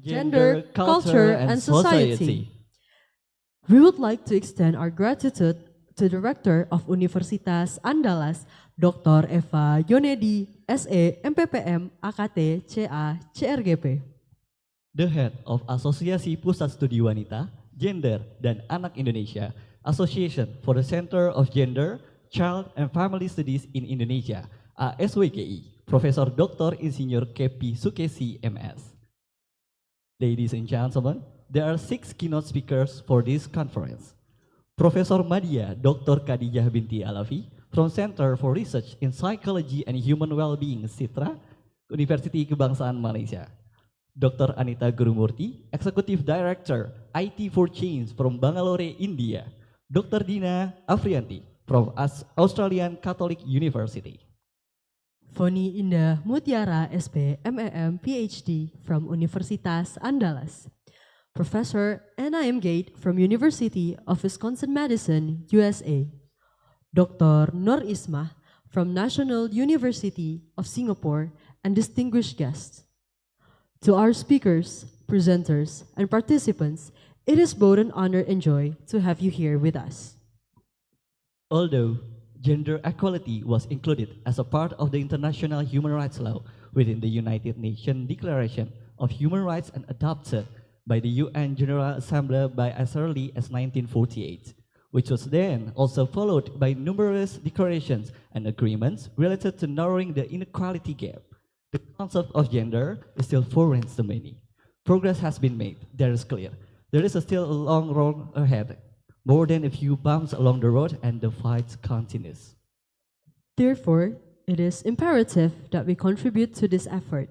gender, culture, and society. We would like to extend our gratitude to the Rector of Universitas Andalas, Dr. Eva Yonedi, SE, MPPM, AKT, CA, CRGP. The head of Asosiasi Pusat Studi Wanita, Gender, dan Anak Indonesia, Association for the Center of Gender, Child, and Family Studies in Indonesia, ASWGI, Profesor Dr. Insinyur Kepi Sukesi, MS. Ladies and gentlemen, there are 6 keynote speakers for this conference. Professor Madia Dr. Khadijah binti Alafi from Center for Research in Psychology and Human Wellbeing, Citra, Universiti Kebangsaan Malaysia. Dr. Anita Gurumurti, Executive Director, IT for Change from Bangalore, India. Dr. Dina Afrianti from Australian Catholic University. Foni Indah Mutiara, SP, MEM, PhD from Universitas Andalas. Professor N.I.M. Gate from University of Wisconsin-Madison, USA. Dr. Nur Ismah from National University of Singapore and distinguished guests. To our speakers, presenters, and participants, it is both an honor and joy to have you here with us. Although gender equality was included as a part of the international human rights law within the United Nations Declaration of Human Rights and adopted by the UN General Assembly by as early as 1948, which was then also followed by numerous declarations and agreements related to narrowing the inequality gap. The concept of gender is still foreign to many. Progress has been made, that is clear. There is still a long road ahead, more than a few bumps along the road, and the fight continues. Therefore, it is imperative that we contribute to this effort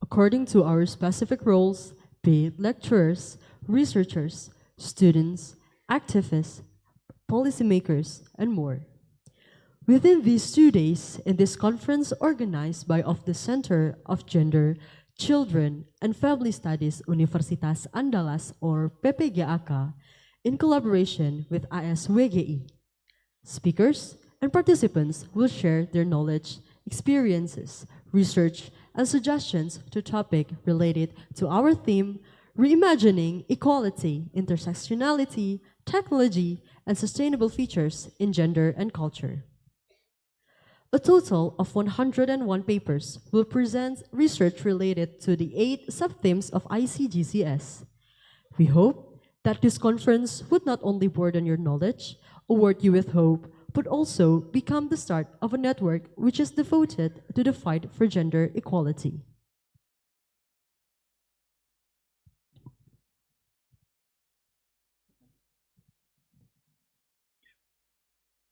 according to our specific roles, be it lecturers, researchers, students, activists, policymakers, and more. Within these 2 days, in this conference organized by the Center of Gender, Children, and Family Studies Universitas Andalas, or PPGAK, in collaboration with ASWGI, speakers and participants will share their knowledge, experiences, research, and suggestions to topic related to our theme, Reimagining Equality, Intersectionality, Technology, and Sustainable Features in Gender and Culture. A total of 101 papers will present research related to the 8 sub-themes of ICGCS. We hope that this conference would not only broaden your knowledge, award you with hope, but also become the start of a network which is devoted to the fight for gender equality.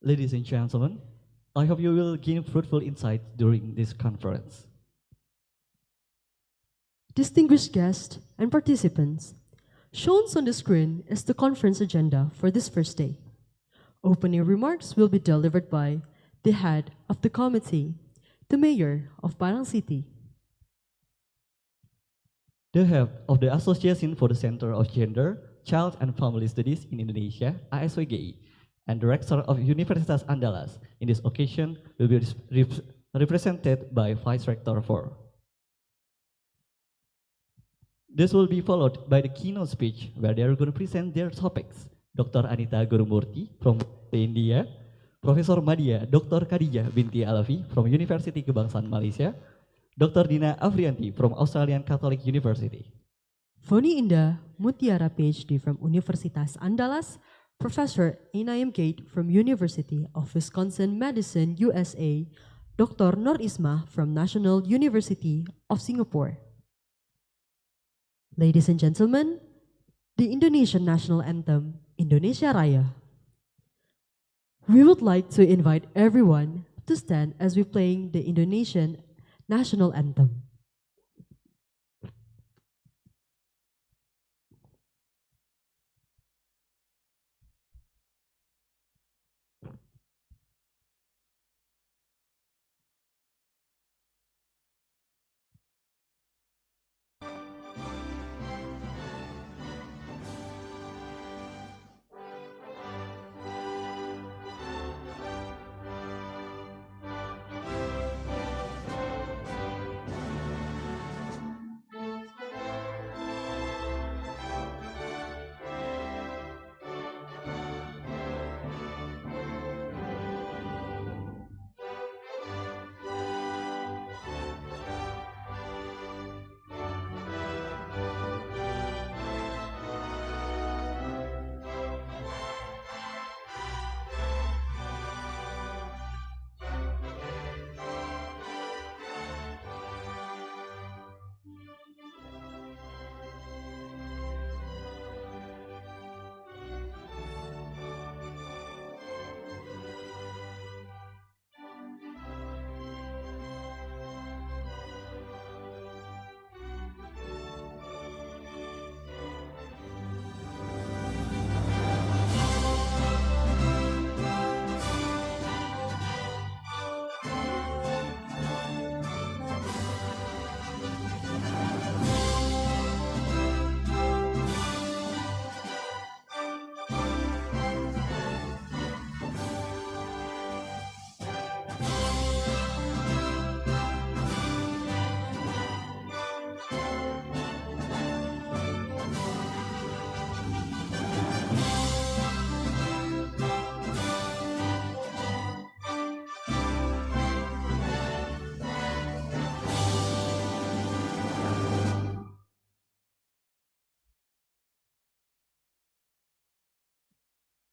Ladies and gentlemen, I hope you will gain fruitful insight during this conference. Distinguished guests and participants, shown on the screen is the conference agenda for this first day. Opening remarks will be delivered by the head of the committee, the mayor of Padang City. The head of the Association for the Center of Gender, Child, and Family Studies in Indonesia, ASWGI, and Director of Universitas Andalas in this occasion will be represented by Vice Rector 4. This will be followed by the keynote speech where they are going to present their topics. Dr. Anita Gurumurti from India, Professor Madia Dr. Khadijah binti Alafi from Universiti Kebangsaan Malaysia, Dr. Dina Afrianti from Australian Catholic University. Foni Indah Mutiara, PhD from Universitas Andalas, Professor N.I.M. Gate from University of Wisconsin-Madison, USA, Dr. Nur Ismah from National University of Singapore. Ladies and gentlemen, the Indonesian National Anthem, Indonesia Raya. We would like to invite everyone to stand as we playing the Indonesian National Anthem.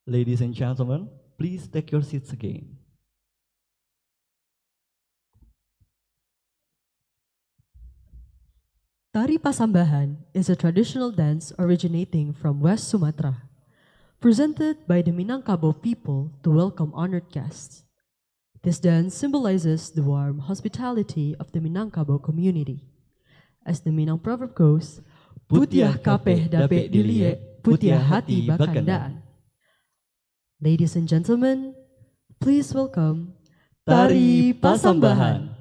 Ladies and gentlemen, please take your seats again. Tari Pasambahan is a traditional dance originating from West Sumatra, presented by the Minangkabau people to welcome honored guests. This dance symbolizes the warm hospitality of the Minangkabau community. As the Minang proverb goes, Putiah kapeh dapet dilie, putiah hati bakandaan. Ladies and gentlemen, please welcome Tari Pasambahan.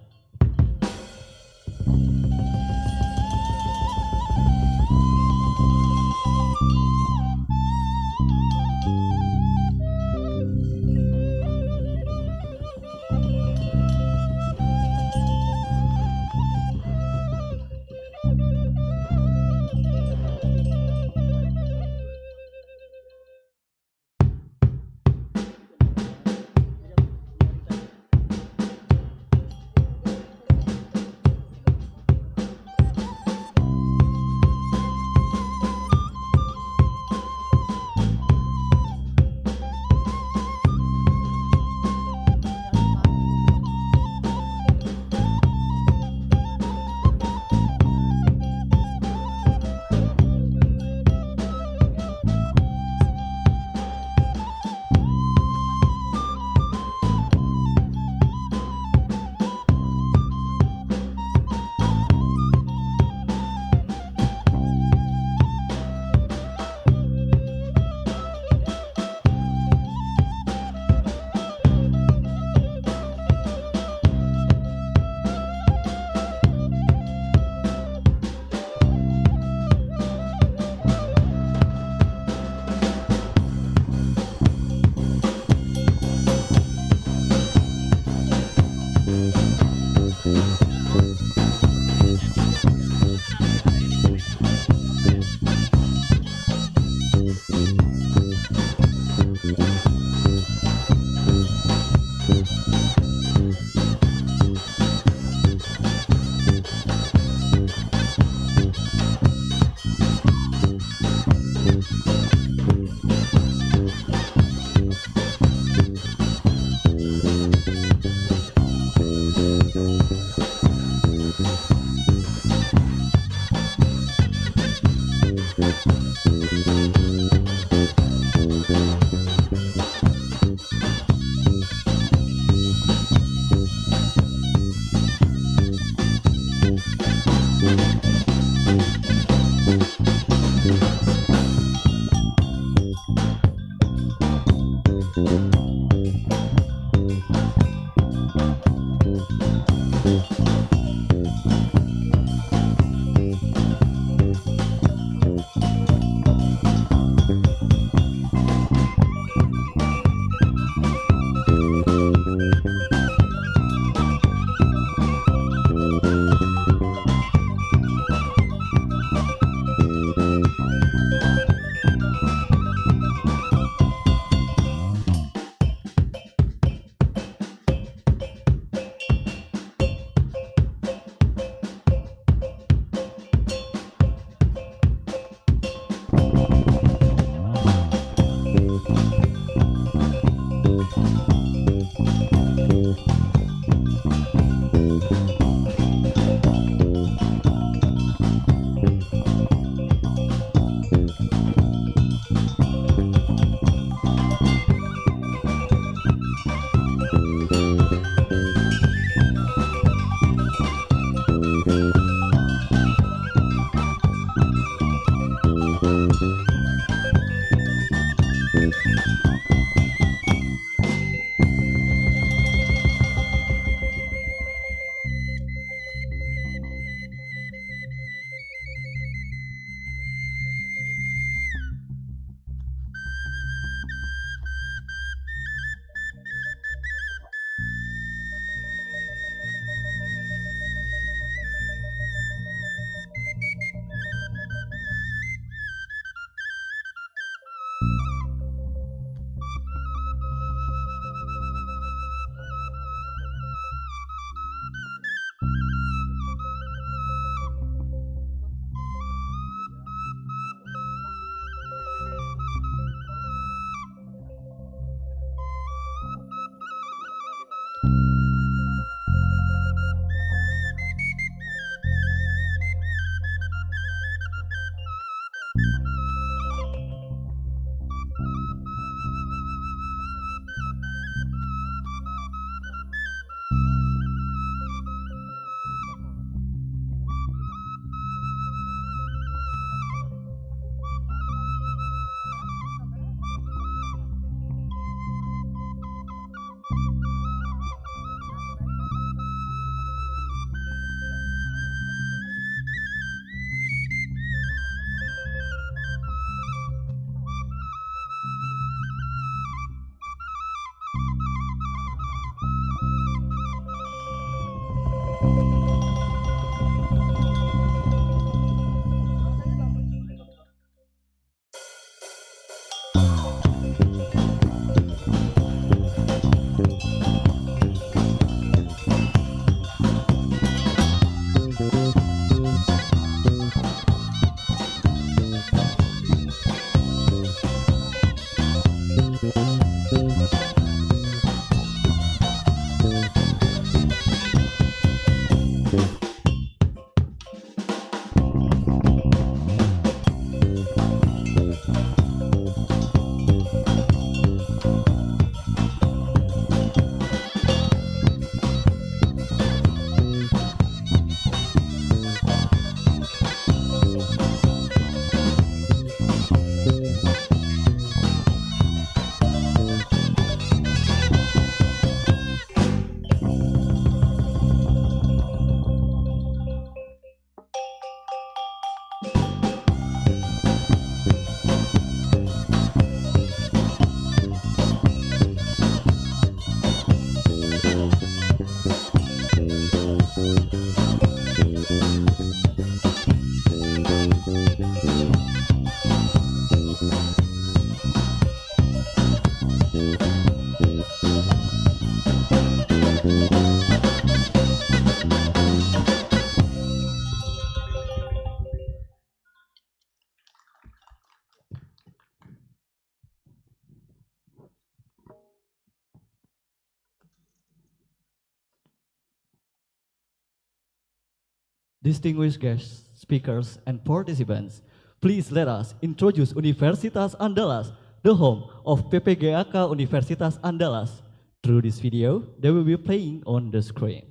Distinguished guests, speakers, and participants, please let us introduce Universitas Andalas, the home of PPGAK Universitas Andalas. Through this video, they will be playing on the screen.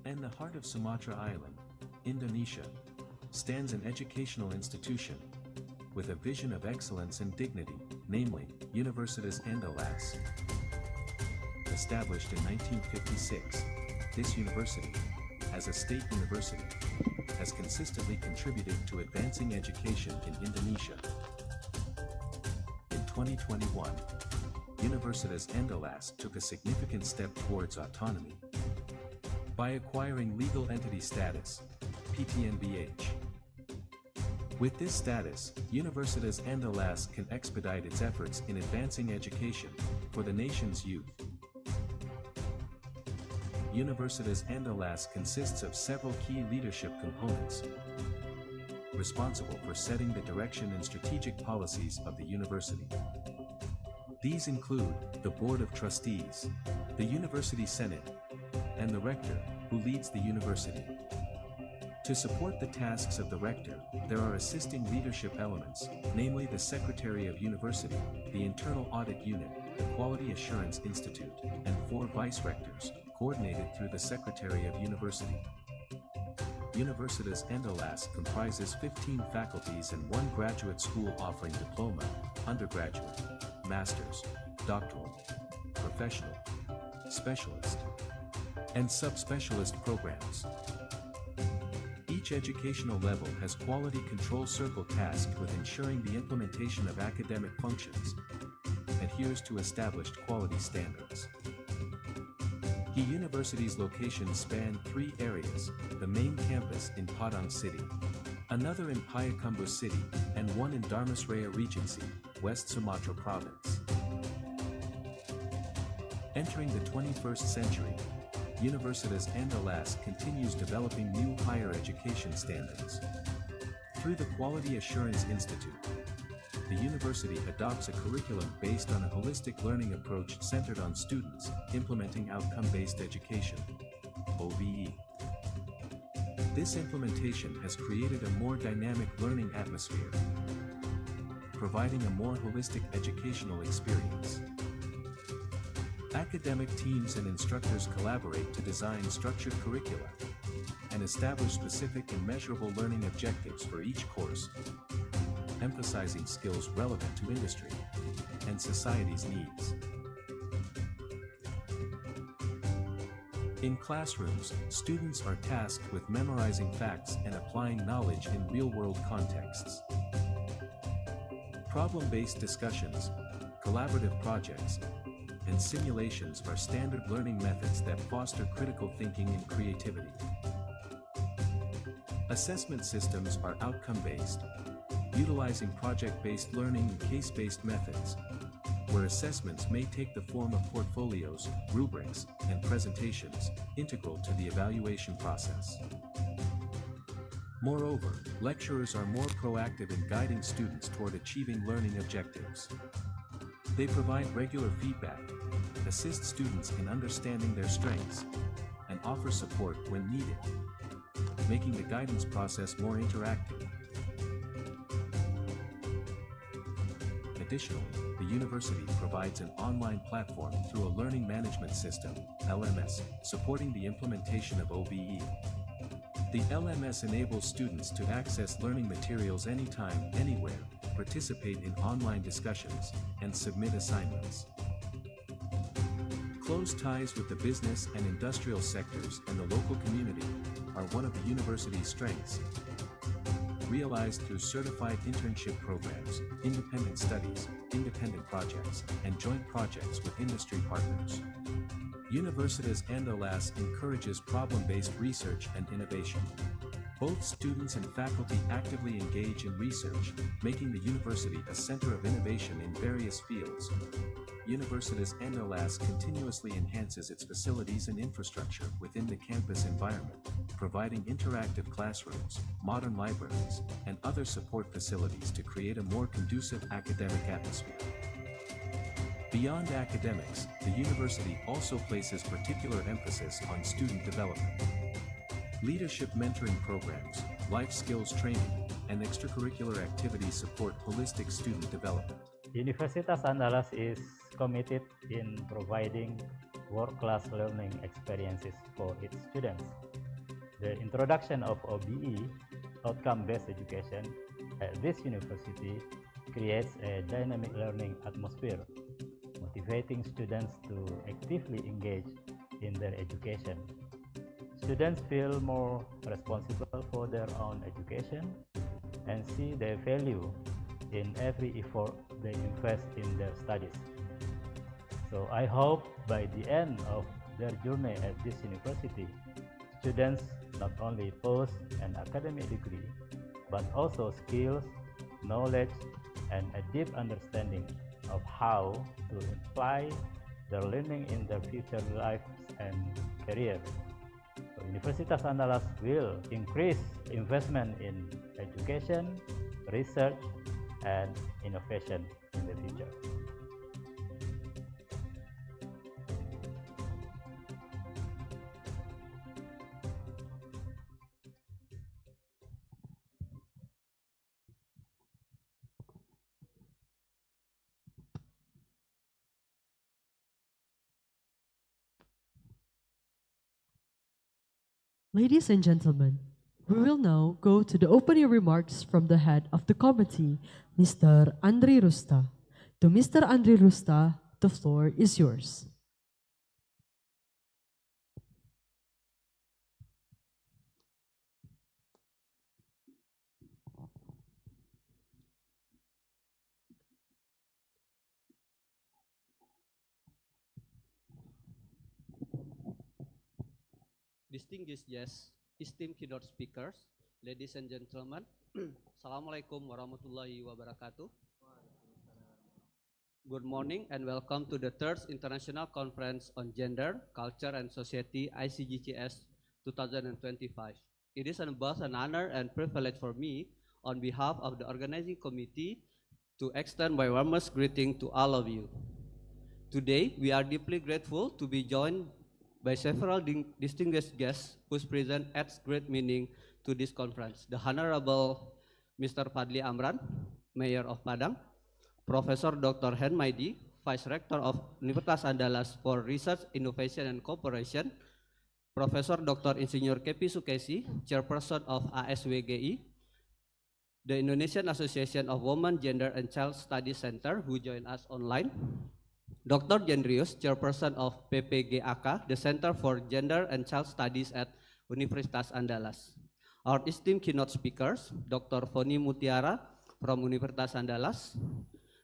In the heart of Sumatra Island, Indonesia, stands an educational institution with a vision of excellence and dignity, namely, Universitas Andalas. Established in 1956, this university, as a state university, has consistently contributed to advancing education in Indonesia. In 2021, Universitas Andalas took a significant step towards autonomy by acquiring legal entity status, PTNBH. With this status, Universitas Andalas can expedite its efforts in advancing education for the nation's youth. Universitas Andalas consists of several key leadership components, responsible for setting the direction and strategic policies of the university. These include the Board of Trustees, the University Senate, and the Rector, who leads the university. To support the tasks of the Rector, there are assisting leadership elements, namely the Secretary of University, the Internal Audit Unit, the Quality Assurance Institute, and 4 Vice-Rectors, coordinated through the Secretary of University. Universitas Andalas comprises 15 faculties and 1 graduate school offering diploma, undergraduate, master's, doctoral, professional, specialist, and subspecialist programs. Each educational level has quality control circle tasked with ensuring the implementation of academic functions, adheres to established quality standards. The university's locations span 3 areas, the main campus in Padang City, another in Payakumbuh City, and 1 in Dharmasraya Regency, West Sumatra Province. Entering the 21st century, Universitas Andalas continues developing new higher education standards. Through the Quality Assurance Institute, the university adopts a curriculum based on a holistic learning approach centered on students, implementing outcome-based education, OBE. This implementation has created a more dynamic learning atmosphere, providing a more holistic educational experience. Academic teams and instructors collaborate to design structured curricula and establish specific and measurable learning objectives for each course, emphasizing skills relevant to industry and society's needs. In classrooms, students are tasked with memorizing facts and applying knowledge in real-world contexts. Problem-based discussions, collaborative projects, and simulations are standard learning methods that foster critical thinking and creativity. Assessment systems are outcome-based, utilizing project-based learning and case-based methods, where assessments may take the form of portfolios, rubrics, and presentations, integral to the evaluation process. Moreover, lecturers are more proactive in guiding students toward achieving learning objectives. They provide regular feedback, assist students in understanding their strengths, and offer support when needed, making the guidance process more interactive. Additionally, the university provides an online platform through a learning management system, LMS, supporting the implementation of OBE. The LMS enables students to access learning materials anytime, anywhere, participate in online discussions, and submit assignments. Close ties with the business and industrial sectors and the local community are one of the university's strengths, realized through certified internship programs, independent studies, independent projects, and joint projects with industry partners. UNIVERSITAS ANDALAS encourages problem-based research and innovation. Both students and faculty actively engage in research, making the university a center of innovation in various fields. UNIVERSITAS ANDALAS continuously enhances its facilities and infrastructure within the campus environment, providing interactive classrooms, modern libraries, and other support facilities to create a more conducive academic atmosphere. Beyond academics, the university also places particular emphasis on student development. Leadership mentoring programs, life skills training, and extracurricular activities support holistic student development. Universitas Andalas is committed in providing world-class learning experiences for its students. The introduction of OBE, outcome-based education, at this university creates a dynamic learning atmosphere, motivating students to actively engage in their education. Students feel more responsible for their own education and see their value in every effort they invest in their studies. So I hope by the end of their journey at this university, students not only possess an academic degree, but also skills, knowledge, and a deep understanding of how to apply their learning in their future lives and career. So Universitas Andalas will increase investment in education, research, and innovation in the future. Ladies and gentlemen, we will now go to the opening remarks from the head of the committee, Mr. Andri Rusta. To Mr. Andri Rusta, the floor is yours. Distinguished guests, esteemed keynote speakers, ladies and gentlemen, Assalamualaikum warahmatullahi wabarakatuh. Good morning and welcome to the third International Conference on Gender, Culture and Society ICGCS 2025. It is both an honor and privilege for me, on behalf of the organizing committee, to extend my warmest greeting to all of you. Today, we are deeply grateful to be joined by several distinguished guests whose presence adds great meaning to this conference. The Honorable Mr. Fadli Amran, Mayor of Padang, Professor Dr. Hen Maidi, Vice Rector of Universitas Andalas for Research, Innovation and Cooperation, Professor Dr. Insinyur Kepi Sukesi, Chairperson of ASWGI, the Indonesian Association of Women, Gender and Child Studies Center, who join us online, Dr. Jendrius, Chairperson of PPGAK, the Center for Gender and Child Studies at Universitas Andalas. Our esteemed keynote speakers, Dr. Foni Mutiara from Universitas Andalas,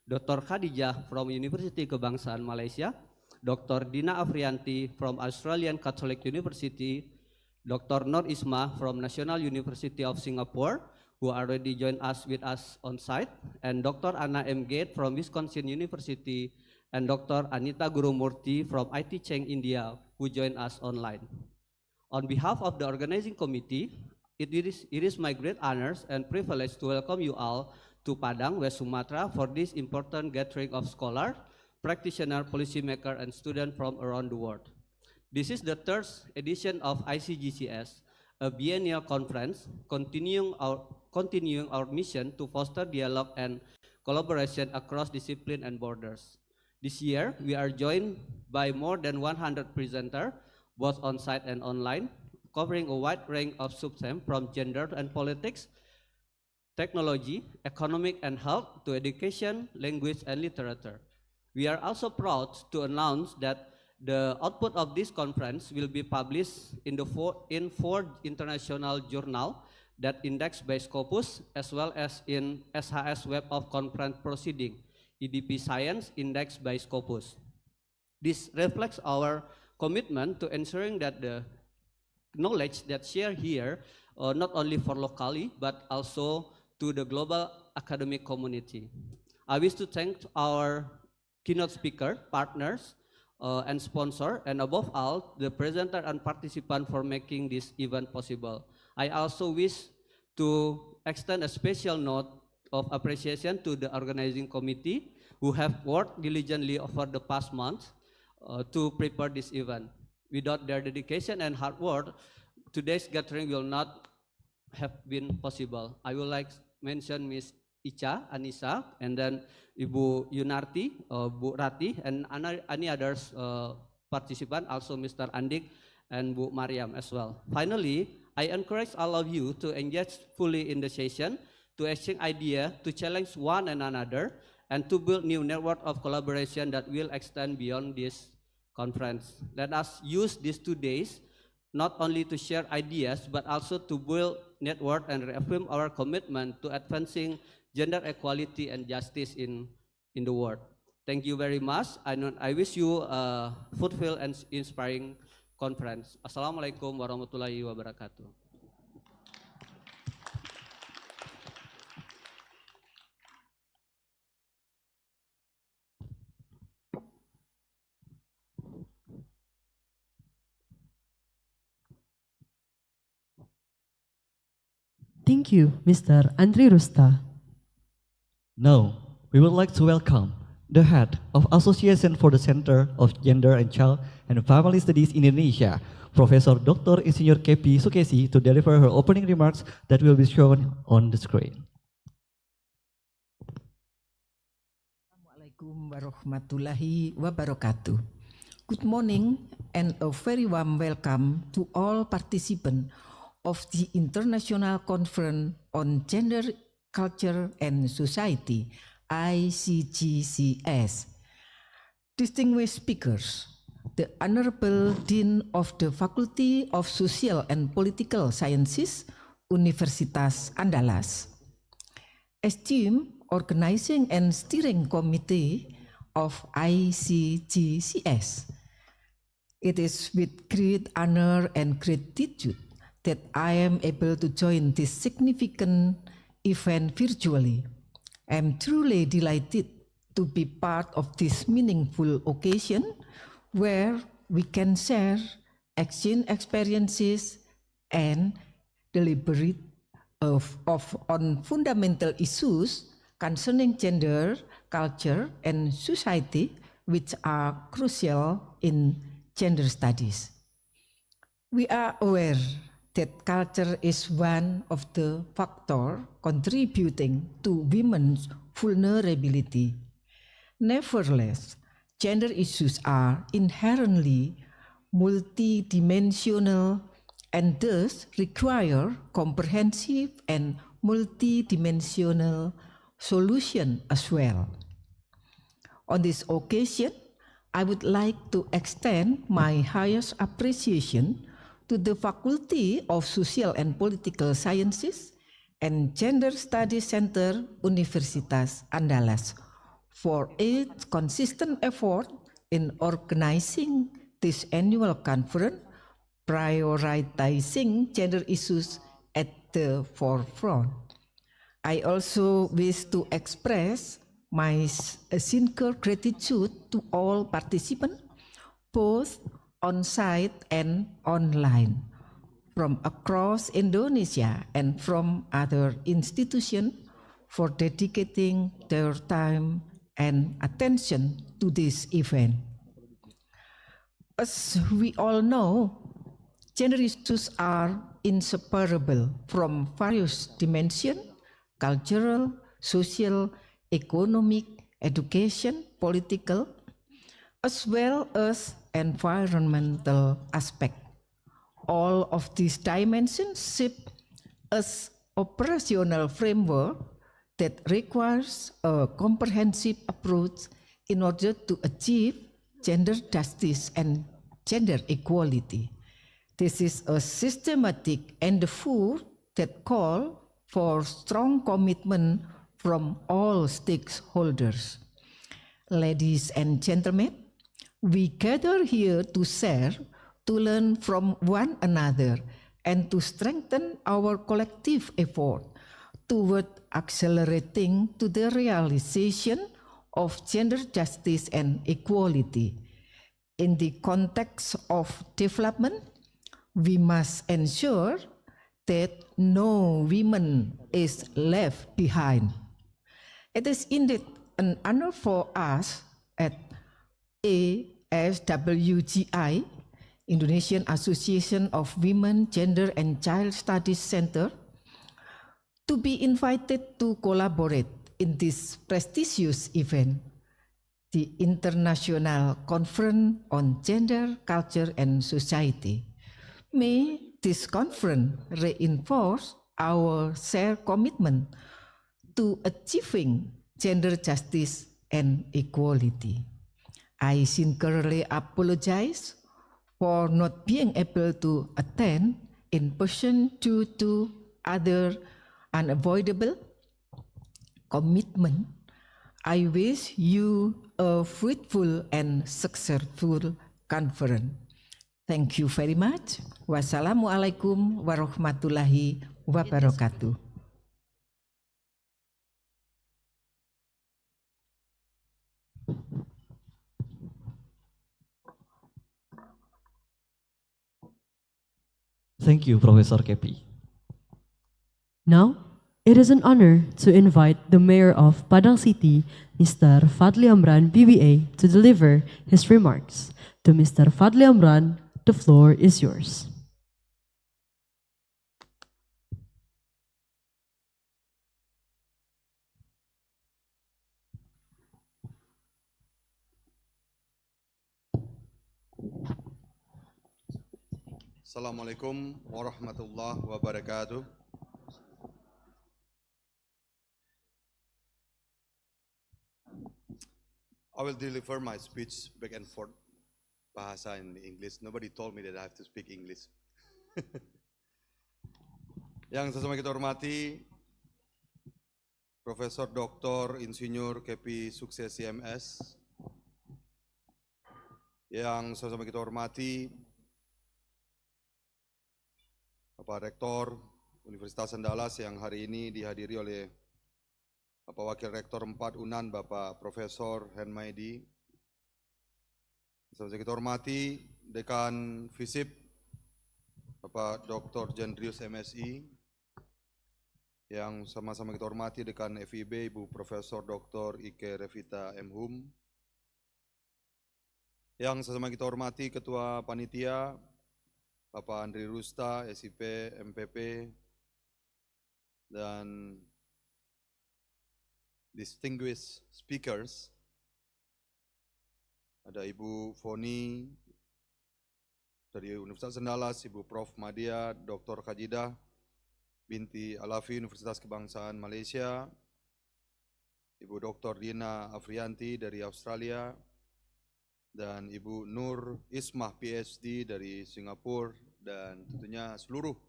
Dr. Khadijah from University Kebangsaan Malaysia, Dr. Dina Afrianti from Australian Catholic University, Dr. Nur Isma from National University of Singapore, who already joined us on site, and Dr. Anna M. Gate from Wisconsin University, and Dr. Anita Gurumurthy from IT Cheng, India, who joined us online. On behalf of the organizing committee, it is my great honors and privilege to welcome you all to Padang, West Sumatra for this important gathering of scholars, practitioners, policymakers, and students from around the world. This is the third edition of ICGCS, a biennial conference continuing our mission to foster dialogue and collaboration across discipline and borders. This year, we are joined by more than 100 presenters, both on-site and online, covering a wide range of subthemes from gender and politics, technology, economic and health, to education, language, and literature. We are also proud to announce that the output of this conference will be published in four international journals that index by Scopus, as well as in SHS Web of Conference Proceeding, EDP Science indexed by Scopus. This reflects our commitment to ensuring that the knowledge that's shared here, not only for locally, but also to the global academic community. I wish to thank our keynote speaker, partners, and sponsor, and above all, the presenter and participant for making this event possible. I also wish to extend a special note of appreciation to the organizing committee who have worked diligently over the past months to prepare this event. Without their dedication and hard work, today's gathering will not have been possible. I would like to mention Ms. Icha, Anissa, and then Ibu Yunarti, Bu Rati, and any others participant, also Mr. Andik and Bu Mariam as well. Finally, I encourage all of you to engage fully in the session, to exchange ideas, to challenge one and another, and to build new network of collaboration that will extend beyond this conference. Let us use these 2 days not only to share ideas, but also to build network and reaffirm our commitment to advancing gender equality and justice in the world. Thank you very much. I wish you a fruitful and inspiring conference. Assalamualaikum warahmatullahi wabarakatuh. Thank you, Mr. Andri Rusta. Now, we would like to welcome the head of Association for the Center of Gender and Child and Family Studies in Indonesia, Professor Dr. Insinyur Kepi Sukesi, to deliver her opening remarks that will be shown on the screen. Assalamualaikum warahmatullahi wabarakatuh. Good morning and a very warm welcome to all participants of the International Conference on Gender, Culture and Society, ICGCS. Distinguished speakers, the Honorable Dean of the Faculty of Social and Political Sciences, Universitas Andalas, esteemed Organizing and Steering Committee of ICGCS. It is with great honor and gratitude that I am able to join this significant event virtually. I am truly delighted to be part of this meaningful occasion where we can share, exchange experiences, and deliberate on fundamental issues concerning gender, culture, and society, which are crucial in gender studies. We are aware that culture is one of the factors contributing to women's vulnerability. Nevertheless, gender issues are inherently multidimensional and thus require comprehensive and multidimensional solution as well. On this occasion, I would like to extend my highest appreciation to the Faculty of Social and Political Sciences and Gender Studies Center, Universitas Andalas, for its consistent effort in organizing this annual conference, prioritizing gender issues at the forefront. I also wish to express my sincere gratitude to all participants, both on-site and online, from across Indonesia and from other institutions for dedicating their time and attention to this event. As we all know, gender issues are inseparable from various dimensions: cultural, social, economic, education, political, as well as environmental aspect. All of these dimensions shape as operational framework that requires a comprehensive approach in order to achieve gender justice and gender equality. This is a systematic endeavor that calls for strong commitment from all stakeholders. Ladies and gentlemen, we gather here to share, to learn from one another, and to strengthen our collective effort toward accelerating to the realization of gender justice and equality. In the context of development, we must ensure that no woman is left behind. It is indeed an honor for us at ASWGI, Indonesian Association of Women, Gender and Child Studies Center, to be invited to collaborate in this prestigious event, the International Conference on Gender, Culture and Society. May this conference reinforce our shared commitment to achieving gender justice and equality. I sincerely apologize for not being able to attend in person due to other unavoidable commitment. I wish you a fruitful and successful conference. Thank you very much. Wassalamualaikum warahmatullahi wabarakatuh. Thank you, Professor Kepi. Now, it is an honor to invite the Mayor of Padang City, Mr. Fadli Amran, BBA, to deliver his remarks. To Mr. Fadli Amran, the floor is yours. Assalamualaikum warahmatullahi wabarakatuh. I will deliver my speech back and forth, bahasa in English. Nobody told me that I have to speak English. Yang sama kita hormati, Profesor Dr. Insinyur Kepi Suksesi MS. Yang sama kita hormati, Bapak Rektor Universitas Andalas yang hari ini dihadiri oleh Bapak Wakil Rektor 4 Unand, Bapak Profesor Henmaidi. Sama-sama kita hormati Dekan FISIP, Bapak Dr. Jendrius MSI. Yang sama-sama kita hormati Dekan FIB, Ibu Profesor Dr. Ike Revita MHum. Yang sama-sama kita hormati Ketua Panitia, Bapak Andri Rusta, SIP, MPP, dan distinguished speakers. Ada Ibu Foni dari Universitas Andalas, Ibu Prof. Madia, Dr. Kajidah binti Alafi, Universitas Kebangsaan Malaysia, Ibu Dr. Dina Afrianti dari Australia, dan Ibu Nur Ismah PhD dari Singapura, dan tentunya seluruh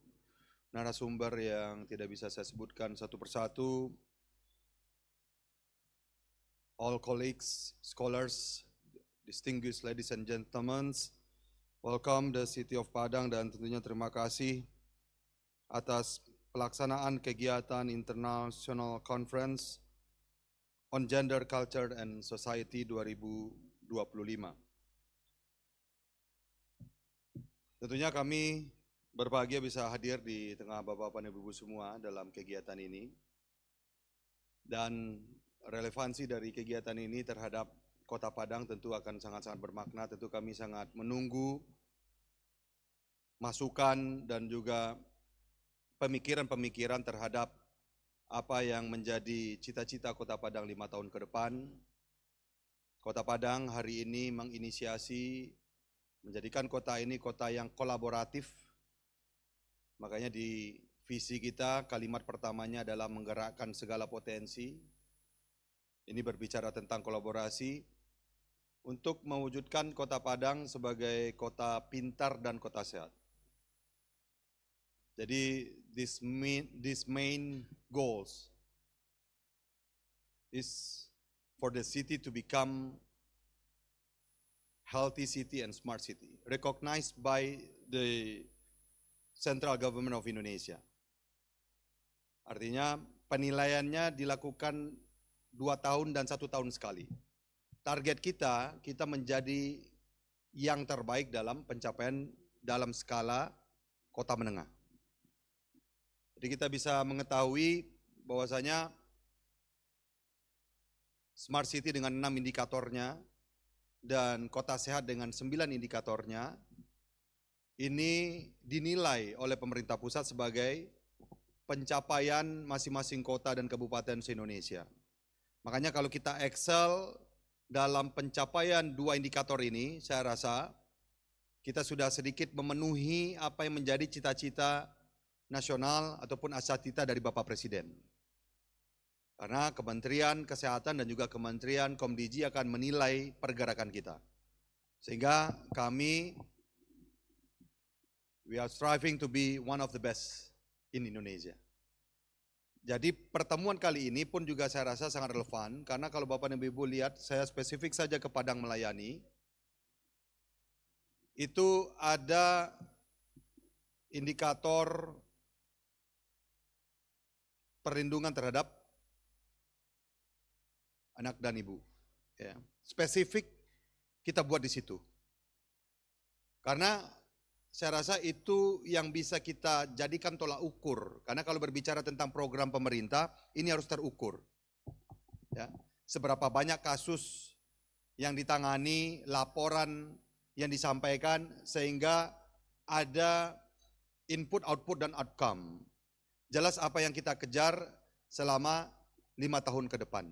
narasumber yang tidak bisa saya sebutkan satu persatu. All colleagues, scholars, distinguished ladies and gentlemen, welcome the City of Padang, dan tentunya terima kasih atas pelaksanaan kegiatan International Conference on Gender, Culture, and Society 2025. Tentunya kami berbahagia bisa hadir di tengah Bapak-Bapak dan Ibu semua dalam kegiatan ini. Dan relevansi dari kegiatan ini terhadap Kota Padang tentu akan sangat-sangat bermakna. Tentu kami sangat menunggu masukan dan juga pemikiran-pemikiran terhadap apa yang menjadi cita-cita Kota Padang 5 tahun ke depan. Kota Padang hari ini menginisiasi menjadikan kota ini kota yang kolaboratif. Makanya di visi kita kalimat pertamanya adalah menggerakkan segala potensi. Ini berbicara tentang kolaborasi untuk mewujudkan Kota Padang sebagai kota pintar dan kota sehat. Jadi this main goals is for the city to become healthy city and smart city, recognized by the Central Government of Indonesia. Artinya penilaiannya dilakukan 2 tahun dan 1 tahun sekali. Target kita menjadi yang terbaik dalam pencapaian dalam skala kota menengah. Jadi kita bisa mengetahui bahwasanya smart city dengan 6 indikatornya dan kota sehat dengan 9 indikatornya, ini dinilai oleh pemerintah pusat sebagai pencapaian masing-masing kota dan kabupaten se-Indonesia. Makanya kalau kita excel dalam pencapaian 2 indikator ini, saya rasa kita sudah sedikit memenuhi apa yang menjadi cita-cita nasional ataupun asas-cita dari Bapak Presiden. Karena Kementerian Kesehatan dan juga Kementerian Komdiji akan menilai pergerakan kita. Sehingga we are striving to be one of the best in Indonesia. Jadi pertemuan kali ini pun juga saya rasa sangat relevan, karena kalau Bapak dan Ibu lihat, saya spesifik saja ke Padang Melayani, itu ada indikator perlindungan terhadap anak dan ibu. Ya. Spesifik kita buat di situ. Karena saya rasa itu yang bisa kita jadikan tolak ukur. Karena kalau berbicara tentang program pemerintah, ini harus terukur. Ya. Seberapa banyak kasus yang ditangani, laporan yang disampaikan, sehingga ada input, output, dan outcome. Jelas apa yang kita kejar selama 5 tahun ke depan.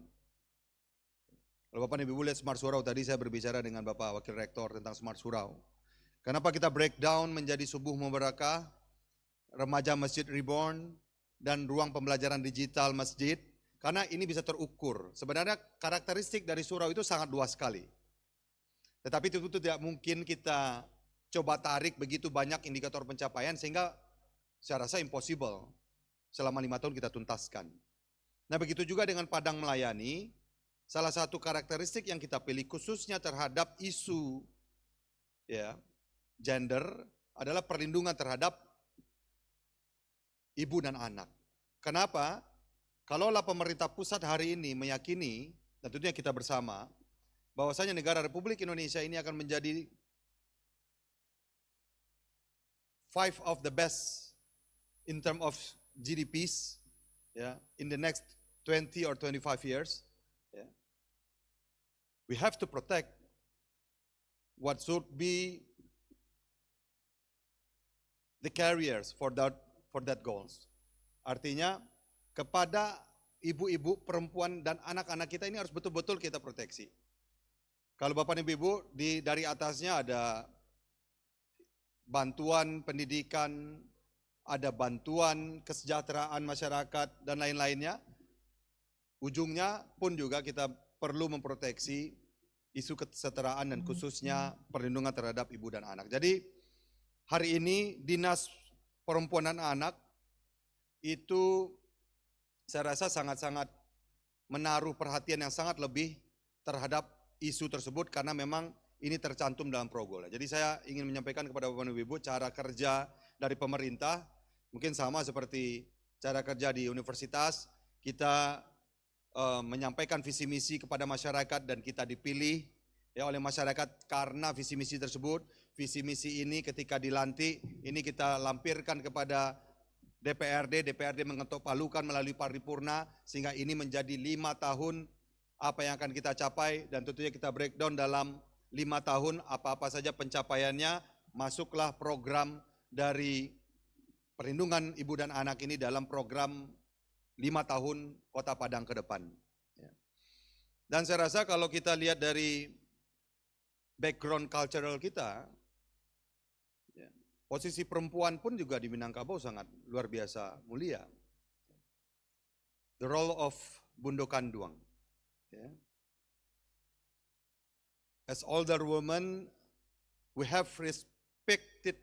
Kalau Bapak dan Ibu lihat Smart Surau, tadi saya berbicara dengan Bapak Wakil Rektor tentang Smart Surau. Kenapa kita breakdown menjadi Subuh Mubarakah, Remaja Masjid Reborn, dan ruang pembelajaran digital masjid? Karena ini bisa terukur. Sebenarnya karakteristik dari surau itu sangat luas sekali. Tetapi itu tidak mungkin kita coba tarik begitu banyak indikator pencapaian, sehingga saya rasa impossible selama 5 tahun kita tuntaskan. Nah begitu juga dengan Padang Melayani, salah satu karakteristik yang kita pilih khususnya terhadap isu gender adalah perlindungan terhadap ibu dan anak. Kenapa? Kalaulah pemerintah pusat hari ini meyakini, dan tentunya kita bersama, bahwasanya negara Republik Indonesia ini akan menjadi 5 of the best in terms of GDPs in the next 20 or 25 years. We have to protect what should be the carriers for that goals. Artinya kepada ibu-ibu, perempuan, dan anak-anak kita ini harus betul-betul kita proteksi. Kalau Bapak dan Ibu, dari atasnya ada bantuan pendidikan, ada bantuan kesejahteraan masyarakat, dan lain-lainnya. Ujungnya pun juga kita perlu memproteksi isu kesetaraan dan khususnya perlindungan terhadap ibu dan anak. Jadi hari ini Dinas Perempuan dan Anak itu saya rasa sangat-sangat menaruh perhatian yang sangat lebih terhadap isu tersebut, karena memang ini tercantum dalam progol. Jadi saya ingin menyampaikan kepada Bapak dan Ibu, cara kerja dari pemerintah mungkin sama seperti cara kerja di universitas. Kita menyampaikan visi misi kepada masyarakat dan kita dipilih ya oleh masyarakat karena visi misi tersebut. Visi misi ini ketika dilantik ini kita lampirkan kepada DPRD mengetuk palukan melalui paripurna sehingga ini menjadi 5 tahun apa yang akan kita capai dan tentunya kita breakdown dalam 5 tahun apa-apa saja pencapaiannya, masuklah program dari perlindungan ibu dan anak ini dalam program 5 tahun Kota Padang ke depan. Dan saya rasa kalau kita lihat dari background cultural kita, posisi perempuan pun juga di Minangkabau sangat luar biasa mulia. The role of Bundo Kanduang. As older women, we have respected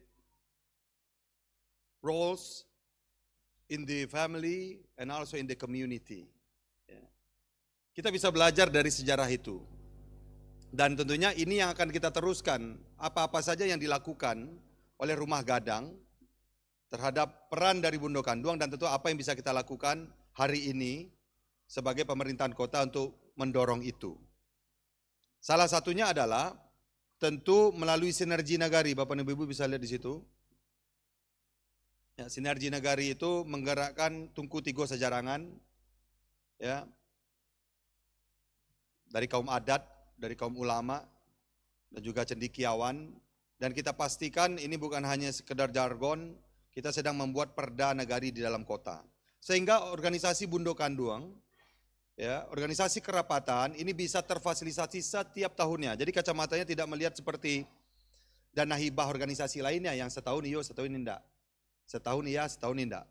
roles in the family and also in the community. Kita bisa belajar dari sejarah itu. Dan tentunya ini yang akan kita teruskan, apa-apa saja yang dilakukan oleh Rumah Gadang terhadap peran dari Bundo Kanduang dan tentu apa yang bisa kita lakukan hari ini sebagai pemerintahan kota untuk mendorong itu. Salah satunya adalah tentu melalui sinergi nagari, Bapak dan Ibu bisa lihat di situ. Ya, sinergi nagari itu menggerakkan Tungku Tigo Sejarangan, ya, dari kaum adat, dari kaum ulama, dan juga cendekiawan. Dan kita pastikan ini bukan hanya sekedar jargon, kita sedang membuat perda nagari di dalam kota. Sehingga organisasi Bundo Kanduang, ya, organisasi kerapatan ini bisa terfasilitasi setiap tahunnya. Jadi kacamatanya tidak melihat seperti dana hibah organisasi lainnya yang setahun iya, setahun tidak. Setahun iya, setahun tidak.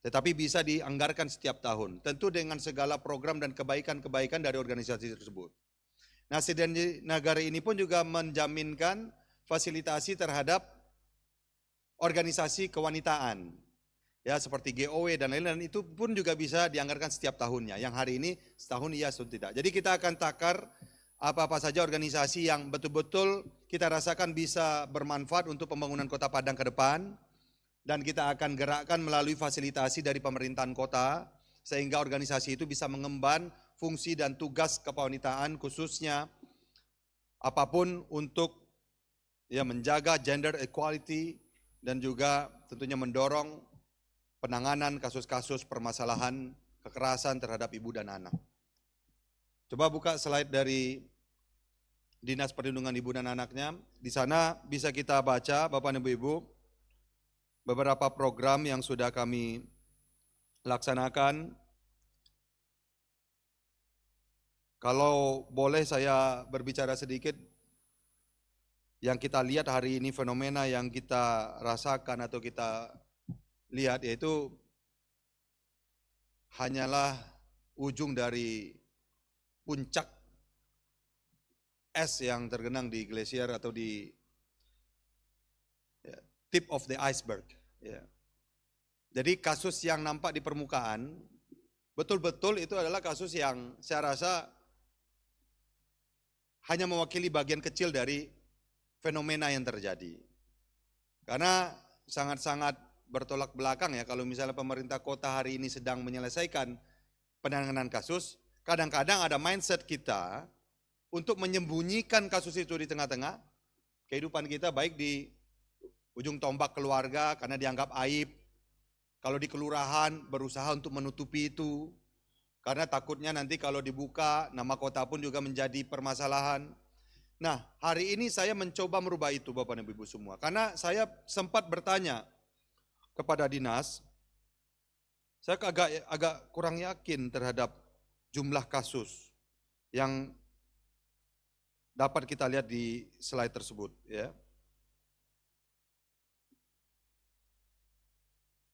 Tetapi bisa dianggarkan setiap tahun. Tentu dengan segala program dan kebaikan-kebaikan dari organisasi tersebut. Nah, sinergi nagari ini pun juga menjaminkan fasilitasi terhadap organisasi kewanitaan. Ya, seperti GOW dan lain-lain itu pun juga bisa dianggarkan setiap tahunnya. Yang hari ini setahun iya, setahun tidak. Jadi kita akan takar apa-apa saja organisasi yang betul-betul kita rasakan bisa bermanfaat untuk pembangunan Kota Padang ke depan. Dan kita akan gerakkan melalui fasilitasi dari pemerintahan kota, sehingga organisasi itu bisa mengemban fungsi dan tugas kewanitaan khususnya apapun untuk ya menjaga gender equality dan juga tentunya mendorong penanganan kasus-kasus permasalahan kekerasan terhadap ibu dan anak. Coba buka slide dari Dinas Perlindungan Ibu dan Anaknya. Di sana bisa kita baca, Bapak dan Ibu, beberapa program yang sudah kami laksanakan. Kalau boleh saya berbicara sedikit, yang kita lihat hari ini fenomena yang kita rasakan atau kita lihat yaitu hanyalah ujung dari puncak es yang tergenang di glasier atau di tip of the iceberg. Ya. Jadi kasus yang nampak di permukaan, betul-betul itu adalah kasus yang saya rasa hanya mewakili bagian kecil dari fenomena yang terjadi. Karena sangat-sangat bertolak belakang ya, kalau misalnya pemerintah kota hari ini sedang menyelesaikan penanganan kasus, kadang-kadang ada mindset kita untuk menyembunyikan kasus itu di tengah-tengah kehidupan kita, baik di ujung tombak keluarga karena dianggap aib. Kalau di kelurahan berusaha untuk menutupi itu karena takutnya nanti kalau dibuka nama kota pun juga menjadi permasalahan. Nah, hari ini saya mencoba merubah itu Bapak dan Ibu semua. Karena saya sempat bertanya kepada dinas, saya agak kurang yakin terhadap jumlah kasus yang dapat kita lihat di slide tersebut, ya.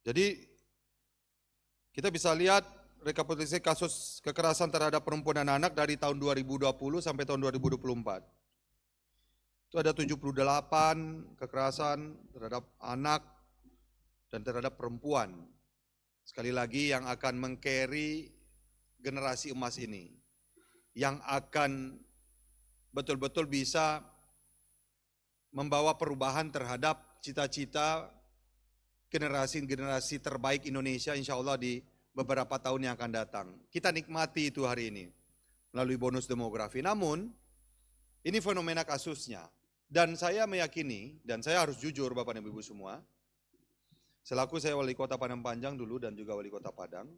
Jadi kita bisa lihat rekapitulasi kasus kekerasan terhadap perempuan dan anak dari tahun 2020 sampai tahun 2024. Itu ada 78 kekerasan terhadap anak dan terhadap perempuan. Sekali lagi yang akan meng-carry generasi emas ini. Yang akan betul-betul bisa membawa perubahan terhadap cita-cita generasi-generasi terbaik Indonesia insya Allah di beberapa tahun yang akan datang. Kita nikmati itu hari ini melalui bonus demografi. Namun, ini fenomena kasusnya. Dan saya meyakini, dan saya harus jujur Bapak dan Ibu semua, selaku saya wali kota Padang Panjang dulu dan juga wali kota Padang,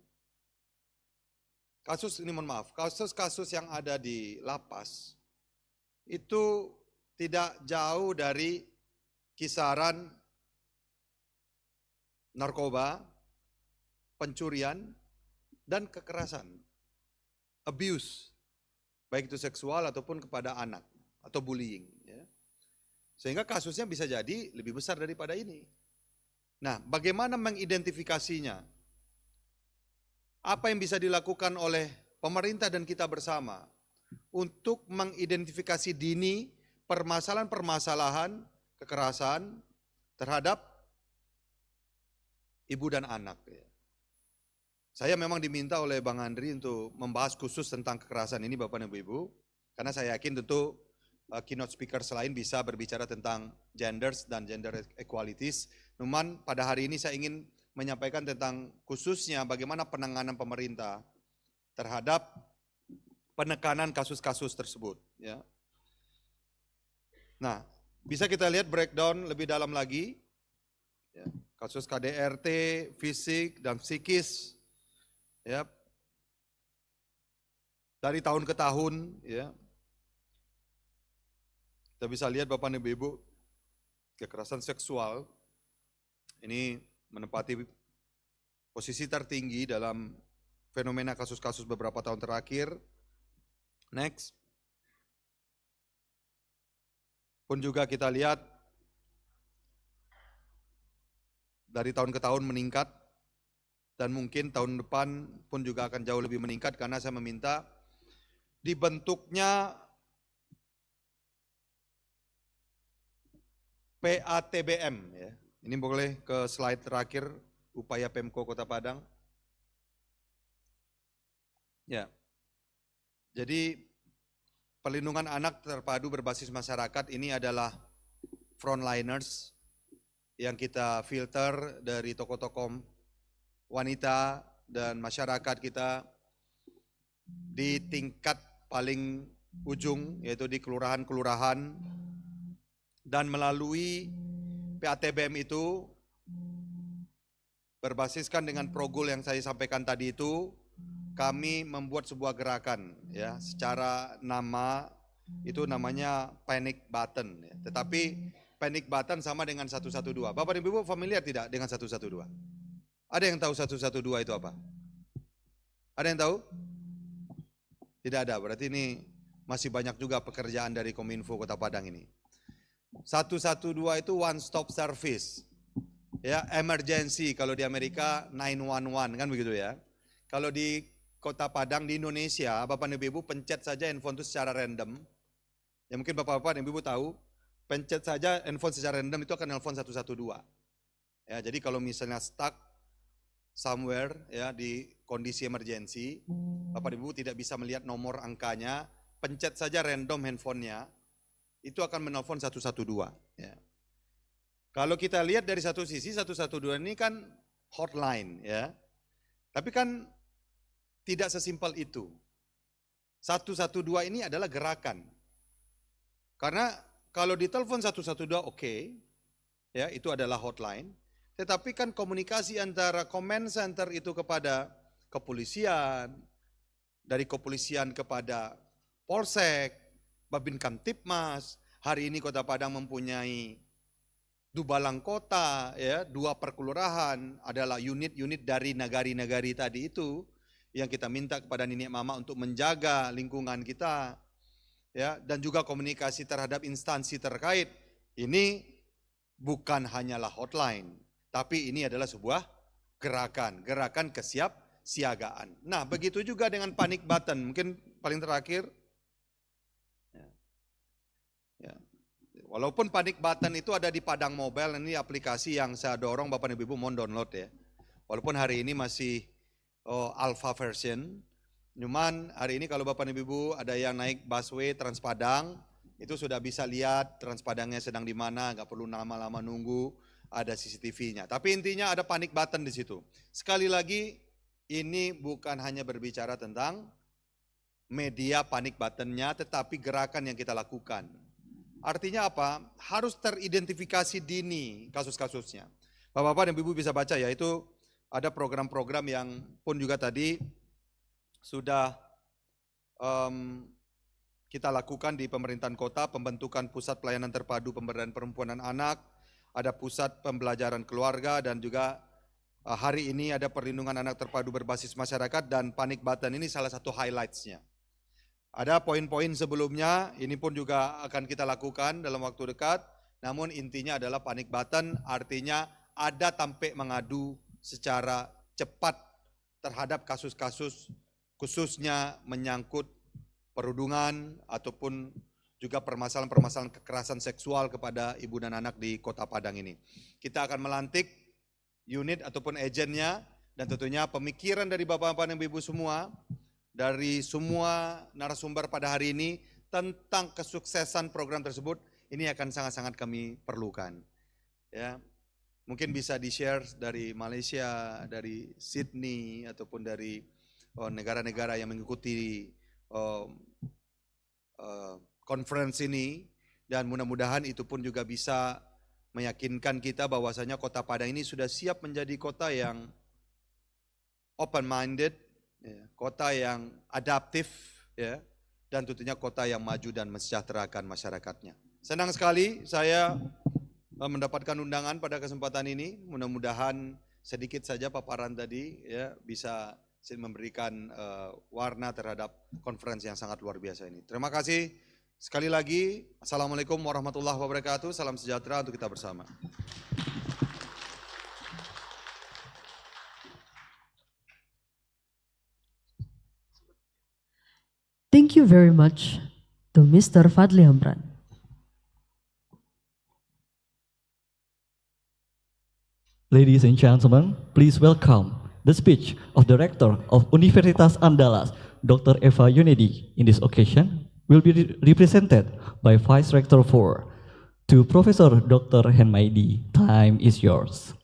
kasus ini mohon maaf, kasus-kasus yang ada di lapas itu tidak jauh dari kisaran narkoba, pencurian, dan kekerasan, abuse, baik itu seksual ataupun kepada anak, atau bullying. Ya. Sehingga kasusnya bisa jadi lebih besar daripada ini. Nah, bagaimana mengidentifikasinya? Apa yang bisa dilakukan oleh pemerintah dan kita bersama untuk mengidentifikasi dini permasalahan-permasalahan kekerasan terhadap ibu dan anak. Saya memang diminta oleh Bang Andri untuk membahas khusus tentang kekerasan ini Bapak dan Ibu, karena saya yakin tentu keynote speaker selain bisa berbicara tentang genders dan gender equalities. Namun pada hari ini saya ingin menyampaikan tentang khususnya bagaimana penanganan pemerintah terhadap penekanan kasus-kasus tersebut. Ya. Nah, bisa kita lihat breakdown lebih dalam lagi, ya, kasus KDRT, fisik dan psikis, ya, dari tahun ke tahun, ya. Kita bisa lihat Bapak dan Ibu, kekerasan seksual ini menempati posisi tertinggi dalam fenomena kasus-kasus beberapa tahun terakhir. Next. Pun juga kita lihat dari tahun ke tahun meningkat dan mungkin tahun depan pun juga akan jauh lebih meningkat karena saya meminta dibentuknya PATBM. Ya. Ini boleh ke slide terakhir, upaya Pemko Kota Padang. Ya, jadi perlindungan anak terpadu berbasis masyarakat ini adalah frontliners yang kita filter dari tokoh-tokoh wanita dan masyarakat kita di tingkat paling ujung, yaitu di kelurahan-kelurahan, dan melalui PATBM itu berbasiskan dengan progul yang saya sampaikan tadi itu, kami membuat sebuah gerakan, ya, secara nama itu namanya panic button, ya. Tetapi panic button sama dengan 112. Bapak dan Ibu familiar tidak dengan 112? Ada yang tahu 112 itu apa? Ada yang tahu? Tidak ada, berarti ini masih banyak juga pekerjaan dari Kominfo Kota Padang ini. 112 itu one stop service, ya, emergency, kalau di Amerika 911 kan begitu ya. Kalau di Kota Padang di Indonesia, Bapak dan Ibu pencet saja handphone itu secara random. Ya mungkin Bapak-bapak dan Ibu tahu, pencet saja handphone secara random itu akan nelpon 112. Ya, jadi kalau misalnya stuck somewhere, ya, di kondisi emergency, Bapak dan Ibu tidak bisa melihat nomor angkanya, pencet saja random handphonenya, itu akan menelpon 112. Ya. Kalau kita lihat dari satu sisi, 112 ini kan hotline, ya. Tapi kan tidak sesimpel itu. 112 ini adalah gerakan. Karena kalau ditelepon 112 oke, ya, itu adalah hotline. Tetapi kan komunikasi antara command center itu kepada kepolisian, dari kepolisian kepada polsek, Babin Kamtipmas, hari ini Kota Padang mempunyai Dubalang Kota, ya, 2 perkelurahan adalah unit-unit dari nagari-nagari tadi itu yang kita minta kepada nenek mama untuk menjaga lingkungan kita, ya, dan juga komunikasi terhadap instansi terkait. Ini bukan hanyalah hotline, tapi ini adalah sebuah gerakan kesiapsiagaan. Nah, begitu juga dengan panic button, mungkin paling terakhir. Ya. Walaupun panic button itu ada di Padang Mobile, ini aplikasi yang saya dorong Bapak dan Ibu mohon download ya. Walaupun hari ini masih alpha version, cuman hari ini kalau Bapak dan Ibu ada yang naik busway Trans Padang, itu sudah bisa lihat Trans Padangnya sedang di mana, nggak perlu lama-lama nunggu, ada CCTV-nya. Tapi intinya ada panic button di situ. Sekali lagi, ini bukan hanya berbicara tentang media panik button-nya, tetapi gerakan yang kita lakukan. Artinya apa? Harus teridentifikasi dini kasus-kasusnya. Bapak-bapak dan ibu bisa baca ya, itu ada program-program yang pun juga tadi sudah kita lakukan di pemerintahan kota, pembentukan pusat pelayanan terpadu pemberdayaan perempuan dan anak, ada pusat pembelajaran keluarga, dan juga hari ini ada perlindungan anak terpadu berbasis masyarakat, dan panik button ini salah satu highlights-nya. Ada poin-poin sebelumnya, ini pun juga akan kita lakukan dalam waktu dekat, namun intinya adalah panik button artinya ada tampik mengadu secara cepat terhadap kasus-kasus khususnya menyangkut perundungan ataupun juga permasalahan-permasalahan kekerasan seksual kepada ibu dan anak di Kota Padang ini. Kita akan melantik unit ataupun agennya, dan tentunya pemikiran dari bapak-bapak dan ibu semua, dari semua narasumber pada hari ini tentang kesuksesan program tersebut, ini akan sangat-sangat kami perlukan. Ya, mungkin bisa di-share dari Malaysia, dari Sydney, ataupun dari negara-negara yang mengikuti conference ini, dan mudah-mudahan itu pun juga bisa meyakinkan kita bahwasanya Kota Padang ini sudah siap menjadi kota yang open-minded, ya, kota yang adaptif, ya, dan tentunya kota yang maju dan mensejahterakan masyarakatnya. Senang sekali saya mendapatkan undangan pada kesempatan ini. Mudah-mudahan sedikit saja paparan tadi ya bisa memberikan warna terhadap konferensi yang sangat luar biasa ini. Terima kasih sekali lagi. Assalamualaikum warahmatullahi wabarakatuh. Salam sejahtera untuk kita bersama. Thank you very much to Mr. Fadli Amran. Ladies and gentlemen, please welcome the speech of the Rector of Universitas Andalas, Dr. Eva Yunedi. In this occasion, will be represented by Vice Rector 4. To Professor Dr. Henmaidi, time is yours.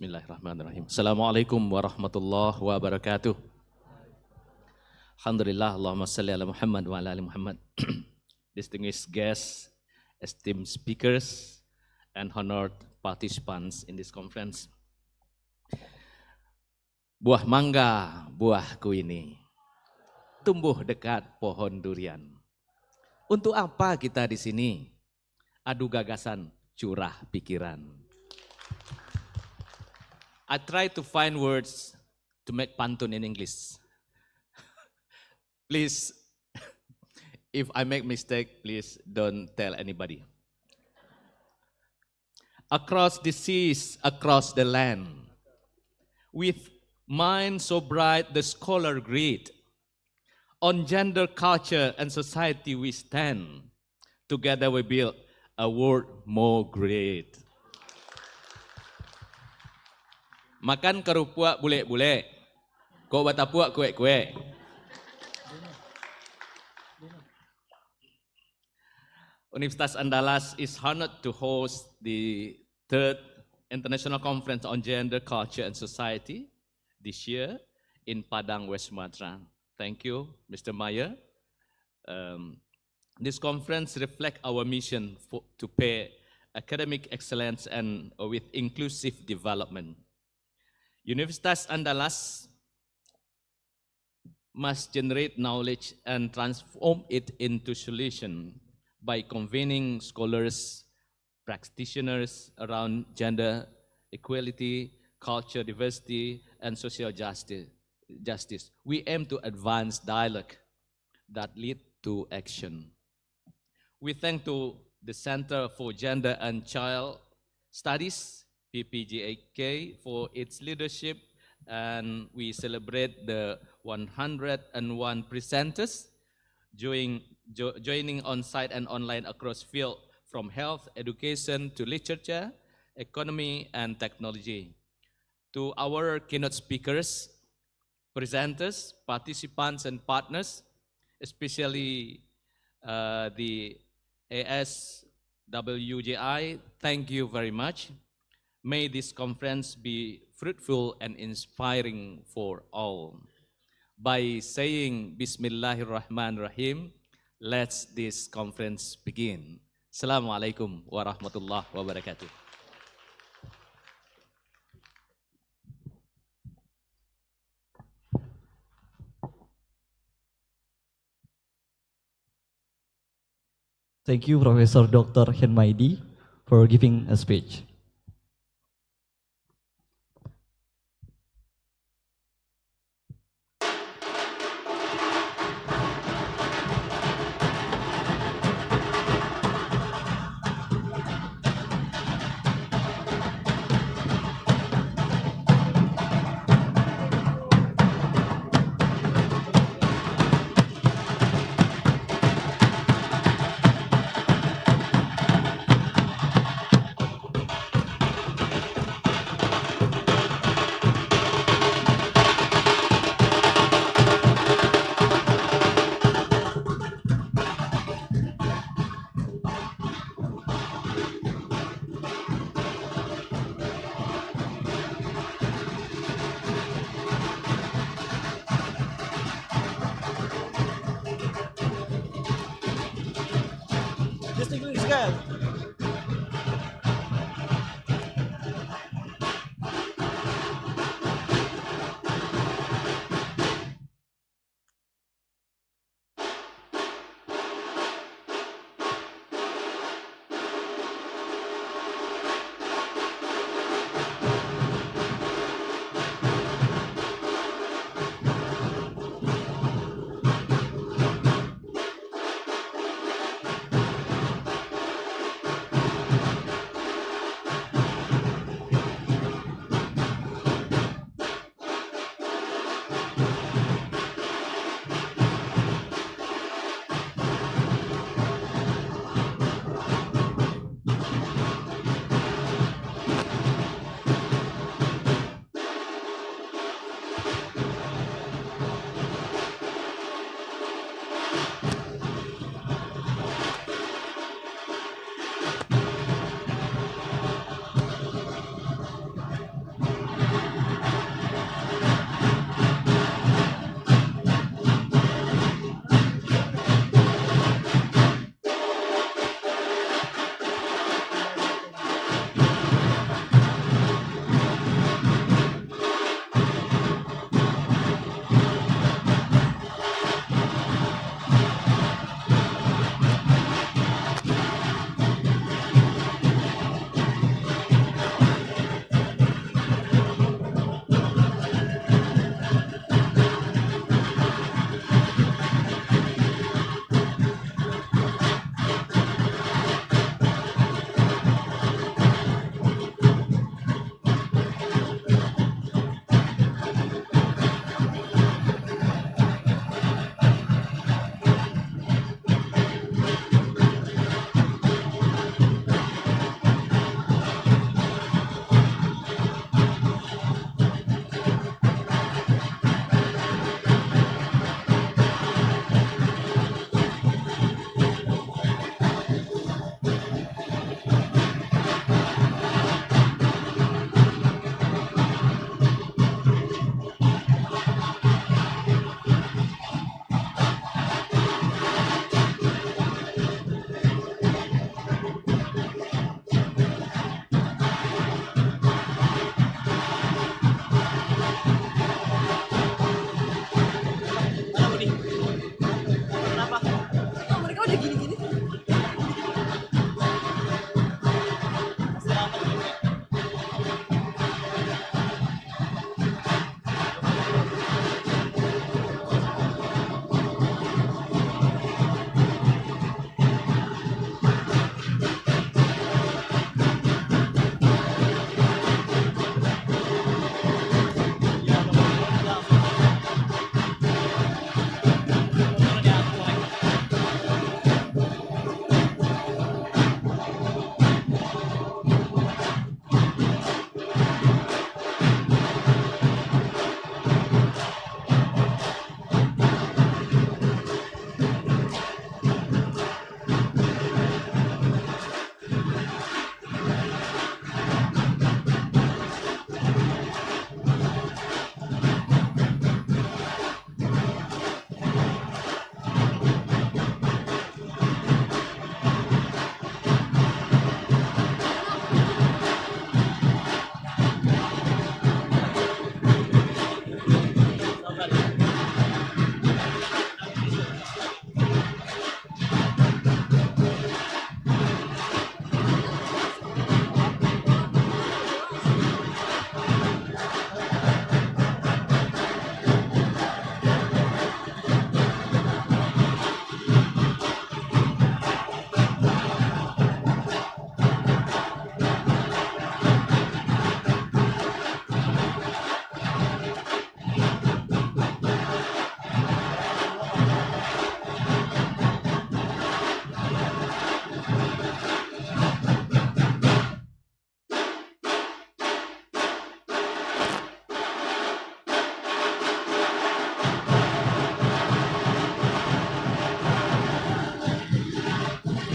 Bismillahirrahmanirrahim. Assalamualaikum warahmatullahi wabarakatuh. Alhamdulillah, Allahumma salli ala Muhammad wa ala ali Muhammad. Distinguished guests, esteemed speakers, and honored participants in this conference. Buah mangga, buahku ini, tumbuh dekat pohon durian. Untuk apa kita di sini? Adu gagasan, curah pikiran. I try to find words to make pantun in English. Please, if I make mistake, please don't tell anybody. Across the seas, across the land, with mind so bright the scholar greet, on gender, culture, and society we stand. Together we build a world more great. Makan kerupuk bule-bule, kau batapuk kue-kue. Universitas Andalas is honored to host the 3rd International Conference on Gender, Culture, and Society this year in Padang, West Sumatra. Thank you, Mr. Meyer. This conference reflects our mission to pair academic excellence and with inclusive development. Universitas Andalas must generate knowledge and transform it into solution by convening scholars, practitioners around gender equality, culture diversity, and social justice. We aim to advance dialogue that lead to action. We thank to the Center for Gender and Child Studies, PPGAK, for its leadership, and we celebrate the 101 presenters joining on-site and online across field from health, education to literature, economy, and technology. To our keynote speakers, presenters, participants, and partners, especially the ASWJI. Thank you very much. May this conference be fruitful and inspiring for all. By saying Bismillahirrahmanirrahim, let's this conference begin. Assalamualaikum warahmatullahi wabarakatuh. Thank you, Professor Dr. Henmaidi, for giving a speech.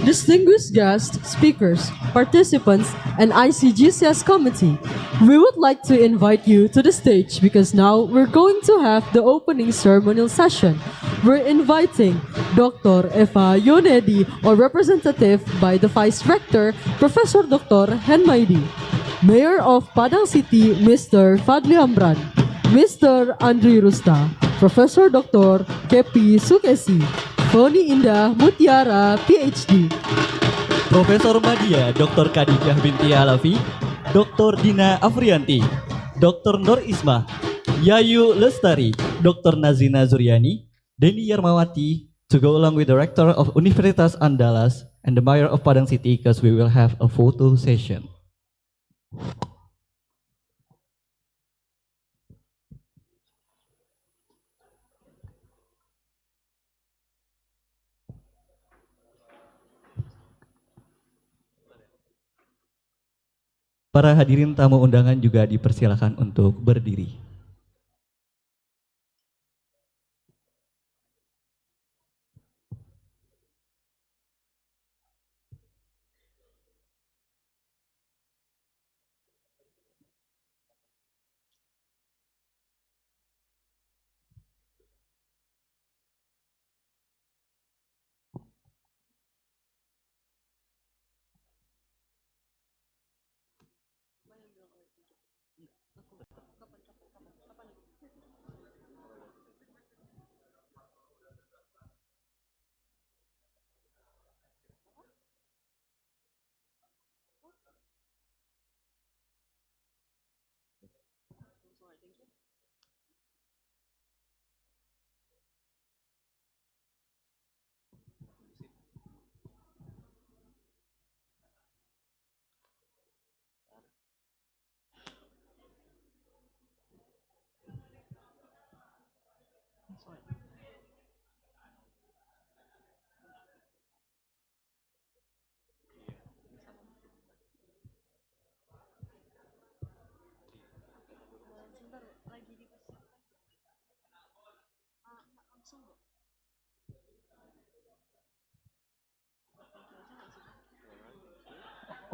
distinguished guests, speakers, participants, and ICGCS committee. We would like to invite you to the stage because now we're going to have the opening ceremonial session. We're inviting Dr. Eva Yonedi, or representative by the Vice Rector, Professor Dr. Henmaidi, Mayor of Padang City, Mr. Fadli Hamran, Mr. Andri Rusta, Professor Dr. Kepi Sukesi, Foni Indah Mutiara, PhD, Profesor Madia Dr. Khadijah binti Alafi, Dr. Dina Afrianti, Dr. Nur Ismah, Yayu Lestari, Dr. Nazina Zuryani, Deni Yarmawati, to go along with the Rector of Universitas Andalas and the Mayor of Padang City, because we will have a photo session. Para hadirin tamu undangan juga dipersilakan untuk berdiri.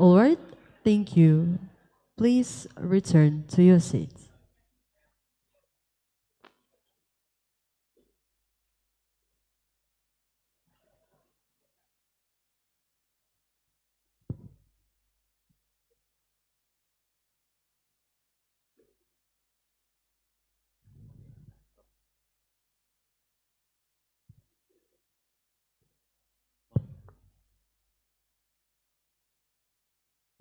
All right, thank you. Please return to your seats.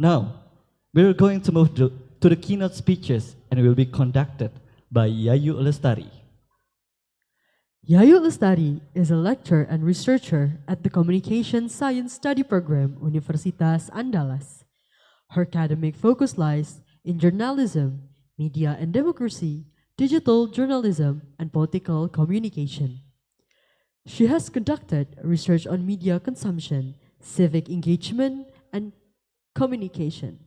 Now, we're going to move to the keynote speeches and will be conducted by Yayu Lestari. Yayu Lestari is a lecturer and researcher at the Communication Science Study Program, Universitas Andalas. Her academic focus lies in journalism, media and democracy, digital journalism, and political communication. She has conducted research on media consumption, civic engagement, and communication.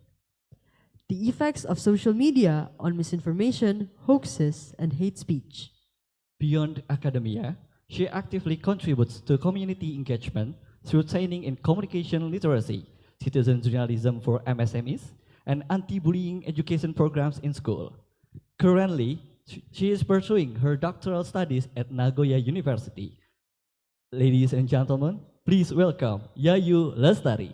The effects of social media on misinformation, hoaxes, and hate speech. Beyond academia, she actively contributes to community engagement through training in communication literacy, citizen journalism for MSMEs, and anti-bullying education programs in school. Currently, she is pursuing her doctoral studies at Nagoya University. Ladies and gentlemen, please welcome Yayu Lestari.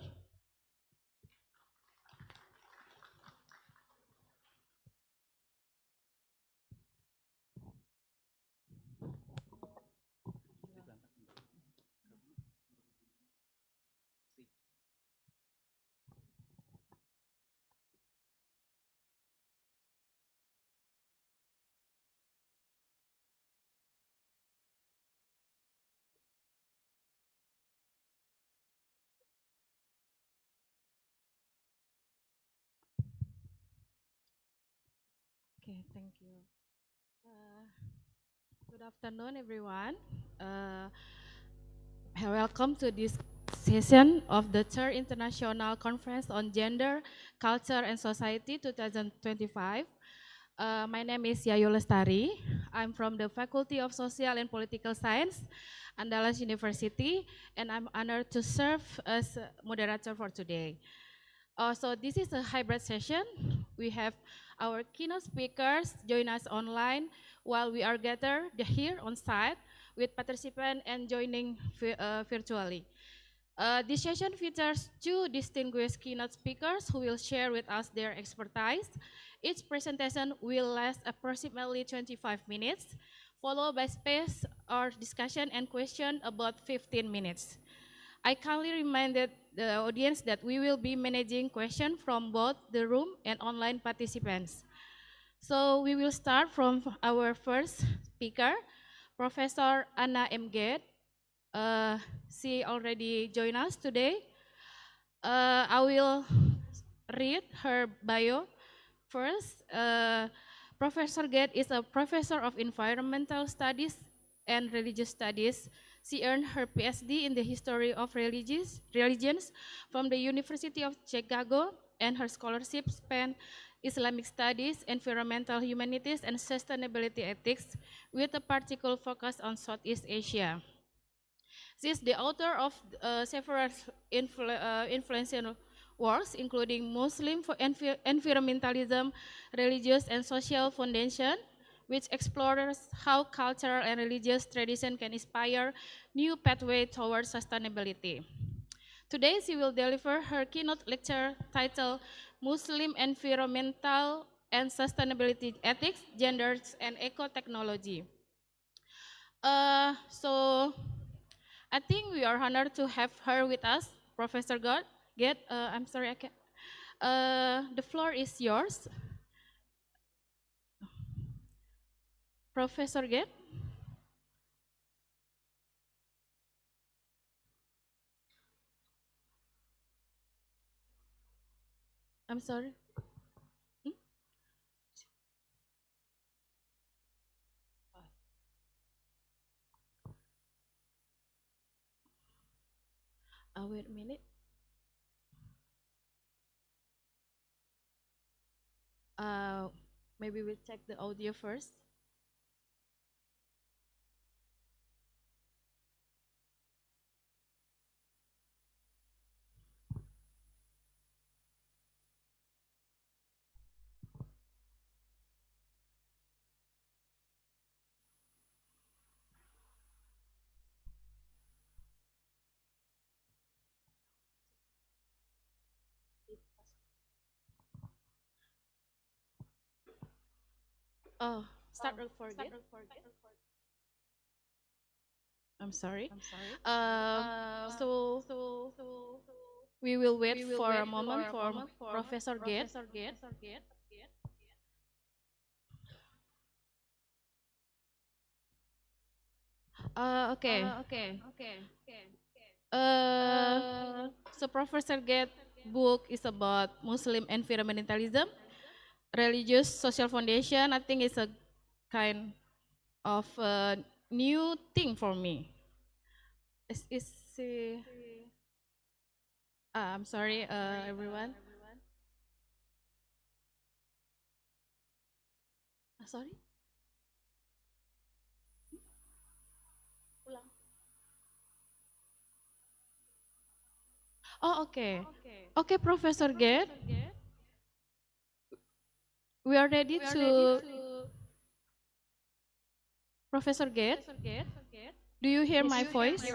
Okay, thank you. Good afternoon, everyone. Welcome to this session of the Third International Conference on Gender, Culture, and Society 2025. My name is Yayu Lestari. I'm from the Faculty of Social and Political Science. Andalas University, and I'm honored to serve as a moderator for today. So this is a hybrid session. We have our keynote speakers join us online while we are gathered here on site with participants and joining virtually. This session features two distinguished keynote speakers who will share with us their expertise. Each presentation will last approximately 25 minutes, followed by space or discussion and question about 15 minutes. I kindly reminded the audience that we will be managing questions from both the room and online participants. So we will start from our first speaker, Professor Anna M. Gate. She already joined us today. I will read her bio first. Professor Gate is a professor of environmental studies and religious studies. She earned her PhD in the history of religions from the University of Chicago, and her scholarship spanned Islamic studies, environmental humanities, and sustainability ethics, with a particular focus on Southeast Asia. She is the author of several influential works, including Muslim Environmentalism, Religious and Social Foundation, which explores how cultural and religious tradition can inspire new pathways towards sustainability. Today, she will deliver her keynote lecture titled Muslim Environmental and Sustainability Ethics, Genders, and Eco-Technology. So I think we are honored to have her with us, Professor Gate. I'm sorry, I can't. The floor is yours. Professor Gate. I'm sorry. Wait a minute. Maybe we'll check the audio first. Oh, start recording. I'm sorry. So we will wait for a moment for Professor Gate. Okay. So Professor Gate book is about Muslim environmentalism, religious social foundation. I think it's a kind of a new thing for me. I'm sorry, everyone. Sorry. Ulang. Oh, okay. Okay, Professor Gate. We are ready to. Professor Gate. Do you hear my voice? I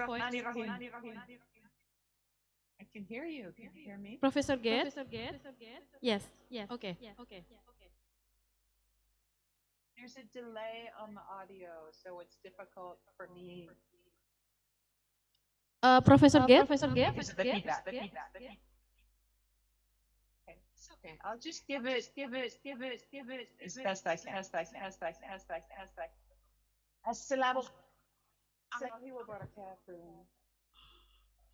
can hear you. Can you hear me? Professor Gate? Yes. Okay. There's a delay on the audio, so it's difficult for me. Professor Gate? Because of the feedback. Okay, it's okay. I'll just give it as best I can. Assalamualaikum wabarakatuh.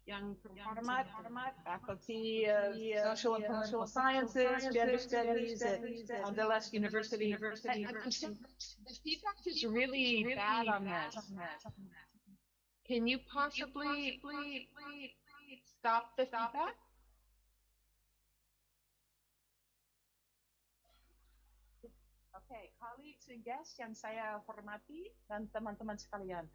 Yang terhormat, faculty of Social and Political Sciences, Gender Studies at ANDALAS University. The feedback is really bad on this. Can you possibly stop the feedback? Okay, colleagues and guests yang saya hormati dan teman-teman sekalian.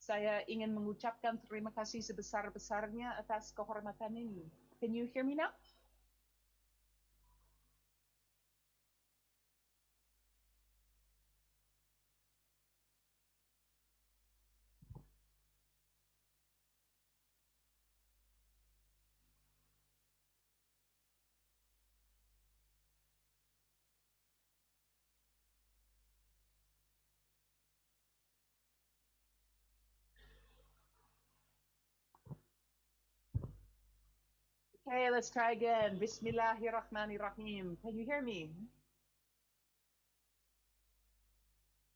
Saya ingin mengucapkan terima kasih sebesar-besarnya atas kehormatan ini. Can you hear me now? Okay, let's try again. Bismillahirrahmanirrahim. Can you hear me?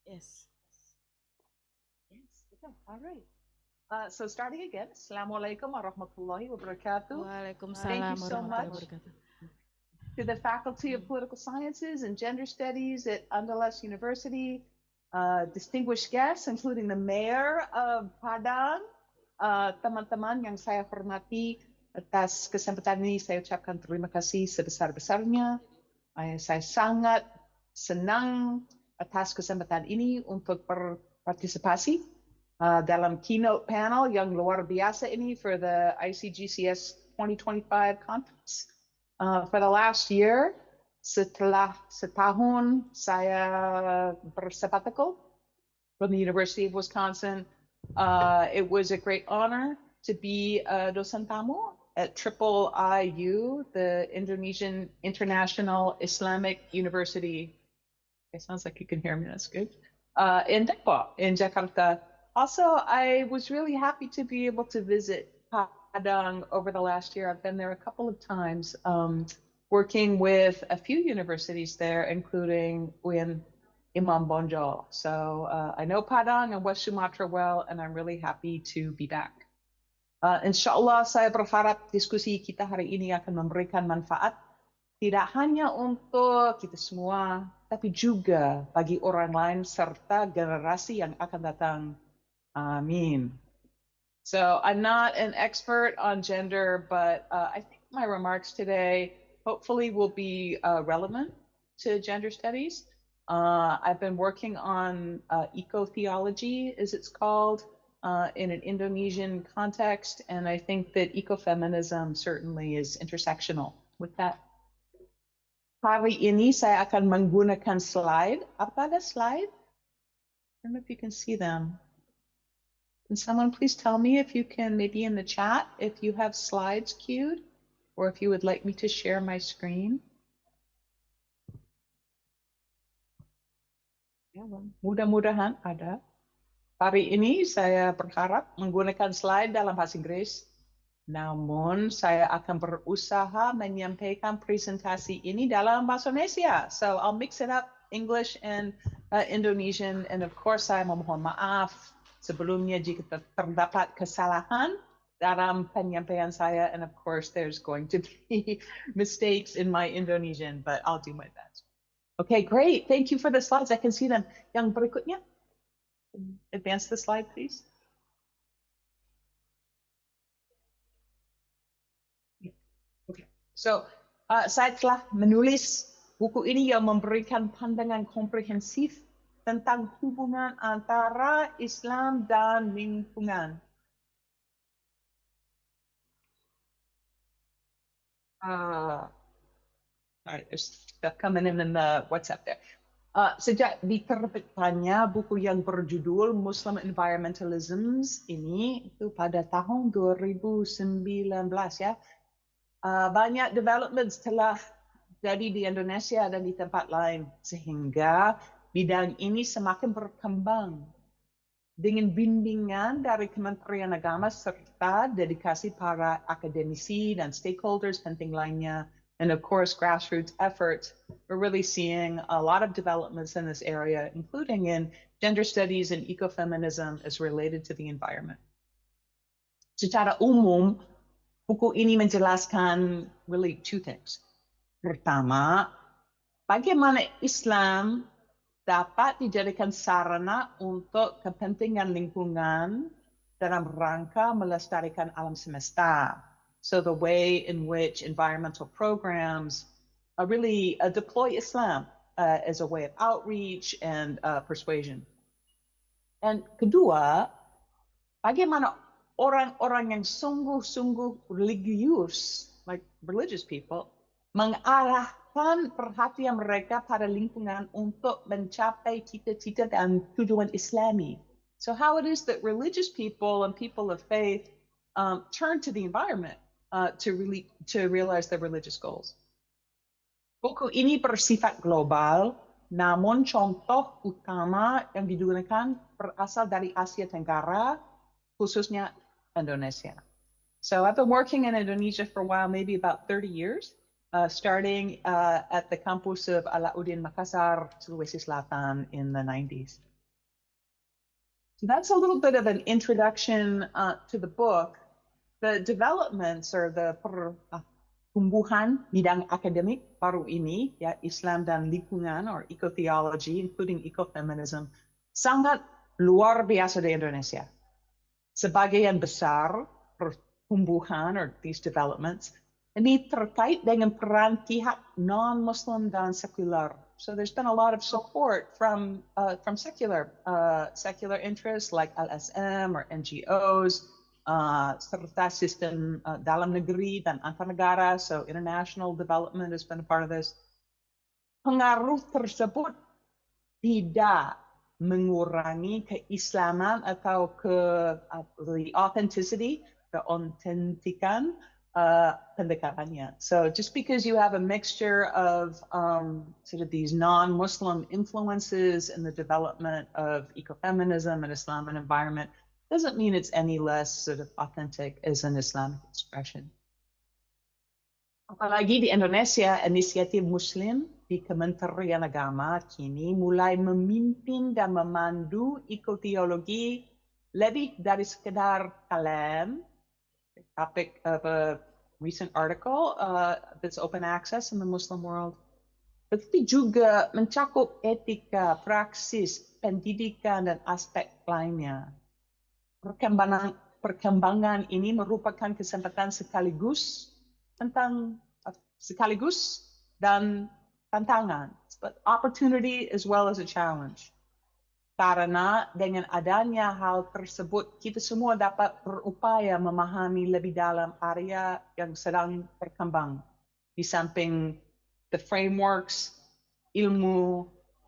Yes. Yes. Okay. All right. So starting again. Assalamualaikum warahmatullahi wabarakatuh. Waalaikumsalam Thank you so warahmatullahi much wabarakatuh. to the Faculty of Political Sciences and Gender Studies at ANDALAS University, distinguished guests, including the Mayor of Padang, teman-teman yang saya hormati, atas kesempatan ini saya ucapkan terima kasih sebesar-besarnya. Saya sangat senang atas kesempatan ini untuk berpartisipasi dalam keynote panel yang luar biasa ini for the ICGCS 2025 conference. For the last year, setelah setahun saya bersabbatical from the University of Wisconsin, it was a great honor to be a dosen tamu at IIU, the Indonesian International Islamic University. It sounds like you can hear me, that's good. In Depok, in Jakarta. Also, I was really happy to be able to visit Padang over the last year. I've been there a couple of times, working with a few universities there, including UIN Imam Bonjol. So I know Padang and West Sumatra well, and I'm really happy to be back. Insya-Allah saya berharap diskusi kita hari ini akan memberikan manfaat tidak hanya untuk kita semua, tapi juga bagi orang lain serta generasi yang akan datang. Amin. So I'm not an expert on gender, but I think my remarks today hopefully will be relevant to gender studies. I've been working on eco-theology, as it's called, in an Indonesian context, and I think that ecofeminism certainly is intersectional with that. Hari ini saya akan menggunakan slide. Apa ada slide? I don't know if you can see them. Can someone please tell me if you can, maybe in the chat, if you have slides queued, or if you would like me to share my screen? Ya, mudah-mudahan ada. Hari ini saya berharap menggunakan slide dalam bahasa Inggris, namun saya akan berusaha menyampaikan presentasi ini dalam bahasa Indonesia. So I'll mix it up, English and Indonesian, and of course saya memohon maaf sebelumnya jika terdapat kesalahan dalam penyampaian saya, and of course there's going to be mistakes in my Indonesian, but I'll do my best. Okay, great. Thank you for the slides. I can see them. Yang berikutnya. Advance the slide, please. Okay. So, saya telah menulis buku ini yang memberikan pandangan komprehensif tentang hubungan antara Islam dan lingkungan. Sorry, there's stuff coming in the WhatsApp there. Sejak diterbitkannya buku yang berjudul Muslim Environmentalisms ini itu pada tahun 2019 ya, banyak developments telah jadi di Indonesia dan di tempat lain sehingga bidang ini semakin berkembang dengan bimbingan dari Kementerian Agama serta dedikasi para akademisi dan stakeholders penting lainnya. And of course, grassroots efforts, we're really seeing a lot of developments in this area, including in gender studies and ecofeminism as related to the environment. Secara umum, buku ini menjelaskan really two things. Pertama, bagaimana Islam dapat dijadikan sarana untuk kepentingan lingkungan dalam rangka melestarikan alam semesta. So the way in which environmental programs really deploy Islam as a way of outreach and persuasion. And kedua, bagaimana orang-orang yang sungguh-sungguh religius, like religious people, mengarahkan perhatian mereka pada lingkungan untuk mencapai cita-cita dan tujuan Islami. So how it is that religious people and people of faith turn to the environment to realize their religious goals. Buku ini bersifat global, namun contoh utama yang digunakan berasal dari Asia Tenggara, khususnya Indonesia. So I've been working in Indonesia for a while, maybe about 30 years, starting at the campus of Alauddin Makassar, Sulawesi Selatan in the 90s. So that's a little bit of an introduction to the book. The developments or the pertumbuhan bidang akademik baru ini, ya Islam dan lingkungan or eco-theology, including ecofeminism, sangat luar biasa di Indonesia. Sebagian besar pertumbuhan or these developments ini terkait dengan peran pihak non-Muslim dan sekular. So there's been a lot of support from secular interests like LSM or NGOs, serta sistem dalam negeri dan antar negara. So international development has been a part of this. Pengaruh tersebut tidak mengurangi keislaman atau the authenticity, keautentikan pendekatannya. So just because you have a mixture of sort of these non-Muslim influences in the development of ecofeminism and Islam and environment doesn't mean it's any less sort of authentic as an Islamic expression. Apalagi di Indonesia, inisiatif Muslim di Kementerian Agama kini mulai memimpin dan memandu eco-teologi lebih dari sekedar kalem, the topic of a recent article that's open access in the Muslim world, tetapi juga mencakup etika, praksis, pendidikan, dan aspek lainnya. Perkembangan ini merupakan kesempatan sekaligus dan tantangan, but opportunity as well as a challenge. Karena dengan adanya hal tersebut, kita semua dapat berupaya memahami lebih dalam area yang sedang berkembang, di samping the frameworks, ilmu,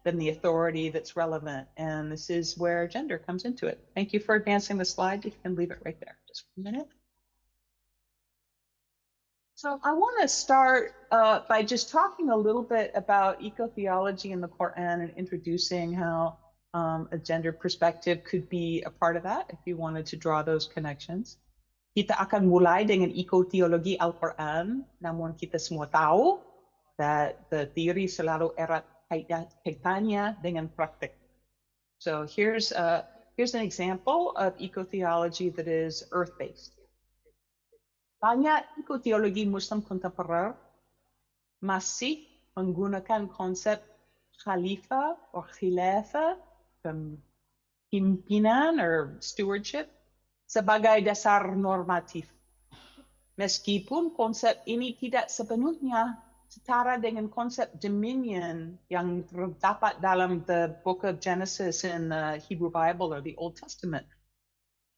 then the authority that's relevant. And this is where gender comes into it. Thank you for advancing the slide. You can leave it right there just for a minute. So I want to start by just talking a little bit about eco-theology in the Quran and introducing how a gender perspective could be a part of that, if you wanted to draw those connections. Kita akan mulai dengan eco-theologi Al-Quran, namun kita semua tahu that the theory selalu erat kaitannya dengan praktik. So here's an example of eco-theology that is earth-based. Banyak eco-teologi Muslim kontemporer masih menggunakan konsep khalifah or khilafah, pimpinan or stewardship, sebagai dasar normatif. Meskipun konsep ini tidak sepenuhnya setara dengan konsep dominion yang terdapat dalam the book of Genesis in the Hebrew Bible or the Old Testament.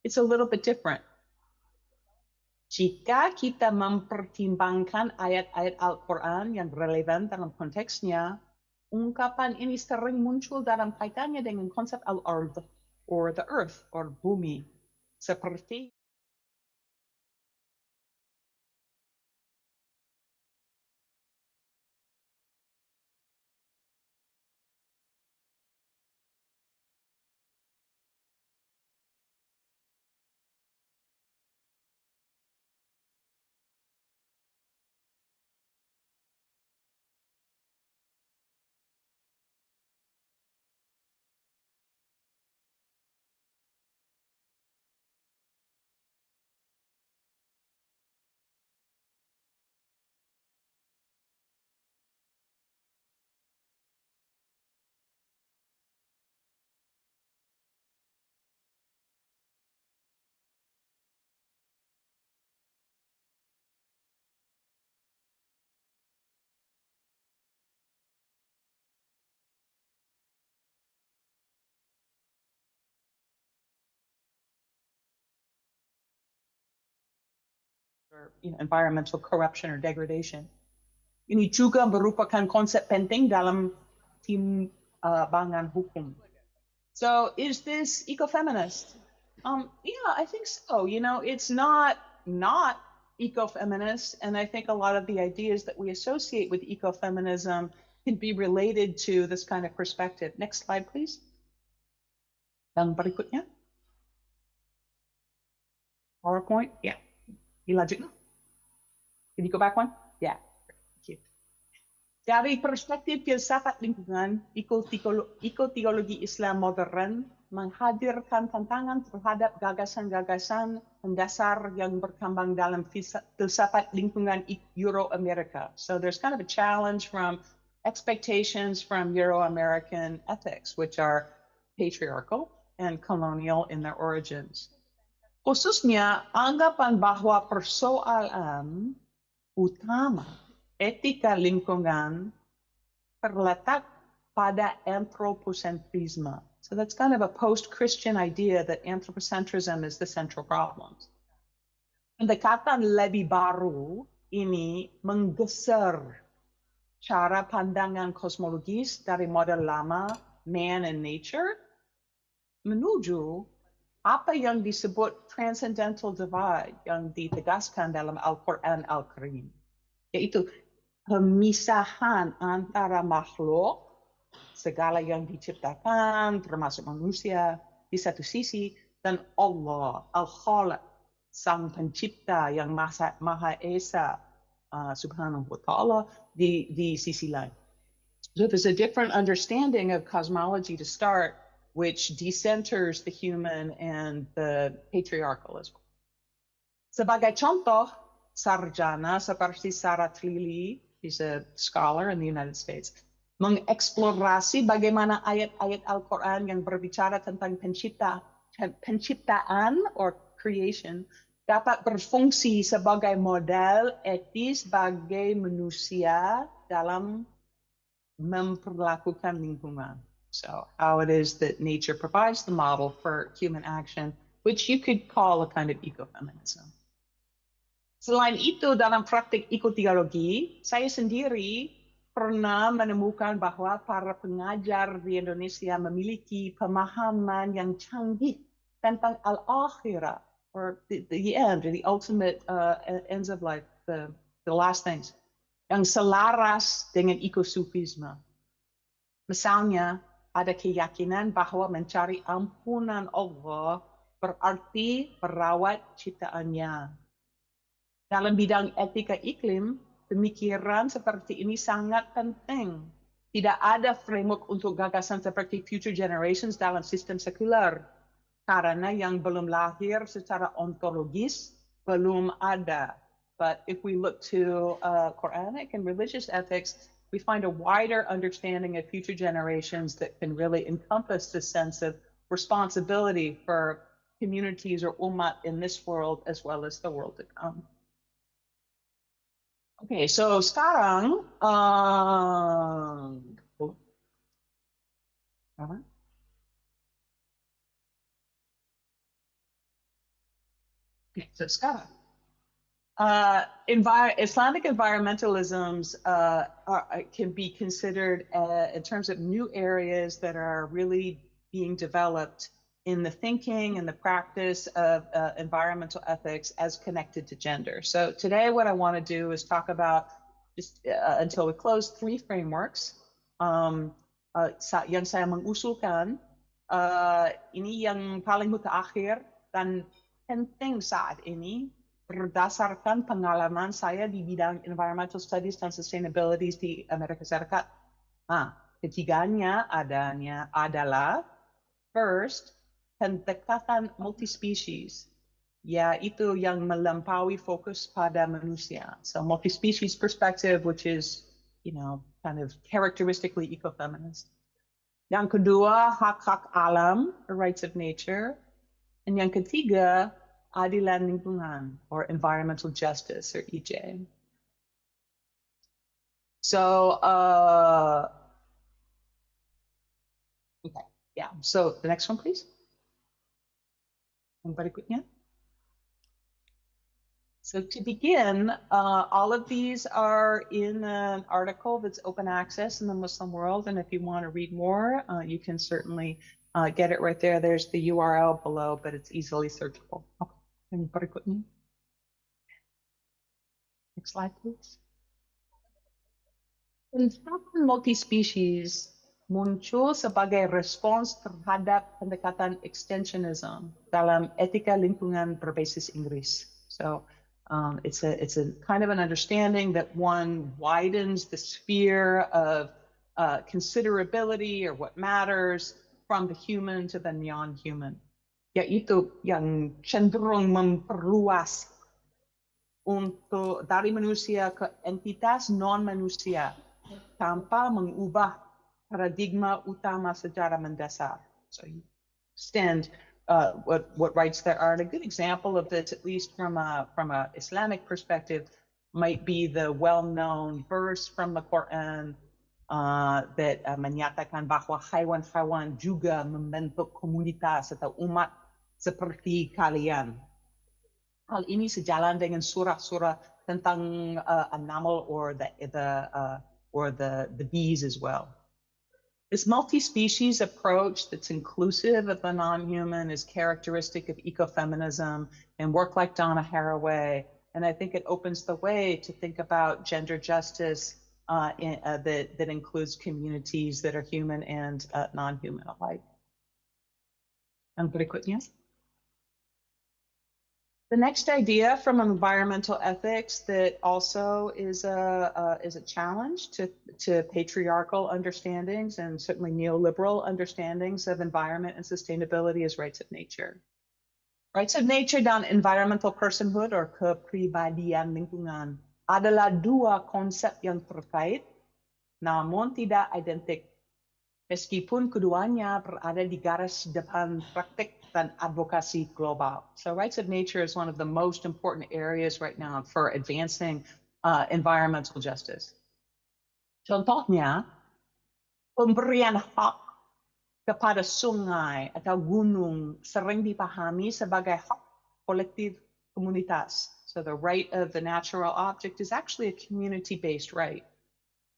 It's a little bit different. Jika kita mempertimbangkan ayat-ayat Al-Quran yang relevan dalam konteksnya, ungkapan ini sering muncul dalam kaitannya dengan konsep al-ard or the earth or bumi, seperti or environmental corruption or degradation. Ini juga merupakan konsep penting dalam timbangan hukum. So is this ecofeminist? Yeah, I think so. It's not ecofeminist, and I think a lot of the ideas that we associate with ecofeminism can be related to this kind of perspective. Next slide, please. Yang berikutnya. PowerPoint, yeah. Dilanjut. Can you go back one? Yeah. Thank you. Dari perspektif filsafat lingkungan, ekoteologi Islam modern menghadirkan tantangan terhadap gagasan-gagasan mendasar yang berkembang dalam filsafat lingkungan Euro-America. So there's kind of a challenge from expectations from Euro-American ethics, which are patriarchal and colonial in their origins. Khususnya anggapan bahwa persoalan utama etika lingkungan terletak pada anthropocentrisme. So that's kind of a post-Christian idea that anthropocentrism is the central problem. Pendekatan lebih baru ini menggeser cara pandangan kosmologis dari model lama, man and nature, menuju apa yang disebut transcendental divide yang ditegaskan dalam Al-Quran Al-Karim, yaitu pemisahan antara makhluk, segala yang diciptakan, termasuk manusia, di satu sisi, dan Allah, Al-Khaliq, Sang Pencipta yang Maha Esa, Subhanahu wa Ta'ala, di sisi lain. So there's a different understanding of cosmology to start, which decenters the human and the patriarchal as well. Sebagai contoh, sarjana seperti Sarah Tlili, she's a scholar in the United States, mengeksplorasi bagaimana ayat-ayat Al-Quran yang berbicara tentang penciptaan or creation dapat berfungsi sebagai model etis bagi manusia dalam memperlakukan lingkungan. So how it is that nature provides the model for human action, which you could call a kind of ecofeminism. Selain itu, dalam praktik ekoteologi, saya sendiri pernah menemukan bahwa para pengajar di Indonesia memiliki pemahaman yang canggih tentang al-akhirah, or the end, or the ultimate ends of life, the last things, yang selaras dengan ekosufisme. Misalnya, ada keyakinan bahwa mencari ampunan Allah berarti merawat ciptaannya. Dalam bidang etika iklim, pemikiran seperti ini sangat penting. Tidak ada framework untuk gagasan seperti future generations dalam sistem sekuler, karena yang belum lahir secara ontologis belum ada. But if we look to Quranic and religious ethics, we find a wider understanding of future generations that can really encompass the sense of responsibility for communities or umat in this world as well as the world to come. Okay, so sekarang Islamic environmentalisms can be considered in terms of new areas that are really being developed in the thinking and the practice of environmental ethics as connected to gender. So today what I want to do is talk about, just until we close, 3 frameworks yang saya mengusulkan. Ini yang paling mutaakhir dan penting saat ini berdasarkan pengalaman saya di bidang environmental studies dan sustainability di Amerika Serikat. Ketiganya adalah first, pendekatan multispecies, yaitu yang melampaui fokus pada manusia. So multispecies perspective, which is, kind of characteristically ecofeminist. Yang kedua, hak-hak alam, the rights of nature. And yang ketiga, adilan lingkungan, or environmental justice, or EJ. So, okay, yeah. So the next one, please. Yang berikutnya. So to begin, all of these are in an article that's open access in the Muslim world. And if you want to read more, you can certainly get it right there. There's the URL below, but it's easily searchable. Okay. Next slide, please. Penerapan multi-species muncul sebagai respons terhadap pendekatan extensionism dalam etika lingkungan berbasis Inggris. So it's a kind of an understanding that one widens the sphere of considerability or what matters from the human to the non-human, yaitu yang cenderung memperluas untuk dari manusia ke entitas non-manusia tanpa mengubah paradigma utama secara mendasar. So you extend what rights there are. And a good example of this, at least from a Islamic perspective, might be the well-known verse from the Quran that menyatakan bahwa haiwan-haiwan juga membentuk komunitas atau umat seperti kalian. Hal ini sejalan dengan surah-surah tentang animal or the bees as well. This multi-species approach that's inclusive of the non-human is characteristic of ecofeminism and work like Donna Haraway. And I think it opens the way to think about gender justice that includes communities that are human and non-human alike. And berikutnya. The next idea from environmental ethics that also is a challenge to patriarchal understandings and certainly neoliberal understandings of environment and sustainability is rights of nature. Rights of nature dan environmental personhood or kepribadian lingkungan adalah dua konsep yang terkait namun tidak identik. Meskipun keduanya berada di garis depan praktik dan advokasi global. So rights of nature is one of the most important areas right now for advancing environmental justice. Contohnya, pemberian hak kepada sungai atau gunung sering dipahami sebagai hak kolektif komunitas. So the right of the natural object is actually a community-based right.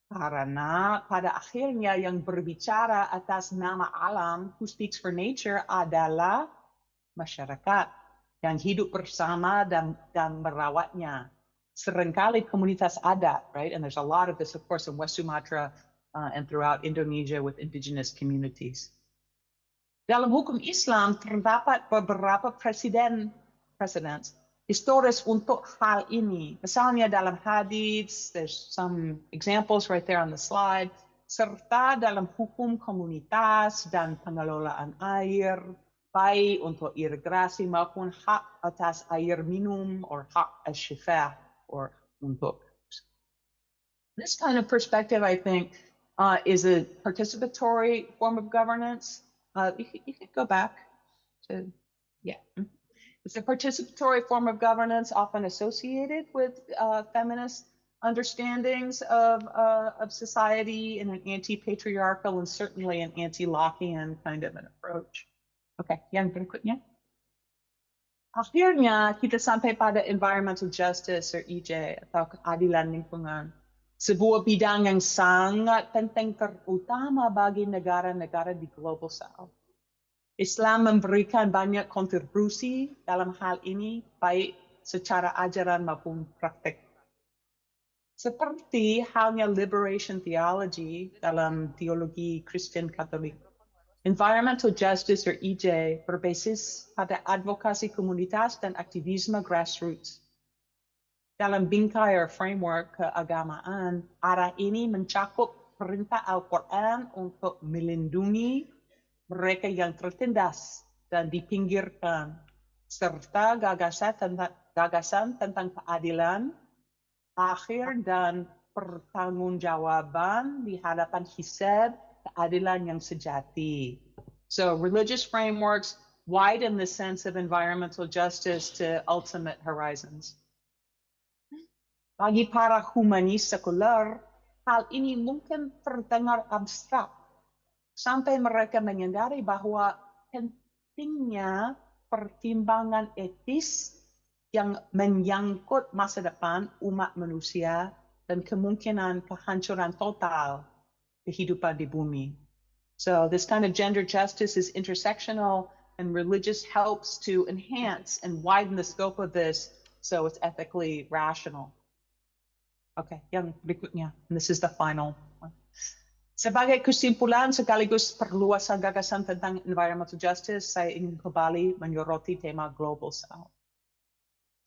Karena pada akhirnya yang berbicara atas nama alam, who speaks for nature, adalah masyarakat yang hidup bersama dan merawatnya. Seringkali komunitas adat, right? And there's a lot of this, of course, in West Sumatra and throughout Indonesia with indigenous communities. Dalam hukum Islam terdapat beberapa precedents historis untuk hal ini. Misalnya dalam hadits, there's some examples right there on the slide, serta dalam hukum komunitas dan pengelolaan air, baik untuk irigasi maupun hak atas air minum or hak al-shifa or untuk. This kind of perspective, I think, is a participatory form of governance. You could go back to, yeah. It's a participatory form of governance often associated with feminist understandings of society in an anti-patriarchal and certainly an anti-Lockean kind of an approach. Okay, yang berikutnya. Akhirnya kita sampai pada environmental justice or EJ atau keadilan lingkungan. Sebuah bidang yang sangat penting terutama bagi negara-negara di Global South. Islam memberikan banyak kontribusi dalam hal ini, baik secara ajaran maupun praktek. Seperti halnya liberation theology dalam teologi Kristen Katolik. Environmental justice or EJ berbasis pada advokasi komunitas dan aktivisme grassroots. Dalam bingkai or framework keagamaan, arah ini mencakup perintah Al-Quran untuk melindungi mereka yang tertindas dan dipinggirkan, serta gagasan tentang keadilan, akhir dan pertanggungjawaban di hadapan hisab keadilan yang sejati. So religious frameworks widen the sense of environmental justice to ultimate horizons. Bagi para humanis sekuler, hal ini mungkin terdengar abstrak, sampai mereka menyadari bahwa pentingnya pertimbangan etis yang menyangkut masa depan umat manusia dan kemungkinan kehancuran total kehidupan di bumi. So this kind of gender justice is intersectional, and religious helps to enhance and widen the scope of this so it's ethically rational. Okay, yang berikutnya, and this is the final one. Sebagai kesimpulan sekaligus perluasan gagasan tentang environmental justice, saya ingin kembali menyoroti tema Global South.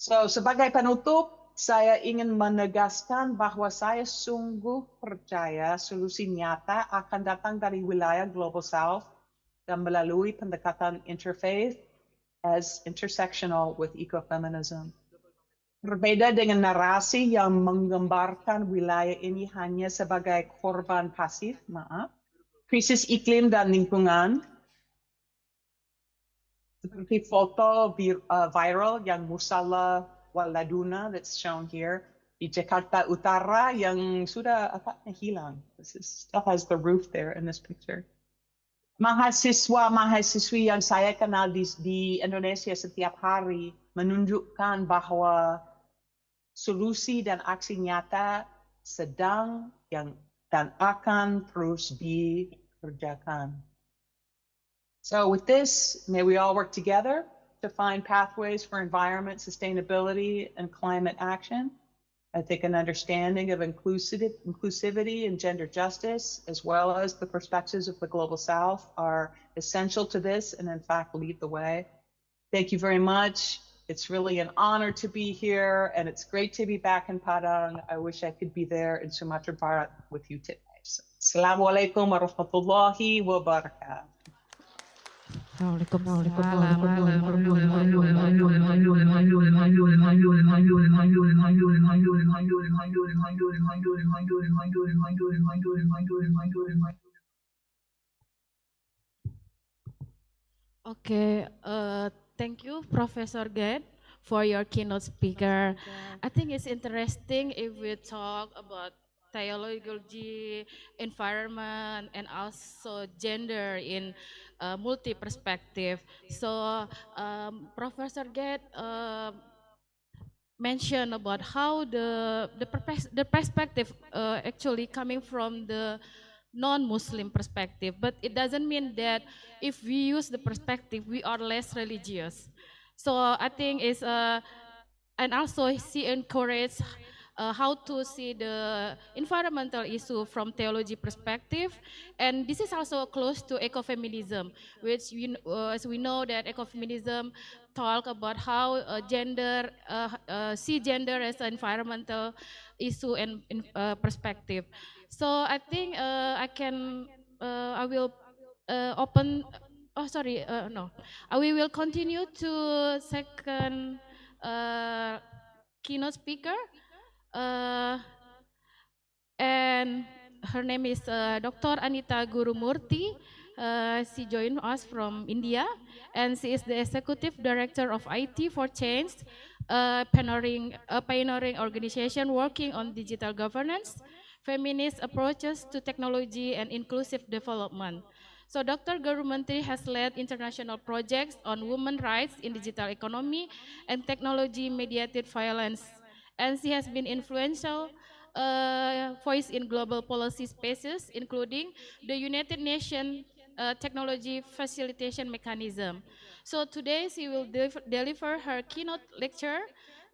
So, sebagai penutup, saya ingin menegaskan bahwa saya sungguh percaya solusi nyata akan datang dari wilayah Global South dan melalui pendekatan interfaith as intersectional with ecofeminism. Berbeda dengan narasi yang menggambarkan wilayah ini hanya sebagai korban pasif, krisis iklim dan lingkungan, seperti foto viral yang Musalla Waladuna that's shown here di Jakarta Utara yang sudah hilang. This still has the roof there in this picture. Mahasiswa-mahasiswi yang saya kenal di Indonesia setiap hari menunjukkan bahwa solusi dan aksi nyata sedang dan akan terus dikerjakan. So with this, may we all work together to find pathways for environment, sustainability, and climate action. I think an understanding of inclusivity and gender justice, as well as the perspectives of the Global South, are essential to this and in fact lead the way. Thank you very much. It's really an honor to be here, and it's great to be back in Padang. I wish I could be there in Sumatra Barat with you today. So, Assalamualaikum warahmatullahi wabarakatuh. Okay, thank you, Professor Ged, for your keynote speaker. I think it's interesting if we talk about theology, environment, and also gender in multi-perspective. So Professor Ged mentioned about how the perspective actually coming from the non-Muslim perspective, but it doesn't mean that if we use the perspective, we are less religious. So I think it's, and also she encouraged how to see the environmental issue from theology perspective, and this is also close to ecofeminism, which as we know that ecofeminism talk about how gender, see gender as an environmental issue and perspective. So I think I will open. Oh, sorry, no. We will continue to second keynote speaker, and her name is Dr. Anita Gurumurthy. She joined us from India, and she is the Executive Director of IT for Change, a pioneering organization working on digital governance, feminist approaches to technology, and inclusive development. So Dr. Gurumurthy has led international projects on women's rights in digital economy and technology-mediated violence, and she has been influential voice in global policy spaces, including the United Nations Technology Facilitation Mechanism. So today she will deliver her keynote lecture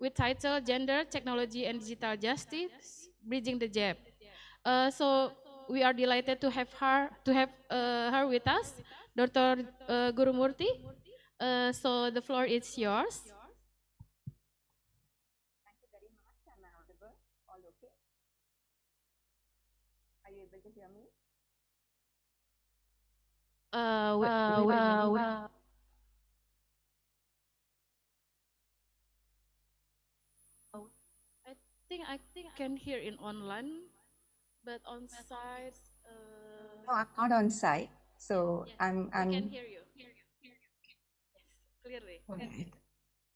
with title Gender, Technology, and Digital Justice, Bridging the Gap. So we are delighted to have her with us, Dr. Gurumurthy. So the floor is yours. Thank you very much. Am I audible? All okay? Are you able to hear me? I think I can hear in online, but on site. No, I'm not on site, so yes, I'm. I can hear you. Yes, clearly. All right.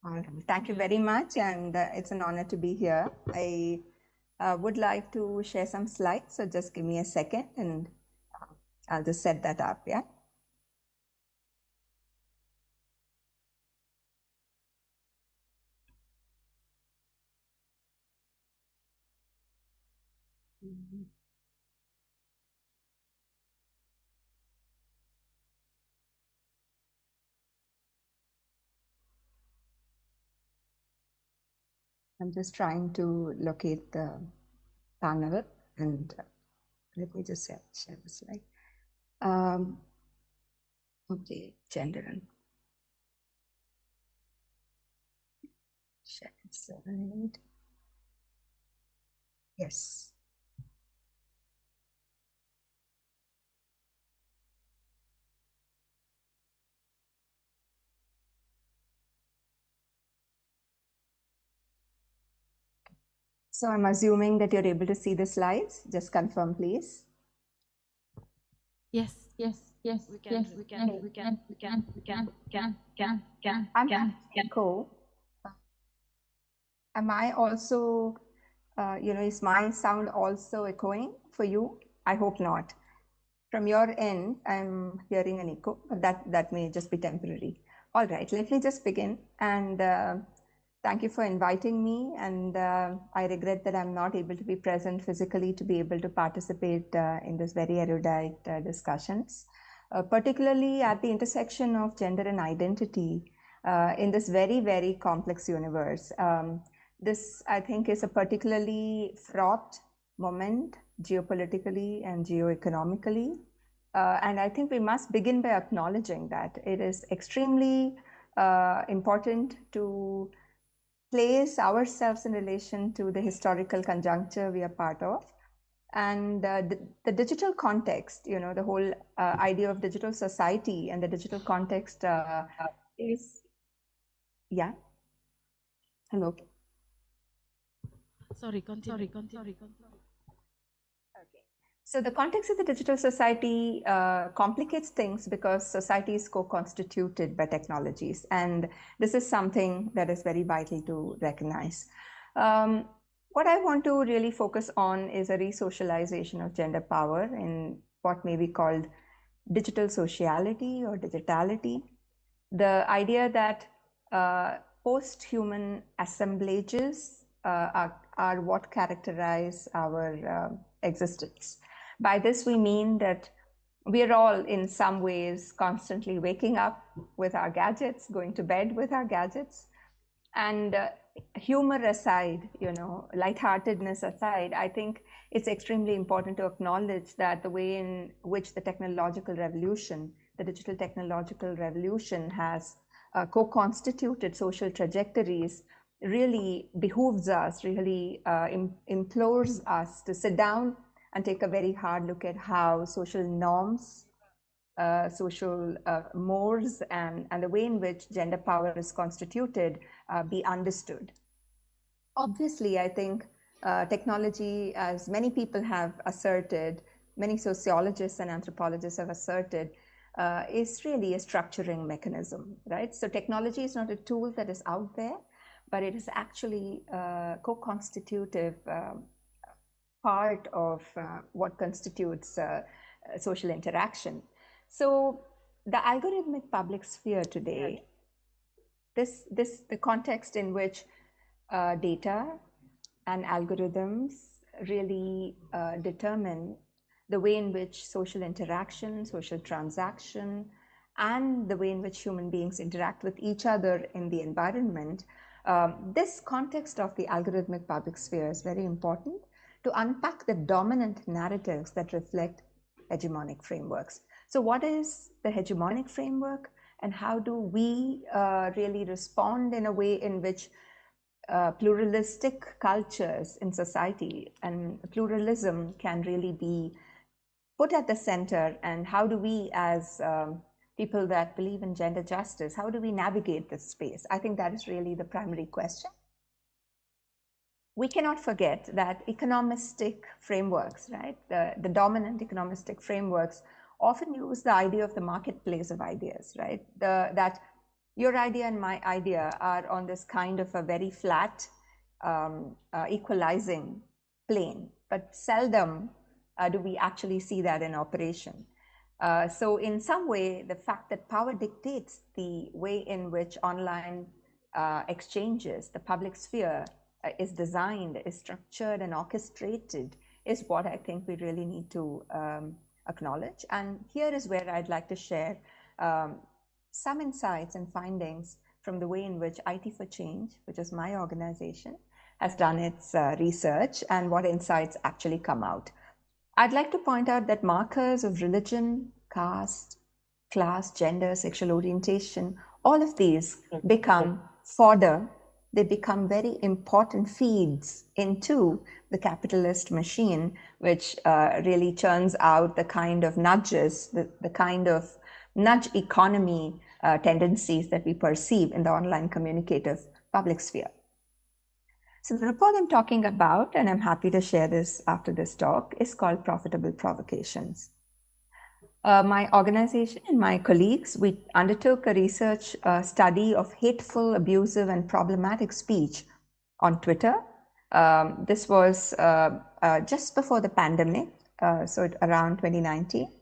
All right. Thank you very much, and it's an honor to be here. I would like to share some slides, so just give me a second, and I'll just set that up. Yeah. I'm just trying to locate the panel and let me just share the slide. Okay, gender and share slide. Yes. So I'm assuming that you're able to see the slides. Just confirm, please. Yes. We can. I'm echo. Am I also, is my sound also echoing for you? I hope not. From your end, I'm hearing an echo, but that may just be temporary. All right, let me just begin. And thank you for inviting me. And I regret that I'm not able to be present physically to be able to participate in this very erudite discussions, particularly at the intersection of gender and identity in this very, very complex universe. This, I think, is a particularly fraught moment geopolitically and geoeconomically. And I think we must begin by acknowledging that it is extremely important to place ourselves in relation to the historical conjuncture we are part of. And the digital context, the whole idea of digital society and the digital context is, yeah. Hello. Sorry, continue. Okay. So the context of the digital society complicates things because society is co-constituted by technologies. And this is something that is very vital to recognize. What I want to really focus on is a re-socialization of gender power in what may be called digital sociality or digitality. The idea that post-human assemblages are what characterize our existence. By this, we mean that we are all in some ways constantly waking up with our gadgets, going to bed with our gadgets. And humor aside, lightheartedness aside, I think it's extremely important to acknowledge that the way in which the technological revolution, the digital technological revolution has co-constituted social trajectories really behooves us, really implores us to sit down and take a very hard look at how social norms, social mores, and the way in which gender power is constituted be understood. Obviously, I think technology, as many people have asserted, many sociologists and anthropologists have asserted, is really a structuring mechanism, right? So technology is not a tool that is out there, but it is actually a co-constitutive part of what constitutes social interaction. So the algorithmic public sphere today, the context in which data and algorithms really determine the way in which social interaction, social transaction, and the way in which human beings interact with each other in the environment, this context of the algorithmic public sphere is very important to unpack the dominant narratives that reflect hegemonic frameworks. So what is the hegemonic framework, and how do we really respond in a way in which pluralistic cultures in society and pluralism can really be put at the center, and how do we as people that believe in gender justice, how do we navigate this space? I think that is really the primary question. We cannot forget that economistic frameworks, right? The dominant economistic frameworks often use the idea of the marketplace of ideas, right? That your idea and my idea are on this kind of a very flat, equalizing plane, but seldom do we actually see that in operation. So in some way, the fact that power dictates the way in which online exchanges, the public sphere, is designed, is structured and orchestrated is what I think we really need to acknowledge. And here is where I'd like to share some insights and findings from the way in which IT for Change, which is my organization, has done its research and what insights actually come out. I'd like to point out that markers of religion, caste, class, gender, sexual orientation, all of these become fodder. They become very important feeds into the capitalist machine, which really churns out the kind of nudges, the kind of nudge economy tendencies that we perceive in the online communicative public sphere. So the report I'm talking about, and I'm happy to share this after this talk, is called Profitable Provocations. My organization and my colleagues, we undertook a research study of hateful, abusive, and problematic speech on Twitter. This was just before the pandemic, so around 2019.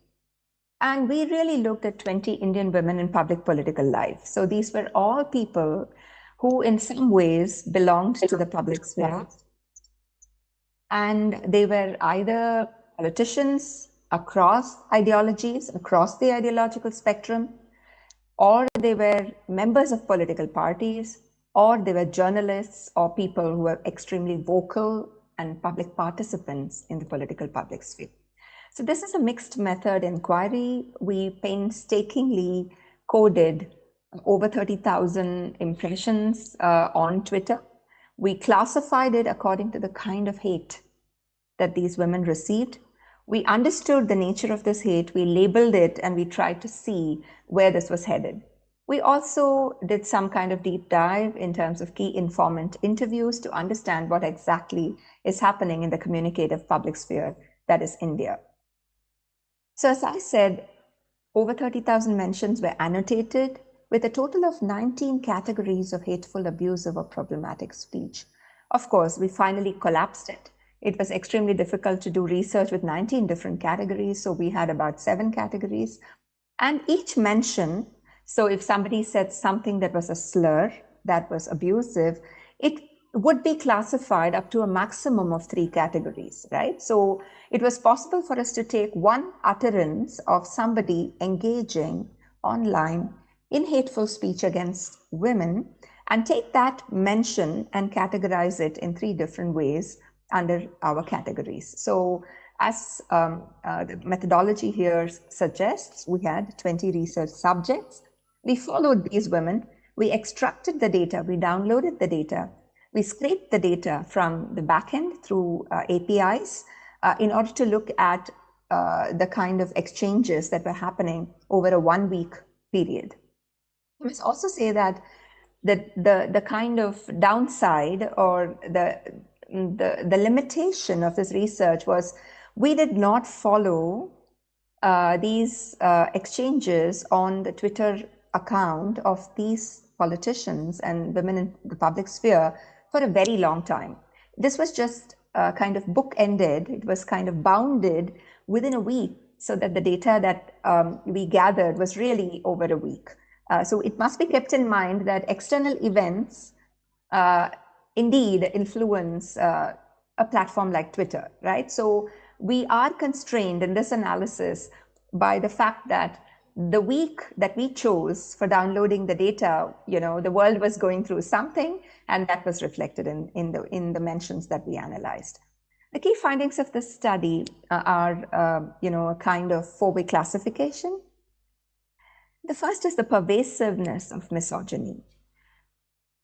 And we really looked at 20 Indian women in public political life. So these were all people who in some ways belonged to the public sphere. And they were either politicians across ideologies, across the ideological spectrum, or they were members of political parties, or they were journalists or people who were extremely vocal and public participants in the political public sphere. So this is a mixed method inquiry. We painstakingly coded over 30,000 impressions on Twitter. We classified it according to the kind of hate that these women received. We understood the nature of this hate, we labeled it, and we tried to see where this was headed. We also did some kind of deep dive in terms of key informant interviews to understand what exactly is happening in the communicative public sphere, that is India. So as I said, over 30,000 mentions were annotated with a total of 19 categories of hateful, abusive, or problematic speech. Of course, we finally collapsed it. It was extremely difficult to do research with 19 different categories, so we had about 7 categories. And each mention, so if somebody said something that was a slur, that was abusive, it would be classified up to a maximum of 3 categories, right? So it was possible for us to take one utterance of somebody engaging online in hateful speech against women and take that mention and categorize it in 3 different ways under our categories. So as the methodology here suggests, we had 20 research subjects. We followed these women. We extracted the data. We downloaded the data. We scraped the data from the backend through APIs in order to look at the kind of exchanges that were happening over a 1-week period. I must also say that the kind of downside or the limitation of this research was we did not follow these exchanges on the Twitter account of these politicians and women in the public sphere for a very long time. This was just kind of bookended. It was kind of bounded within a week so that the data that we gathered was really over a week. So it must be kept in mind that external events indeed influence a platform like Twitter, right? So we are constrained in this analysis by the fact that the week that we chose for downloading the data, you know, the world was going through something, and that was reflected in the mentions that we analyzed. The key findings of this study are, you know, a kind of 4-way classification. The first is the pervasiveness of misogyny.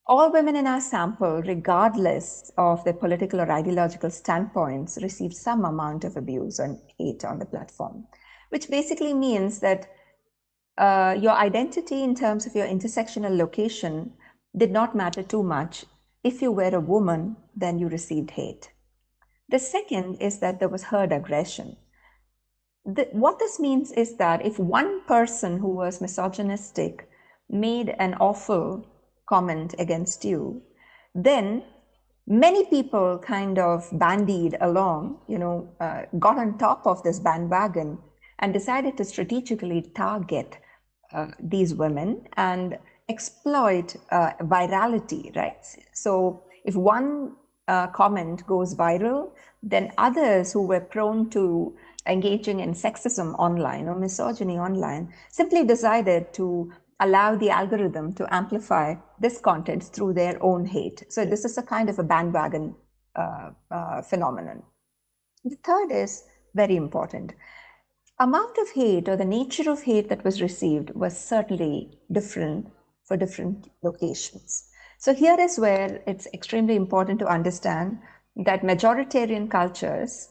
All women in our sample, regardless of their political or ideological standpoints, received some amount of abuse and hate on the platform, which basically means that your identity in terms of your intersectional location did not matter too much. If you were a woman, then you received hate. The second is that there was herd aggression. What this means is that if one person who was misogynistic made an awful comment against you, then many people kind of bandied along, you know, got on top of this bandwagon and decided to strategically target these women and exploit virality, right? So if one comment goes viral, then others who were prone to engaging in sexism online or misogyny online simply decided to allow the algorithm to amplify this content through their own hate. So this is a kind of a bandwagon phenomenon. The third is very important. Amount of hate or the nature of hate that was received was certainly different for different locations. So here is where it's extremely important to understand that majoritarian cultures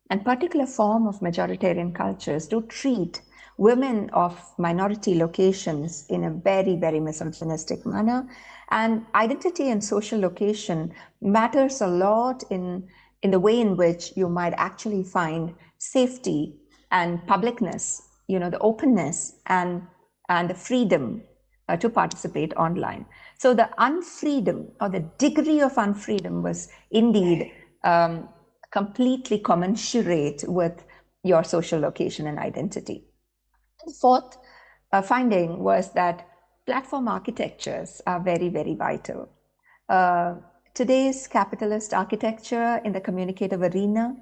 and particular form of majoritarian cultures do treat women of minority locations in a very, very misogynistic manner. And identity and social location matters a lot in the way in which you might actually find safety and publicness, the openness and the freedom to participate online. So the unfreedom or the degree of unfreedom was indeed completely commensurate with your social location and identity. The fourth finding was that platform architectures are very, very vital. Today's capitalist architecture in the communicative arena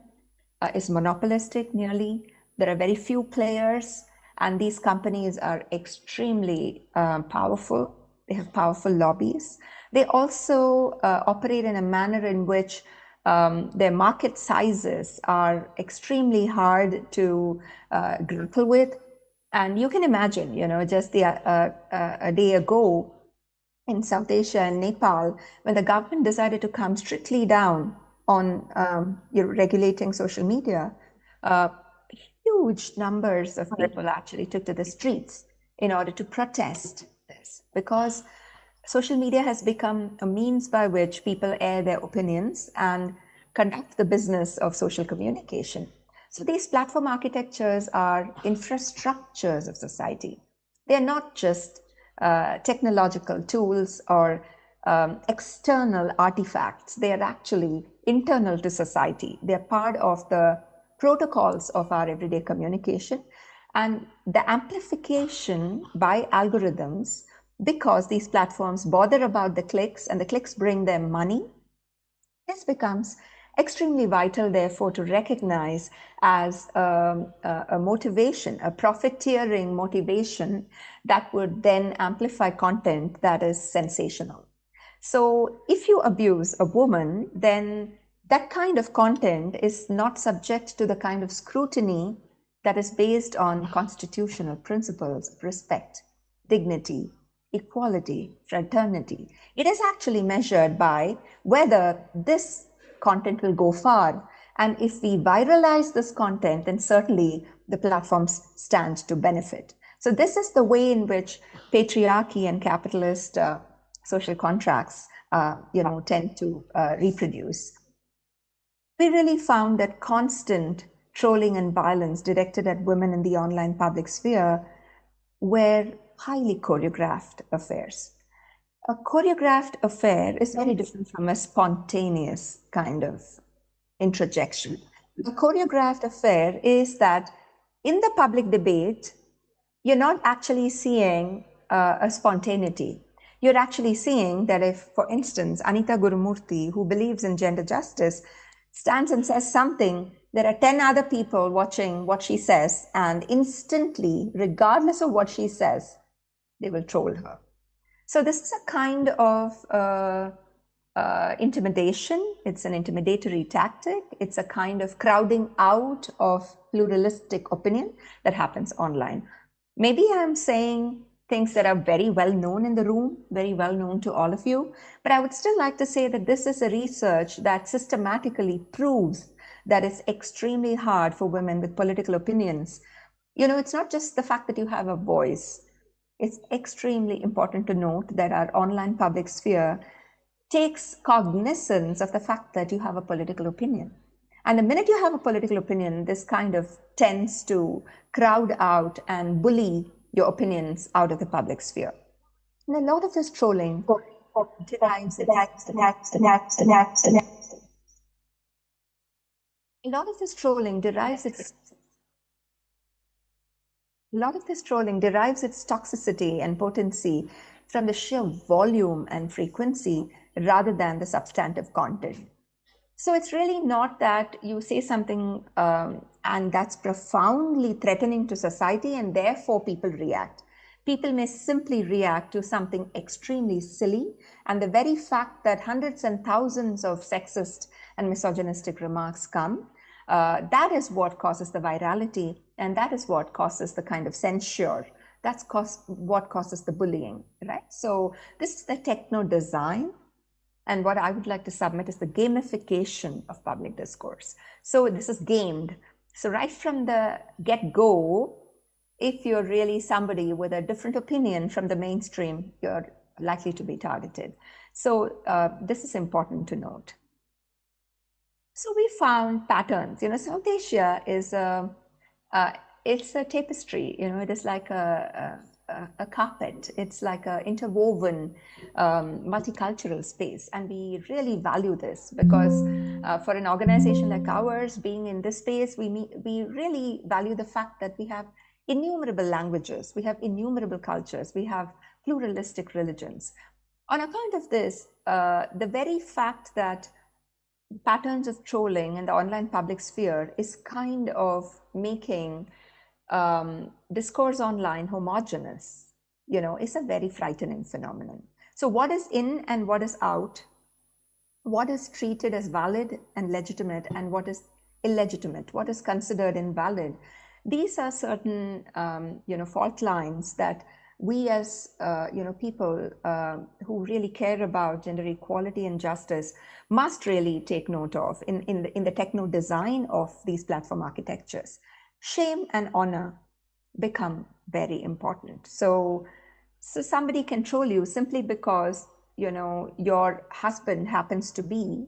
is monopolistic nearly. There are very few players, and these companies are extremely powerful. They have powerful lobbies. They also operate in a manner in which their market sizes are extremely hard to grapple with. And you can imagine, just a day ago in South Asia and Nepal, when the government decided to come strictly down on regulating social media, huge numbers of people actually took to the streets in order to protest this, because social media has become a means by which people air their opinions and conduct the business of social communication. So these platform architectures are infrastructures of society. They're not just technological tools or external artifacts. They are actually internal to society. They're part of the protocols of our everyday communication, and the amplification by algorithms, because these platforms bother about the clicks and the clicks bring them money, this becomes extremely vital, therefore, to recognize as a motivation, a profiteering motivation that would then amplify content that is sensational. So if you abuse a woman, then that kind of content is not subject to the kind of scrutiny that is based on constitutional principles of respect, dignity, equality, fraternity. It is actually measured by whether this content will go far. And if we viralize this content, then certainly the platforms stand to benefit. So this is the way in which patriarchy and capitalist social contracts tend to reproduce. We really found that constant trolling and violence directed at women in the online public sphere were highly choreographed affairs. A choreographed affair is very different from a spontaneous kind of introjection. A choreographed affair is that in the public debate, you're not actually seeing a spontaneity. You're actually seeing that if, for instance, Anita Gurumurthy, who believes in gender justice, stands and says something, there are 10 other people watching what she says, and instantly, regardless of what she says, they will troll her. So this is a kind of intimidation. It's an intimidatory tactic. It's a kind of crowding out of pluralistic opinion that happens online. Maybe I'm saying things that are very well known in the room, very well known to all of you, but I would still like to say that this is a research that systematically proves that it's extremely hard for women with political opinions. It's not just the fact that you have a voice. It's extremely important to note that our online public sphere takes cognizance of the fact that you have a political opinion. And the minute you have a political opinion, this kind of tends to crowd out and bully your opinions out of the public sphere. And a lot of this trolling derives its toxicity and potency from the sheer volume and frequency rather than the substantive content. So it's really not that you say something and that's profoundly threatening to society and therefore people react. People may simply react to something extremely silly, and the very fact that hundreds and thousands of sexist and misogynistic remarks come, that is what causes the virality, and that is what causes the kind of censure. That's what causes the bullying, right? So this is the techno design. And what I would like to submit is the gamification of public discourse. So this is gamed. So right from the get-go, if you're really somebody with a different opinion from the mainstream, you're likely to be targeted. So this is important to note. So we found patterns. South Asia is it's a tapestry. It is like a carpet. It's like an interwoven multicultural space. And we really value this because for an organization like ours, being in this space, we really value the fact that we have innumerable languages, we have innumerable cultures, we have pluralistic religions. On account of this, the very fact that patterns of trolling in the online public sphere is kind of making discourse online homogeneous, is a very frightening phenomenon. So what is in and what is out, what is treated as valid and legitimate and what is illegitimate, what is considered invalid, these are certain, fault lines that we as, people who really care about gender equality and justice must really take note of in the techno design of these platform architectures. Shame and honor become very important. So somebody can troll you simply because, your husband happens to be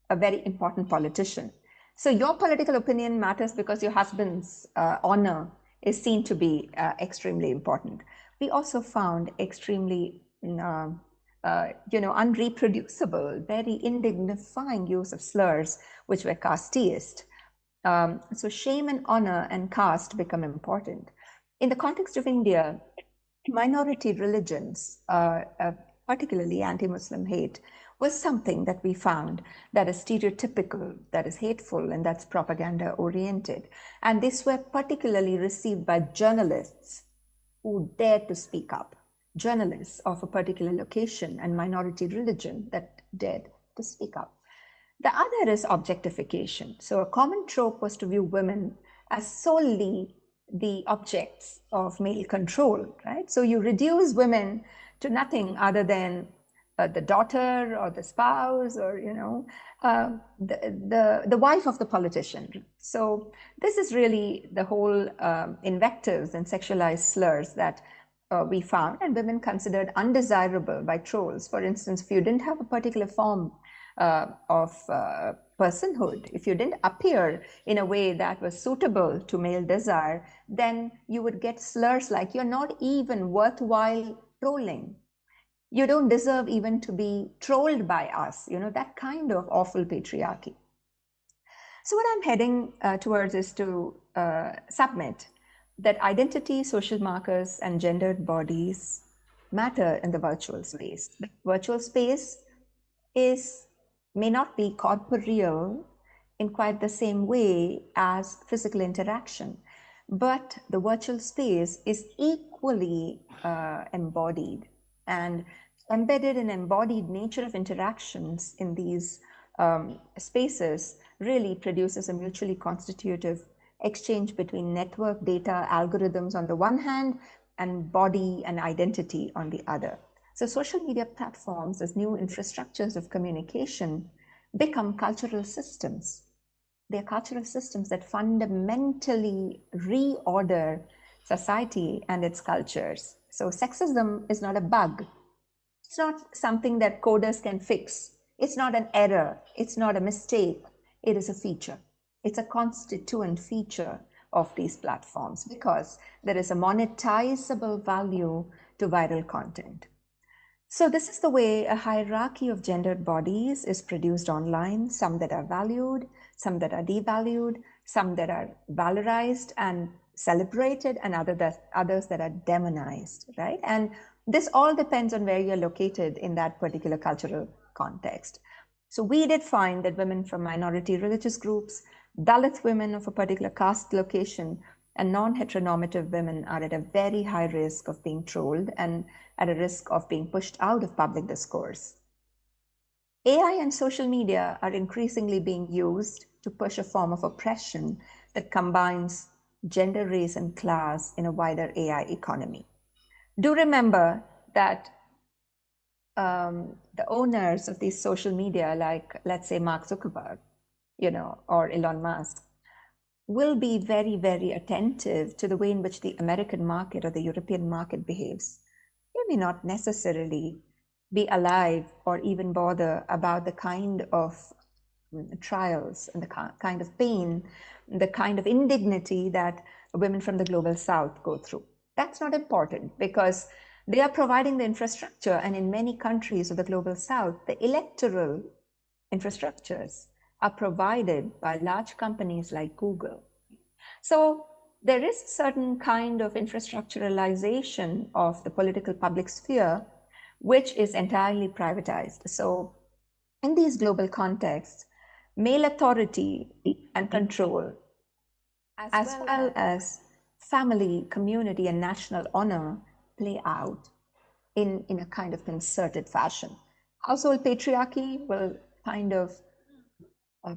a very important politician. So your political opinion matters because your husband's honor is seen to be extremely important. We also found extremely, unreproducible, very indignifying use of slurs, which were casteist. So shame and honor and caste become important. In the context of India, minority religions, particularly anti-Muslim hate, was something that we found that is stereotypical, that is hateful, and that's propaganda-oriented. And these were particularly received by journalists who dared to speak up, journalists of a particular location and minority religion that dared to speak up. The other is objectification. So a common trope was to view women as solely the objects of male control, right? So you reduce women to nothing other than the daughter or the spouse or, the wife of the politician. So this is really the whole invectives and sexualized slurs that we found, and women considered undesirable by trolls. For instance, if you didn't have a particular form of personhood, if you didn't appear in a way that was suitable to male desire, then you would get slurs like, you're not even worthwhile trolling. You don't deserve even to be trolled by us, that kind of awful patriarchy. So what I'm heading towards is to submit that identity, social markers, and gendered bodies matter in the virtual space. The virtual space may not be corporeal in quite the same way as physical interaction, but the virtual space is equally embodied, and embedded and embodied nature of interactions in these spaces really produces a mutually constitutive exchange between network data algorithms on the one hand and body and identity on the other. So social media platforms as new infrastructures of communication become cultural systems. They're cultural systems that fundamentally reorder society and its cultures. So sexism is not a bug. It's not something that coders can fix. It's not an error. It's not a mistake. It is a feature. It's a constituent feature of these platforms because there is a monetizable value to viral content. So this is the way a hierarchy of gendered bodies is produced online, some that are valued, some that are devalued, some that are valorized and celebrated, and others that are demonized, right? And this all depends on where you're located in that particular cultural context. So we did find that women from minority religious groups, Dalit women of a particular caste location, and non-heteronormative women are at a very high risk of being trolled and at a risk of being pushed out of public discourse. AI and social media are increasingly being used to push a form of oppression that combines gender, race, and class in a wider AI economy. Do remember that the owners of these social media, like let's say Mark Zuckerberg, or Elon Musk, will be very, very attentive to the way in which the American market or the European market behaves. They may not necessarily be alive or even bother about the kind of trials and the kind of pain, the kind of indignity that women from the global south go through. That's not important because they are providing the infrastructure, and in many countries of the global south, the electoral infrastructures are provided by large companies like Google. So there is a certain kind of infrastructuralization of the political public sphere, which is entirely privatized. So in these global contexts, male authority and control, as well as family, community, and national honor play out in a kind of concerted fashion. Household patriarchy will kind of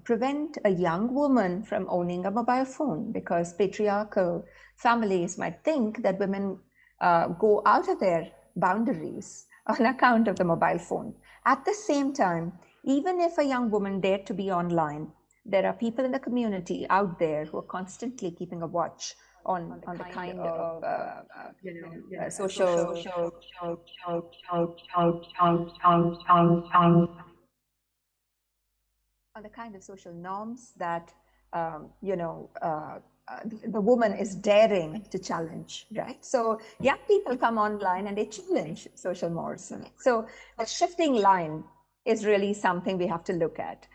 prevent a young woman from owning a mobile phone because patriarchal families might think that women go out of their boundaries on account of the mobile phone. At the same time, even if a young woman dared to be online, there are people in the community out there who are constantly keeping a watch on the kind of social on the kind of social norms that the woman is daring to challenge, right? So young people come online and they challenge social norms. So the shifting line is really something we have to look at.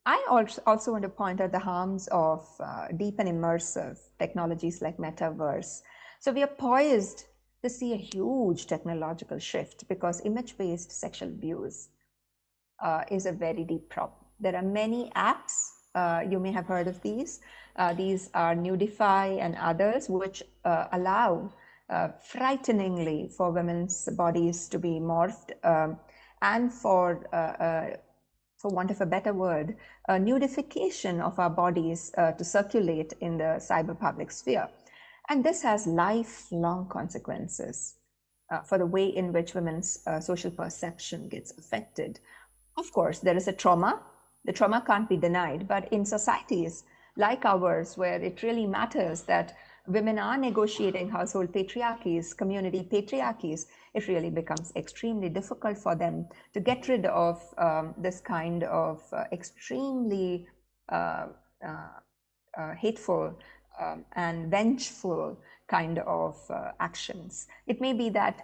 I also want to point out the harms of deep and immersive technologies like metaverse. So we are poised to see a huge technological shift because image-based sexual abuse is a very deep problem. There are many apps, you may have heard of these. These are Nudify and others, which allow frighteningly for women's bodies to be morphed and for want of a better word, a nudification of our bodies to circulate in the cyber public sphere. And this has lifelong consequences for the way in which women's social perception gets affected. Of course, there is a trauma. The trauma can't be denied, but in societies like ours, where it really matters that women are negotiating household patriarchies, community patriarchies, it really becomes extremely difficult for them to get rid of this kind of extremely hateful and vengeful kind of actions. It may be that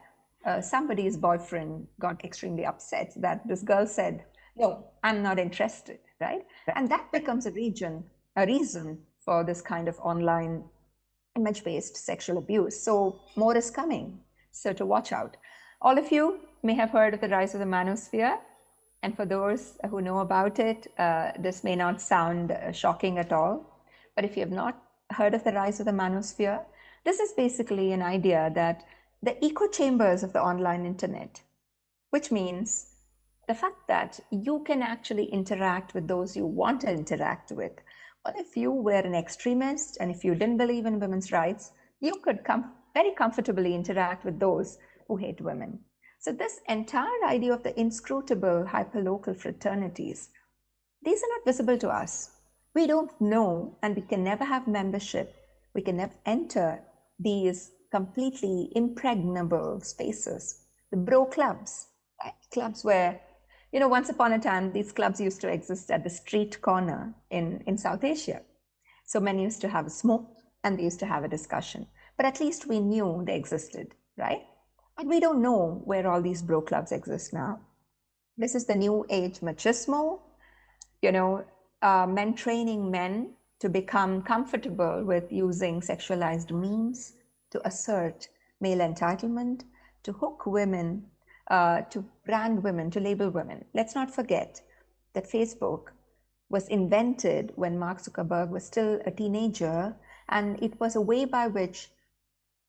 somebody's boyfriend got extremely upset that this girl said, no, I'm not interested, right? And that becomes a reason for this kind of online image-based sexual abuse. So more is coming, so to watch out. All of you may have heard of the rise of the manosphere. And for those who know about it, this may not sound shocking at all. But if you have not heard of the rise of the manosphere, this is basically an idea that the echo chambers of the online internet, which means the fact that you can actually interact with those you want to interact with. Well, if you were an extremist and if you didn't believe in women's rights, you could very comfortably interact with those who hate women. So this entire idea of the inscrutable hyperlocal fraternities, these are not visible to us. We don't know, and we can never have membership. We can never enter these completely impregnable spaces. The bro clubs, right? Clubs where, once upon a time, these clubs used to exist at the street corner in South Asia. So men used to have a smoke and they used to have a discussion. But at least we knew they existed, right? But we don't know where all these bro clubs exist now. This is the new age machismo, men training men to become comfortable with using sexualized memes to assert male entitlement, to hook women to brand women, to label women. Let's not forget that Facebook was invented when Mark Zuckerberg was still a teenager, and it was a way by which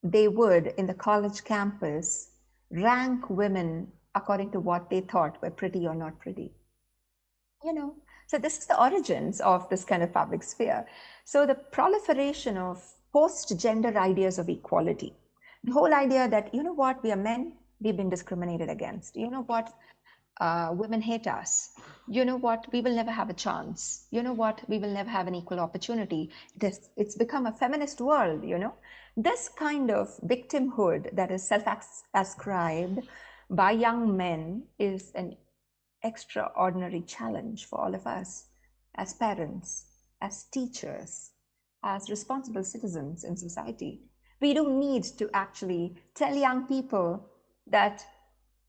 they would, in the college campus, rank women according to what they thought were pretty or not pretty. You know, so this is the origins of this kind of public sphere. So the proliferation of post-gender ideas of equality, the whole idea that, you know what, we are men, we've been discriminated against. You know what, women hate us. You know what, we will never have a chance. You know what, we will never have an equal opportunity. It's become a feminist world, you know. This kind of victimhood that is self-ascribed by young men is an extraordinary challenge for all of us as parents, as teachers, as responsible citizens in society. We do need to actually tell young people that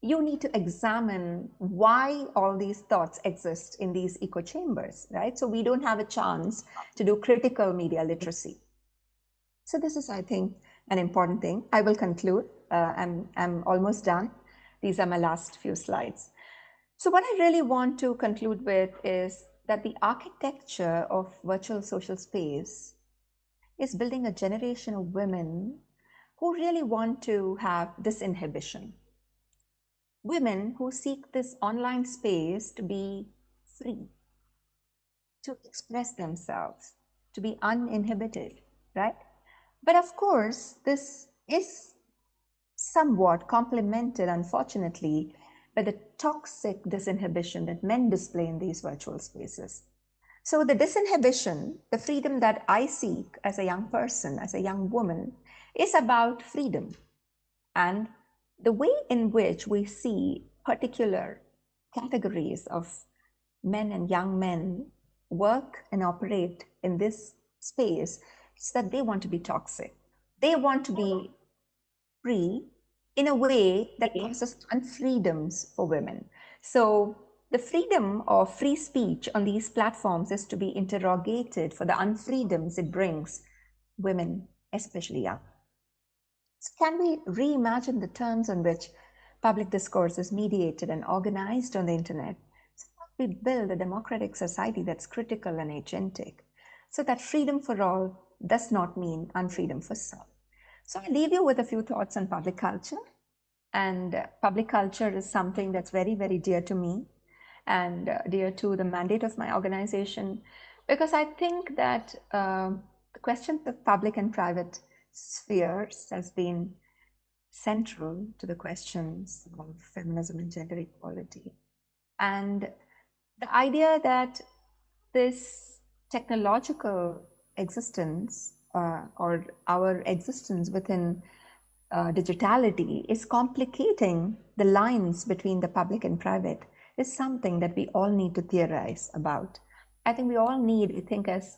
you need to examine why all these thoughts exist in these echo chambers, right? So we don't have a chance to do critical media literacy. So this is, I think, an important thing. I will conclude. I'm almost done. These are my last few slides. So what I really want to conclude with is that the architecture of virtual social space is building a generation of women who really want to have disinhibition. Women who seek this online space to be free, to express themselves, to be uninhibited, right? But of course, this is somewhat complemented, unfortunately, by the toxic disinhibition that men display in these virtual spaces. So the disinhibition, the freedom that I seek as a young person, as a young woman, is about freedom. And the way in which we see particular categories of men and young men work and operate in this space is that they want to be toxic. They want to be free in a way that causes unfreedoms for women. So the freedom of free speech on these platforms is to be interrogated for the unfreedoms it brings women, especially young. So can we reimagine the terms on which public discourse is mediated and organized on the internet so that we build a democratic society that's critical and agentic, so that freedom for all does not mean unfreedom for some? So I leave you with a few thoughts on public culture. And public culture is something that's very, very dear to me and dear to the mandate of my organization, because I think that the question of public and private spheres has been central to the questions of feminism and gender equality. And the idea that this technological existence or our existence within digitality is complicating the lines between the public and private is something that we all need to theorize about. I think we all need, I think, as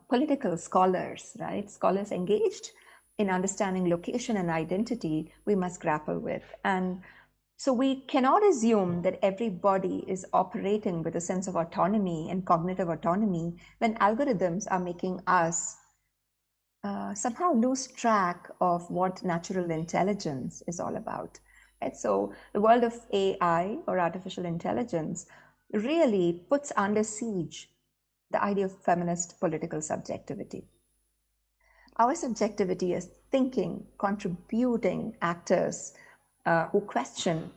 political scholars, right? Scholars engaged in understanding location and identity, we must grapple with. And so we cannot assume that everybody is operating with a sense of autonomy and cognitive autonomy when algorithms are making us somehow lose track of what natural intelligence is all about. Right? So the world of AI or artificial intelligence really puts under siege the idea of feminist political subjectivity. Our subjectivity as thinking, contributing actors who question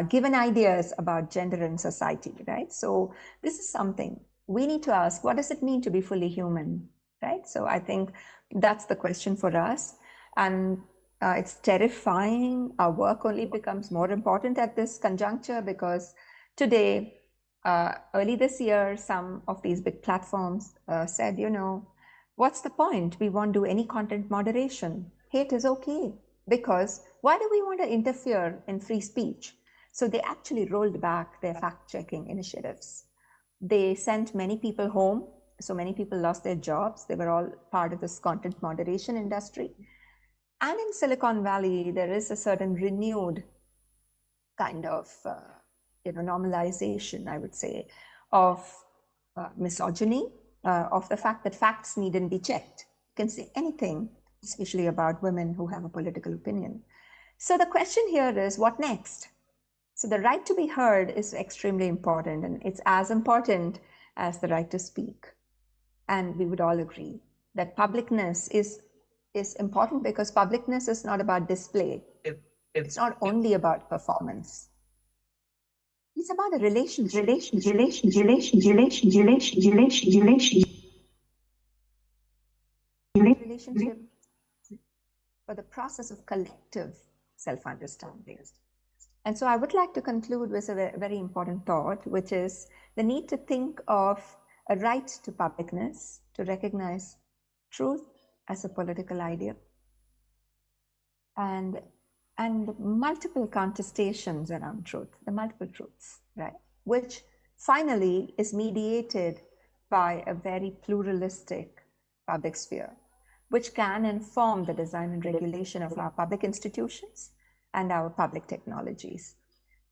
given ideas about gender and society, right? So this is something we need to ask, what does it mean to be fully human, right? So I think that's the question for us. And it's terrifying. Our work only becomes more important at this conjuncture because today, early this year, some of these big platforms said, you know, what's the point? We won't do any content moderation. Hate is okay. Because why do we want to interfere in free speech? So they actually rolled back their fact-checking initiatives. They sent many people home. So many people lost their jobs. They were all part of this content moderation industry. And in Silicon Valley, there is a certain renewed kind of normalization, I would say, of misogyny, of the fact that facts needn't be checked. You can say anything, especially about women who have a political opinion. So the question here is, what next? So the right to be heard is extremely important, and it's as important as the right to speak. And we would all agree that publicness is important because publicness is not about display. It's not only about performance. It's about a relationship for the process of collective self-understanding. And so I would like to conclude with a very important thought, which is the need to think of a right to publicness, to recognize truth as a political idea, and multiple contestations around truth, the multiple truths, right? Which finally is mediated by a very pluralistic public sphere, which can inform the design and regulation of our public institutions and our public technologies.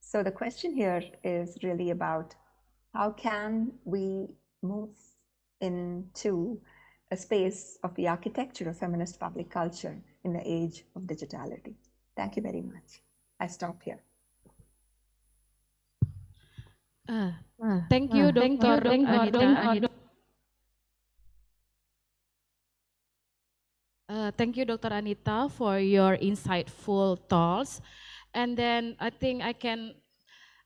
So the question here is really about how can we move into a space of the architecture of feminist public culture in the age of digitality. Thank you very much. I stop here. Thank you, Dr. Anita. Thank you, Dr. Anita, for your insightful thoughts. And then I think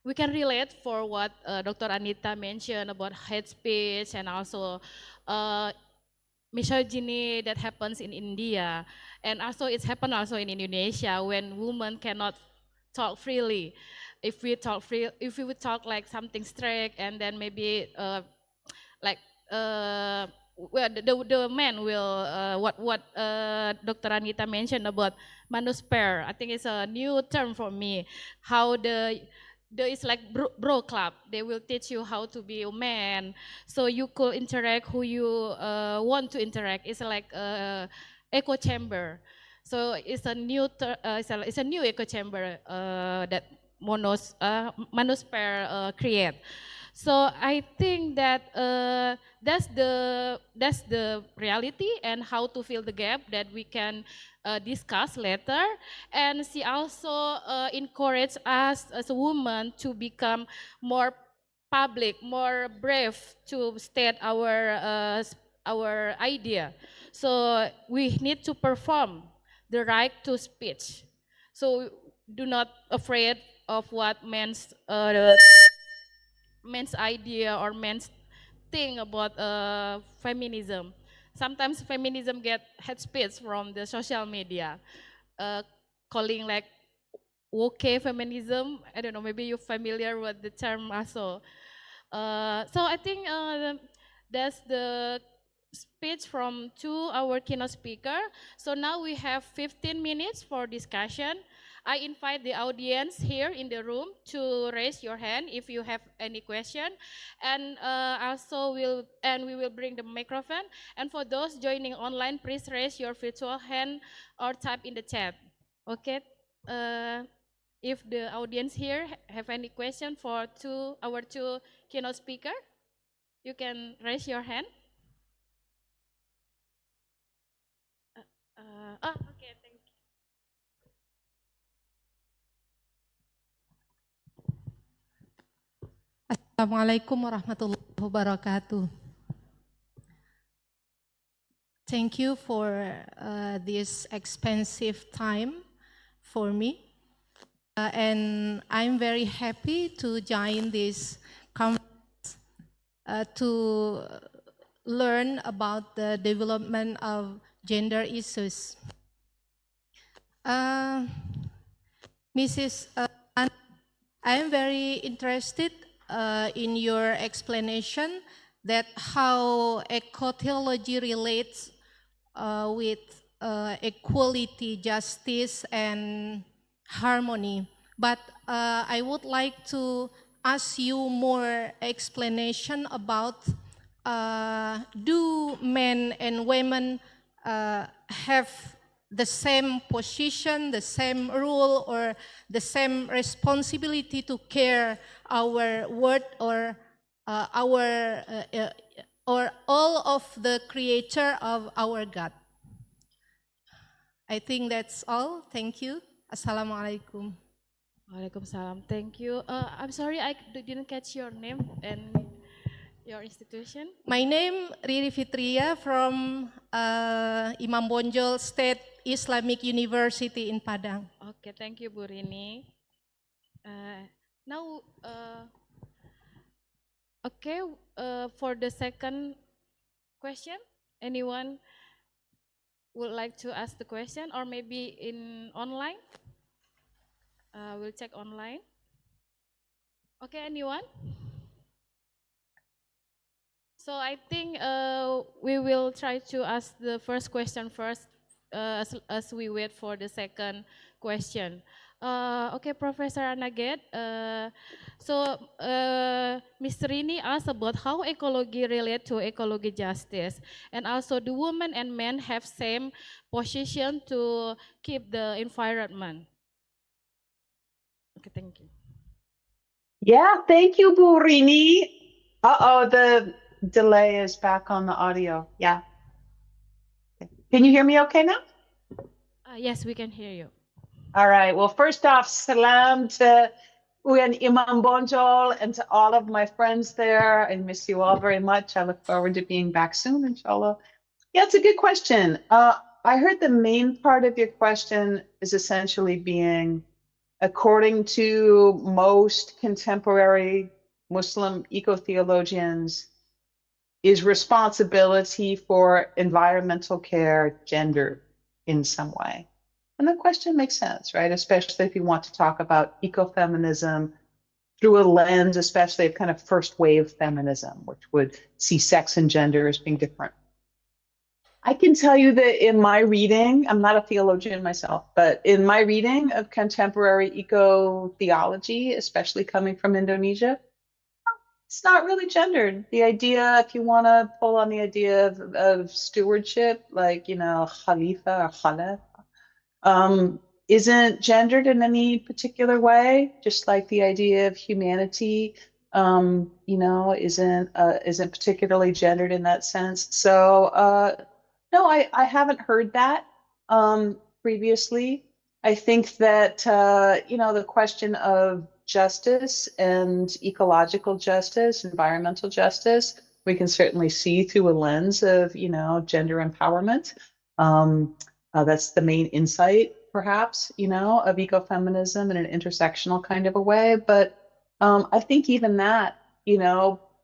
we can relate for what Dr. Anita mentioned about hate speech and also misogyny that happens in India. And also it's happened also in Indonesia when women cannot talk freely. If we would talk like something strict and then maybe well, the man will what Dr. Anita mentioned about manosphere. I think it's a new term for me. How it's like bro club. They will teach you how to be a man, so you could interact who you want to interact. It's like echo chamber. So it's a new it's a new echo chamber that manosphere create. So I think that that's the reality and how to fill the gap that we can discuss later. And she also encouraged us as a woman to become more public, more brave to state our idea. So we need to perform the right to speech. So do not afraid of what men's idea or men's thing about feminism. Sometimes feminism get hate speech from the social media, calling like woke feminism. I don't know, maybe you're familiar with the term also. So I think that's the speech from our keynote speaker. So now we have 15 minutes for discussion. I invite the audience here in the room to raise your hand if you have any question, and we will bring the microphone. And for those joining online, please raise your virtual hand or type in the chat. Okay. If the audience here have any question for our two keynote speaker, you can raise your hand. Okay, thank you. Assalamualaikum warahmatullahi wabarakatuh. Thank you for this expensive time for me. And I'm very happy to join this conference to learn about the development of gender issues. Mrs. I am very interested in your explanation that how eco-theology relates with equality, justice, and harmony. But I would like to ask you more explanation about do men and women have the same position, the same rule, or the same responsibility to care our word or or all of the creator of our God? I think that's all. Thank you. Assalamualaikum. Waalaikumsalam. Thank you. I'm sorry I didn't catch your name and your institution. My name Riri Fitria from Imam Bonjol State Islamic University in Padang. Okay, thank you, Bu Rini. Now, okay, for the second question, anyone would like to ask the question, or maybe in online? We'll check online. Okay, anyone? So I think we will try to ask the first question first as we wait for the second question. Okay, Professor Anaget. So Mr. Rini asked about how ecology relate to ecology justice, and also the women and men have same position to keep the environment. Okay, thank you. Yeah, thank you, Burini. Uh-oh, the delay is back on the audio. Yeah. Can you hear me okay now? Yes, we can hear you. All right. Well, first off, salam to Uyan Imam Bonjol and to all of my friends there. I miss you all very much. I look forward to being back soon, inshallah. Yeah, it's a good question. I heard the main part of your question is essentially being, according to most contemporary Muslim eco-theologians, is responsibility for environmental care gendered in some way? And the question makes sense, right? Especially if you want to talk about ecofeminism through a lens, especially of kind of first wave feminism, which would see sex and gender as being different. I can tell you that in my reading, I'm not a theologian myself, but in my reading of contemporary eco-theology, especially coming from Indonesia, it's not really gendered. The idea, if you want to pull on the idea of stewardship, like, khalifa or khala, isn't gendered in any particular way, just like the idea of humanity, isn't particularly gendered in that sense. So, no, I haven't heard that previously. I think that, the question of justice and ecological justice, environmental justice, we can certainly see through a lens of, gender empowerment. That's the main insight, perhaps, of ecofeminism in an intersectional kind of a way. But I think even that,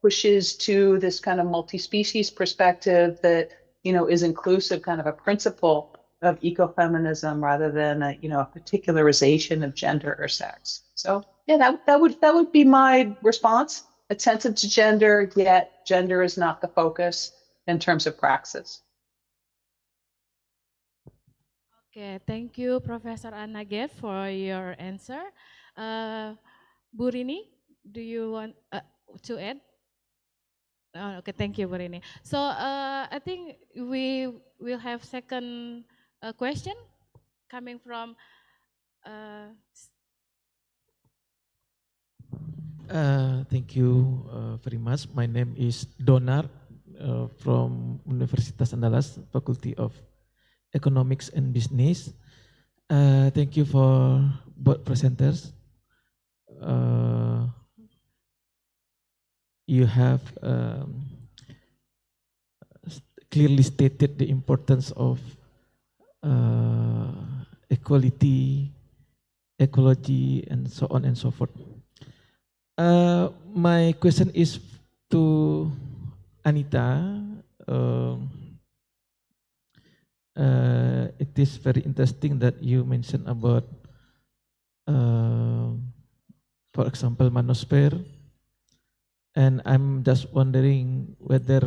pushes to this kind of multi-species perspective that, is inclusive kind of a principle of ecofeminism rather than a particularization of gender or sex. So yeah, that would be my response. Attentive to gender, yet gender is not the focus in terms of praxis. Okay, thank you, Professor Anaget, for your answer. Bu Rini, do you want to add? Oh, okay, thank you, Bu Rini. So I think we will have second question coming from. Thank you very much. My name is Donar from Universitas Andalas, Faculty of Economics and Business. Thank you for both presenters. You have clearly stated the importance of equality, ecology, and so on and so forth. My question is to Anita. It is very interesting that you mentioned about, for example, manosphere. And I'm just wondering whether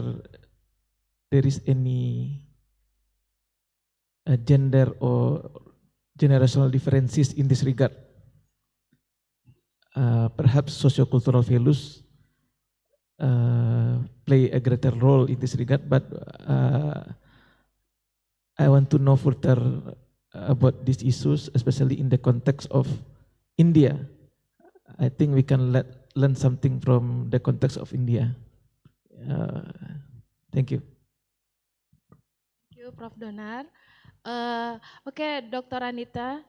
there is any gender or generational differences in this regard. Perhaps sociocultural values play a greater role in this regard, but I want to know further about these issues, especially in the context of India. I think we can learn something from the context of India. Thank you. Thank you, Prof. Donar. Okay, Dr. Anita.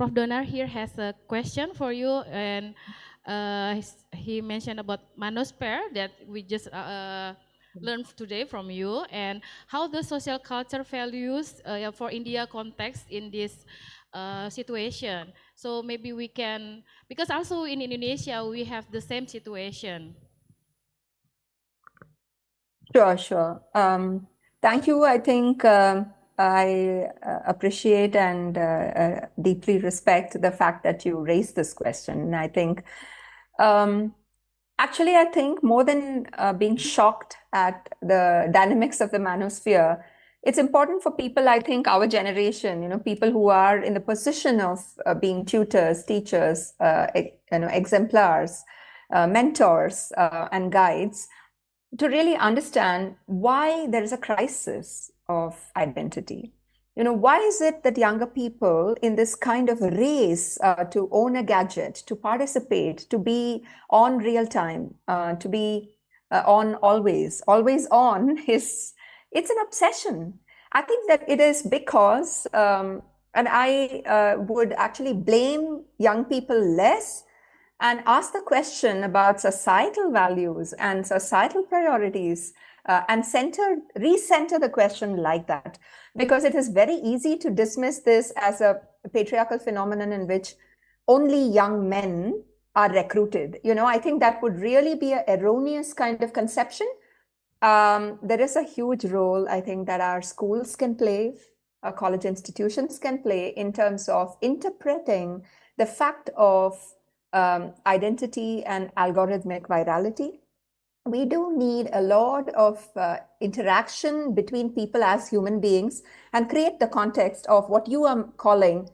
Prof. Donar here has a question for you, and he mentioned about manosphere that we just learned today from you, and how the social culture values for India context in this situation. So maybe we can, because also in Indonesia we have the same situation. Sure, sure. Thank you. I think I appreciate and deeply respect the fact that you raised this question. And I think, actually, I think more than being shocked at the dynamics of the manosphere, it's important for people, I think, our generation, people who are in the position of being tutors, teachers, exemplars, mentors, and guides, to really understand why there is a crisis of identity. Why is it that younger people in this kind of race to own a gadget, to participate, to be on real time, to be on always on, it's an obsession. I think that it is because, and I would actually blame young people less and ask the question about societal values and societal priorities, and recenter the question like that, because it is very easy to dismiss this as a patriarchal phenomenon in which only young men are recruited. I think that would really be an erroneous kind of conception. There is a huge role, I think, that our schools can play, our college institutions can play in terms of interpreting the fact of identity and algorithmic virality. We do need a lot of interaction between people as human beings and create the context of what you are calling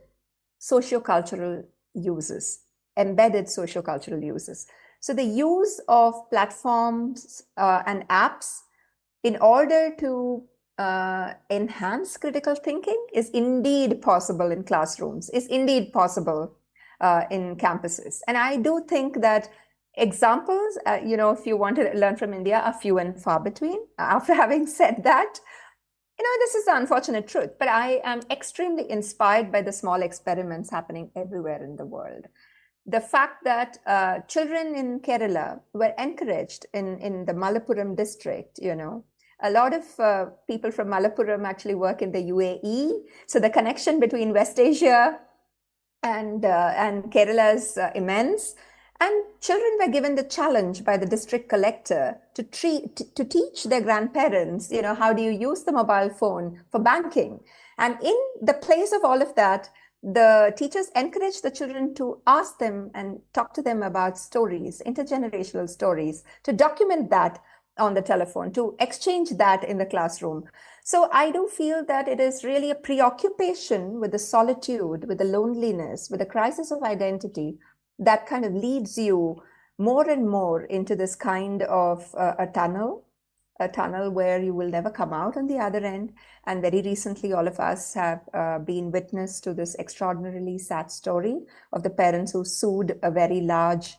sociocultural uses, embedded sociocultural uses. So the use of platforms and apps in order to enhance critical thinking is indeed possible in classrooms, is indeed possible in campuses. And I do think that examples, if you want to learn from India, are few and far between. After having said that, this is the unfortunate truth, but I am extremely inspired by the small experiments happening everywhere in the world. The fact that children in Kerala were encouraged in the Malappuram district, a lot of people from Malappuram actually work in the UAE. So the connection between West Asia and Kerala is immense. And children were given the challenge by the district collector to teach their grandparents, how do you use the mobile phone for banking? And in the place of all of that, the teachers encouraged the children to ask them and talk to them about stories, intergenerational stories, to document that on the telephone, to exchange that in the classroom. So I do feel that it is really a preoccupation with the solitude, with the loneliness, with the crisis of identity that kind of leads you more and more into this kind of a tunnel where you will never come out on the other end. And very recently, all of us have been witness to this extraordinarily sad story of the parents who sued a very large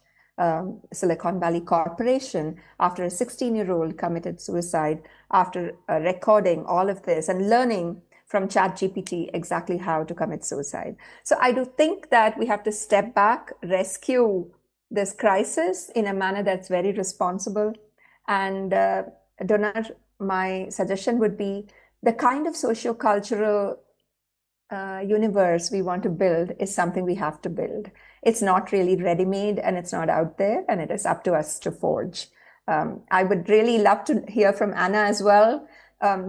Silicon Valley corporation after a 16-year-old committed suicide after recording all of this and learning from ChatGPT exactly how to commit suicide. So I do think that we have to step back, rescue this crisis in a manner that's very responsible. And Donar, my suggestion would be the kind of sociocultural universe we want to build is something we have to build. It's not really ready-made and it's not out there, and it is up to us to forge. I would really love to hear from Anna as well.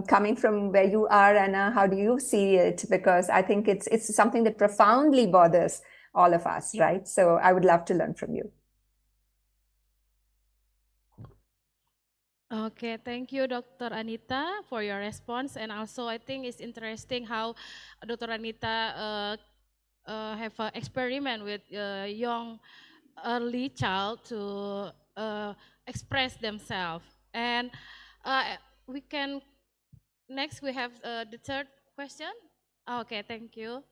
Coming from where you are, Anna, how do you see it? Because I think it's something that profoundly bothers all of us, right? So I would love to learn from you. Okay, thank you, Dr. Anita, for your response. And also, I think it's interesting how Dr. Anita have an experiment with young early child to express themselves. And we can, next we have the third question. Okay, thank you.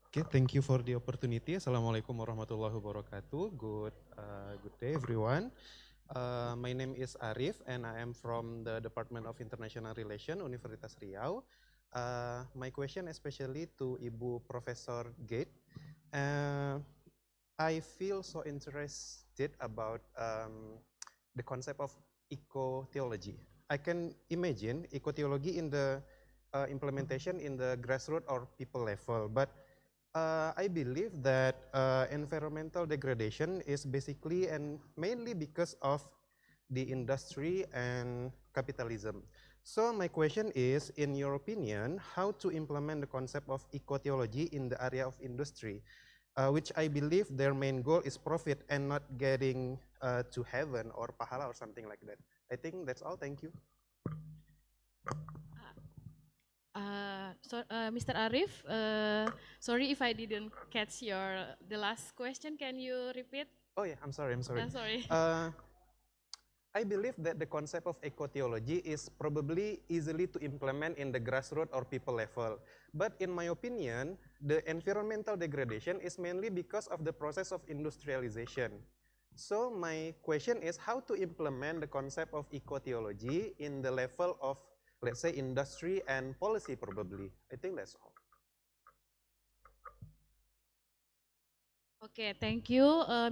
Okay, thank you for the opportunity. Assalamualaikum warahmatullahi wabarakatuh. Good day, everyone. My name is Arif, and I am from the Department of International Relations, Universitas Riau. My question especially to Ibu Professor Gate. I feel so interested about the concept of eco-theology. I can imagine eco-theology in the implementation in the grassroots or people level, but I believe that environmental degradation is basically and mainly because of the industry and capitalism. So my question is, in your opinion, how to implement the concept of eco-theology in the area of industry, which I believe their main goal is profit and not getting to heaven or pahala or something like that. I think that's all. Thank you. Mr. Arif, sorry if I didn't catch the last question. Can you repeat? Oh yeah, I'm sorry. Sorry. I believe that the concept of eco-theology is probably easily to implement in the grassroots or people level. But in my opinion, the environmental degradation is mainly because of the process of industrialization. So my question is how to implement the concept of eco-theology in the level of, let's say, industry and policy probably. I think that's all. Okay, thank you,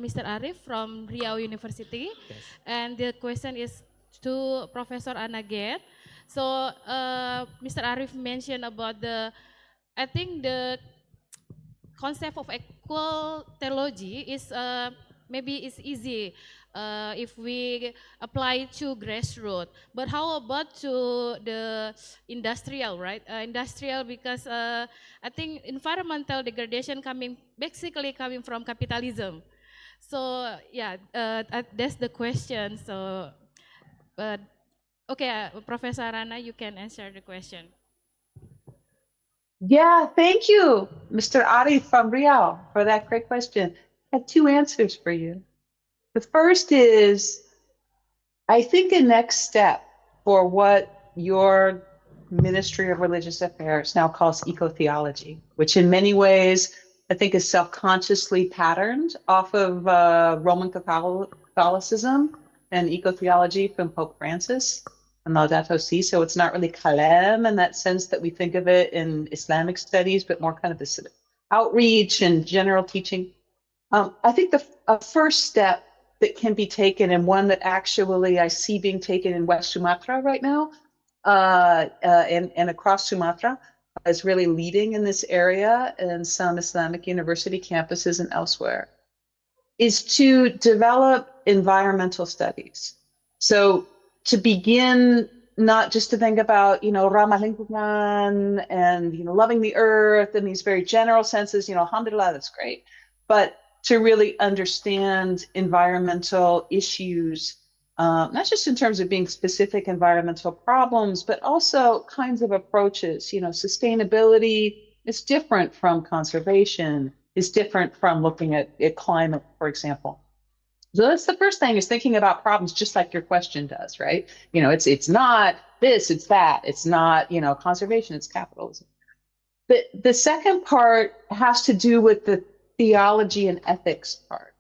Mr. Arif from Riau University. Yes. And the question is to Professor Anaget. So, Mr. Arif mentioned about I think the concept of equal theology is maybe it's easy if we apply to grassroots. But how about to the industrial, right? Industrial, because I think environmental degradation basically coming from capitalism. So yeah, that's the question. So, okay, Professor Rana, you can answer the question. Yeah, thank you, Mr. Arif from Riau, for that great question. I have two answers for you. The first is, I think a next step for what your Ministry of Religious Affairs now calls eco-theology, which in many ways I think is self-consciously patterned off of Roman Catholicism and eco-theology from Pope Francis and Laudato Si. So it's not really kalem in that sense that we think of it in Islamic studies, but more kind of this sort of outreach and general teaching. I think the first step that can be taken, and one that actually I see being taken in West Sumatra right now, and across Sumatra, is really leading in this area in some Islamic university campuses and elsewhere, is to develop environmental studies. So to begin, not just to think about, ramah lingkungan and, loving the earth in these very general senses, alhamdulillah, that's great. But to really understand environmental issues, not just in terms of being specific environmental problems, but also kinds of approaches. Sustainability is different from conservation, is different from looking at climate, for example. So that's the first thing, is thinking about problems just like your question does, right? It's not this, it's that. It's not, conservation, it's capitalism. But the second part has to do with the theology and ethics part.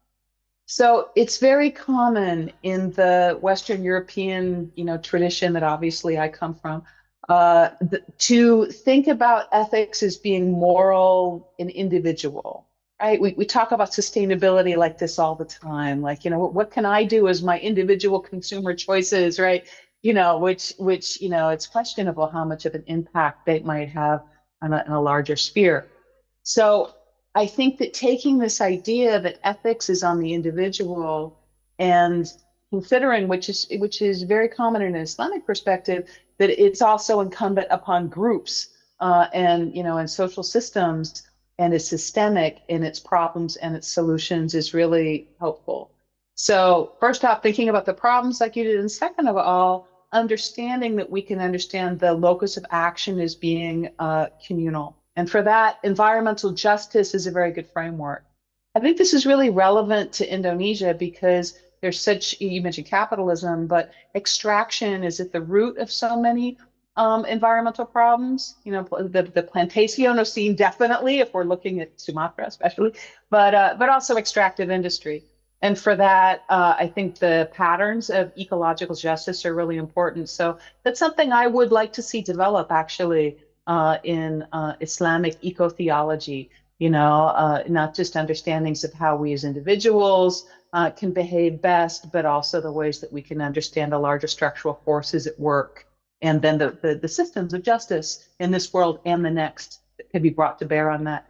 So it's very common in the Western European, tradition that obviously I come from, to think about ethics as being moral and individual, right? We talk about sustainability like this all the time. Like, what can I do as my individual consumer choices, right? Which it's questionable how much of an impact they might have on a larger sphere. So I think that taking this idea that ethics is on the individual and considering, which is very common in an Islamic perspective, that it's also incumbent upon groups and social systems, and is systemic in its problems and its solutions, is really helpful. So first off, thinking about the problems like you did, and second of all, understanding that we can understand the locus of action as being communal. And for that, environmental justice is a very good framework. I think this is really relevant to Indonesia because there's you mentioned capitalism, but extraction is at the root of so many environmental problems. You know, the plantation scene definitely, if we're looking at Sumatra especially, but also extractive industry. And for that, I think the patterns of ecological justice are really important. So that's something I would like to see develop actually in Islamic eco-theology. You know, not just understandings of how we as individuals can behave best, but also the ways that we can understand the larger structural forces at work, and then the systems of justice in this world and the next that can be brought to bear on that.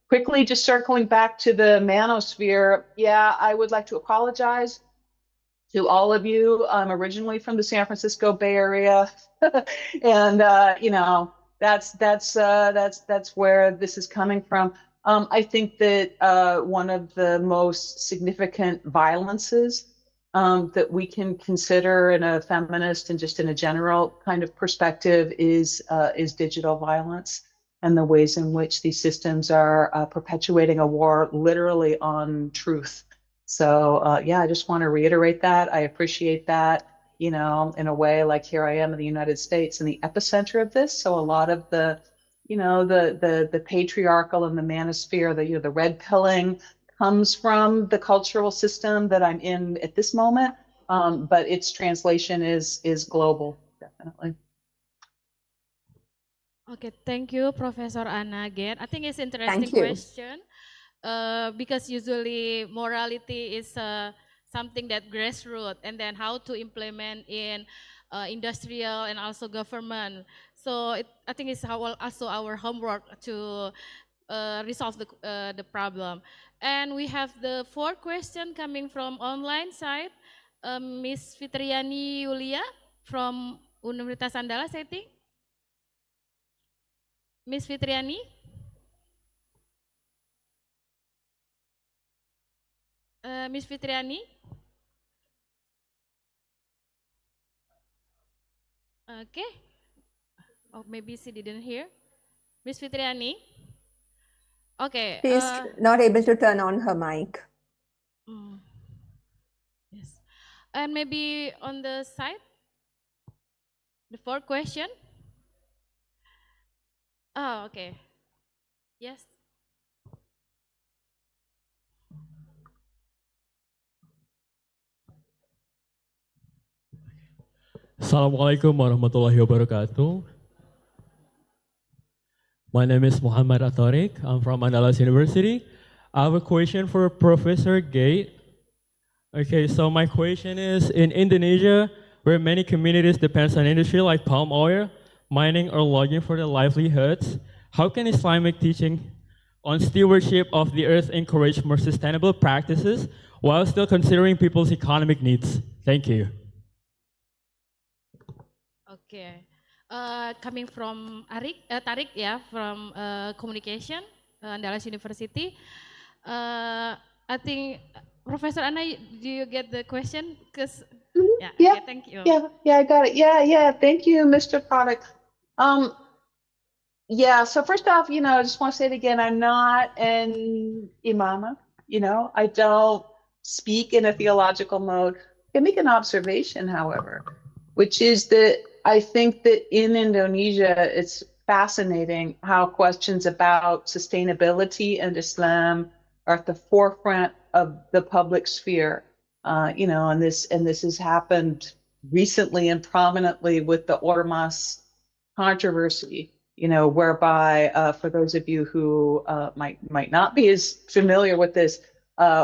Quickly, just circling back to the manosphere, yeah, I would like to apologize to all of you. I'm originally from the San Francisco Bay Area, and you know, that's where this is coming from. I think that one of the most significant violences that we can consider in a feminist and just in a general kind of perspective is digital violence, and the ways in which these systems are perpetuating a war literally on truth. So yeah, I just want to reiterate that. I appreciate that, you know, in a way, like here I am in the United States in the epicenter of this. So a lot of the, you know, the patriarchal and the manosphere, the, you know, the red pilling comes from the cultural system that I'm in at this moment. But its translation is global, definitely. Okay, thank you, Professor Anna again. I think it's interesting Thank you. question because usually morality is something that grassroots, and then how to implement in industrial and also government. So I think it's also our homework to resolve the problem. And we have the fourth question coming from online side, Miss Fitriani Yulia from Universitas Andalas, I think. Miss Fitriani? Miss Fitriani? Okay. Oh, maybe she didn't hear. Miss Fitriani? Okay. She is not able to turn on her mic. Yes. And maybe on the side, the fourth question. Oh, okay. Yes. Assalamualaikum warahmatullahi wabarakatuh. My name is Muhammad Atarik. I'm from Andalas University. I have a question for Professor Gate. Okay, so my question is, in Indonesia, where many communities depend on industry like palm oil, mining or logging for their livelihoods, how can Islamic teaching on stewardship of the earth encourage more sustainable practices while still considering people's economic needs? Thank you. Okay. Coming from Tarik, yeah, from communication, Andalas University. I think, Professor Anna, do you get the question? Because yeah, Yeah, okay, thank you. Yeah, I got it. Yeah, thank you, Mr. Product. Yeah, so first off, you know, I just want to say it again, I'm not an imama, you know, I don't speak in a theological mode. I can make an observation, however, which is that I think that in Indonesia, it's fascinating how questions about sustainability and Islam are at the forefront of the public sphere. You know, and this has happened recently and prominently with the Ormas controversy, you know, whereby for those of you who might not be as familiar with this,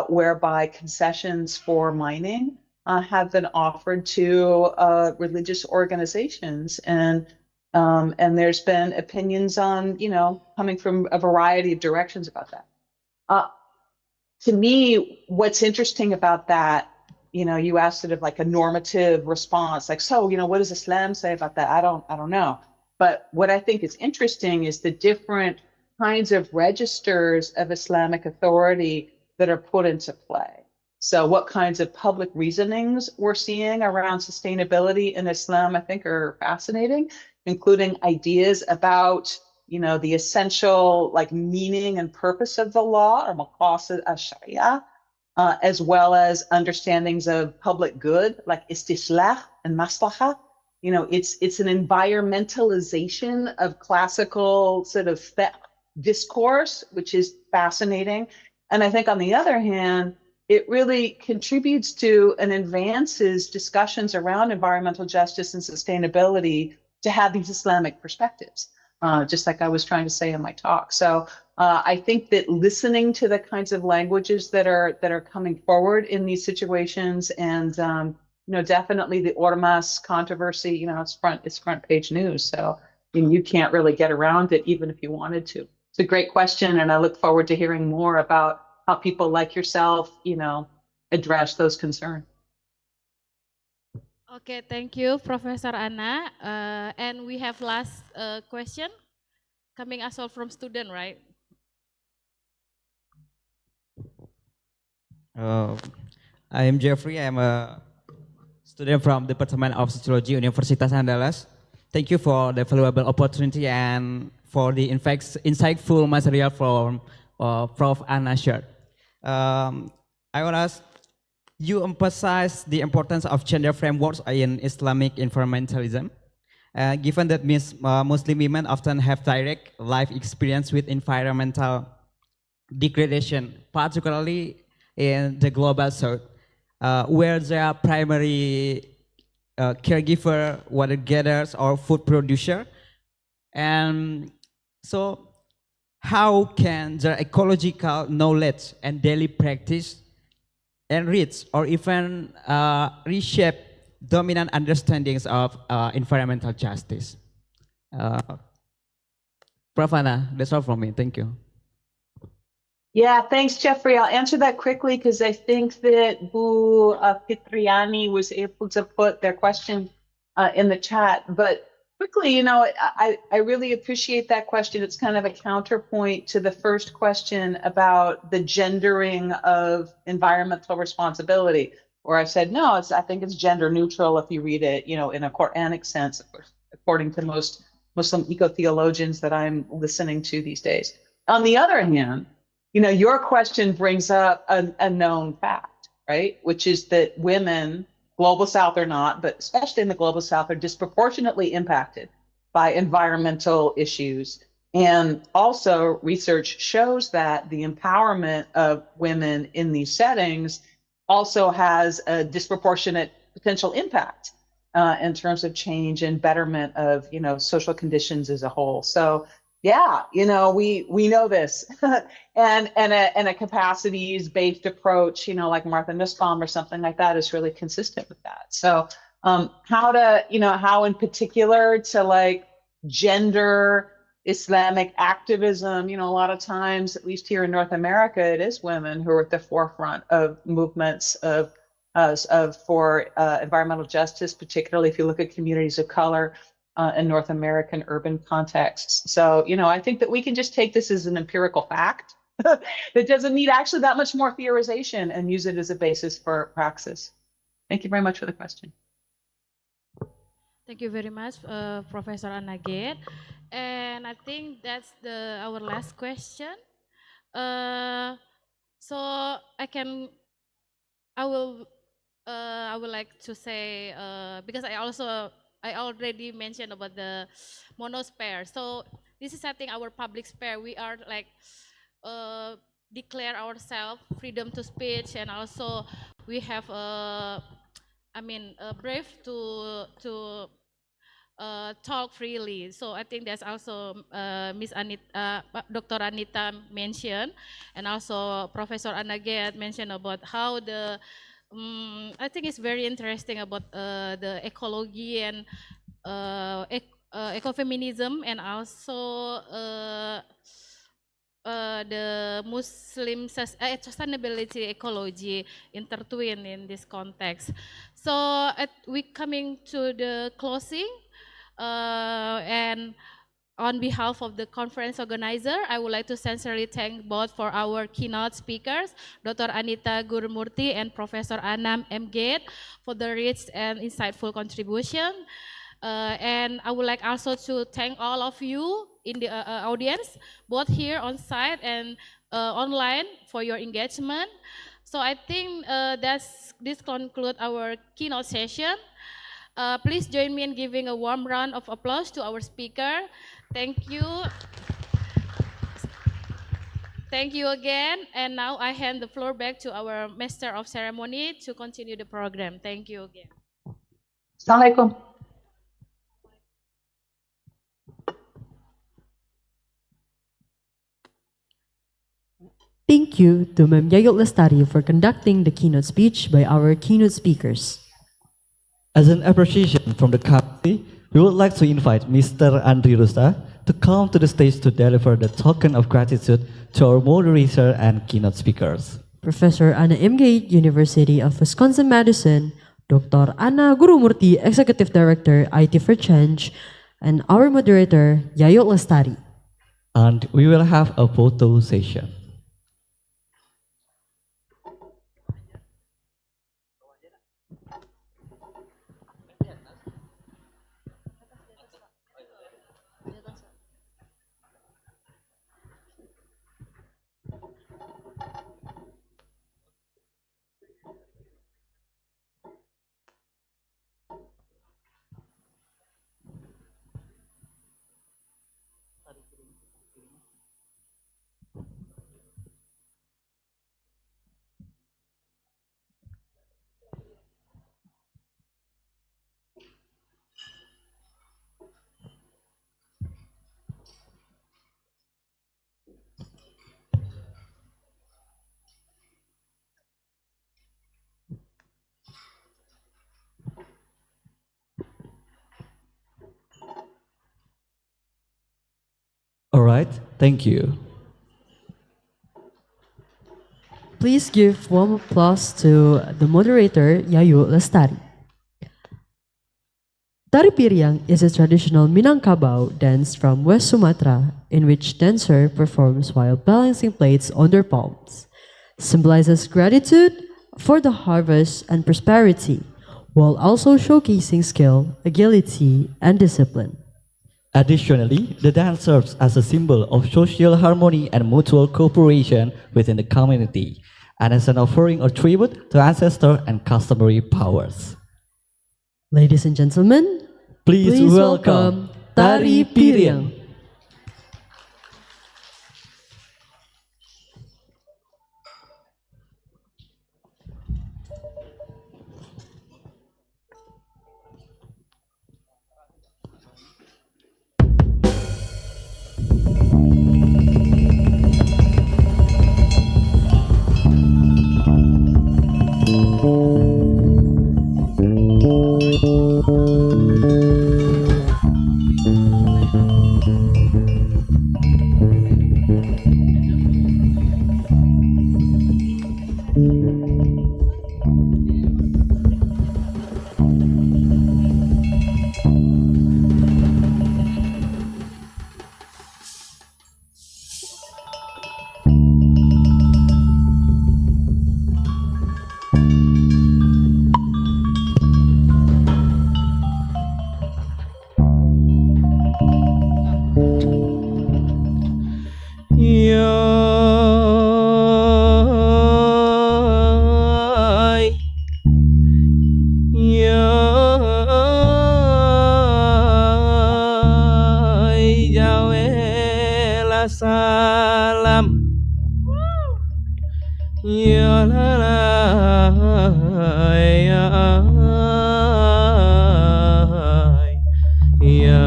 whereby concessions for mining have been offered to religious organizations, and there's been opinions on, you know, coming from a variety of directions about that. To me, what's interesting about that, you know, you asked sort of like a normative response, like, so, you know, what does Islam say about that? I don't know. But what I think is interesting is the different kinds of registers of Islamic authority that are put into play. So what kinds of public reasonings we're seeing around sustainability in Islam, I think, are fascinating, including ideas about, you know, the essential like meaning and purpose of the law, or maqasid al-sharia, as well as understandings of public good like istislah and maslaha, it's an environmentalization of classical sort of discourse, which is fascinating. And I think on the other hand, it really contributes to and advances discussions around environmental justice and sustainability to have these Islamic perspectives, just like I was trying to say in my talk. So I think that listening to the kinds of languages that are coming forward in these situations, and definitely the Ormas controversy, it's front page news. So you can't really get around it even if you wanted to. It's a great question, and I look forward to hearing more about how people like yourself, address those concerns. Okay, thank you, Professor Anna. And we have last question coming as well from student, right? I am Jeffrey. I am a student from Department of Sociology, Universitas Andalas. Thank you for the valuable opportunity and for the insightful material from Prof. Anna shared. I want to ask, you emphasize the importance of gender frameworks in Islamic environmentalism. Given that Muslim women often have direct life experience with environmental degradation, particularly in the global south, where they are primary caregiver, water gatherers, or food producer. And so how can their ecological knowledge and daily practice enrich or even reshape dominant understandings of environmental justice? Prof. Anna, that's all from me. Thank you. Yeah, thanks, Jeffrey. I'll answer that quickly because I think that Bu Fitriani was able to put their question in the chat. But quickly, I really appreciate that question. It's kind of a counterpoint to the first question about the gendering of environmental responsibility, where I said, no, I think it's gender neutral if you read it, in a Quranic sense, according to most Muslim eco-theologians that I'm listening to these days. On the other hand, your question brings up a known fact, right? Which is that women, global south or not, but especially in the global south, are disproportionately impacted by environmental issues. And also research shows that the empowerment of women in these settings also has a disproportionate potential impact in terms of change and betterment of, social conditions as a whole. So yeah, we know this, and a capacities-based approach, like Martha Nussbaum or something like that, is really consistent with that. So how in particular to gender Islamic activism, a lot of times, at least here in North America, it is women who are at the forefront of movements for environmental justice, particularly if you look at communities of color. In North American urban contexts. So, I think that we can just take this as an empirical fact that doesn't need actually that much more theorization and use it as a basis for praxis. Thank you very much for the question. Thank you very much, Professor Anna Gate. And I think that's our last question. So I would like to say, because I already mentioned about the monosphere. So this is, I think, our public sphere. We are declare ourselves freedom to speech, and also we have a brave to talk freely. So I think that's also Miss Anita, Dr. Anita mentioned, and also Professor Anna Gate mentioned about how I think it's very interesting about the ecology and ecofeminism, and also the Muslim sustainability ecology intertwined in this context. So we coming to the closing, and on behalf of the conference organizer, I would like to sincerely thank both for our keynote speakers, Dr. Anita Gurumurthy and Professor Anam M. Gate, for the rich and insightful contribution. And I would like also to thank all of you in the audience, both here on site and online, for your engagement. So I think this concludes our keynote session. Please join me in giving a warm round of applause to our speaker. Thank you. Thank you again. And now I hand the floor back to our Master of Ceremony to continue the program. Thank you again. Assalamualaikum. Thank you to Ma'am Yayut Lestari for conducting the keynote speech by our keynote speakers. As an appreciation from the committee, we would like to invite Mr. Andri Rusta to come to the stage to deliver the token of gratitude to our moderator and keynote speakers. Professor Anna M. Gate, University of Wisconsin-Madison, Dr. Anna Gurumurti, Executive Director, IT for Change, and our moderator, Yayut Lestari. And we will have a photo session. All right, thank you. Please give warm applause to the moderator, Yayut Lestari. Tari Piring is a traditional Minangkabau dance from West Sumatra in which dancer performs while balancing plates on their palms. Symbolizes gratitude for the harvest and prosperity, while also showcasing skill, agility, and discipline. Additionally, the dance serves as a symbol of social harmony and mutual cooperation within the community, and as an offering or tribute to ancestor and customary powers. Ladies and gentlemen, please welcome Tari Piring. Salam ya la la ya ya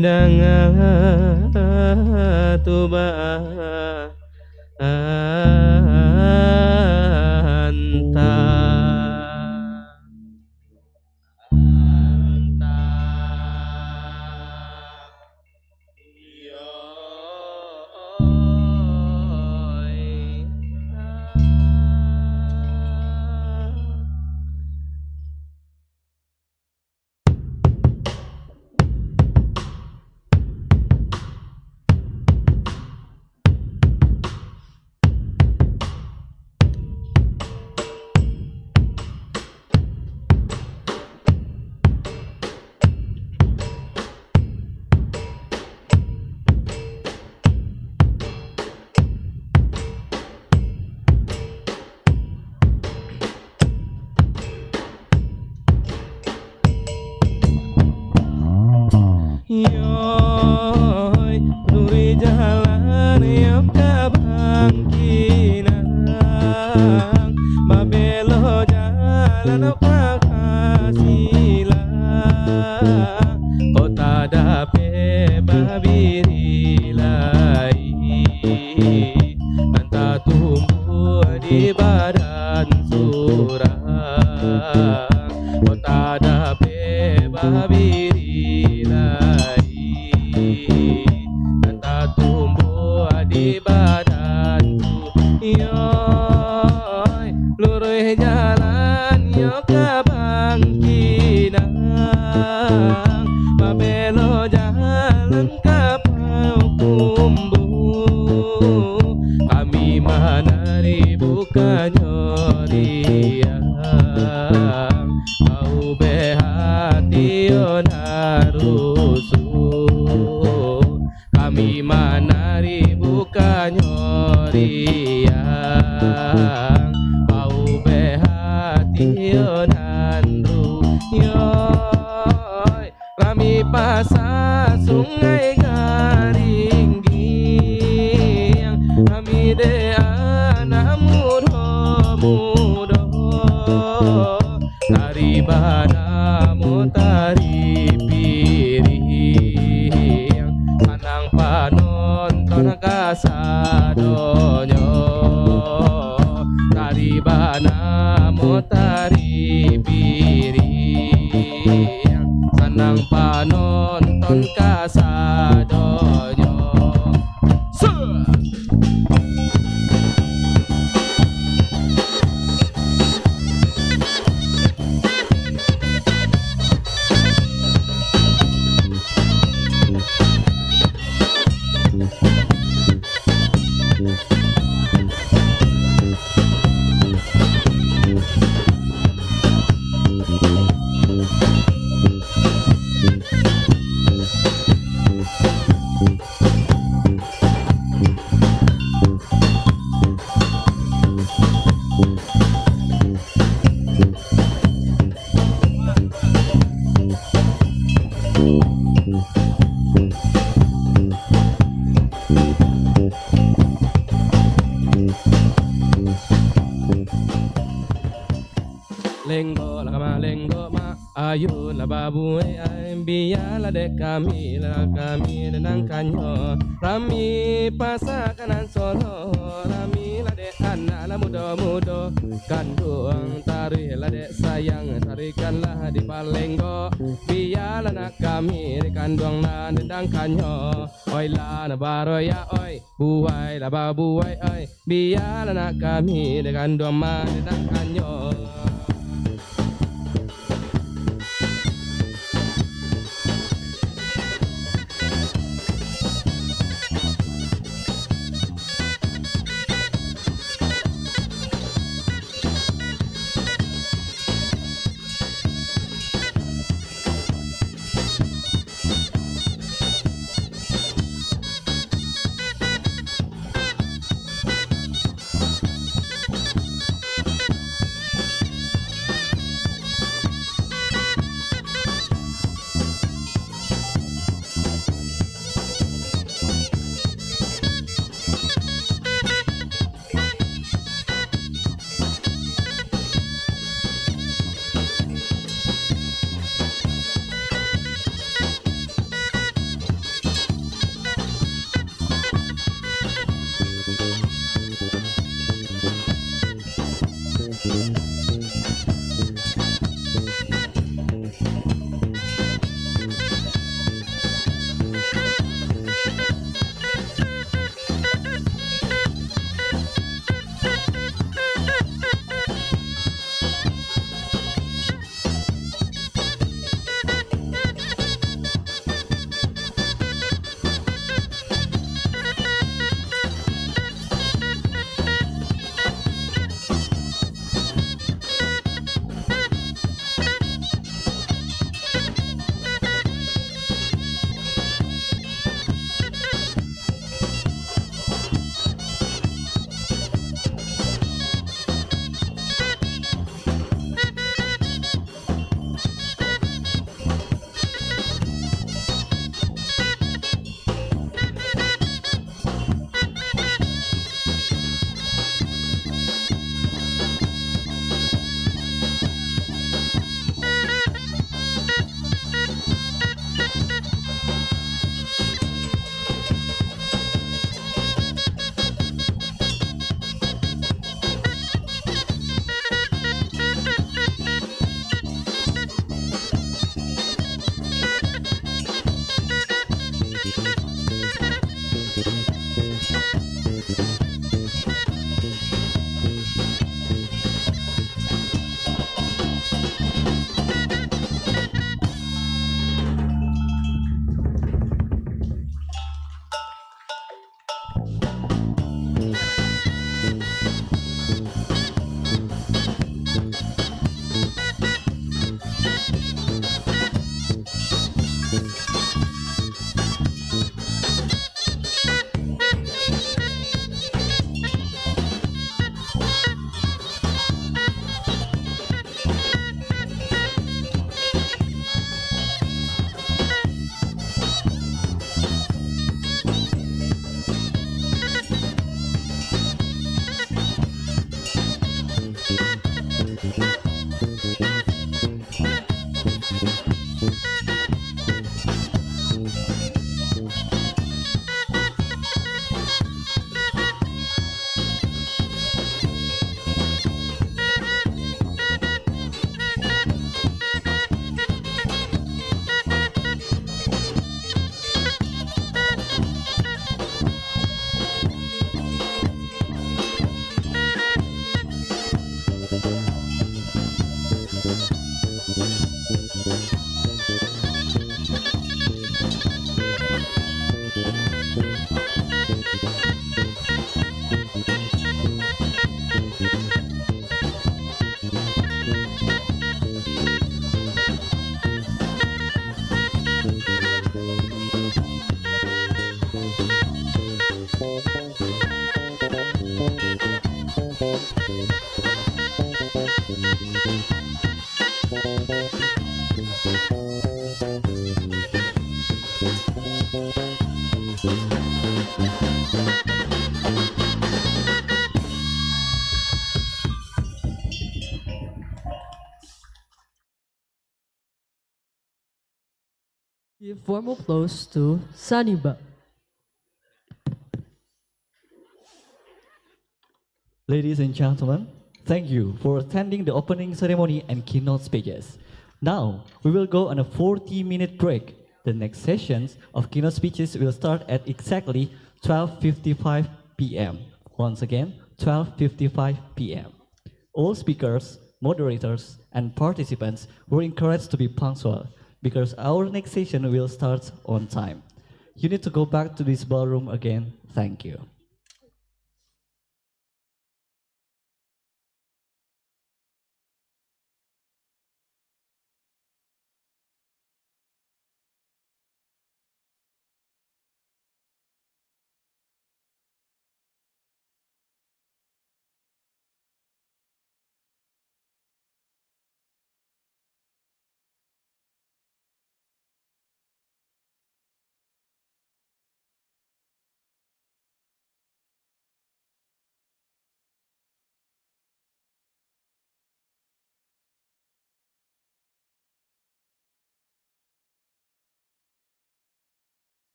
danga tuba anta jalan makasila kota dape babirilai anta tumbuh di badan surang kota dape babirilai anta tumbuh di badan yoy luruh jalan yo kabangkinang babelo jalan kapaukumbu kami manari bukan nyoriang kau behati onarusu kami manari bukan nyoriang kau behati onanru yoy rami pasar sungai garingging kami de anak muda tari bana tari piring sanang panonton kasadonyo tari bana tari piring sanang panonton kasadonyo lenggo lakama lenggo ma ayu la babu ay biya la de kami nang kanyo rami pasakanan solo rami la de anak la mudo kanduang tari la de sayang tarikanlah di palenggo biya la nak kami di kanduang na nang kanyo oi la na baro ya oi buai la babu oi biya la nak kami di kanduang ma nang kanyo Give formal applause to Saniba. Ladies and gentlemen, thank you for attending the opening ceremony and keynote speeches. Now, we will go on a 40-minute break. The next sessions of keynote speeches will start at exactly 12:55 p.m. Once again, 12:55 p.m. All speakers, moderators, and participants were encouraged to be punctual because our next session will start on time. You need to go back to this ballroom again. Thank you.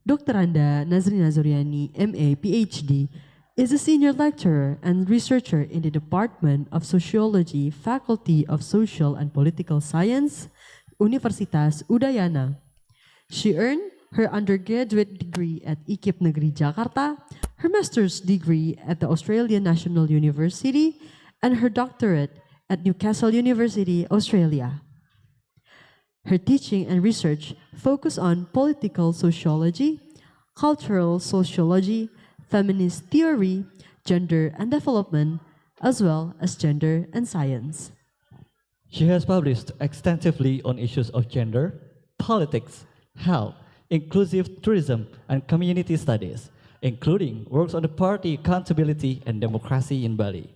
Dr. Anda Nazrina Zuriani, MA, PhD, is a senior lecturer and researcher in the Department of Sociology, Faculty of Social and Political Science, Universitas Udayana. She earned her undergraduate degree at IKIP Negeri Jakarta, her master's degree at the Australian National University, and her doctorate at Newcastle University, Australia. Her teaching and research focus on political sociology, cultural sociology, feminist theory, gender and development, as well as gender and science. She has published extensively on issues of gender, politics, health, inclusive tourism, and community studies, including works on the party accountability and democracy in Bali.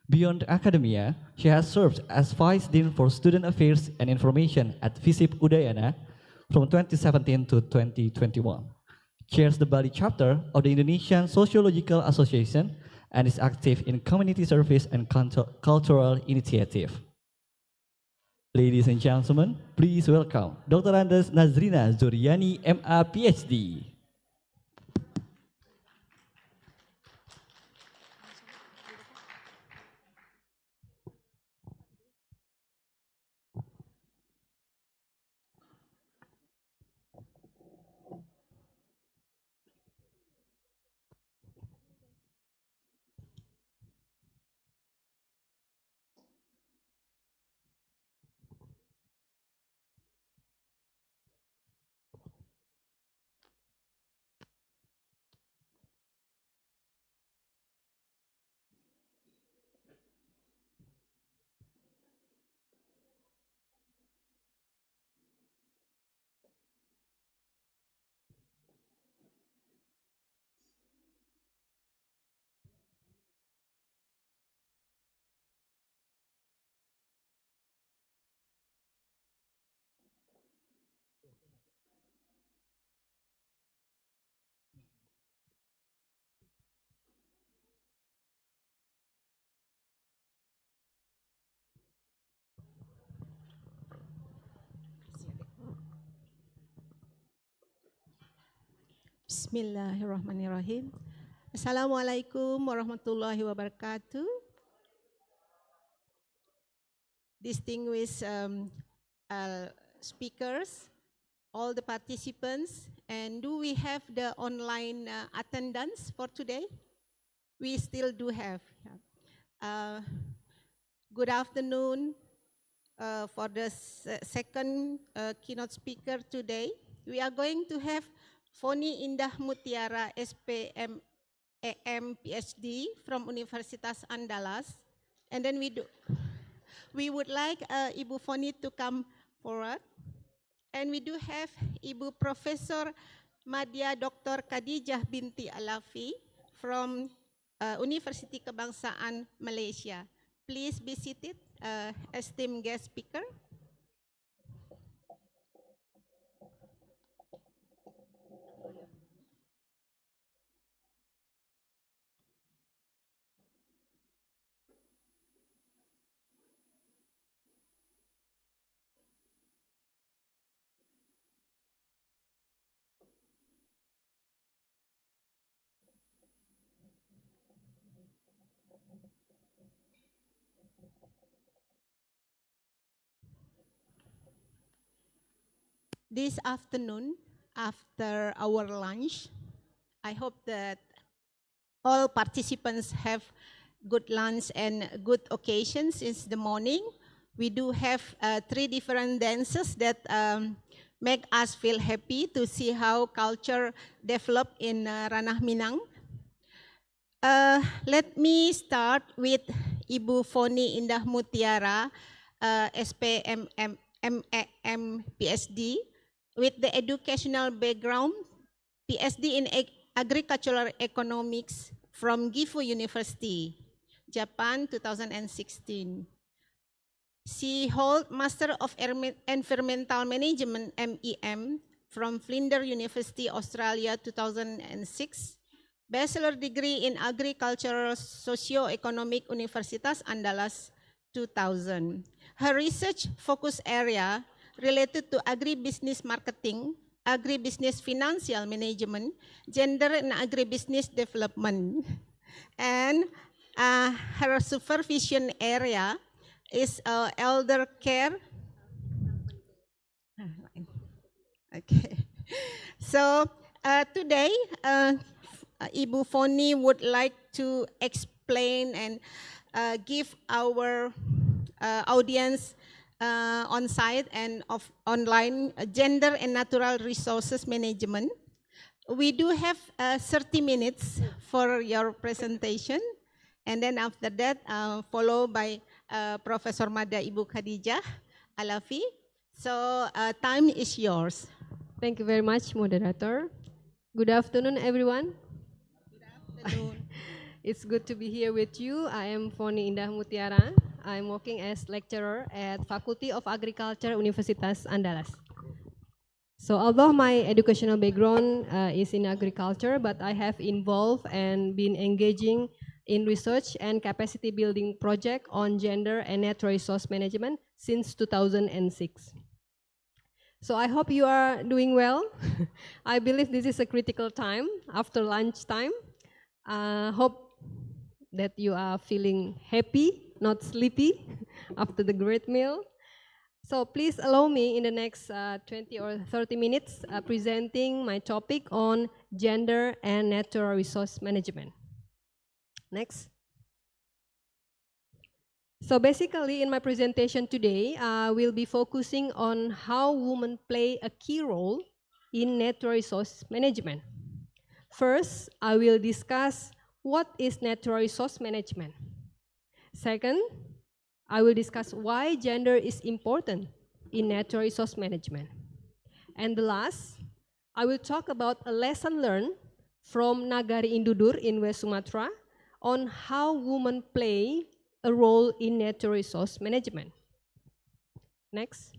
Beyond academia, she has served as Vice Dean for Student Affairs and Information at FISIP Udayana from 2017 to 2021. Chairs the Bali chapter of the Indonesian Sociological Association and is active in community service and cultural initiative. Ladies and gentlemen, please welcome Dr. Anda Nazrina Zuriani, MA, PhD. Bismillahirrahmanirrahim. Assalamualaikum warahmatullahi wabarakatuh. Distinguished speakers, all the participants, and do we have the online attendance for today? We still do have. Good afternoon for the second keynote speaker today. We are going to have Foni Indah Mutiara, SPM, AM, PhD from Universitas Andalas. And then we would like Ibu Foni to come forward. And we do have Ibu Professor Madya Dr. Khadijah binti Alafi from University Kebangsaan Malaysia. Please be seated, esteemed guest speaker. This afternoon, after our lunch, I hope that all participants have good lunch and good occasions since the morning. We do have 3 different dances that make us feel happy to see how culture develop in Ranah Minang. Let me start with Ibu Foni Indah Mutiara, SPM, MAM, PhD, with the educational background, PhD in Agricultural Economics from Gifu University, Japan, 2016. She holds Master of Environmental Management, MEM, from Flinders University, Australia, 2006. Bachelor degree in Agricultural Socio-Economic Universitas Andalas, 2000. Her research focus area related to agribusiness marketing, agribusiness financial management, gender and agribusiness development. And her supervision area is elder care. Okay. So today, Ibu Foni would like to explain and give our audience on site and online gender and natural resources management. We do have 30 minutes for your presentation, and then after that, followed by Professor Mada Ibu Khadijah Alafi. So time is yours. Thank you very much, moderator. Good afternoon, everyone. Good afternoon. It's good to be here with you. I am Foni Indah Mutiara. I'm working as lecturer at Faculty of Agriculture, Universitas Andalas. So although my educational background is in agriculture, but I have involved and been engaging in research and capacity building project on gender and natural resource management since 2006. So I hope you are doing well. I believe this is a critical time after lunchtime. Hope that you are feeling happy, not sleepy after the great meal. So please allow me in the next 20 or 30 minutes presenting my topic on gender and natural resource management. Next. So basically in my presentation today, we'll be focusing on how women play a key role in natural resource management. First, I will discuss what is natural resource management. Second, I will discuss why gender is important in natural resource management. And the last, I will talk about a lesson learned from Nagari Indudur in West Sumatra on how women play a role in natural resource management. Next.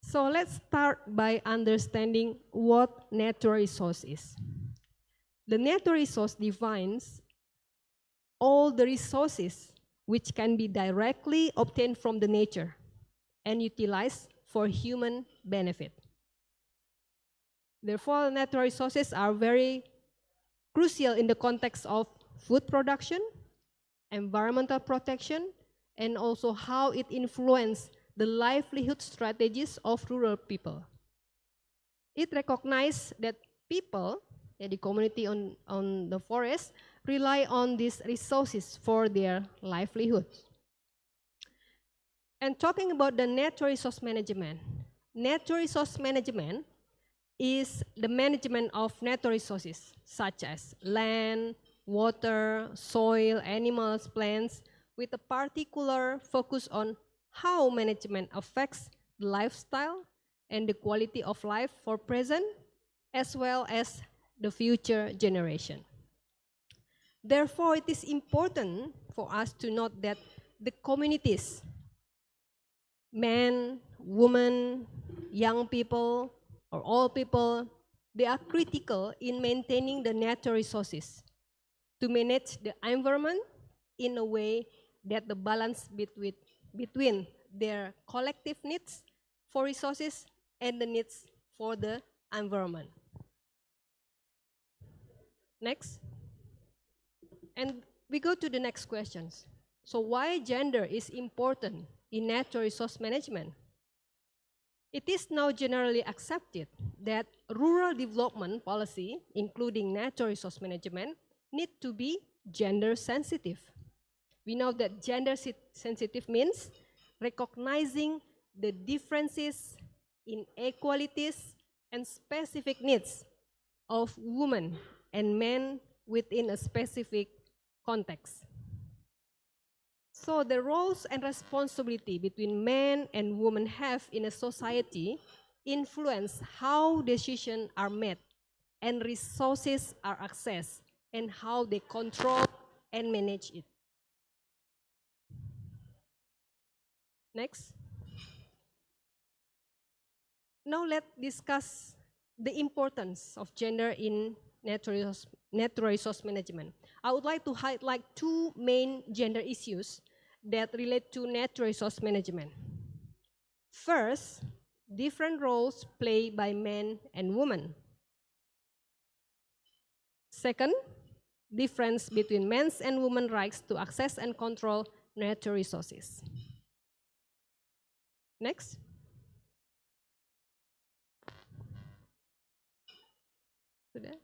So let's start by understanding what natural resource is. The natural resource defines all the resources which can be directly obtained from the nature and utilized for human benefit. Therefore, natural resources are very crucial in the context of food production, environmental protection, and also how it influences the livelihood strategies of rural people. It recognizes that people, the community on the forest, rely on these resources for their livelihood. And talking about the natural resource management is the management of natural resources such as land, water, soil, animals, plants, with a particular focus on how management affects the lifestyle and the quality of life for present as well as the future generation. Therefore, it is important for us to note that the communities, men, women, young people, or all people, they are critical in maintaining the natural resources to manage the environment in a way that the balance between their collective needs for resources and the needs for the environment. Next. And we go to the next questions. So why gender is important in natural resource management? It is now generally accepted that rural development policy, including natural resource management, need to be gender sensitive. We know that gender sensitive means recognizing the differences, inequalities, and specific needs of women and men within a specific context. So the roles and responsibility between men and women have in a society influence how decisions are made and resources are accessed and how they control and manage it. Next. Now let's discuss the importance of gender in natural resource management. I would like to highlight two main gender issues that relate to natural resource management. First, different roles played by men and women. Second, difference between men's and women's rights to access and control natural resources. Next. Sudah?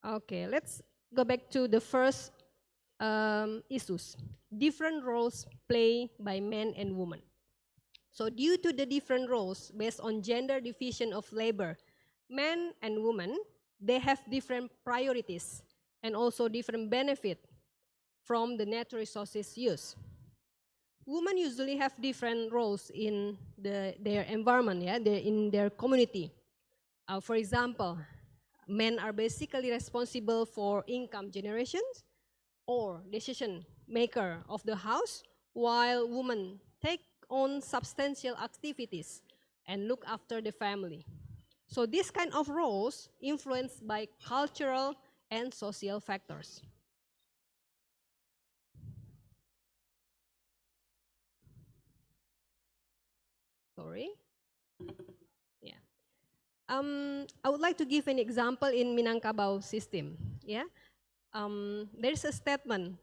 Okay, let's go back to the first issues. Different roles played by men and women. So due to the different roles based on gender division of labor, men and women, they have different priorities and also different benefit from the natural resources use. Women usually have different roles in their environment, yeah, in their community. For example, men are basically responsible for income generation or decision maker of the house, while women take on substantial activities and look after the family. So these kind of roles influenced by cultural and social factors. Sorry. Yeah. I would like to give an example in Minangkabau system. Yeah. There's a statement,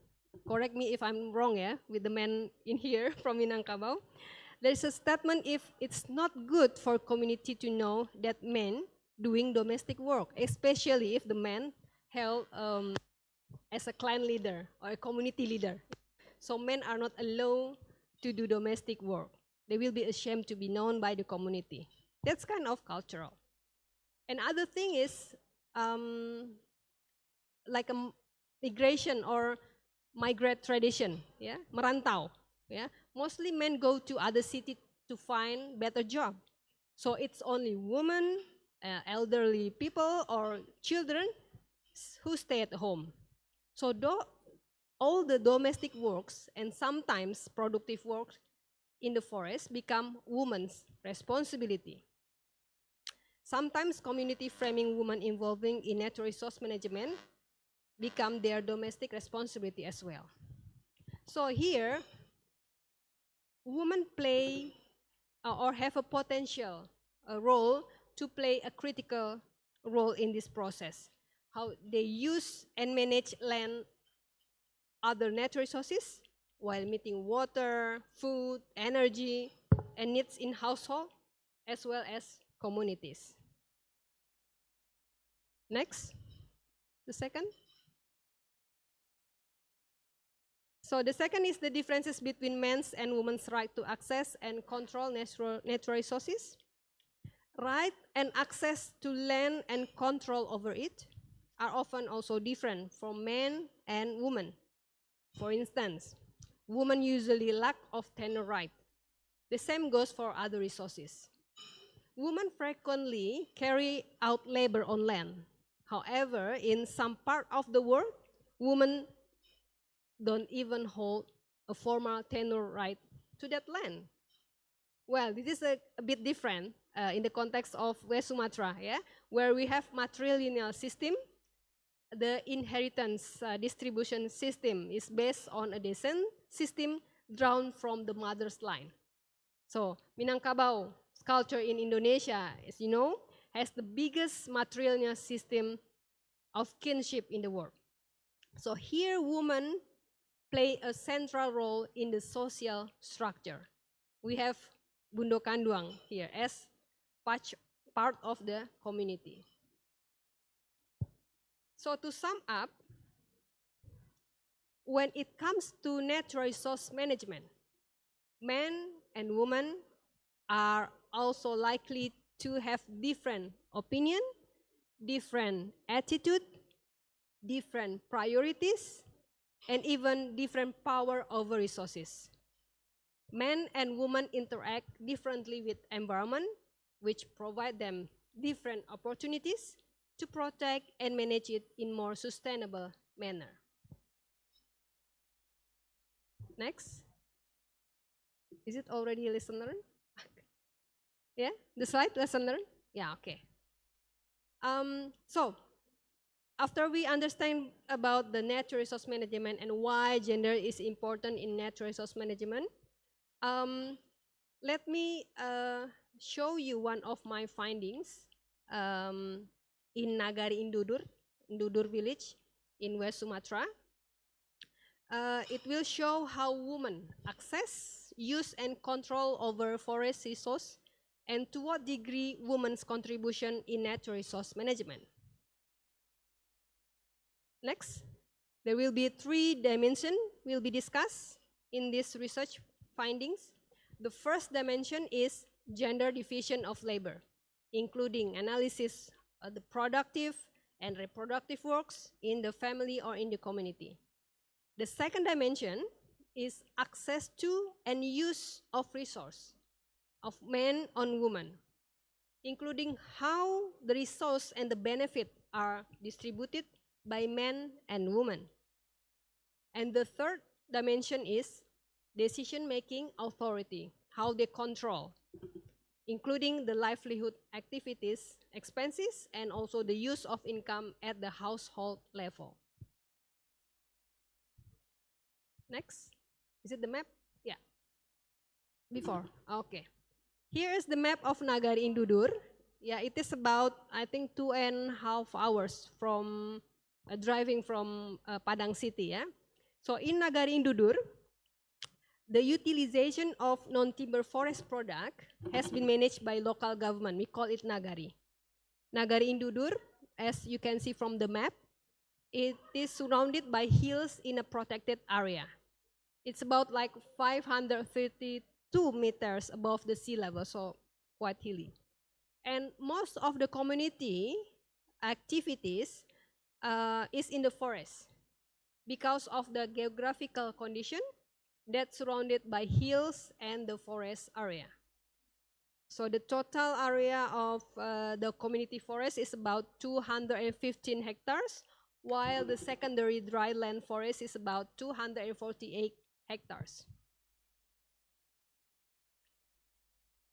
correct me if I'm wrong, yeah, with the men in here from Minangkabau. There's a statement, if it's not good for community to know that men doing domestic work, especially if the man held as a clan leader or a community leader. So men are not allowed to do domestic work. They will be ashamed to be known by the community. That's kind of cultural. Another thing is like a migration or migrate tradition, yeah, merantau, yeah. Mostly men go to other city to find better job. So it's only women, elderly people or children who stay at home. So all the domestic works and sometimes productive work in the forest become women's responsibility. Sometimes community framing women involving in natural resource management become their domestic responsibility as well. So here, women play or have a potential role to play a critical role in this process. How they use and manage land, other natural resources, while meeting water, food, energy, and needs in household, as well as communities. Next, the second. So the second is the differences between men's and women's right to access and control natural resources. Right and access to land and control over it are often also different from men and women. For instance, women usually lack of tenure right. The same goes for other resources. Women frequently carry out labor on land. However, in some part of the world, women don't even hold a formal tenure right to that land. Well, this is a bit different in the context of West Sumatra, yeah, where we have matrilineal system. The inheritance distribution system is based on a descent system drawn from the mother's line. So Minangkabau culture in Indonesia, as you know, has the biggest matrilineal system of kinship in the world. So here women play a central role in the social structure. We have Bundo Kanduang here as part of the community. So to sum up, when it comes to natural resource management, men and women are also likely to have different opinion, different attitude, different priorities, and even different power over resources. Men and women interact differently with environment, which provide them different opportunities to protect and manage it in more sustainable manner. Next. Is it already lesson learned? Yeah, the slide, lesson learned? Yeah, okay. So, after we understand about the natural resource management and why gender is important in natural resource management, Let me show you one of my findings in Nagari Indudur village in West Sumatra. It will show how women access, use, and control over forest resource, and to what degree women's contribution in natural resource management. Next, there will be 3 dimensions will be discussed in this research findings. The first dimension is gender division of labor, including analysis of the productive and reproductive works in the family or in the community. The second dimension is access to and use of resource of men on women, including how the resource and the benefit are distributed by men and women. And the third dimension is decision-making authority, how they control, including the livelihood activities, expenses, and also the use of income at the household level. Next, is it the map? Yeah, before, okay. Here is the map of Nagari Indudur. Yeah, it is about, I think, 2.5 hours from driving from Padang city, yeah. So in Nagari Indudur, the utilization of non-timber forest product has been managed by local government. We call it Nagari. Nagari Indudur, as you can see from the map, it is surrounded by hills in a protected area. It's about like 532 meters above the sea level, so quite hilly. And most of the community activities is in the forest because of the geographical condition that's surrounded by hills and the forest area. So the total area of the community forest is about 215 hectares, while the secondary dryland forest is about 248 hectares.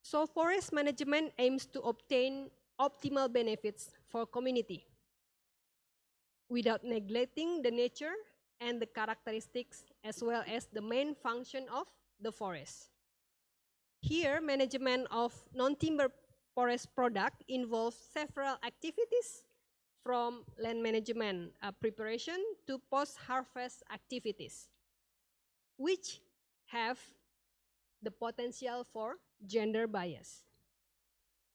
So forest management aims to obtain optimal benefits for community without neglecting the nature and the characteristics as well as the main function of the forest. Here, management of non-timber forest product involves several activities from land management preparation to post-harvest activities, which have the potential for gender bias.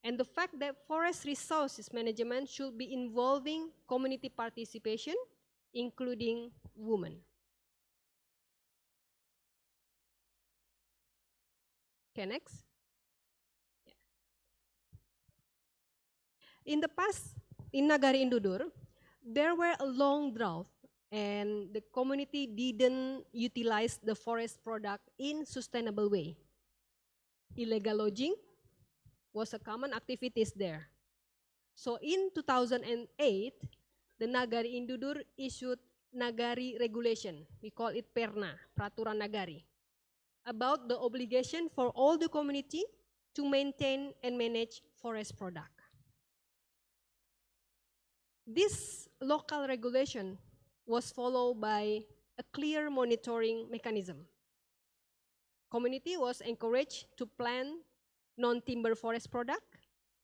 And the fact that forest resources management should be involving community participation, including women. Okay, next. Yeah. In the past, in Nagari Indudur, there were a long drought and the community didn't utilize the forest product in sustainable way. Illegal logging was a common activities there. So in 2008, the Nagari Indudur issued Nagari regulation. We call it Perna, Peraturan Nagari, about the obligation for all the community to maintain and manage forest product. This local regulation was followed by a clear monitoring mechanism. Community was encouraged to plant non-timber forest product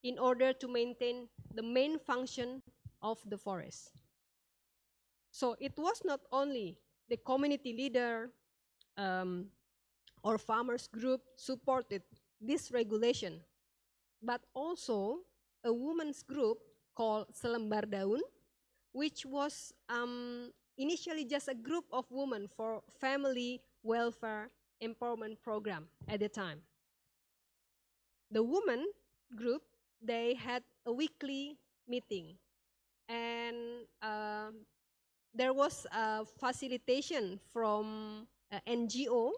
in order to maintain the main function of the forest. So it was not only the community leader or farmers group supported this regulation, but also a women's group called Selembar Daun, which was initially just a group of women for family welfare empowerment program at the time. The women group, they had a weekly meeting, and there was a facilitation from NGO.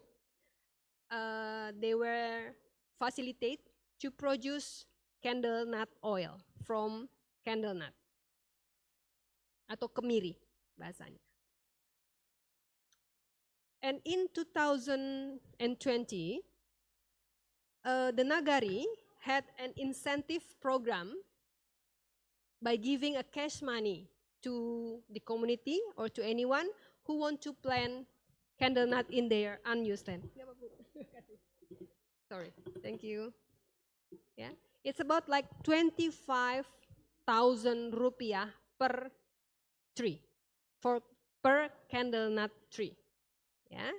They were facilitated to produce candle nut oil from candle nut atau kemiri bahasanya. And in 2020, the Nagari had an incentive program by giving a cash money to the community or to anyone who want to plant candle nut in their unused land. Sorry, thank you. Yeah, it's about like 25,000 rupiah per tree, per candle nut tree. Yeah,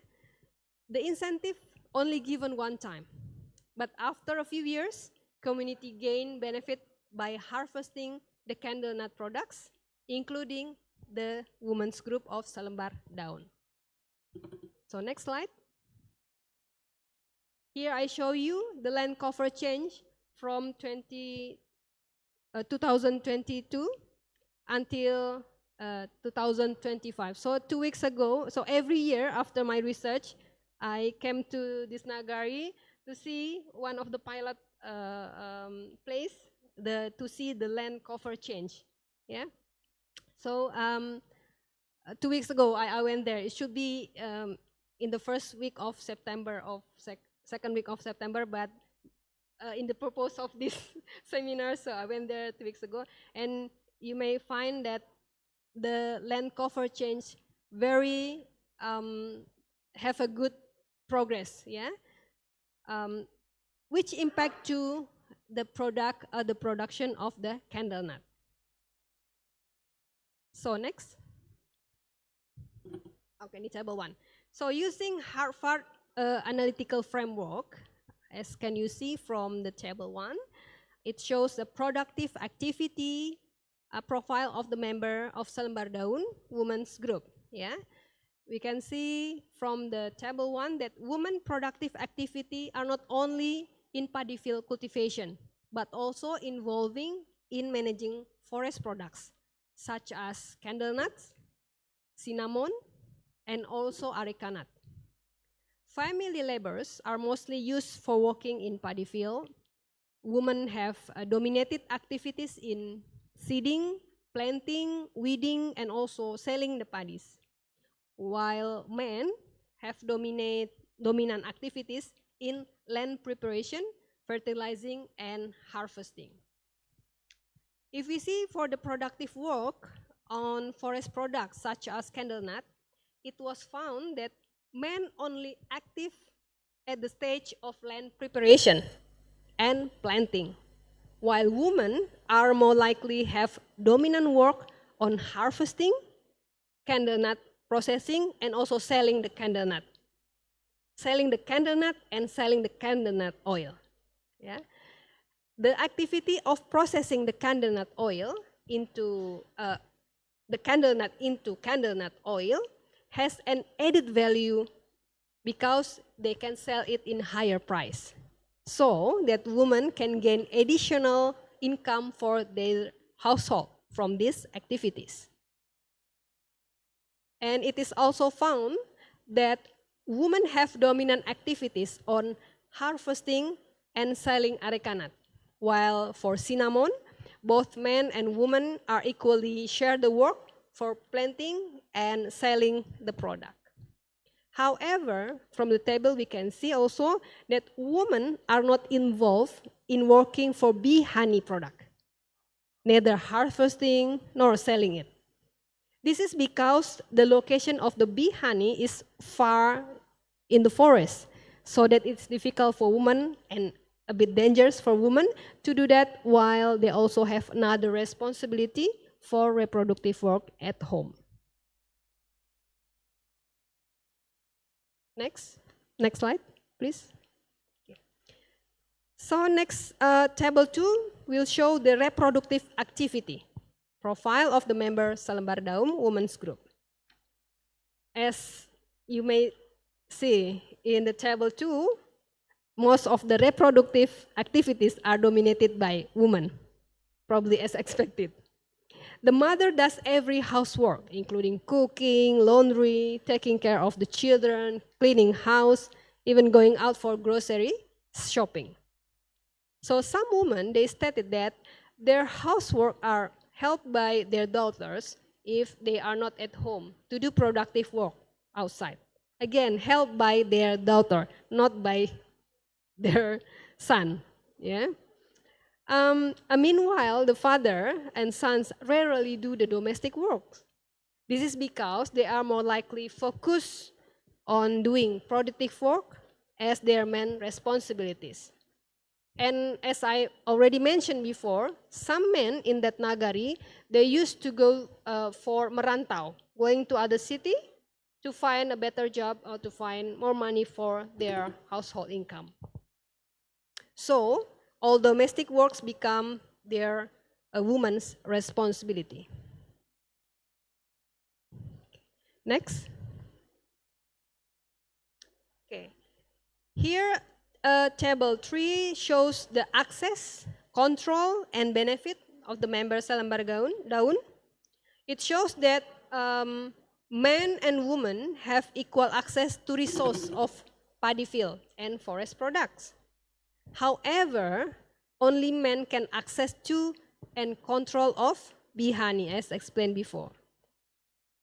the incentive only given one time, but after a few years, community gain benefit by harvesting the candle nut products, including the women's group of Selembar Daun. So next slide. Here I show you the land cover change from 2022 until 2025. So 2 weeks ago, so every year after my research, I came to this Nagari to see one of the pilot place, to see the land cover change. Yeah. So 2 weeks ago, I went there. It should be in the first week of September, second week of September, but in the purpose of this seminar, so I went there 2 weeks ago, and you may find that the land cover change very have a good progress, yeah, which impact to the production of the candle nut. So next. Okay, ini table 1. So using Harvard analytical framework, as can you see from the table 1, it shows the productive activity profile of the member of Selembar Daun women's group. Yeah, we can see from the table 1 that women productive activity are not only in paddy field cultivation, but also involving in managing forest products such as candle nuts, cinnamon, and also areca nut. Family labors are mostly used for working in paddy field. Women have dominated activities in seeding, planting, weeding, and also selling the paddies, while men have dominant activities in land preparation, fertilizing, and harvesting. If we see for the productive work on forest products such as candle nut, it was found that men only active at the stage of land preparation and planting, while women are more likely have dominant work on harvesting, candle nut processing, and also selling the candle nut. Selling the candle nut and selling the candle nut oil. Yeah. The activity of processing the candle nut oil into candle nut oil has an added value because they can sell it in higher price, so that women can gain additional income for their household from these activities. And it is also found that women have dominant activities on harvesting and selling areca nut, while for cinnamon, both men and women are equally share the work for planting and selling the product. However, from the table we can see also that women are not involved in working for bee honey product, neither harvesting nor selling it. This is because the location of the bee honey is far in the forest, so that it's difficult for women and a bit dangerous for women to do that, while they also have another responsibility for reproductive work at home. Next slide, please. So next, table 2 will show the reproductive activity profile of the member Selembar Daun Women's Group. As you may see in the table 2, most of the reproductive activities are dominated by women, probably as expected. The mother does every housework, including cooking, laundry, taking care of the children, cleaning house, even going out for grocery shopping. So some women, they stated that their housework are helped by their daughters if they are not at home to do productive work outside. Again, helped by their daughter, not by their son. Yeah. Meanwhile, the father and sons rarely do the domestic work. This is because they are more likely focused on doing productive work as their main responsibilities. And as I already mentioned before, some men in that nagari, they used to go for merantau, going to other city to find a better job or to find more money for their household income. So all domestic works become their woman's responsibility. Next. Okay. Here, table 3 shows the access, control, and benefit of the member selembar daun. It shows that men and women have equal access to resource of paddy field and forest products. However, only men can access to and control of bee honey, as explained before.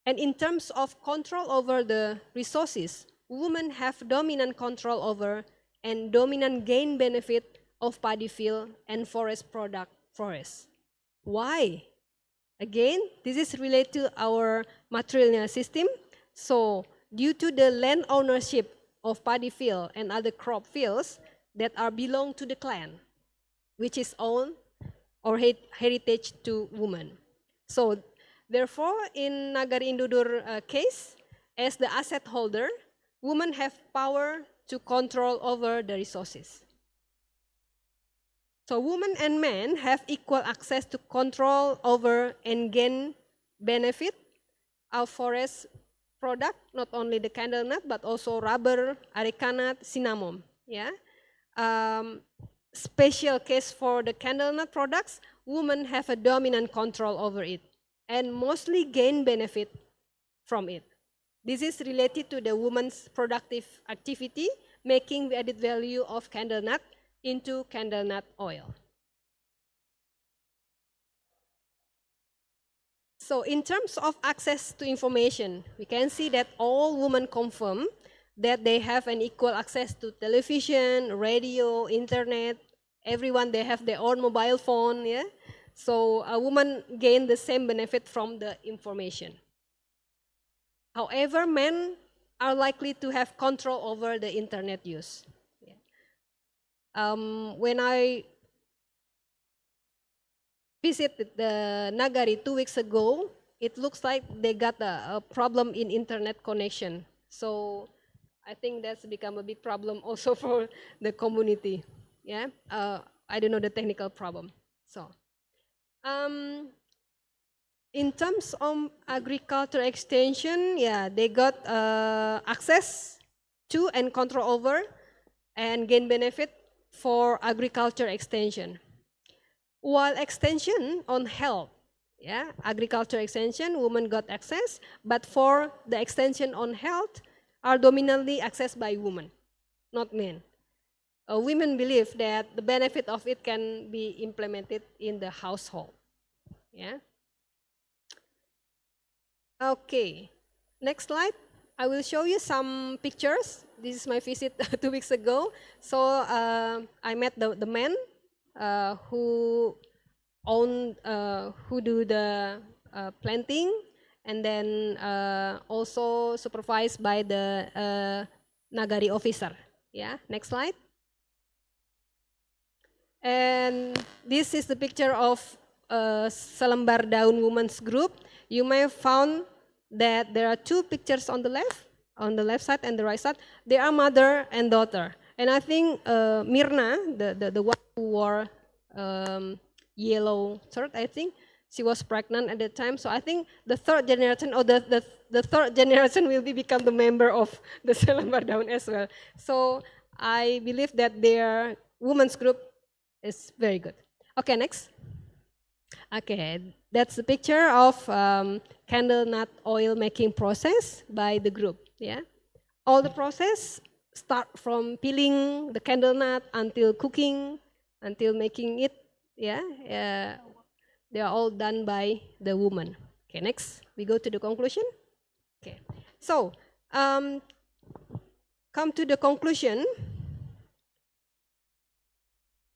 And in terms of control over the resources, women have dominant control over and dominant gain benefit of paddy field and forest product forests. Why? Again, this is related to our matrilineal system. So due to the land ownership of paddy field and other crop fields that are belong to the clan, which is owned or heritage to women. So therefore, in Nagari Indudur case, as the asset holder, women have power to control over the resources. So women and men have equal access to control over and gain benefit of forest product, not only the candle nut, but also rubber, areca nut, cinnamon. Yeah. Special case for the candle nut products, women have a dominant control over it and mostly gain benefit from it. This is related to the woman's productive activity, making the added value of candle nut into candle nut oil. So in terms of access to information, we can see that all women confirm that they have an equal access to television, radio, internet. Everyone, they have their own mobile phone. Yeah? So a woman gain the same benefit from the information. However, men are likely to have control over the internet use. Yeah. When I visited the Nagari 2 weeks ago, it looks like they got a problem in internet connection. So I think that's become a big problem also for the community. Yeah, I don't know the technical problem. So, in terms of agriculture extension, yeah, they got access to and control over and gain benefit for agriculture extension. While extension on health, yeah, agriculture extension, women got access, but for the extension on health are dominantly accessed by women, not men. Women believe that the benefit of it can be implemented in the household. Yeah. Okay, next slide. I will show you some pictures. This is my visit 2 weeks ago. So I met the men who own, who do the planting, and then also supervised by the Nagari officer. Yeah, next slide. And this is the picture of Selembar Daun Women's Group. You may have found that there are 2 pictures on the left side and the right side. They are mother and daughter. And I think Mirna, the one who wore yellow shirt, I think, she was pregnant at that time. So I think the 3rd generation, or the 3rd generation will become the member of the Selembar Daun as well. So I believe that their women's group is very good. Okay, next. Okay, that's the picture of candle nut oil making process by the group. Yeah, all the process start from peeling the candle nut until cooking, until making it. Yeah, they are all done by the woman. Okay, next we go to the conclusion. Okay, so come to the conclusion.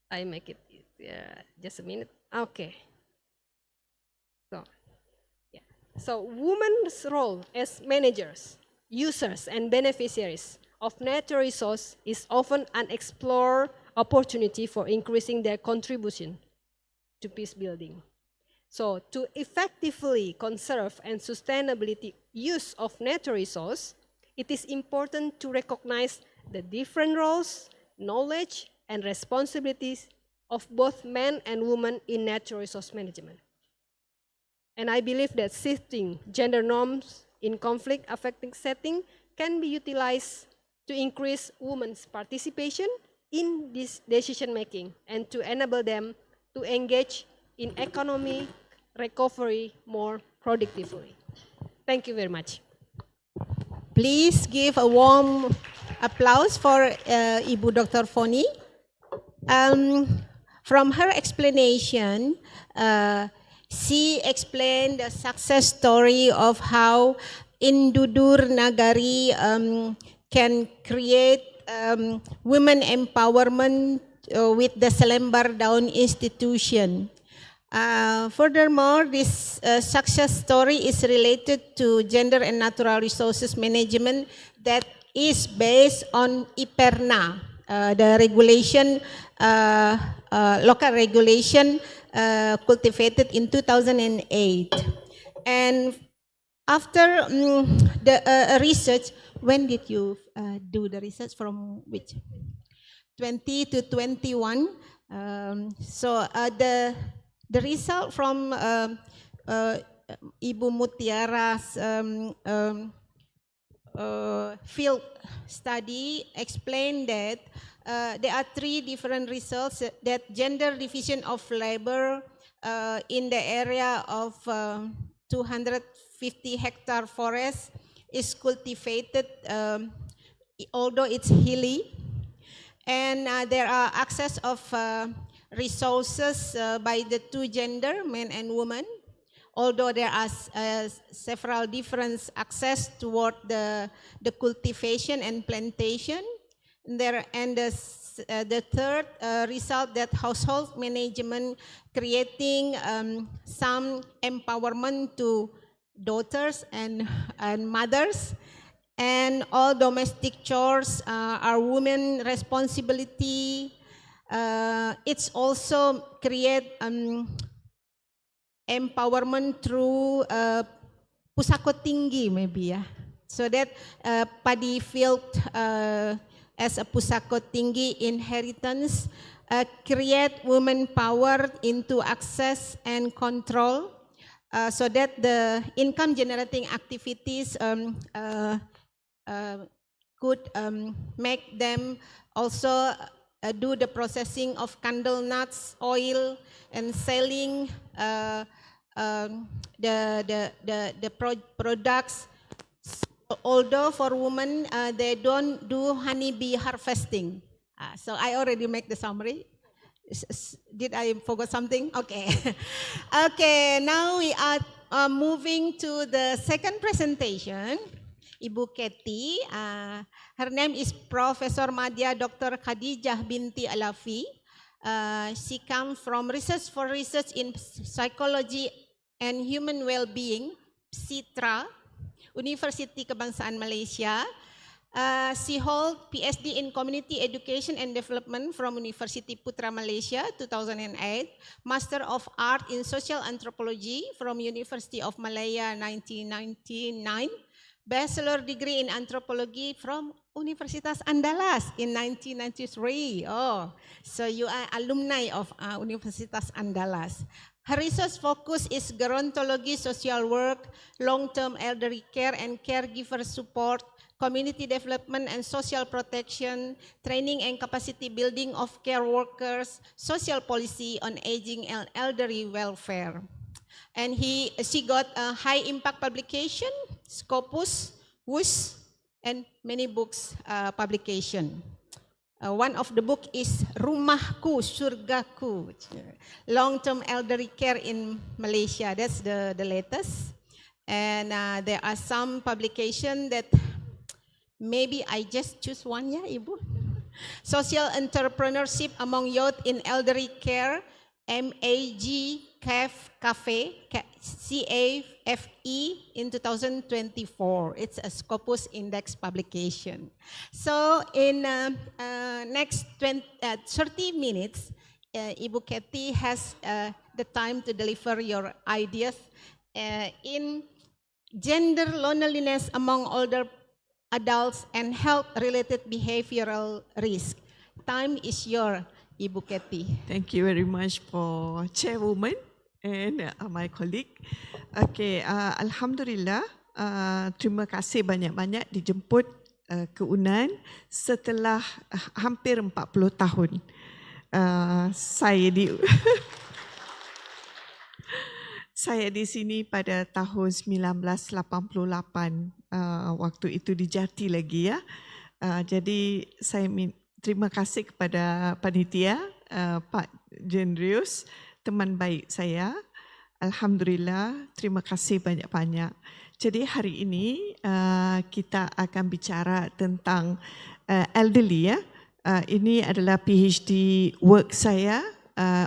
I make it just a minute. Okay. So, yeah. So women's role as managers, users, and beneficiaries of natural resource is often an explored opportunity for increasing their contribution to peace building. So to effectively conserve and sustainability use of natural resource, it is important to recognize the different roles, knowledge, and responsibilities of both men and women in natural resource management. And I believe that shifting gender norms in conflict-affecting setting can be utilized to increase women's participation in this decision-making and to enable them to engage in economic recovery more productively. Thank you very much. Please give a warm applause for Ibu Dr. Foni. From her explanation, she explained the success story of how Indudur Nagari can create women empowerment with the Selembar Down Institution. Furthermore, this success story is related to gender and natural resources management that is based on IPERNA, the regulation, local regulation cultivated in 2008. And after the research, when did you do the research, from which? 20 to 21. So the result from Ibu Mutiara's field study explained that there are 3 different results that gender division of labor in the area of 250 hectare forest is cultivated, although it's hilly, and there are access of resources by the 2 gender, men and women, although there are several different access toward the cultivation and plantation. And the third result, that household management creating some empowerment to daughters and mothers, and all domestic chores are women responsibility. It's also create empowerment through pusako tinggi, maybe, yeah. So that padi field as a pusako tinggi inheritance create women power into access and control, so that the income generating activities could make them also do the processing of candle nuts, oil, and selling the products. Although for women, they don't do honeybee harvesting. So I already make the summary. Did I forget something? Okay. Okay, now we are moving to the second presentation. Ibu Ketty, her name is Professor Madya Dr. Khadijah binti Alafi. She comes from Research for Research in Psychology and Human Well-being, SITRA, University Kebangsaan Malaysia. She holds PhD in Community Education and Development from University Putra Malaysia, 2008. Master of Art in Social Anthropology from University of Malaya, 1999. Bachelor degree in Anthropology from Universitas Andalas in 1993. Oh, so you are alumni of Universitas Andalas. Her research focus is gerontology, social work, long-term elderly care and caregiver support, community development and social protection, training and capacity building of care workers, social policy on aging and elderly welfare. And she got a high impact publication, Scopus, WUS, and many books publication. One of the book is Rumahku, Surgaku, long-term elderly care in Malaysia. That's the latest. And there are some publication that maybe I just choose one, yeah, Ibu. Social entrepreneurship among youth in elderly care, MAG Cafe, CAFE in 2024. It's a Scopus Index publication. So in next 30 minutes, Ibu Kathy has the time to deliver your ideas in gender loneliness among older adults and health-related behavioral risk. Time is yours, Ibu Kathy. Thank you very much for Chairwoman and my colleague. Okay, Alhamdulillah, terima kasih banyak-banyak dijemput ke Unand setelah hampir 40 tahun. Saya di sini pada tahun 1988, waktu itu di Jati lagi ya. Jadi saya terima kasih kepada panitia, Pak Jendrius, teman baik saya. Alhamdulillah, terima kasih banyak-banyak. Jadi hari ini kita akan bicara tentang elderly ya. Ini adalah PhD work saya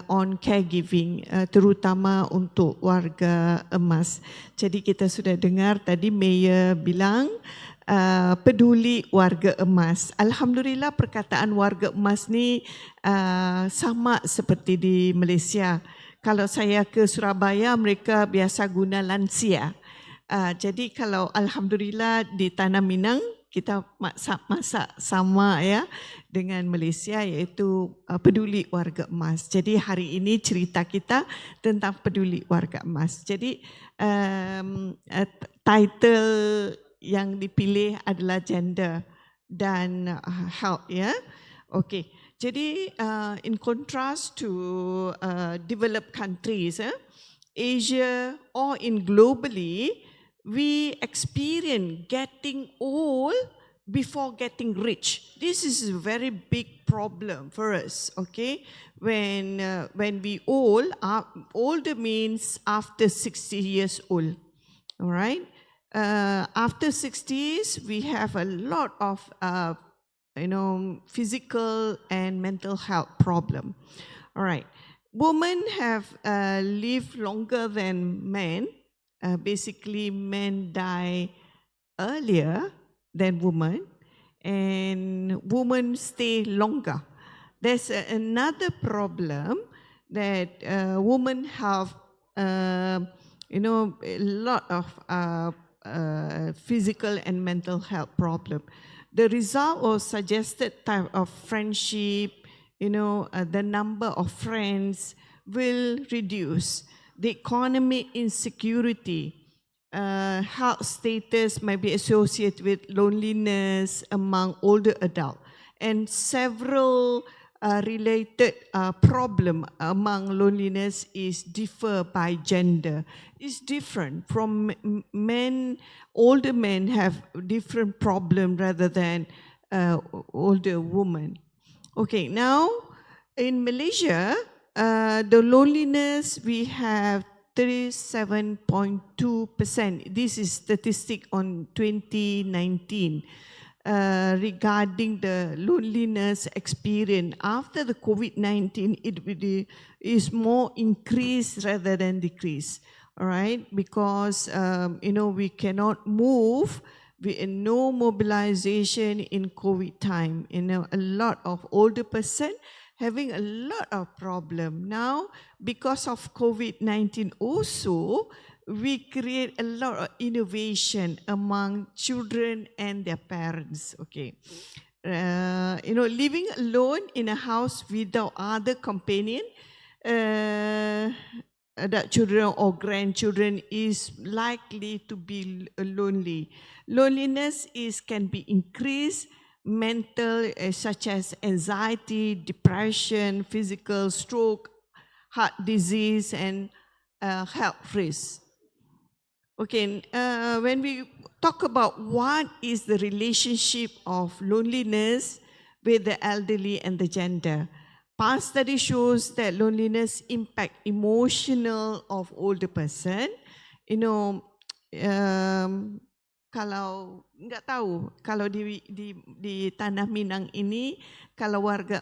on caregiving, terutama untuk warga emas. Jadi kita sudah dengar tadi Mayor bilang peduli warga emas. Alhamdulillah perkataan warga emas ni sama seperti di Malaysia. Kalau saya ke Surabaya, mereka biasa guna lansia. Jadi kalau Alhamdulillah di Tanah Minang, kita masak sama ya dengan Malaysia, iaitu peduli warga emas. Jadi hari ini cerita kita tentang peduli warga emas. Jadi title yang dipilih adalah gender dan health ya. Okay. Jadi in contrast to developed countries, Asia or in globally, we experience getting old before getting rich. This is a very big problem for us. Okay, when we old, older means after 60 years old. All right. After 60s, we have a lot of physical and mental health problem. All right. Women have lived longer than men. Basically, men die earlier than women, and women stay longer. There's another problem that women have, a lot of physical and mental health problem. The result or suggested type of friendship, the number of friends will reduce. The economic insecurity, health status may be associated with loneliness among older adults, and several related problem among loneliness is differ by gender. It's different from men. Older men have different problem rather than older women. Okay, now in Malaysia, the loneliness we have 37.2%. This is statistic on 2019 regarding the loneliness experience after the COVID-19. It is more increased rather than decrease. All right, because we cannot move. No mobilization in COVID time. A lot of older person having a lot of problem. Now, because of COVID-19 also, we create a lot of innovation among children and their parents. Okay, living alone in a house without other companion, adult children or grandchildren is likely to be lonely. Loneliness can be increased. Mental, such as anxiety, depression, physical, stroke, heart disease, and health risks. Okay, when we talk about what is the relationship of loneliness with the elderly and the gender, past study shows that loneliness impact emotional of older person. Kalau nggak tahu, kalau di Tanah Minang ini, kalau warga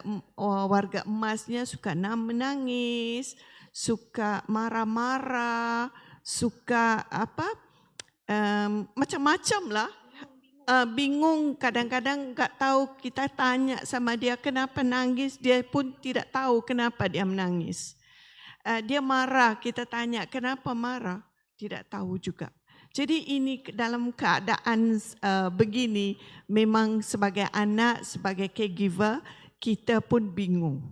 emasnya suka menangis, suka marah-marah, suka macam-macam lah. Bingung, kadang-kadang tak tahu, kita tanya sama dia kenapa nangis, dia pun tidak tahu kenapa dia menangis. Dia marah, kita tanya kenapa marah, tidak tahu juga. Jadi ini dalam keadaan begini, memang sebagai anak, sebagai caregiver, kita pun bingung.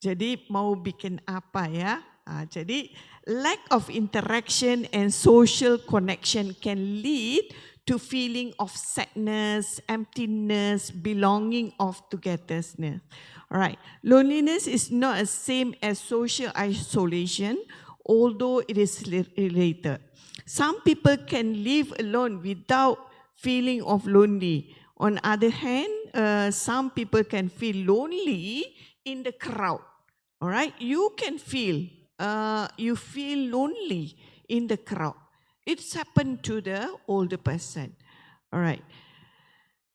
Jadi mau bikin apa ya? Jadi lack of interaction and social connection can lead to feeling of sadness, emptiness, belonging of togetherness. All right. Loneliness is not the same as social isolation, although it is related. Some people can live alone without feeling of lonely. On the other hand, some people can feel lonely in the crowd. All right. You can feel, you feel lonely in the crowd. It's happened to the older person. All right.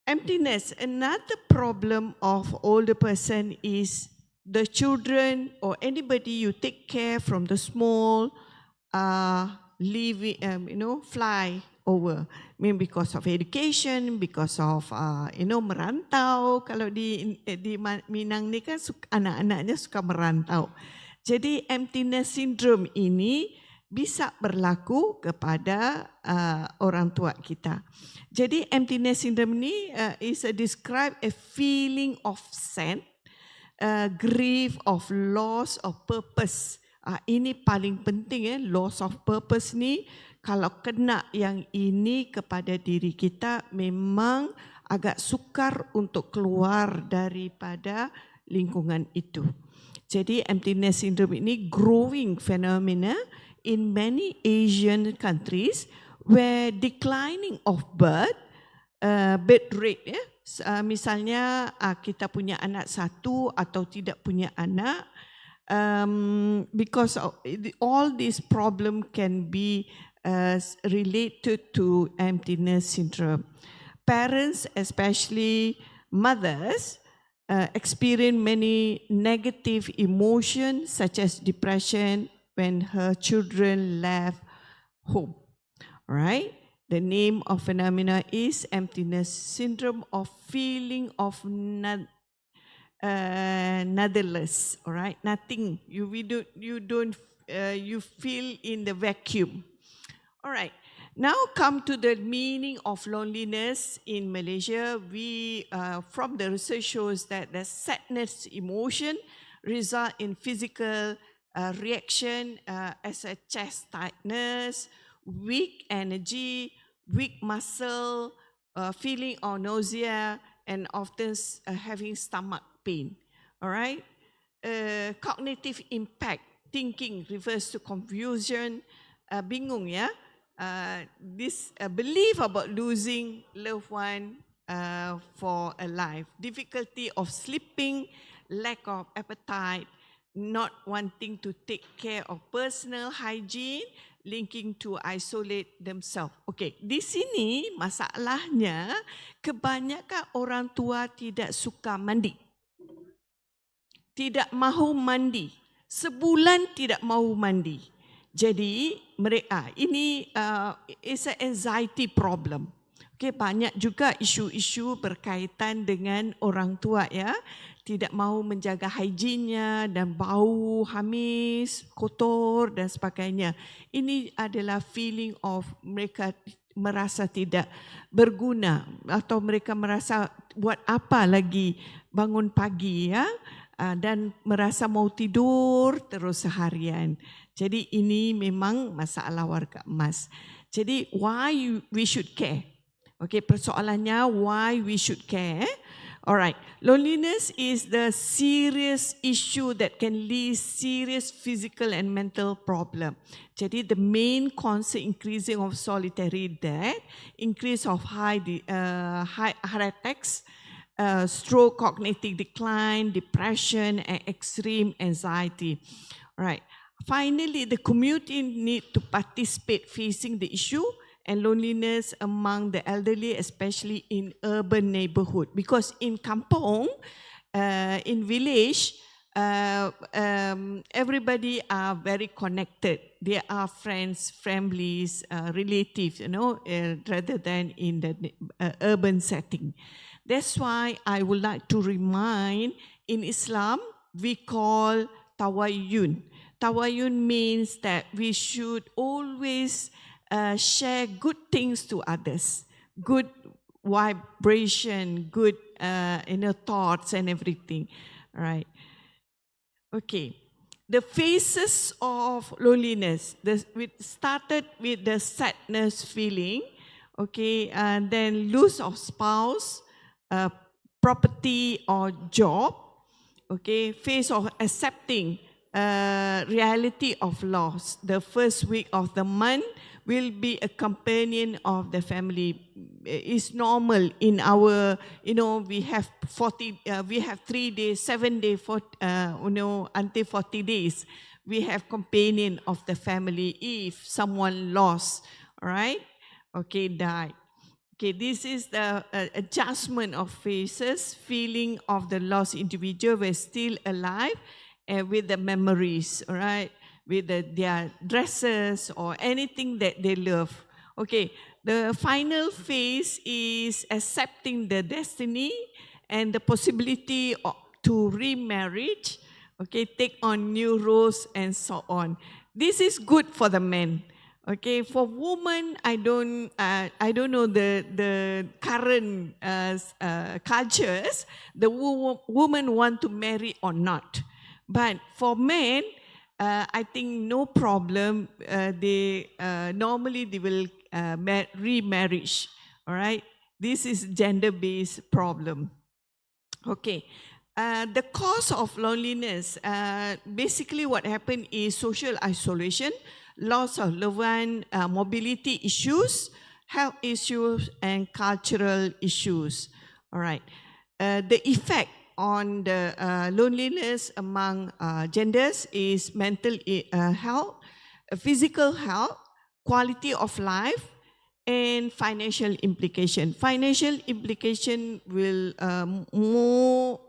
Emptiness. Another problem of older person is the children or anybody you take care from the small, fly over. I mean, because of education, because of merantau. Kalau di Minang ni kan anak-anaknya suka merantau. Jadi emptiness syndrome ini bisa berlaku kepada orang tua kita. Jadi emptiness syndrome ini is describe a feeling of sad, grief, of loss of purpose. Ini paling penting loss of purpose ni. Kalau kena yang ini kepada diri kita, memang agak sukar untuk keluar daripada lingkungan itu. Jadi emptiness syndrome ini growing phenomena in many Asian countries where declining of birth rate, misalnya kita punya anak satu atau tidak punya anak, because of all this problem can be related to emptiness syndrome. Parents, especially mothers, experience many negative emotions such as depression when her children left home. Right? The name of phenomena is emptiness syndrome, of feeling of notherless. All right, nothing. You feel in the vacuum. All right. Now come to the meaning of loneliness in Malaysia. We from the research shows that the sadness emotion result in physical reaction as a chest tightness, weak energy, weak muscle, feeling of nausea, and often having stomach pain. All right. Cognitive impact, thinking refers to confusion, bingung ya. This belief about losing loved one for a life, difficulty of sleeping, lack of appetite, not wanting to take care of personal hygiene, linking to isolate themselves. Okay, di sini masalahnya kebanyakan orang tua tidak suka mandi. Tidak mahu mandi. Sebulan tidak mahu mandi. Jadi mereka ini is an anxiety problem. Okay, banyak juga isu-isu berkaitan dengan orang tua ya. Tidak mahu menjaga higiennya dan bau, hamis, kotor dan sebagainya. Ini adalah feeling of mereka merasa tidak berguna atau mereka merasa buat apa lagi bangun pagi ya, dan merasa mau tidur terus seharian. Jadi ini memang masalah warga emas. Jadi why we should care? Okay, persoalannya why we should care. Alright, loneliness is the serious issue that can lead serious physical and mental problem. Jadi the main concern increasing of solitary death, increase of heart attacks, stroke, cognitive decline, depression, and extreme anxiety. Alright, finally, the community need to participate facing the issue and loneliness among the elderly, especially in urban neighborhood. Because in kampung, in village, everybody are very connected. They are friends, families, relatives, rather than in the urban setting. That's why I would like to remind, in Islam, we call tawayyun. Tawayyun means that we should always share good things to others, good vibration, good thoughts and everything, right? Okay, the phases of loneliness. We started with the sadness feeling, okay, and then loss of spouse, property or job, okay, phase of accepting reality of loss. The first week of the month will be a companion of the family. It's normal in our, we have 3 days, 7 days, until 40 days. We have companion of the family if someone lost, right? Okay, died. Okay, this is the adjustment of phases, feeling of the lost individual were still alive and with the memories, all right? With their dresses or anything that they love. Okay, the final phase is accepting the destiny and the possibility to remarriage, okay, take on new roles and so on. This is good for the men. Okay, for women, I don't know the current cultures. The woman want to marry or not, but for men, I think no problem. Normally they will remarriage. All right, this is gender-based problem. Okay. The cause of loneliness, basically what happened is social isolation, loss of loved one, mobility issues, health issues, and cultural issues. All right. The effect on the loneliness among genders is mental health, physical health, quality of life, and financial implication. Financial implication will more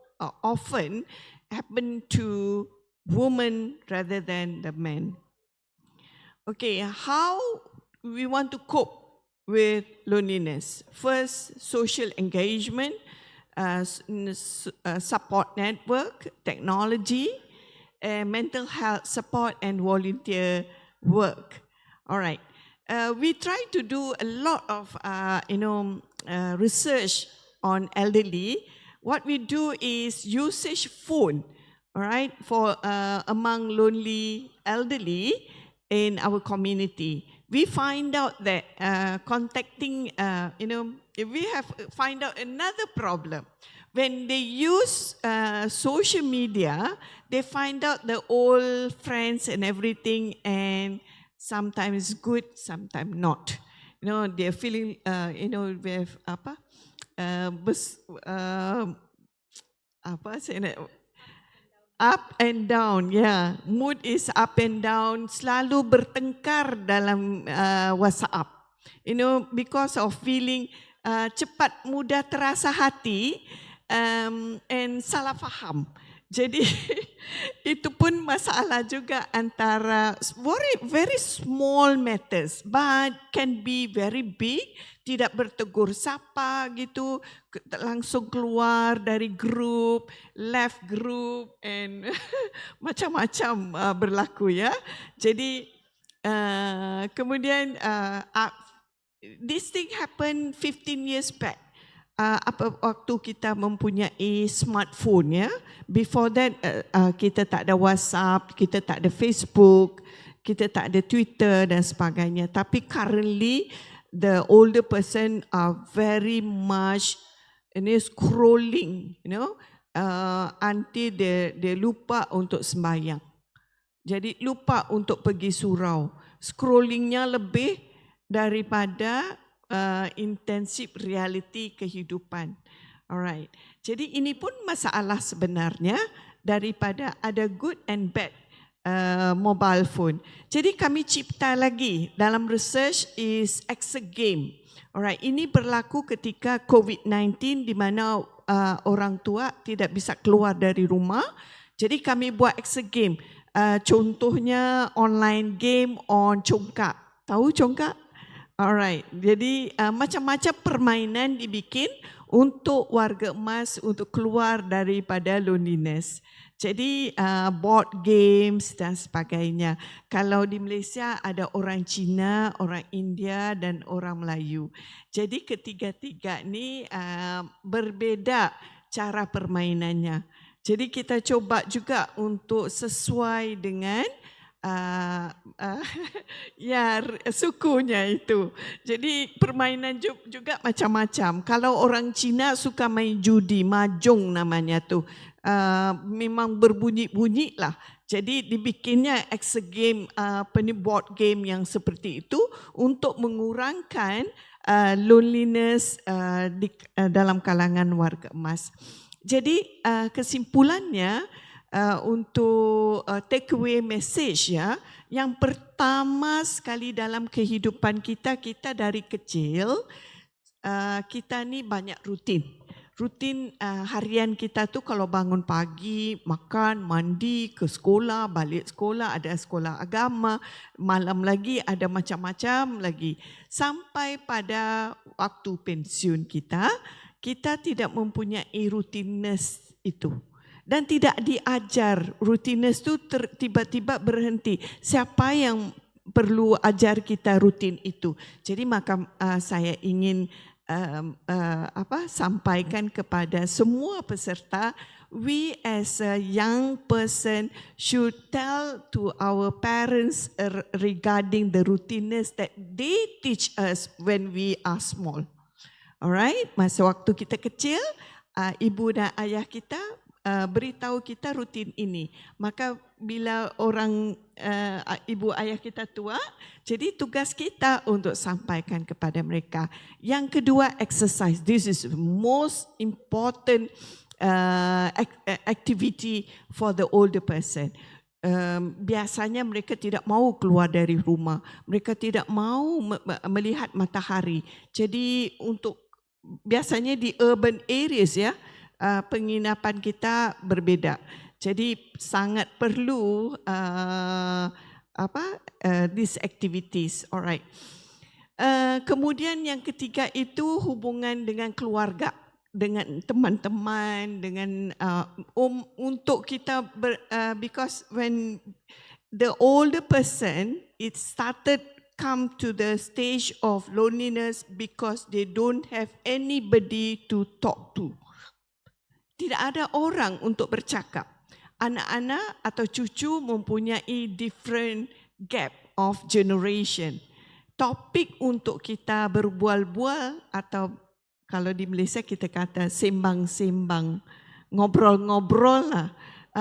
often happen to women rather than the men. Okay, how we want to cope with loneliness? First, social engagement, support network, technology, mental health support, and volunteer work. All right. We try to do a lot of research on elderly. What we do is usage phone, all right, for among lonely elderly in our community. We find out that contacting, we have find out another problem. When they use social media, they find out the old friends and everything, and sometimes good, sometimes not. They're feeling, with up and down, yeah. Mood is up and down, selalu bertengkar dalam WhatsApp. Because of feeling cepat mudah terasa hati and salah faham. Jadi itu pun masalah juga antara very small matters but can be very big, tidak bertegur sapa gitu, langsung keluar dari grup, left group and macam-macam berlaku ya. Jadi kemudian this thing happened 15 years back. Waktu kita mempunyai smartphone ya. Before that kita tak ada WhatsApp, kita tak ada Facebook, kita tak ada Twitter dan sebagainya. Tapi currently the older person are very much scrolling, until they lupa untuk sembahyang. Jadi lupa untuk pergi surau. Scrollingnya lebih daripada intensif realiti kehidupan. Alright. Jadi ini pun masalah sebenarnya daripada ada good and bad mobile phone. Jadi kami cipta lagi dalam research is exit game. Alright. Ini berlaku ketika COVID-19 di mana orang tua tidak bisa keluar dari rumah. Jadi kami buat exegame. Contohnya online game on congkak. Tahu congkak? Alright. Jadi macam-macam permainan dibikin untuk warga emas untuk keluar daripada loneliness. Jadi board games dan sebagainya. Kalau di Malaysia ada orang Cina, orang India dan orang Melayu. Jadi ketiga-tiga ni berbeza cara permainannya. Jadi kita coba juga untuk sesuai dengan ya sukunya itu. Jadi permainan juga macam-macam. Kalau orang Cina suka main judi, mahjong namanya tu. Memang berbunyi-bunyi lah. Jadi dibikinnya exegame, board game yang seperti itu untuk mengurangkan loneliness dalam kalangan warga emas. Jadi kesimpulannya untuk take away message ya, yang pertama sekali dalam kehidupan kita dari kecil kita ni banyak rutin. Rutin harian kita tu kalau bangun pagi, makan, mandi, ke sekolah, balik sekolah, ada sekolah agama, malam lagi ada macam-macam lagi. Sampai pada waktu pensiun kita tidak mempunyai rutinness itu. Dan tidak diajar rutinness tu tiba-tiba berhenti. Siapa yang perlu ajar kita rutin itu? Jadi maka saya ingin sampaikan kepada semua peserta, we as a young person should tell to our parents regarding the routineness that they teach us when we are small. Alright, masa waktu kita kecil, ibu dan ayah kita beritahu kita rutin ini. Maka bila orang ibu ayah kita tua, jadi tugas kita untuk sampaikan kepada mereka. Yang kedua, exercise. This is the most important activity for the older person. Biasanya mereka tidak mau keluar dari rumah. Mereka tidak mau melihat matahari. Jadi biasanya di urban areas ya, penginapan kita berbeza. Jadi sangat perlu these activities. Alright. Kemudian yang ketiga itu hubungan dengan keluarga, dengan teman-teman, dengan untuk kita because when the older person it started come to the stage of loneliness because they don't have anybody to talk to. Tidak ada orang untuk bercakap. Anak-anak atau cucu mempunyai different gap of generation. Topik untuk kita berbual-bual atau kalau di Malaysia kita kata sembang-sembang, ngobrol-ngobrol lah.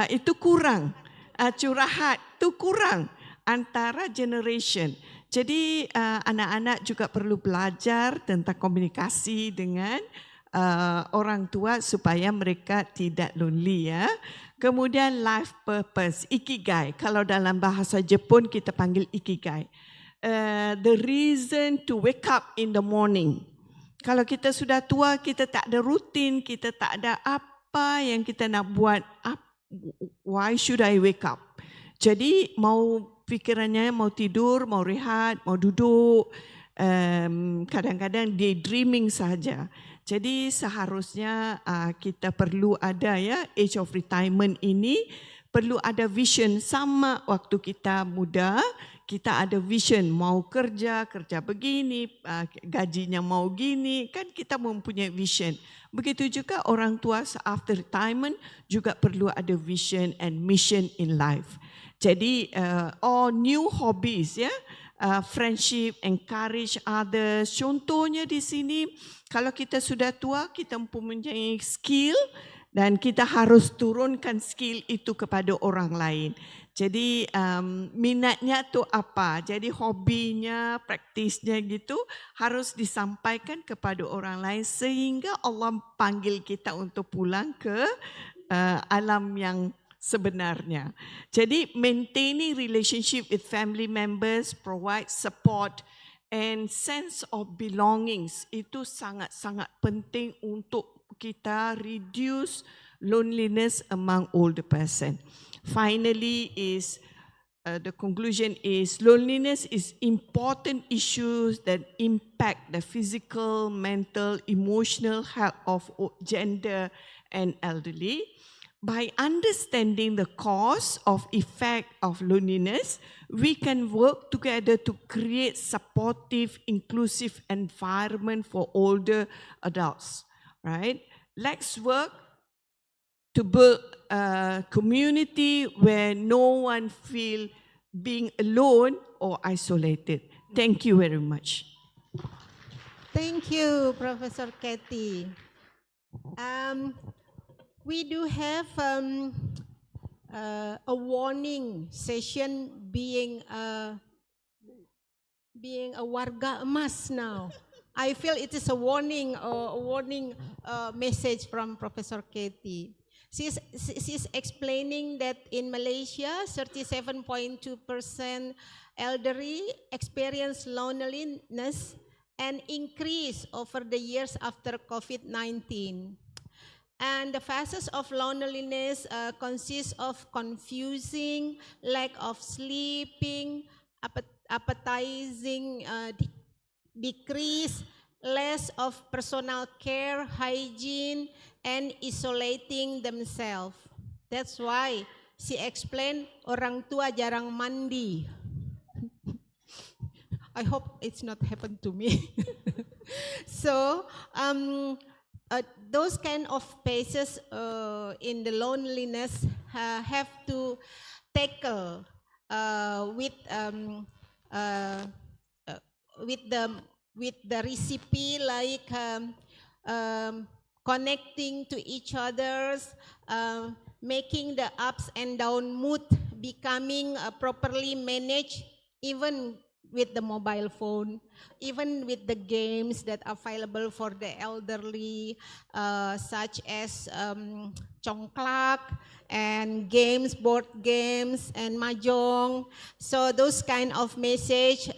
Itu kurang. Curahat itu kurang antara generation. Jadi anak-anak juga perlu belajar tentang komunikasi dengan orang tua supaya mereka tidak lonely ya. Kemudian life purpose, ikigai. Kalau dalam bahasa Jepun kita panggil ikigai. The reason to wake up in the morning. Kalau kita sudah tua, kita tak ada rutin, kita tak ada apa yang kita nak buat. Why should I wake up? Jadi mau fikirannya mau tidur, mau rehat, mau duduk. Kadang-kadang daydreaming saja. Jadi seharusnya kita perlu ada ya age of retirement ini perlu ada vision sama waktu kita muda. Kita ada vision mau kerja begini, gajinya mau gini, kan kita mempunyai vision. Begitu juga orang tua after retirement juga perlu ada vision and mission in life. Jadi all new hobbies ya. Friendship, encourage others. Contohnya di sini, kalau kita sudah tua, kita mempunyai skill dan kita harus turunkan skill itu kepada orang lain. Jadi minatnya tu apa? Jadi hobinya, praktisnya gitu harus disampaikan kepada orang lain sehingga Allah panggil kita untuk pulang ke alam yang sebenarnya. Jadi maintaining relationship with family members, provide support and sense of belongings itu sangat-sangat penting untuk kita reduce loneliness among older person. Finally, the conclusion is loneliness is important issues that impact the physical, mental, emotional health of gender and elderly. By understanding the cause of effect of loneliness, we can work together to create supportive, inclusive environment for older adults, right? Let's work to build a community where no one feel being alone or isolated. Thank you very much. Thank you, Professor Katie. We do have a warning session being a warga emas now. I feel it is a warning message from Professor Katie. She's explaining that in Malaysia, 37.2% elderly experience loneliness and increase over the years after COVID-19. And the phases of loneliness consist of confusing, lack of sleeping, appetizing decrease, less of personal care, hygiene, and isolating themselves. That's why she explained orang tua jarang mandi. I hope it's not happened to me. So, those kind of phases in the loneliness have to tackle with the recipe like connecting to each others, making the ups and down mood becoming properly managed, even with the mobile phone, even with the games that are available for the elderly, such as congklak and games, board games, and mahjong. So those kind of message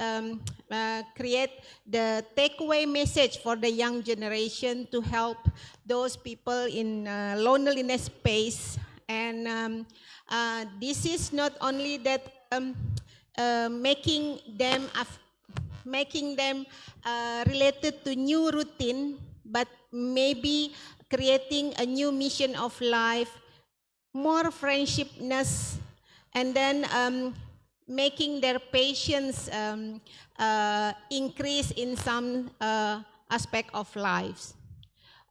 create the takeaway message for the young generation to help those people in loneliness space. And this is not only that making them related to new routine, but maybe creating a new mission of life, more friendshipness, and then making their patience increase in some aspect of lives.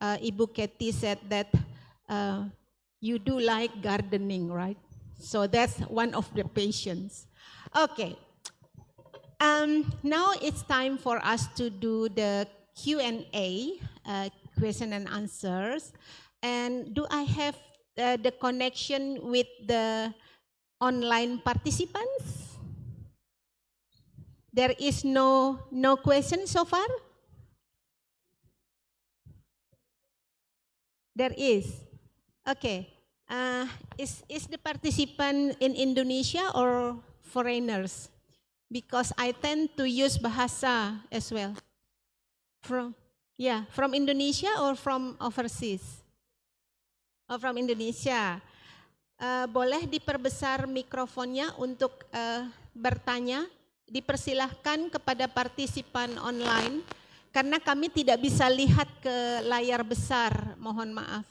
Ibu Katie said that you do like gardening, right? So that's one of the patients. Okay, now it's time for us to do the Q&A, question and answers. And do I have the connection with the online participants? There is no question so far? There is. Okay. Is the participant in Indonesia or foreigners? Because I tend to use bahasa as well. From Indonesia or from overseas? Oh, from Indonesia. Boleh diperbesar mikrofonnya untuk bertanya. Dipersilahkan kepada partisipan online karena kami tidak bisa lihat ke layar besar. Mohon maaf.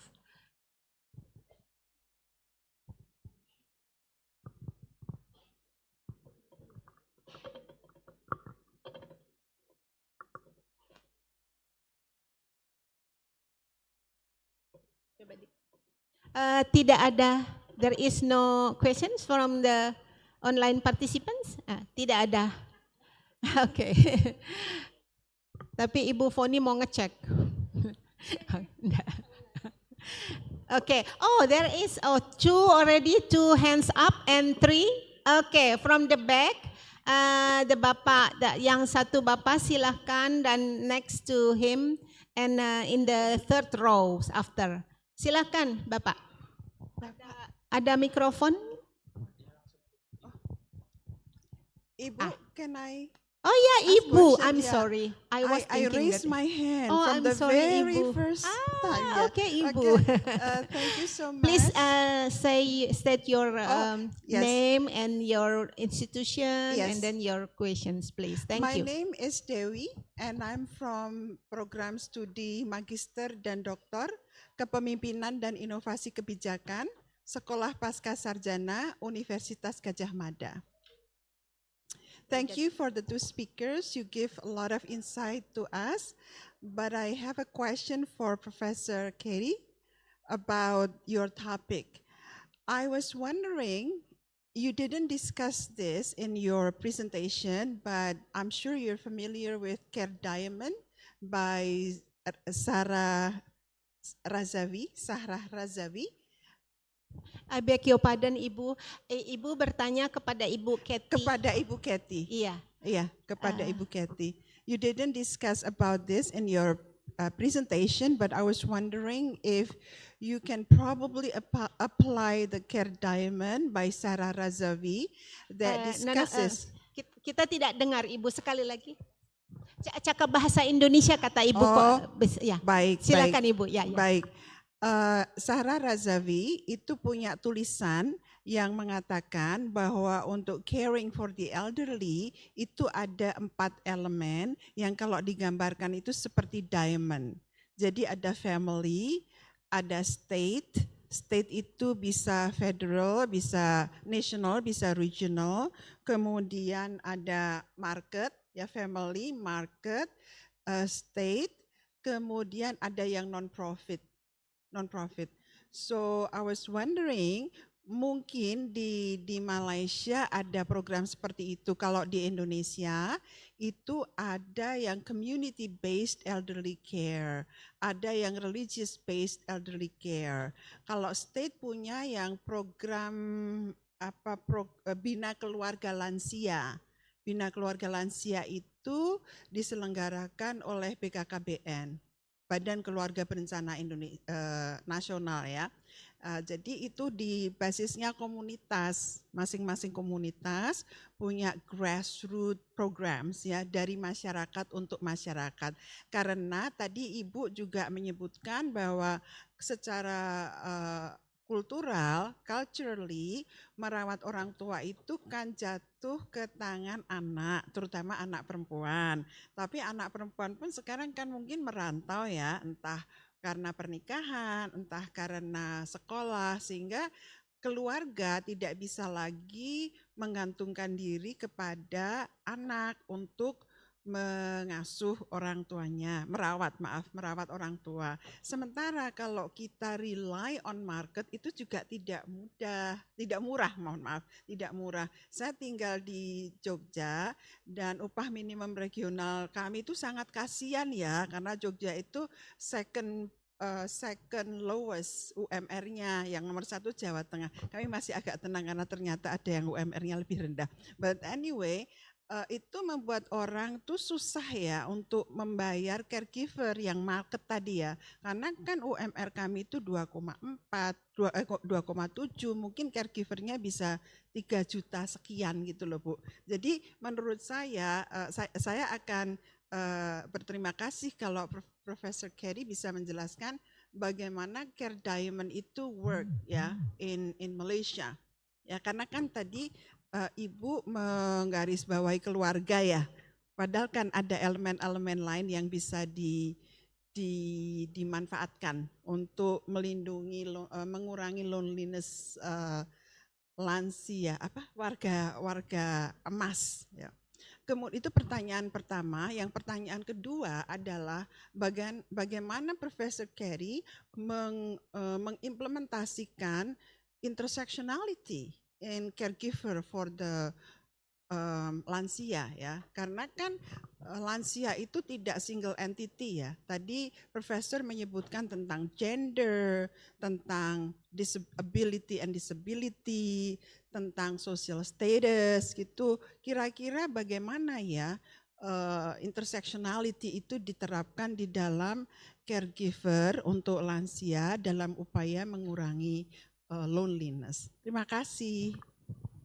Tidak ada, there is no questions from the online participants? Tidak ada. Oke. Tapi Ibu Foni mau ngecek. Okay. Oh, there is two hands up and three. Okay, from the back, the bapak, yang satu bapak silahkan, dan next to him, and in the third row after. Silahkan bapak. Ada mikrofon? Ibu, can I Oh yeah, ask Ibu. question, I'm yeah. sorry. I was I thinking raised that. my hand Oh, from I'm the sorry, very Ibu. first time. Yeah. Okay, Ibu. Okay. Thank you so much. Please state your yes. name and your institution and Yes. then your questions, please. Thank My you. name is Dewi and I'm from program studi Magister dan Doktor Kepemimpinan dan Inovasi Kebijakan Sekolah Pasca Sarjana Universitas Gadjah Mada. Thank you for the two speakers. You give a lot of insight to us, but I have a question for Professor Katie about your topic. I was wondering, you didn't discuss this in your presentation, but I'm sure you're familiar with Care Diamond by Sahra Razavi. I beg your pardon, Ibu. Ibu bertanya kepada Ibu Kathy. Kepada Ibu Kathy. Iya. Iya, kepada Ibu Kathy. You didn't discuss about this in your presentation, but I was wondering if you can probably apply the Care Diamond by Sahra Razavi that discusses. Kita tidak dengar, Ibu, sekali lagi. Cakap bahasa Indonesia kata Ibu. Ya. Baik. Silakan baik, Ibu. Ya. Baik. Sahra Razavi itu punya tulisan yang mengatakan bahwa untuk caring for the elderly itu ada 4 elemen yang kalau digambarkan itu seperti diamond. Jadi ada family, ada state itu bisa federal, bisa national, bisa regional. Kemudian ada market, ya family, market, state. Kemudian ada yang non-profit. So I was wondering, mungkin di Malaysia ada program seperti itu. Kalau di Indonesia itu ada yang community based elderly care, ada yang religious based elderly care. Kalau state punya yang program bina keluarga lansia. Bina keluarga lansia itu diselenggarakan oleh BKKBN. Badan Keluarga Berencana Nasional ya. Jadi itu di basisnya komunitas, masing-masing komunitas punya grassroots programs ya dari masyarakat untuk masyarakat. Karena tadi Ibu juga menyebutkan bahwa secara kultural, culturally, merawat orang tua itu kan jatuh ke tangan anak, terutama anak perempuan. Tapi anak perempuan pun sekarang kan mungkin merantau ya, entah karena pernikahan, entah karena sekolah, sehingga keluarga tidak bisa lagi menggantungkan diri kepada anak untuk mengasuh orang tuanya, merawat orang tua. Sementara kalau kita rely on market itu juga tidak murah. Saya tinggal di Jogja dan upah minimum regional kami itu sangat kasihan ya, karena Jogja itu second lowest UMR-nya, yang nomor 1 Jawa Tengah. Kami masih agak tenang karena ternyata ada yang UMR-nya lebih rendah. But anyway, itu membuat orang tuh susah ya untuk membayar caregiver yang market tadi ya. Karena kan UMR kami itu 2,4, 2,7, mungkin caregivernya bisa 3 juta sekian gitu loh Bu. Jadi menurut saya akan berterima kasih kalau Profesor Katie bisa menjelaskan bagaimana Care Diamond itu work ya in Malaysia. Ya karena kan tadi Ibu menggarisbawahi keluarga ya, padahal kan ada elemen-elemen lain yang bisa dimanfaatkan untuk melindungi, mengurangi loneliness lansia, warga emas. Ya. Kemudian itu pertanyaan pertama. Yang pertanyaan kedua adalah bagaimana Profesor Katie mengimplementasikan intersectionality in caregiver for the lansia ya, karena kan lansia itu tidak single entity ya. Tadi Profesor menyebutkan tentang gender, tentang disability and disability, tentang social status gitu. Kira-kira bagaimana ya intersectionality itu diterapkan di dalam caregiver untuk lansia dalam upaya mengurangi loneliness. Terima kasih.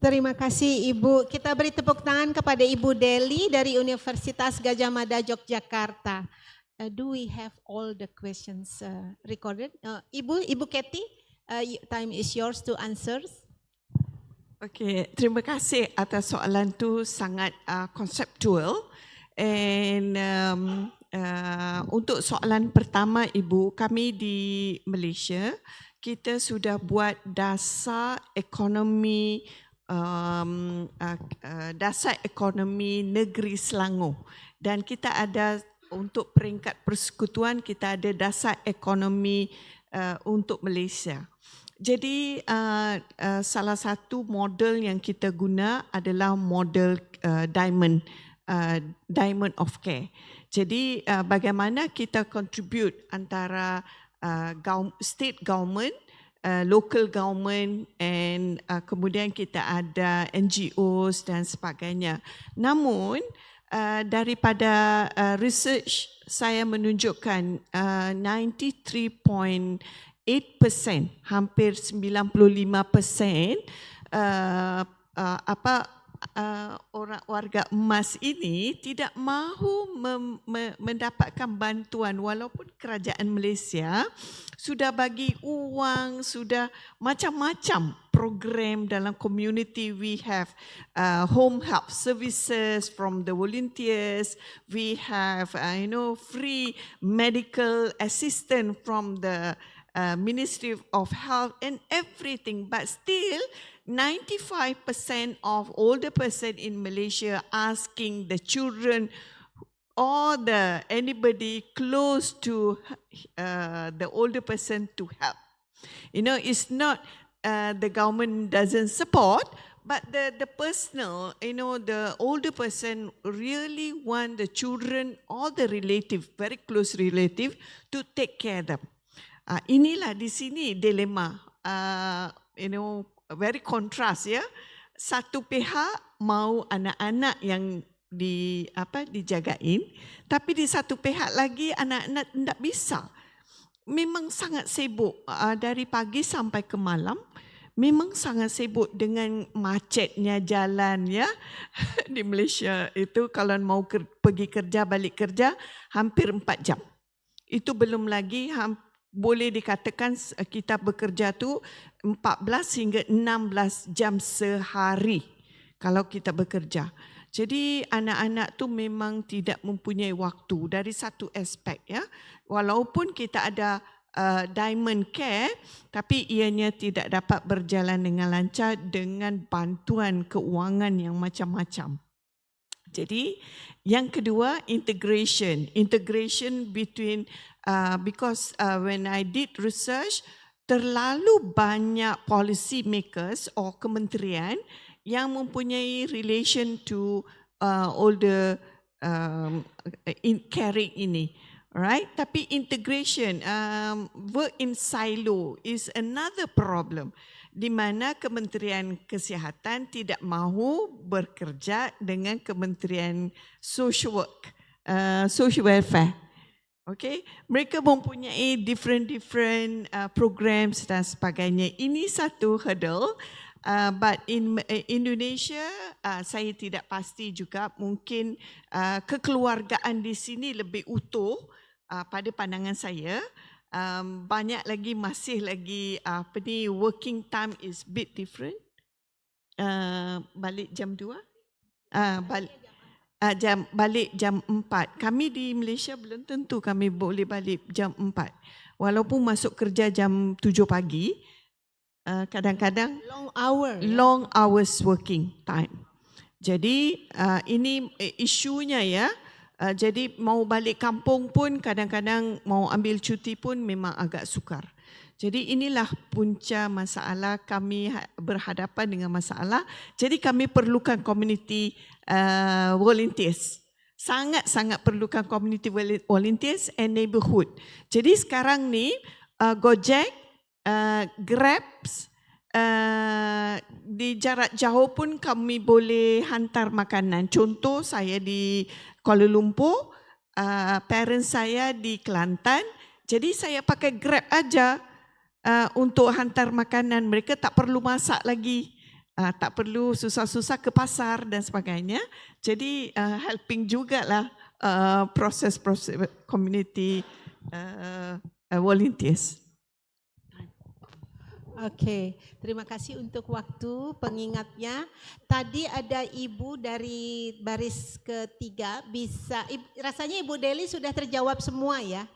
Terima kasih Ibu. Kita beri tepuk tangan kepada Ibu Deli dari Universitas Gadjah Mada Yogyakarta. Do we have all the questions recorded? Ibu Kathy, time is yours to answer. Okay, terima kasih atas soalan tu sangat konseptual. And untuk soalan pertama Ibu, kami di Malaysia kita sudah buat dasar ekonomi negeri Selangor, dan kita ada untuk peringkat persekutuan kita ada dasar ekonomi untuk Malaysia. Jadi salah satu model yang kita guna adalah model diamond of care. Jadi bagaimana kita contribute antara state government, local government, and kemudian kita ada NGOs dan sebagainya. Namun daripada research saya menunjukkan 93.8%, hampir 95% orang warga emas ini tidak mahu mendapatkan bantuan, walaupun kerajaan Malaysia sudah bagi wang, sudah macam-macam program dalam community. We have home help services from the volunteers. We have free medical assistance from the Ministry of Health and everything, but still 95% of older person in Malaysia asking the children or anybody close to the older person to help. It's not the government doesn't support, but the personal, the older person really want the children or the relative, very close relative, to take care of them. Inilah di sini dilema, very contrast ya. Satu pihak mau anak-anak yang dijagain, tapi di satu pihak lagi anak-anak tidak bisa. Memang sangat sibuk dari pagi sampai ke malam. Memang sangat sibuk dengan macetnya jalan ya. Di Malaysia itu kalau mau pergi kerja balik kerja hampir 4 jam. Itu belum lagi boleh dikatakan kita bekerja tu 14 hingga 16 jam sehari kalau kita bekerja. Jadi anak-anak tu memang tidak mempunyai waktu dari satu aspek ya. Walaupun kita ada diamond care, tapi ianya tidak dapat berjalan dengan lancar dengan bantuan keuangan yang macam-macam. Jadi yang kedua, integration between because when I did research, terlalu banyak policy makers or kementerian yang mempunyai relation to older caring ini, right? Tapi integration, work in silo is another problem, di mana Kementerian Kesihatan tidak mahu bekerja dengan Kementerian Social Work, Social Welfare. Okay, mereka mempunyai different programs dan sebagainya. Ini satu hurdle, but in Indonesia saya tidak pasti juga, mungkin kekeluargaan di sini lebih utuh pada pandangan saya. Banyak lagi masih lagi working time is bit different. Balik jam 2, balik jam 4. Kami di Malaysia belum tentu kami boleh balik jam 4. Walaupun masuk kerja jam 7 pagi, kadang-kadang long hours working time. Jadi ini isunya ya. Jadi mau balik kampung pun kadang-kadang mau ambil cuti pun memang agak sukar. Jadi inilah punca masalah, kami berhadapan dengan masalah. Jadi kami perlukan community volunteers. Sangat-sangat perlukan community volunteers and neighborhood. Jadi sekarang ni Gojek, Grabs, di jarak jauh pun kami boleh hantar makanan. Contoh saya di Kuala Lumpur, parents saya di Kelantan. Jadi saya pakai Grab aja untuk hantar makanan. Mereka tak perlu masak lagi. tak perlu susah-susah ke pasar dan sebagainya. Jadi helping juga lah proses-proses community volunteers. Oke, terima kasih untuk waktu pengingatnya. Tadi ada Ibu dari baris ketiga, rasanya Ibu Deli sudah terjawab semua ya.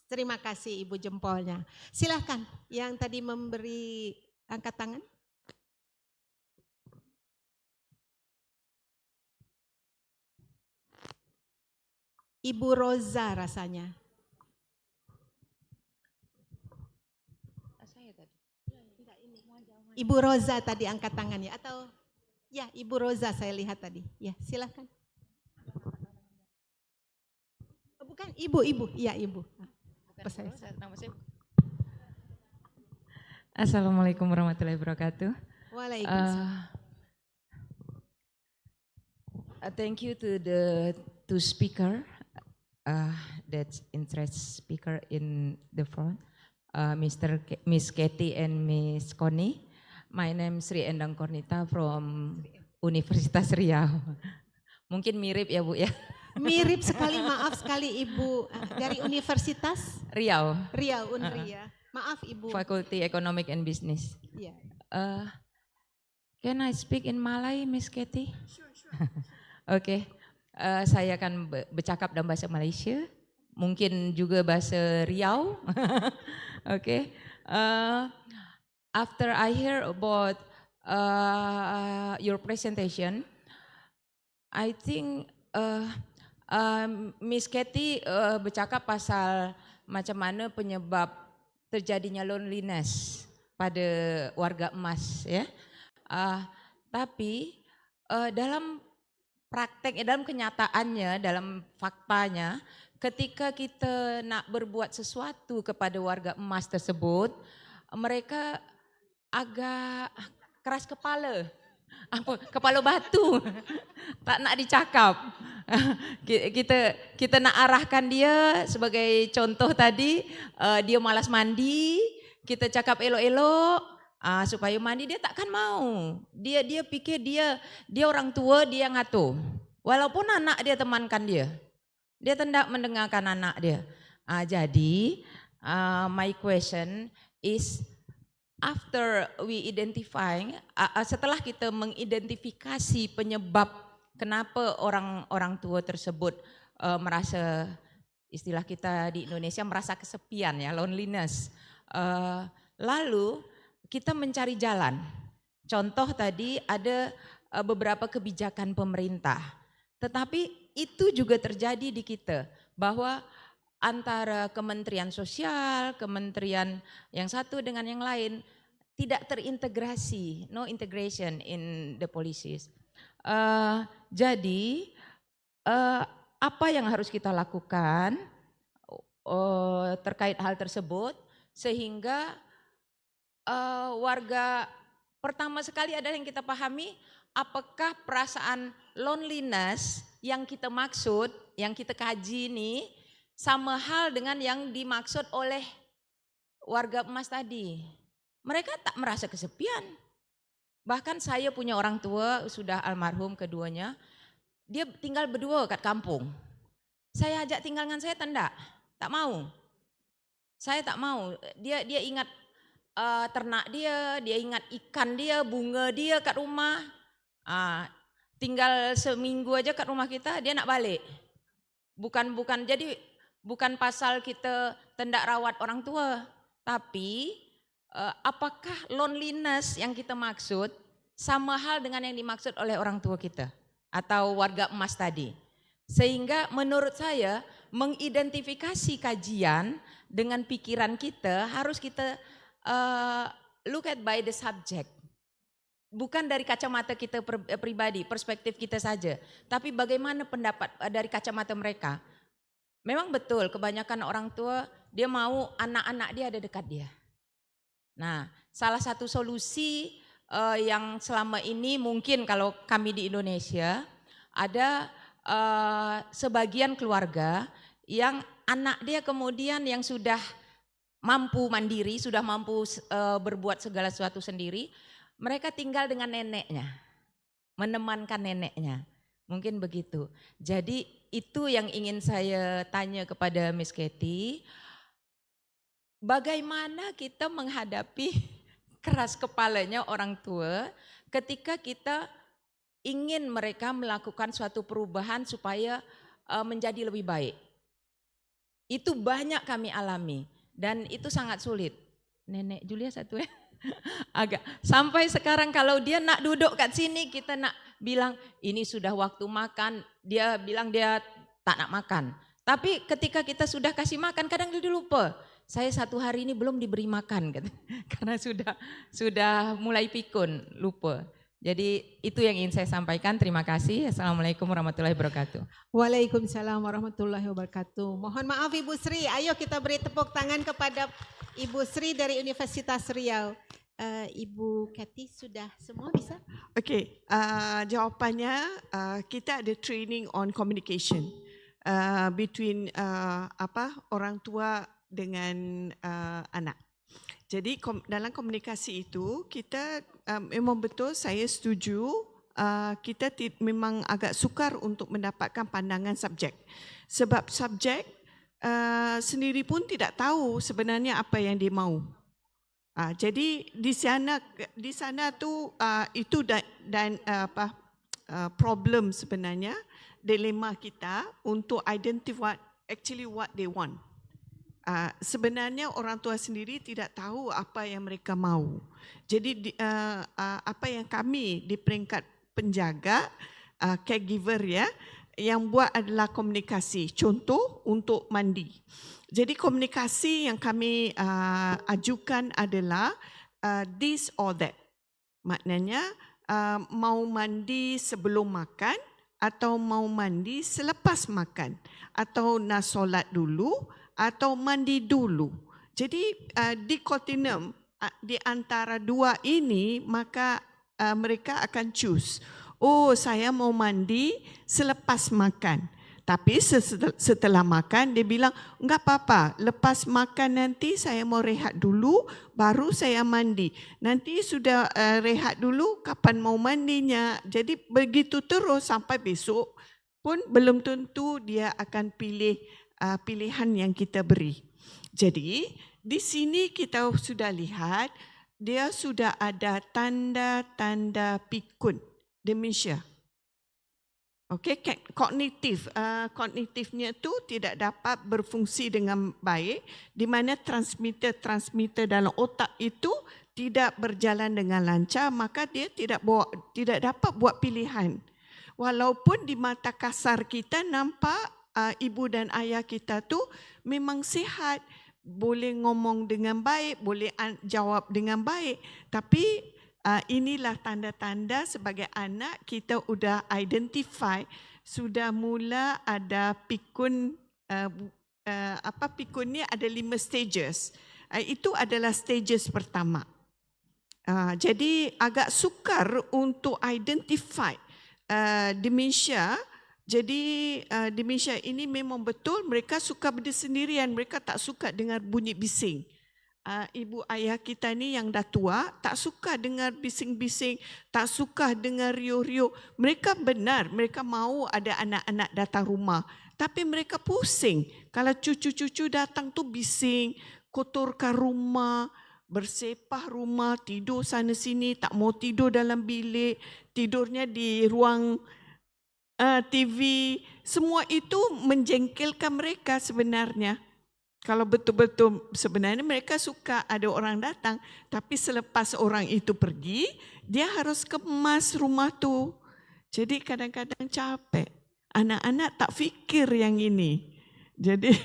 Terima kasih Ibu jempolnya. Silahkan yang tadi memberi angkat tangan. Ibu Roza rasanya. Ibu Roza tadi angkat tangan ya, atau ya Ibu Roza saya lihat tadi. Ya silahkan. Bukan Ibu, ya Ibu. Assalamualaikum warahmatullahi wabarakatuh. Waalaikumsalam. Thank you to the two speaker, that's interest speaker in the front, Miss Katie and Miss Connie. My name is Sri Endang Kornita from Universitas Riau. Mungkin mirip ya Bu ya. Mirip sekali, maaf sekali Ibu dari Universitas Riau. Riau, Unri ya. Maaf Ibu. Faculty Economic and Business. Yeah. Can I speak in Malay, Miss Katie? Sure. Oke, saya akan bercakap dalam bahasa Malaysia, mungkin juga bahasa Riau. Oke. After I hear about your presentation, I think Miss Katie bercakap pasal macam mana penyebab terjadinya loneliness pada warga emas ya. Tapi dalam praktek, dalam kenyataannya, dalam faktanya, ketika kita nak berbuat sesuatu kepada warga emas tersebut, mereka agak keras kepala, kepala batu, tak nak dicakap. Kita nak arahkan dia, sebagai contoh tadi, dia malas mandi, kita cakap elok-elok, supaya mandi, dia takkan mau. Dia pikir dia orang tua, dia ngatur. Walaupun anak dia temankan dia tidak mendengarkan anak dia. Jadi my question is, after we identifying, setelah kita mengidentifikasi penyebab kenapa orang tua tersebut merasa, istilah kita di Indonesia merasa kesepian ya, loneliness. Lalu kita mencari jalan. Contoh tadi ada beberapa kebijakan pemerintah. Tetapi itu juga terjadi di kita, bahwa antara kementerian sosial, kementerian yang satu dengan yang lain tidak terintegrasi, no integration in the policies. Jadi apa yang harus kita lakukan terkait hal tersebut, sehingga warga, pertama sekali adalah yang kita pahami, apakah perasaan loneliness yang kita maksud, yang kita kaji ini sama hal dengan yang dimaksud oleh warga emas tadi. Mereka tak merasa kesepian. Bahkan saya punya orang tua, sudah almarhum keduanya, dia tinggal berdua kat kampung. Saya ajak tinggal dengan saya tak mau. Saya tak mau. Dia ingat ternak dia ingat ikan dia, bunga dia kat rumah. Tinggal seminggu aja kat rumah kita, dia nak balik. Jadi bukan pasal kita tidak rawat orang tua, tapi apakah loneliness yang kita maksud sama hal dengan yang dimaksud oleh orang tua kita atau warga emas tadi. Sehingga menurut saya mengidentifikasi kajian dengan pikiran kita harus kita look at by the subject. Bukan dari kacamata kita pribadi, perspektif kita saja. Tapi bagaimana pendapat dari kacamata mereka. Memang betul kebanyakan orang tua dia mau anak-anak dia ada dekat dia. Nah, salah satu solusi yang selama ini mungkin kalau kami di Indonesia ada sebagian keluarga yang anak dia kemudian yang sudah mampu mandiri, sudah mampu berbuat segala sesuatu sendiri, mereka tinggal dengan neneknya, menemankan neneknya. Mungkin begitu. Jadi itu yang ingin saya tanya kepada Miss Katie. Bagaimana kita menghadapi keras kepalanya orang tua ketika kita ingin mereka melakukan suatu perubahan supaya menjadi lebih baik. Itu banyak kami alami dan itu sangat sulit. Nenek Julia satu ya. Agak sampai sekarang kalau dia nak duduk kat sini kita nak bilang ini sudah waktu makan, dia bilang dia tak nak makan. Tapi ketika kita sudah kasih makan kadang dia lupa. Saya 1 hari ini belum diberi makan karena sudah mulai pikun, lupa. Jadi itu yang ingin saya sampaikan. Terima kasih. Assalamualaikum warahmatullahi wabarakatuh. Waalaikumsalam warahmatullahi wabarakatuh. Mohon maaf Ibu Sri, ayo kita beri tepuk tangan kepada Ibu Sri dari Universitas Riau. Ibu Katie sudah semua bisa? Okay, jawapannya kita ada training on communication between orang tua dengan anak. Jadi dalam komunikasi itu kita memang betul saya setuju kita memang agak sukar untuk mendapatkan pandangan subjek. Sebab subjek sendiri pun tidak tahu sebenarnya apa yang dia mahu. Jadi di sana tu itu problem sebenarnya, dilema kita untuk identify actually what they want. Sebenarnya orang tua sendiri tidak tahu apa yang mereka mahu. Jadi apa yang kami di peringkat penjaga, caregiver ya, yang buat adalah komunikasi. Contoh untuk mandi. Jadi komunikasi yang kami ajukan adalah this or that. Maknanya mau mandi sebelum makan atau mau mandi selepas makan atau nak solat dulu atau mandi dulu. Jadi di continuum di antara dua ini maka mereka akan choose. Oh, saya mau mandi selepas makan. Tapi setelah makan dia bilang enggak apa-apa, lepas makan nanti saya mau rehat dulu baru saya mandi. Nanti sudah rehat dulu kapan mau mandinya. Jadi begitu terus sampai besok pun belum tentu dia akan pilih pilihan yang kita beri. Jadi di sini kita sudah lihat dia sudah ada tanda-tanda pikun, demensia. Okey, kognitifnya tu tidak dapat berfungsi dengan baik di mana transmitter dalam otak itu tidak berjalan dengan lancar, maka dia tidak dapat buat pilihan. Walaupun di mata kasar kita nampak ibu dan ayah kita tu memang sihat, boleh ngomong dengan baik, boleh jawab dengan baik, tapi inilah tanda-tanda sebagai anak kita sudah identify, sudah mula ada pikun, pikun ni ada 5 stages. Itu adalah stages pertama. Jadi agak sukar untuk identify demensia. Jadi demensia ini memang betul mereka suka bersendirian, mereka tak suka dengar bunyi bising. Ibu ayah kita ni yang dah tua tak suka dengar bising-bising, tak suka dengar riuh-riuh. Mereka benar, mereka mahu ada anak-anak datang rumah. Tapi mereka pusing kalau cucu-cucu datang tu bising, kotorkan rumah, bersepah rumah, tidur sana sini, tak mau tidur dalam bilik, tidurnya di ruang TV. Semua itu menjengkelkan mereka sebenarnya. Kalau betul-betul sebenarnya mereka suka ada orang datang, tapi selepas orang itu pergi, dia harus kemas rumah tu. Jadi kadang-kadang capek. Anak-anak tak fikir yang ini. Jadi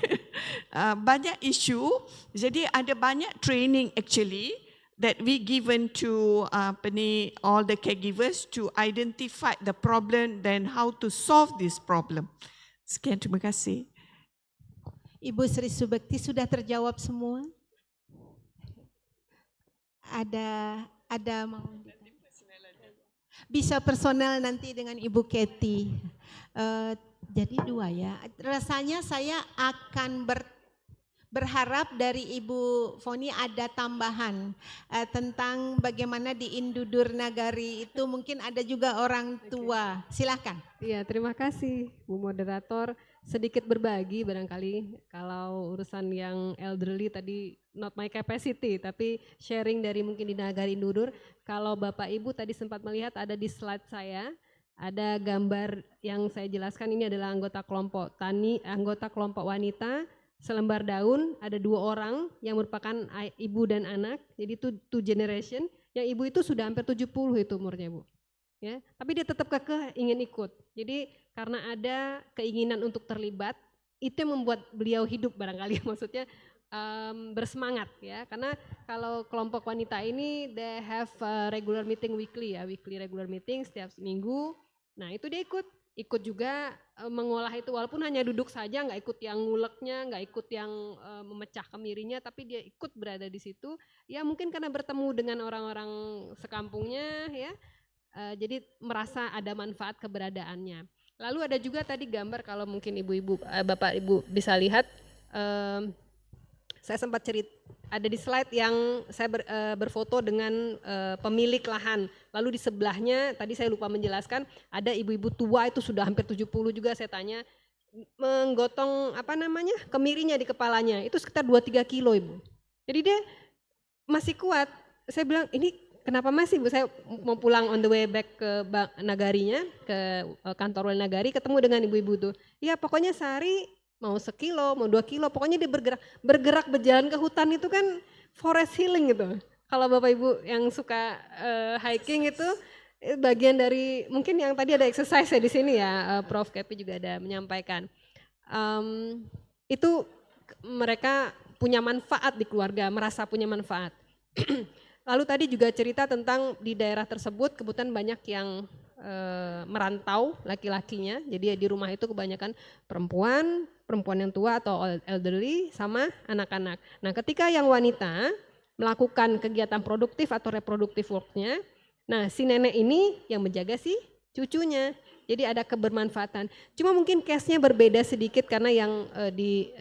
banyak isu. Jadi ada banyak training actually that we given to all the caregivers to identify the problem then how to solve this problem. Sekian, terima kasih. Ibu Sri Subekti sudah terjawab semua? Ada mau bisa personal nanti dengan Ibu Katie. Jadi 2 ya. Rasanya saya akan berharap dari Ibu Foni ada tambahan tentang bagaimana di Indudur Nagari itu mungkin ada juga orang tua. Silakan. Iya, terima kasih Bu Moderator. Sedikit berbagi barangkali kalau urusan yang elderly tadi not my capacity, tapi sharing dari mungkin di Nagari Indudur. Kalau Bapak Ibu tadi sempat melihat ada di slide saya, ada gambar yang saya jelaskan ini adalah anggota kelompok tani, anggota kelompok wanita, selembar daun, ada 2 orang yang merupakan ibu dan anak, jadi itu 2 generation, yang ibu itu sudah hampir 70 itu umurnya Bu. Ya, tapi dia tetap kekeh ingin ikut. Jadi karena ada keinginan untuk terlibat, itu yang membuat beliau hidup barangkali maksudnya bersemangat ya. Karena kalau kelompok wanita ini they have regular meeting weekly ya, weekly regular meeting setiap minggu. Nah itu dia ikut juga mengolah itu walaupun hanya duduk saja, nggak ikut yang nguleknya, nggak ikut yang memecah kemirinya, tapi dia ikut berada di situ. Ya mungkin karena bertemu dengan orang-orang sekampungnya ya. Jadi merasa ada manfaat keberadaannya. Lalu ada juga tadi gambar kalau mungkin ibu-ibu, bapak ibu bisa lihat, saya sempat ada di slide yang saya berfoto dengan pemilik lahan. Lalu di sebelahnya tadi saya lupa menjelaskan ada ibu-ibu tua itu sudah hampir 70 juga saya tanya menggotong kemirinya di kepalanya itu sekitar 2-3 kilo Ibu. Jadi dia masih kuat. Saya bilang ini kenapa masih Bu? Saya mau pulang on the way back ke Nagarinya, ke kantor Wali Nagari, ketemu dengan ibu-ibu tuh. Ya pokoknya sehari mau 1 kilo, mau 2 kilo, pokoknya dia bergerak berjalan ke hutan itu kan forest healing gitu. Kalau Bapak Ibu yang suka hiking itu bagian dari mungkin yang tadi ada exercise ya di sini ya, Prof. Kepi juga ada menyampaikan. Itu mereka punya manfaat di keluarga, merasa punya manfaat. Lalu tadi juga cerita tentang di daerah tersebut kebetulan banyak yang merantau laki-lakinya, jadi di rumah itu kebanyakan perempuan yang tua atau elderly sama anak-anak. Nah ketika yang wanita melakukan kegiatan produktif atau reproduktif worknya, nah si nenek ini yang menjaga si cucunya, jadi ada kebermanfaatan. Cuma mungkin case-nya berbeda sedikit karena yang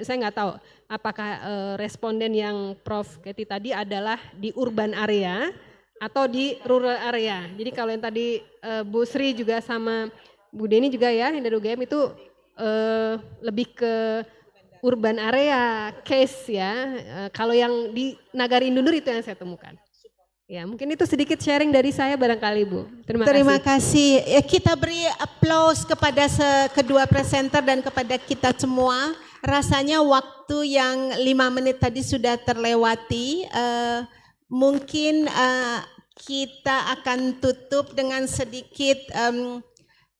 saya nggak tahu apakah responden yang Prof. Keti tadi adalah di urban area atau di rural area. Jadi kalau yang tadi Bu Sri juga sama Bu Deni juga ya yang dari UGM itu lebih ke urban area case ya. Kalau yang di Nagari Indundur itu yang saya temukan. Ya mungkin itu sedikit sharing dari saya barangkali Bu. Terima kasih. Ya, kita beri aplaus kepada kedua presenter dan kepada kita semua. Rasanya waktu yang 5 menit tadi sudah terlewati. Mungkin kita akan tutup dengan sedikit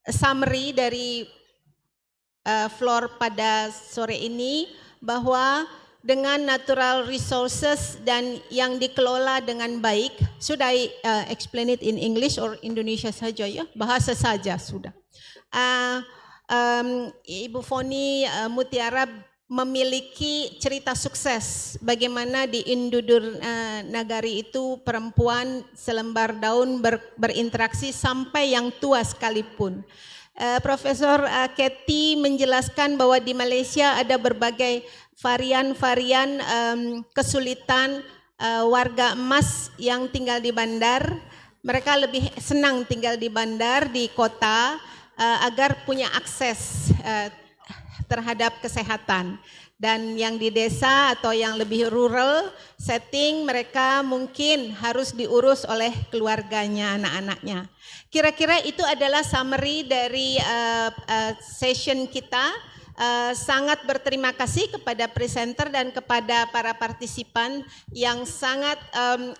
summary dari floor pada sore ini bahwa dengan natural resources dan yang dikelola dengan baik, should I explain it in English or Indonesia saja ya? Bahasa saja sudah. Ibu Foni Mutiara memiliki cerita sukses bagaimana di Indudur Nagari itu perempuan selembar daun berinteraksi sampai yang tua sekalipun. Profesor Keti menjelaskan bahwa di Malaysia ada berbagai varian-varian kesulitan warga emas yang tinggal di bandar. Mereka lebih senang tinggal di bandar, di kota agar punya akses terhadap kesehatan. Dan yang di desa atau yang lebih rural setting mereka mungkin harus diurus oleh keluarganya, anak-anaknya. Kira-kira itu adalah summary dari session kita. Sangat berterima kasih kepada presenter dan kepada para partisipan yang sangat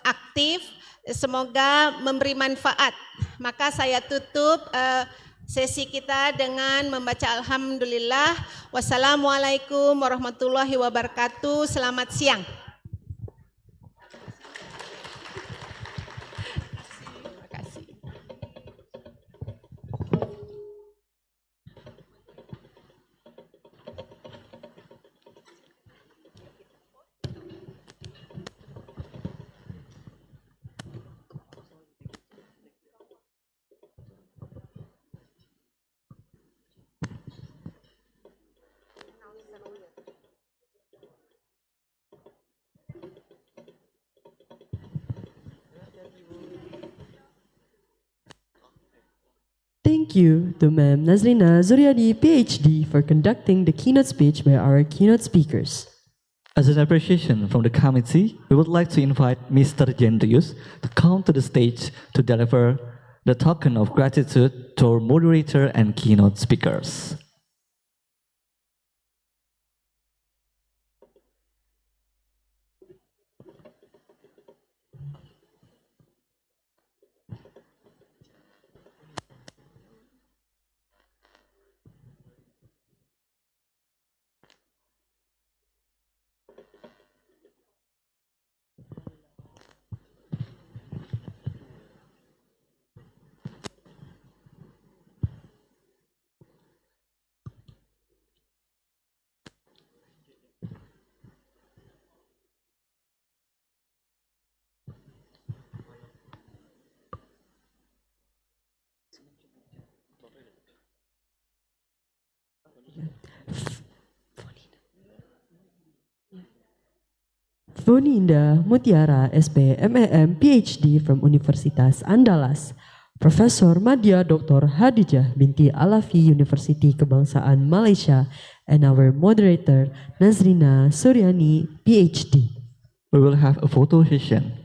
aktif. Semoga memberi manfaat. Maka saya tutup sesi kita dengan membaca Alhamdulillah. Wassalamualaikum warahmatullahi wabarakatuh. Selamat siang. thank you to Ma'am Nazrina Zuryadi, PhD, for conducting the keynote speech by our keynote speakers. As an appreciation from the committee, we would like to invite Mr. Jendrius to come to the stage to deliver the token of gratitude to our moderator and keynote speakers. Foninda Mutiara, SP, MAM, PhD from Universitas Andalas. Profesor Madya Dr. Hadijah binti Alafi, University Kebangsaan Malaysia, and our moderator Nazrina Suryani, PhD. We will have a photo session.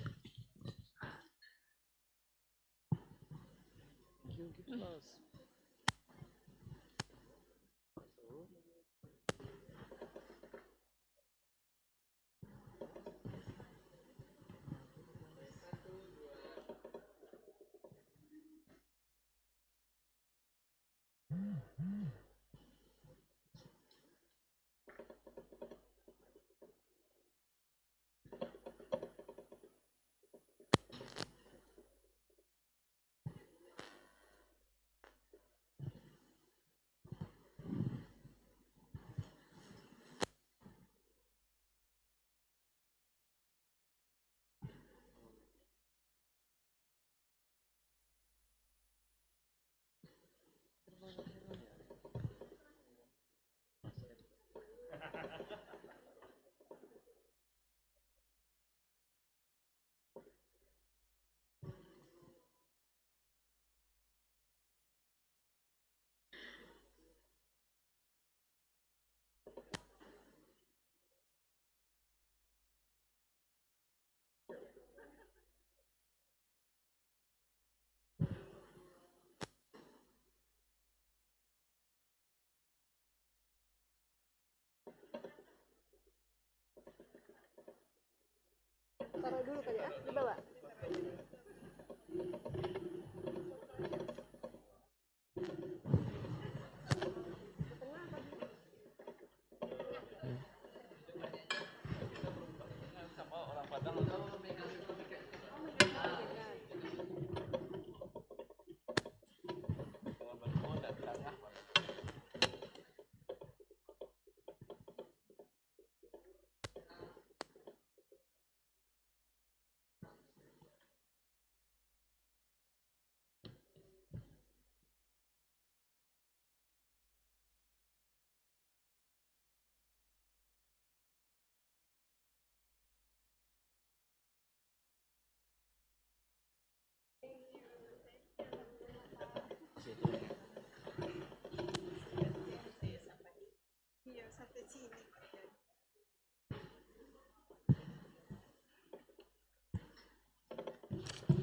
Taruh dulu kali ya, di bawah.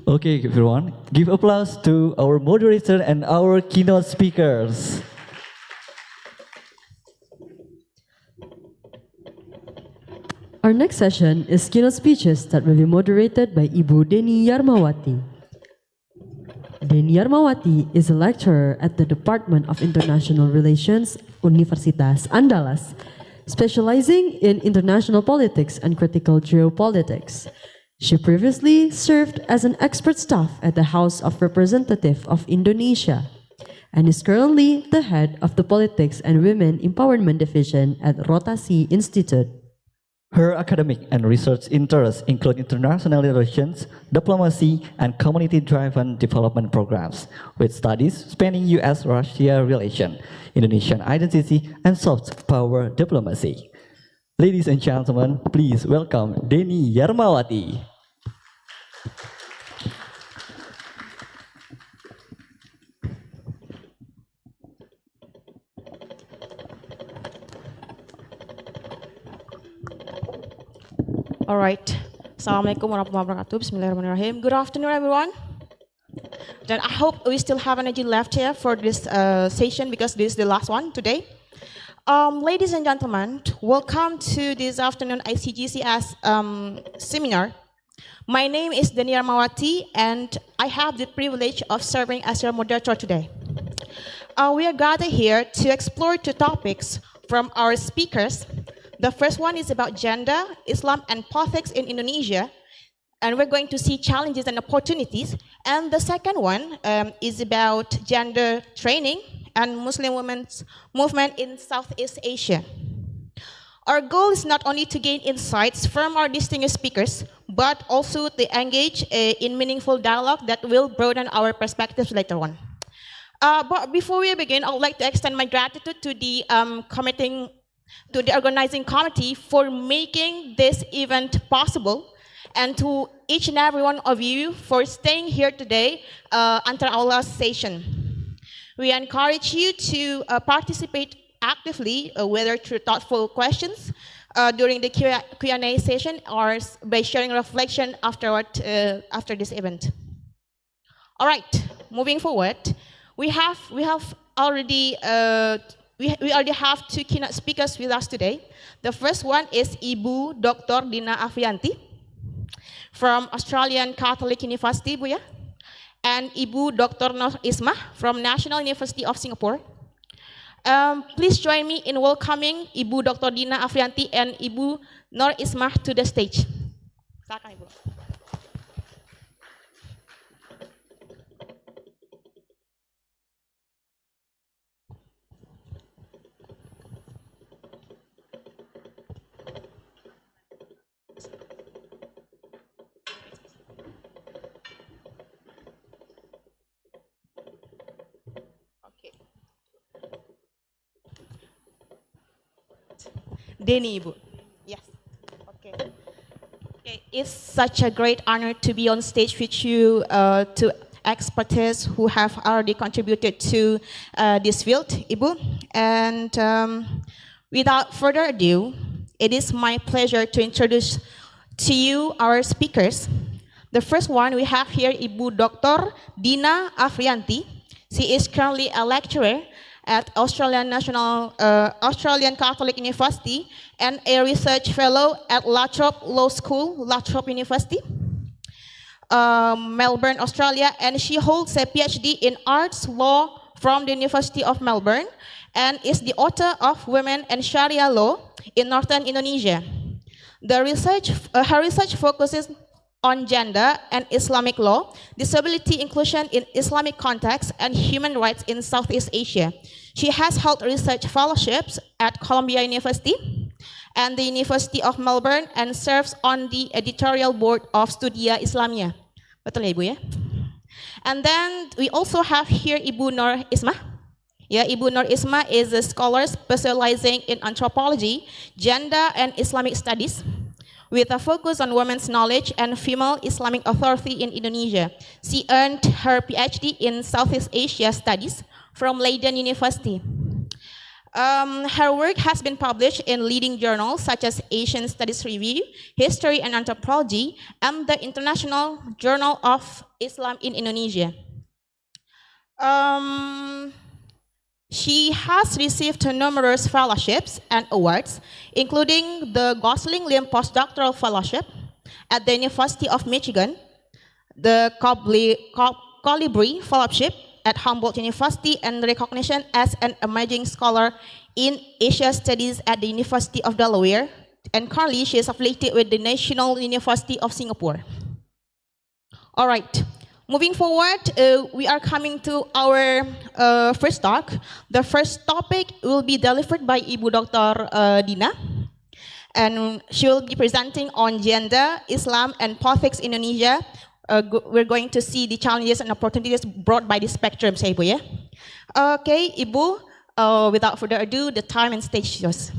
Okay, everyone, give applause to our moderator and our keynote speakers. Our next session is keynote speeches that will be moderated by Ibu Deni Yarmawati. Deni Yarmawati is a lecturer at the Department of International Relations, Universitas Andalas, specializing in international politics and critical geopolitics. She previously served as an expert staff at the House of Representatives of Indonesia and is currently the head of the Politics and Women Empowerment Division at Rotasi Institute. Her academic and research interests include international relations, diplomacy, and community-driven development programs, with studies spanning US-Russia relations, Indonesian identity, and soft power diplomacy. Ladies and gentlemen, please welcome Deni Yarmawati. All right. Assalamualaikum warahmatullahi wabarakatuh. Bismillahirrahmanirrahim. Good afternoon, everyone. Then I hope we still have energy left here for this session because this is the last one today. Ladies and gentlemen, welcome to this afternoon ICGCS seminar. My name is Dania Mawati, and I have the privilege of serving as your moderator today. We are gathered here to explore two topics from our speakers. The first one is about gender, Islam, and politics in Indonesia, and we're going to see challenges and opportunities. And the second one is about gender training and Muslim women's movement in Southeast Asia. Our goal is not only to gain insights from our distinguished speakers, but also to engage in meaningful dialogue that will broaden our perspectives later on. But before we begin, I would like to extend my gratitude to the organizing committee for making this event possible, and to each and every one of you for staying here today until our last session. We encourage you to participate actively, whether through thoughtful questions during the Q&A session or by sharing reflection afterward after this event. All right, moving forward, we already have two keynote speakers with us today. The first one is Ibu Dr. Dina Afrianti from Australian Catholic University, Bu ya, and Ibu Dr. Nur Ismah from National University of Singapore. Please join me in welcoming Ibu Dr. Dina Afrianti and Ibu Nur Ismah to the stage. Silakan, Ibu. Denny, Ibu. Yes. Okay. Okay. It's such a great honor to be on stage with you, to experts who have already contributed to this field, Ibu. And without further ado, it is my pleasure to introduce to you our speakers. The first one we have here, Ibu Dr. Dina Afrianti. She is currently a lecturer at Australian Catholic University and a research fellow at Lathrop Law School, Lathrop University, Melbourne, Australia, and she holds a PhD in arts law from the University of Melbourne and is the author of Women and Sharia Law in Northern Indonesia. Her research focuses on gender and Islamic law, disability inclusion in Islamic context, and human rights in Southeast Asia. She has held research fellowships at Columbia University and the University of Melbourne and serves on the editorial board of Studia Islamia. Betul ya, Ibu ya? And then we also have here Ibu Nur Ismah. Yeah, Ibu Nur Ismah is a scholar specializing in anthropology, gender, and Islamic studies, with a focus on women's knowledge and female Islamic authority in Indonesia. She earned her PhD in Southeast Asia Studies from Leiden University. Her work has been published in leading journals such as Asian Studies Review, History and Anthropology, and the International Journal of Islam in Indonesia. She has received numerous fellowships and awards, including the Gosling Lim Postdoctoral Fellowship at the University of Michigan, the Colibri Fellowship at Humboldt University, and recognition as an emerging scholar in Asia Studies at the University of Delaware. And currently, she is affiliated with the National University of Singapore. All right. Moving forward, we are coming to our first talk. The first topic will be delivered by Ibu Dr. Dina, and she will be presenting on gender, Islam, and politics in Indonesia. We're going to see the challenges and opportunities brought by the spectrum, saya Ibu ya. Okay, Ibu, without further ado, the time and stage is yours.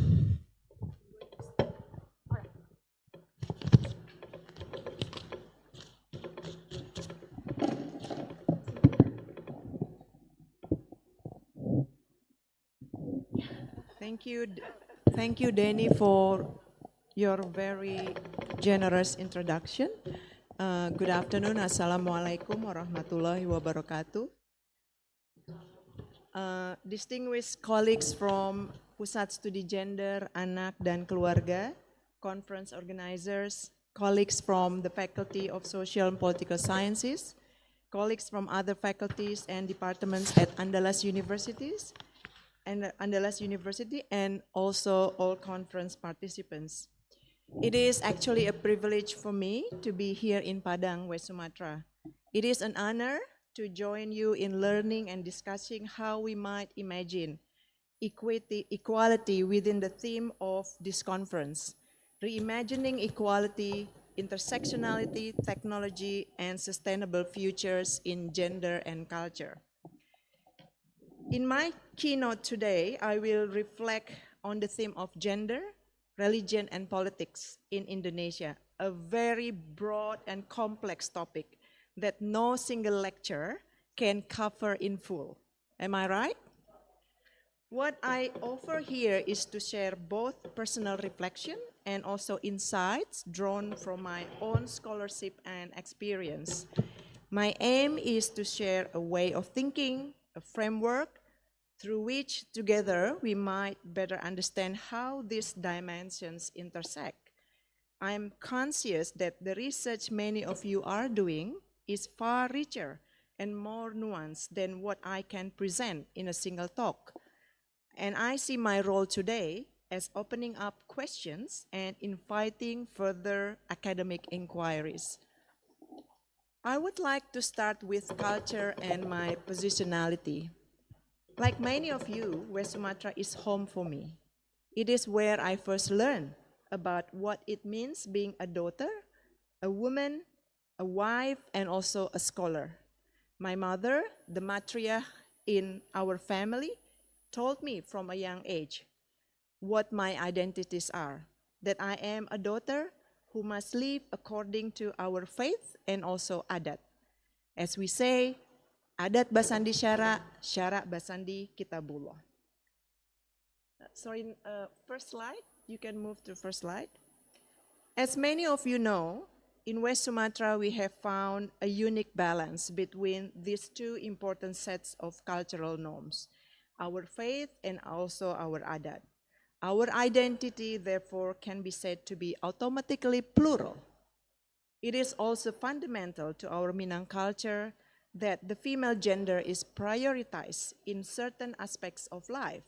Thank you, Danny, for your very generous introduction. Good afternoon. Assalamualaikum warahmatullahi wabarakatuh. Distinguished colleagues from Pusat Studi Gender, Anak dan Keluarga, conference organizers, colleagues from the Faculty of Social and Political Sciences, colleagues from other faculties and departments at ANDALAS Universities, and ANDALAS University, and also all conference participants. It is actually a privilege for me to be here in Padang, West Sumatra. It is an honor to join you in learning and discussing how we might imagine equality within the theme of this conference, Reimagining Equality, Intersectionality, Technology, and Sustainable Futures in Gender and Culture. In my keynote today, I will reflect on the theme of gender, religion, and politics in Indonesia, a very broad and complex topic that no single lecture can cover in full. Am I right? What I offer here is to share both personal reflection and also insights drawn from my own scholarship and experience. My aim is to share a way of thinking, a framework, through which together we might better understand how these dimensions intersect. I'm conscious that the research many of you are doing is far richer and more nuanced than what I can present in a single talk. And I see my role today as opening up questions and inviting further academic inquiries. I would like to start with culture and my positionality. Like many of you, West Sumatra is home for me. It is where I first learned about what it means being a daughter, a woman, a wife, and also a scholar. My mother, the matriarch in our family, told me from a young age what my identities are, that I am a daughter who must live according to our faith and also adat. As we say, adat basandi syara, syara basandi kitabullah. Sorry, first slide, you can move to first slide. As many of you know, in West Sumatra we have found a unique balance between these two important sets of cultural norms, our faith and also our adat. Our identity, therefore, can be said to be automatically plural. It is also fundamental to our Minang culture that the female gender is prioritized in certain aspects of life.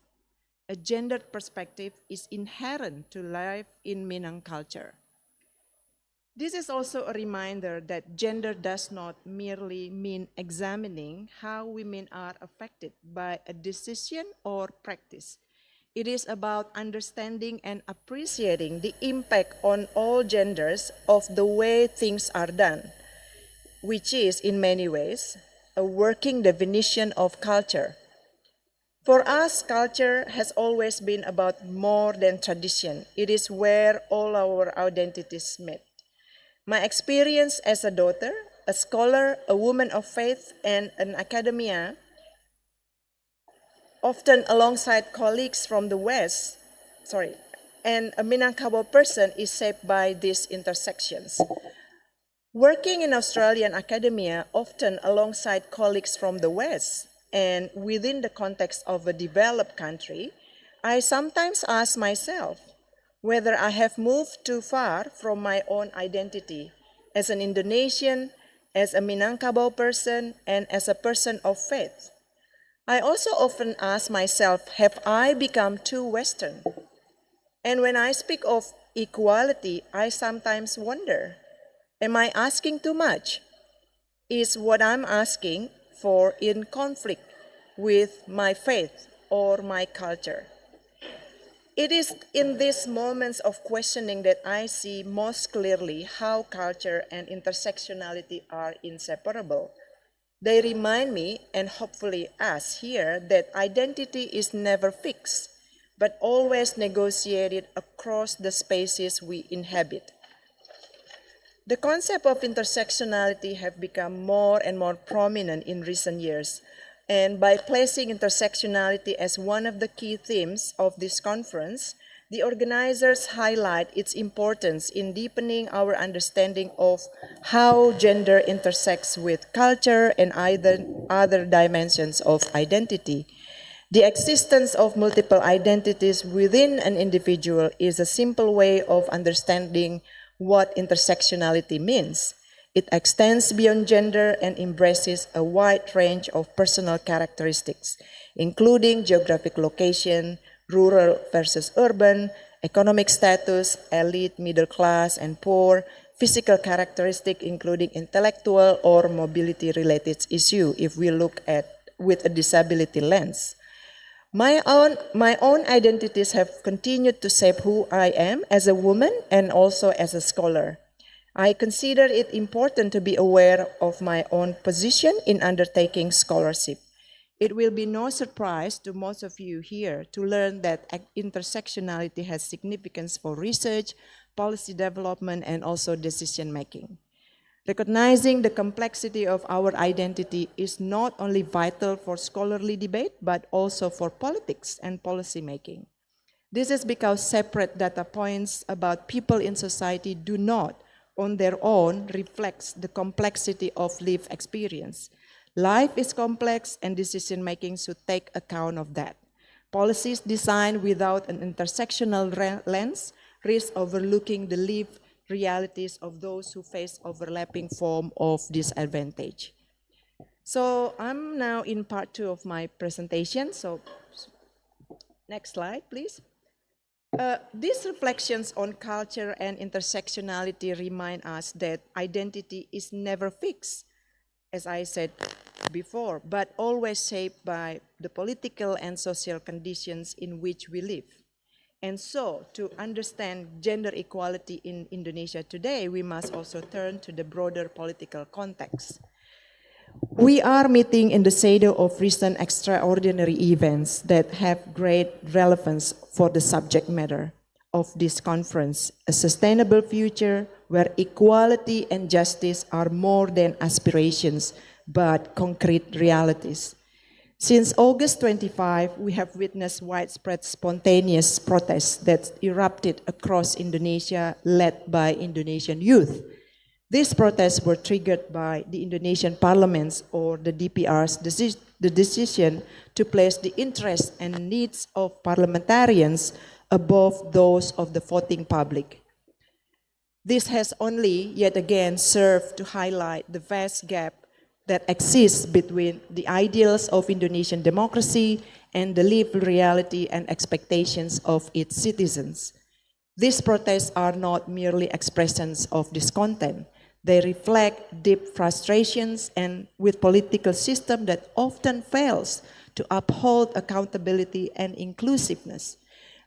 A gendered perspective is inherent to life in Minang culture. This is also a reminder that gender does not merely mean examining how women are affected by a decision or practice. It is about understanding and appreciating the impact on all genders of the way things are done, which is, in many ways, a working definition of culture. For us, culture has always been about more than tradition. It is where all our identities meet. My experience as a daughter, a scholar, a woman of faith, and an academia, often alongside colleagues from the West, and a Minangkabau person is shaped by these intersections. Working in Australian academia, often alongside colleagues from the West, and within the context of a developed country, I sometimes ask myself whether I have moved too far from my own identity as an Indonesian, as a Minangkabau person, and as a person of faith. I also often ask myself, have I become too Western? And when I speak of equality, I sometimes wonder, am I asking too much? Is what I'm asking for in conflict with my faith or my culture? It is in these moments of questioning that I see most clearly how culture and intersectionality are inseparable. They remind me, and hopefully us here, that identity is never fixed, but always negotiated across the spaces we inhabit. The concept of intersectionality have become more and more prominent in recent years, and by placing intersectionality as one of the key themes of this conference, The organizers highlight its importance in deepening our understanding of how gender intersects with culture and other dimensions of identity. The existence of multiple identities within an individual is a simple way of understanding what intersectionality means. It extends beyond gender and embraces a wide range of personal characteristics, including geographic location, rural versus urban, economic status, elite, middle class, and poor, physical characteristic, including intellectual or mobility-related issue, if we look at with a disability lens. My own identities have continued to shape who I am as a woman and also as a scholar. I consider it important to be aware of my own position in undertaking scholarship. It will be no surprise to most of you here to learn that intersectionality has significance for research, policy development, and also decision making. Recognizing the complexity of our identity is not only vital for scholarly debate, but also for politics and policy making. This is because separate data points about people in society do not, on their own, reflect the complexity of lived experience. Life is complex and decision making should take account of that. Policies designed without an intersectional lens risk overlooking the lived realities of those who face overlapping form of disadvantage. So I'm now in part 2 of my presentation. So next slide, please. These reflections on culture and intersectionality remind us that identity is never fixed, as I said before, but always shaped by the political and social conditions in which we live. And so, to understand gender equality in Indonesia today, we must also turn to the broader political context. We are meeting in the shadow of recent extraordinary events that have great relevance for the subject matter of this conference, a sustainable future where equality and justice are more than aspirations, but concrete realities. Since August 25, we have witnessed widespread spontaneous protests that erupted across Indonesia, led by Indonesian youth. These protests were triggered by the Indonesian parliament's or the DPR's decision to place the interests and needs of parliamentarians above those of the voting public. This has only, yet again, served to highlight the vast gap that exists between the ideals of Indonesian democracy and the lived reality and expectations of its citizens. These protests are not merely expressions of discontent. They reflect deep frustrations and with political system that often fails to uphold accountability and inclusiveness.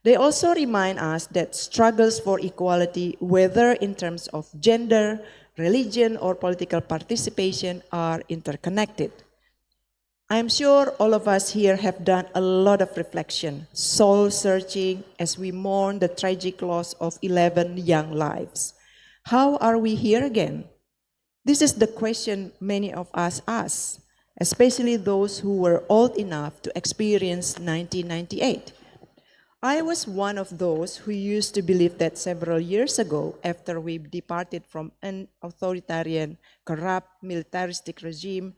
They also remind us that struggles for equality, whether in terms of gender, religion, or political participation, are interconnected. I'm sure all of us here have done a lot of reflection, soul-searching as we mourn the tragic loss of 11 young lives. How are we here again? This is the question many of us ask, especially those who were old enough to experience 1998. I was one of those who used to believe that several years ago, after we departed from an authoritarian, corrupt, militaristic regime,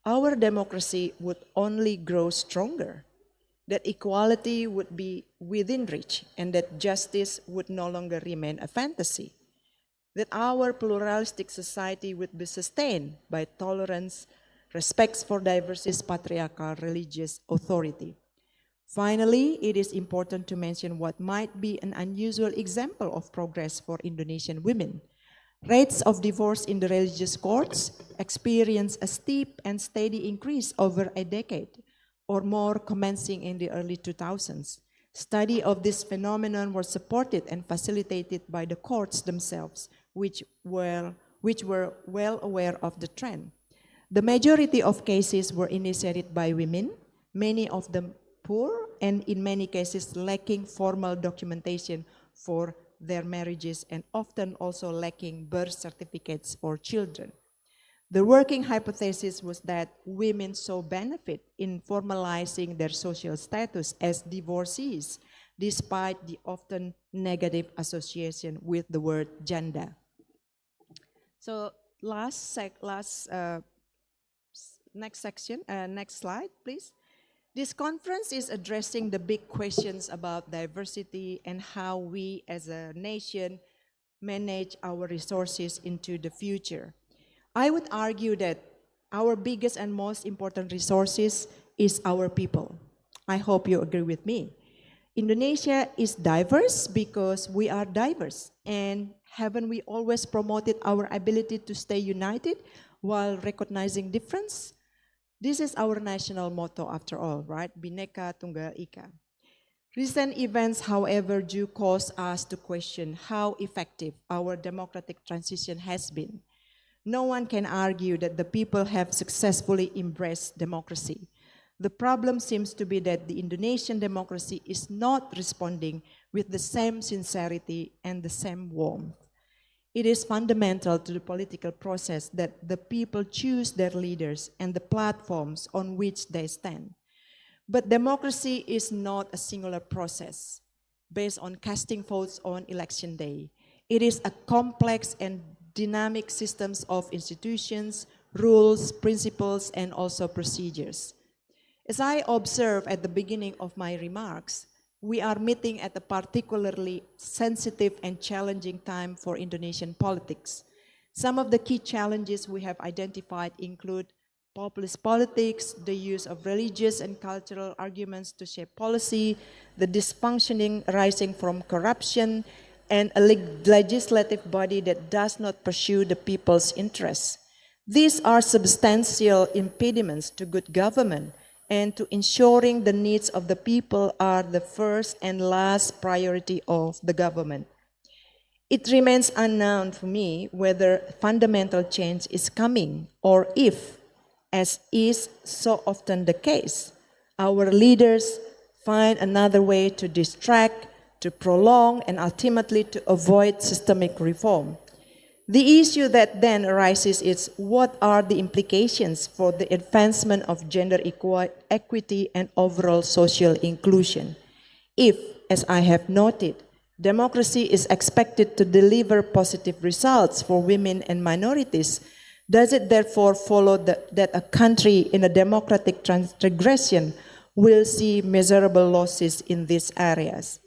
our democracy would only grow stronger, that equality would be within reach, and that justice would no longer remain a fantasy, that our pluralistic society would be sustained by tolerance, respect for diversity, patriarchal religious authority. Finally, it is important to mention what might be an unusual example of progress for Indonesian women. Rates of divorce in the religious courts experienced a steep and steady increase over a decade or more, commencing in the early 2000s. Study of this phenomenon was supported and facilitated by the courts themselves, which were well aware of the trend. The majority of cases were initiated by women, many of them poor, and in many cases lacking formal documentation for their marriages and often also lacking birth certificates for children. The working hypothesis was that women saw benefit in formalizing their social status as divorcees despite the often negative association with the word gender. So next section, next slide, please. This conference is addressing the big questions about diversity and how we as a nation manage our resources into the future. I would argue that our biggest and most important resources is our people. I hope you agree with me. Indonesia is diverse because we are diverse, and haven't we always promoted our ability to stay united while recognizing difference? This is our national motto after all, right? Bhinneka Tunggal Ika. Recent events, however, do cause us to question how effective our democratic transition has been. No one can argue that the people have successfully embraced democracy. The problem seems to be that the Indonesian democracy is not responding with the same sincerity and the same warmth. It is fundamental to the political process that the people choose their leaders and the platforms on which they stand. But democracy is not a singular process based on casting votes on election day. It is a complex and dynamic systems of institutions, rules, principles, and also procedures. As I observed at the beginning of my remarks, we are meeting at a particularly sensitive and challenging time for Indonesian politics. Some of the key challenges we have identified include populist politics, the use of religious and cultural arguments to shape policy, the dysfunctioning arising from corruption, and a legislative body that does not pursue the people's interests. These are substantial impediments to good government, and to ensuring the needs of the people are the first and last priority of the government. It remains unknown for me whether fundamental change is coming or if, as is so often the case, our leaders find another way to distract, to prolong, and ultimately to avoid systemic reform. The issue that then arises is what are the implications for the advancement of gender equity and overall social inclusion? If, as I have noted, democracy is expected to deliver positive results for women and minorities, does it therefore follow that a country in a democratic transgression will see measurable losses in these areas?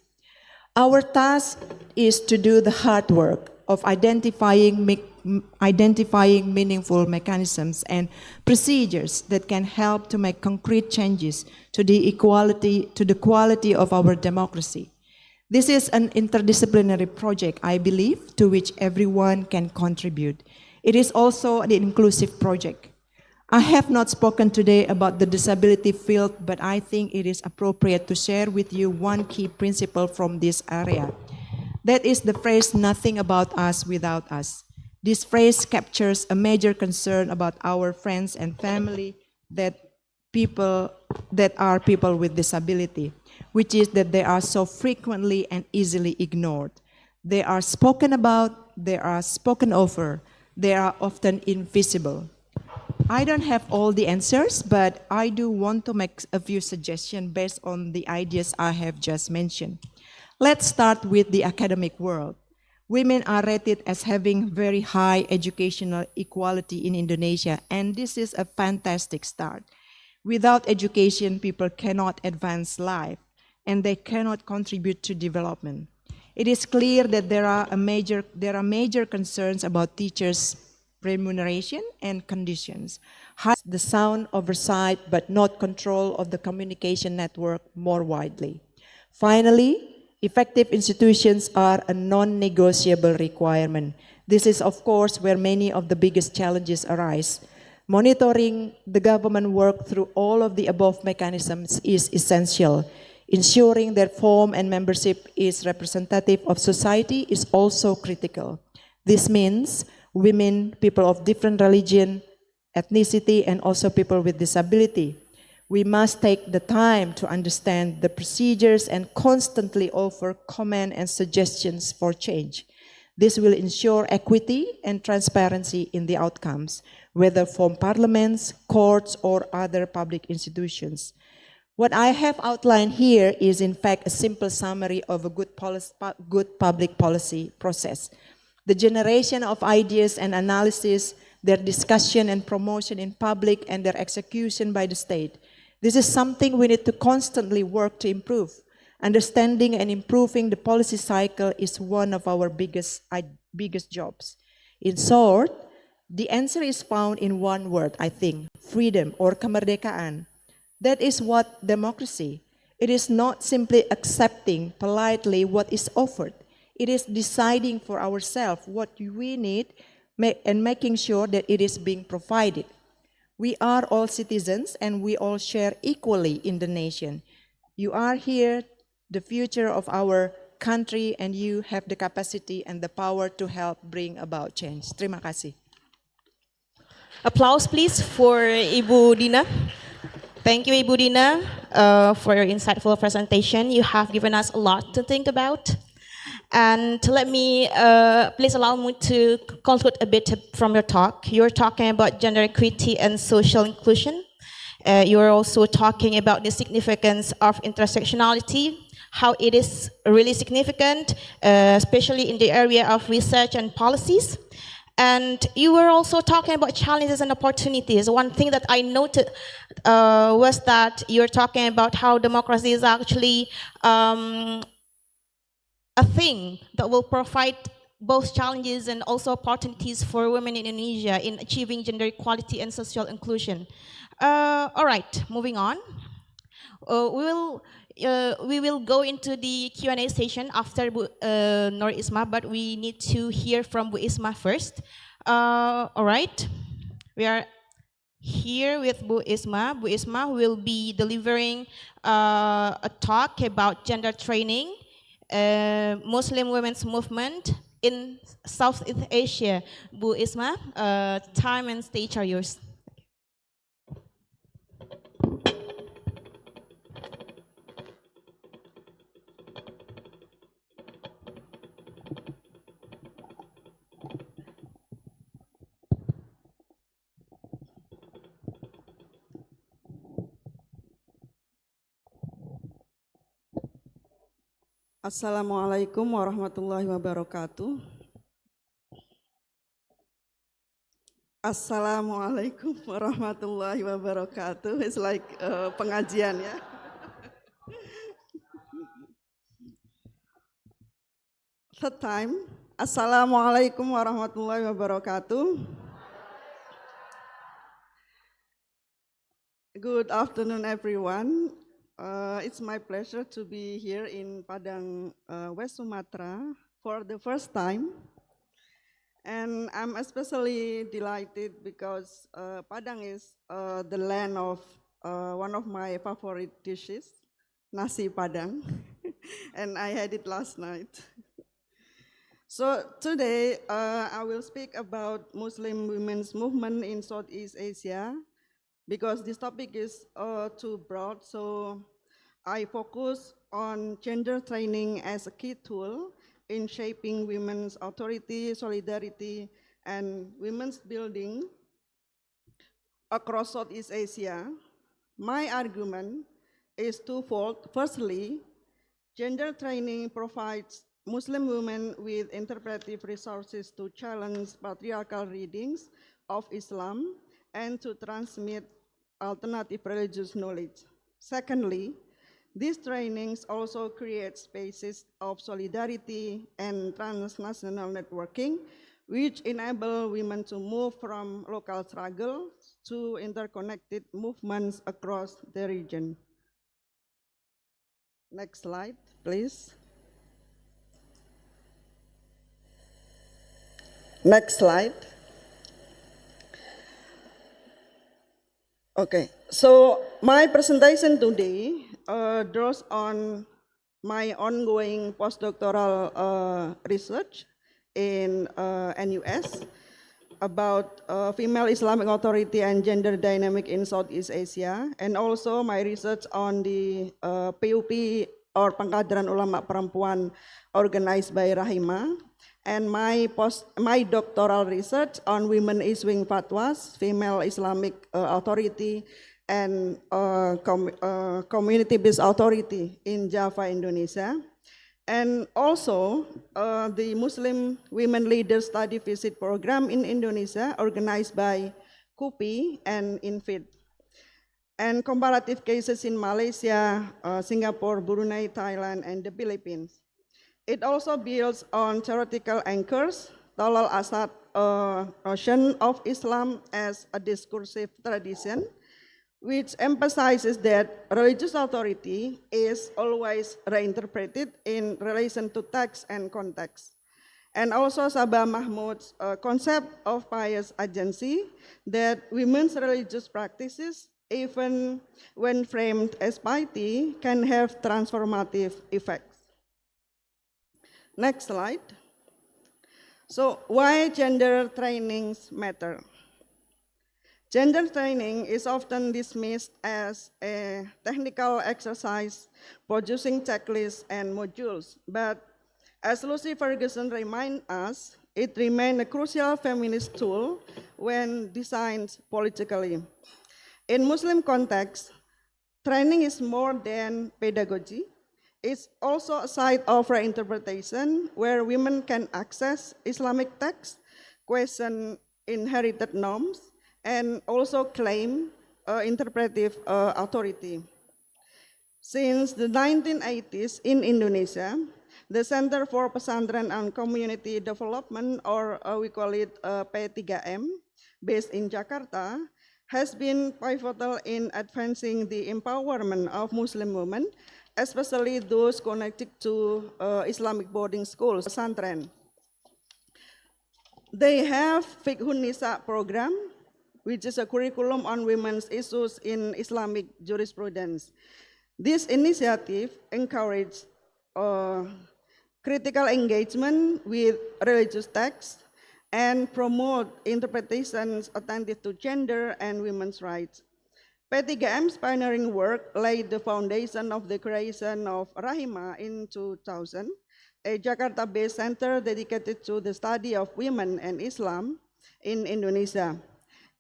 Our task is to do the hard work of identifying meaningful mechanisms and procedures that can help to make concrete changes to the quality of our democracy. This is an interdisciplinary project, I believe, to which everyone can contribute. It is also an inclusive project. I have not spoken today about the disability field, but I think it is appropriate to share with you one key principle from this area. That is the phrase, nothing about us without us. This phrase captures a major concern about our friends and family that are people with disability, which is that they are so frequently and easily ignored. They are spoken about, they are spoken over, they are often invisible. I don't have all the answers, but I do want to make a few suggestions based on the ideas I have just mentioned. Let's start with the academic world. Women are rated as having very high educational equality in Indonesia, and this is a fantastic start. Without education, people cannot advance life, and they cannot contribute to development. It is clear that there are major concerns about teachers' remuneration and conditions. The sound oversight, but not control of the communication network more widely. Finally, effective institutions are a non-negotiable requirement. This is, of course, where many of the biggest challenges arise. Monitoring the government work through all of the above mechanisms is essential. Ensuring their form and membership is representative of society is also critical. This means women, people of different religion, ethnicity, and also people with disability. We must take the time to understand the procedures and constantly offer comment and suggestions for change. This will ensure equity and transparency in the outcomes, whether from parliaments, courts, or other public institutions. What I have outlined here is in fact a simple summary of a good public policy process. The generation of ideas and analysis, their discussion and promotion in public, and their execution by the state. This is something we need to constantly work to improve. Understanding and improving the policy cycle is one of our biggest jobs. In short, the answer is found in one word, I think, freedom or kemerdekaan. That is what democracy. It is not simply accepting politely what is offered. It is deciding for ourselves what we need and making sure that it is being provided. We are all citizens and we all share equally in the nation. You are here, the future of our country, and you have the capacity and the power to help bring about change. Terima kasih. Applause please for Ibu Dina. Thank you, Ibu Dina, for your insightful presentation. You have given us a lot to think about. And let me, please allow me to conclude a bit from your talk. You're talking about gender equity and social inclusion. You're also talking about the significance of intersectionality, how it is really significant, especially in the area of research and policies. And you were also talking about challenges and opportunities. One thing that I noted was that you're talking about how democracy is actually a thing that will provide both challenges and also opportunities for women in Indonesia in achieving gender equality and social inclusion. All right, moving on. We will go into the Q&A session after Nur Isma, but we need to hear from Bu Isma first. All right, we are here with Bu Isma. Bu Isma will be delivering a talk about gender training, Muslim women's movement in Southeast Asia. Bu Isma, time and stage are yours. Assalamualaikum warahmatullahi wabarakatuh. Assalamualaikum warahmatullahi wabarakatuh. It's like pengajian ya. Third time. Assalamualaikum warahmatullahi wabarakatuh. Good afternoon, everyone. It's my pleasure to be here in Padang, West Sumatra for the first time. And I'm especially delighted because Padang is the land of one of my favorite dishes, nasi Padang. And I had it last night. So today I will speak about Muslim women's movement in Southeast Asia, because this topic is too broad, so I focus on gender training as a key tool in shaping women's authority, solidarity, and women's building across Southeast Asia. My argument is twofold. Firstly, gender training provides Muslim women with interpretive resources to challenge patriarchal readings of Islam and to transmit alternative religious knowledge. Secondly, these trainings also create spaces of solidarity and transnational networking, which enable women to move from local struggles to interconnected movements across the region. Next slide, please. Next slide. Okay, so my presentation today draws on my ongoing postdoctoral research in NUS about female Islamic authority and gender dynamic in Southeast Asia, and also my research on the PUP or Pengkaderan Ulama Perempuan organized by Rahima, and my doctoral research on women issuing fatwas, female Islamic authority, and community-based authority in Java, Indonesia. And also the Muslim Women Leaders Study Visit Program in Indonesia, organized by KUPI and INFID. And comparative cases in Malaysia, Singapore, Brunei, Thailand, and the Philippines. It also builds on theoretical anchors, Talal Asad notion of Islam as a discursive tradition, which emphasizes that religious authority is always reinterpreted in relation to text and context. And also Sabah Mahmud's concept of pious agency, that women's religious practices, even when framed as piety, can have transformative effects. Next slide. So why gender trainings matter? Gender training is often dismissed as a technical exercise producing checklists and modules, but as Lucy Ferguson reminds us, it remains a crucial feminist tool when designed politically. In Muslim context, training is more than pedagogy. It's also a site of reinterpretation where women can access Islamic texts, question inherited norms, and also claim interpretive authority. Since the 1980s in Indonesia, the Center for Pesantren and Community Development, or we call it P3M, based in Jakarta, has been pivotal in advancing the empowerment of Muslim women, especially those connected to Islamic boarding schools, pesantren. They have Fiqhun Nisa program, which is a curriculum on women's issues in Islamic jurisprudence. This initiative encourages critical engagement with religious texts and promote interpretations attentive to gender and women's rights. P3M's pioneering work laid the foundation of the creation of Rahima in 2000, a Jakarta-based center dedicated to the study of women and Islam in Indonesia.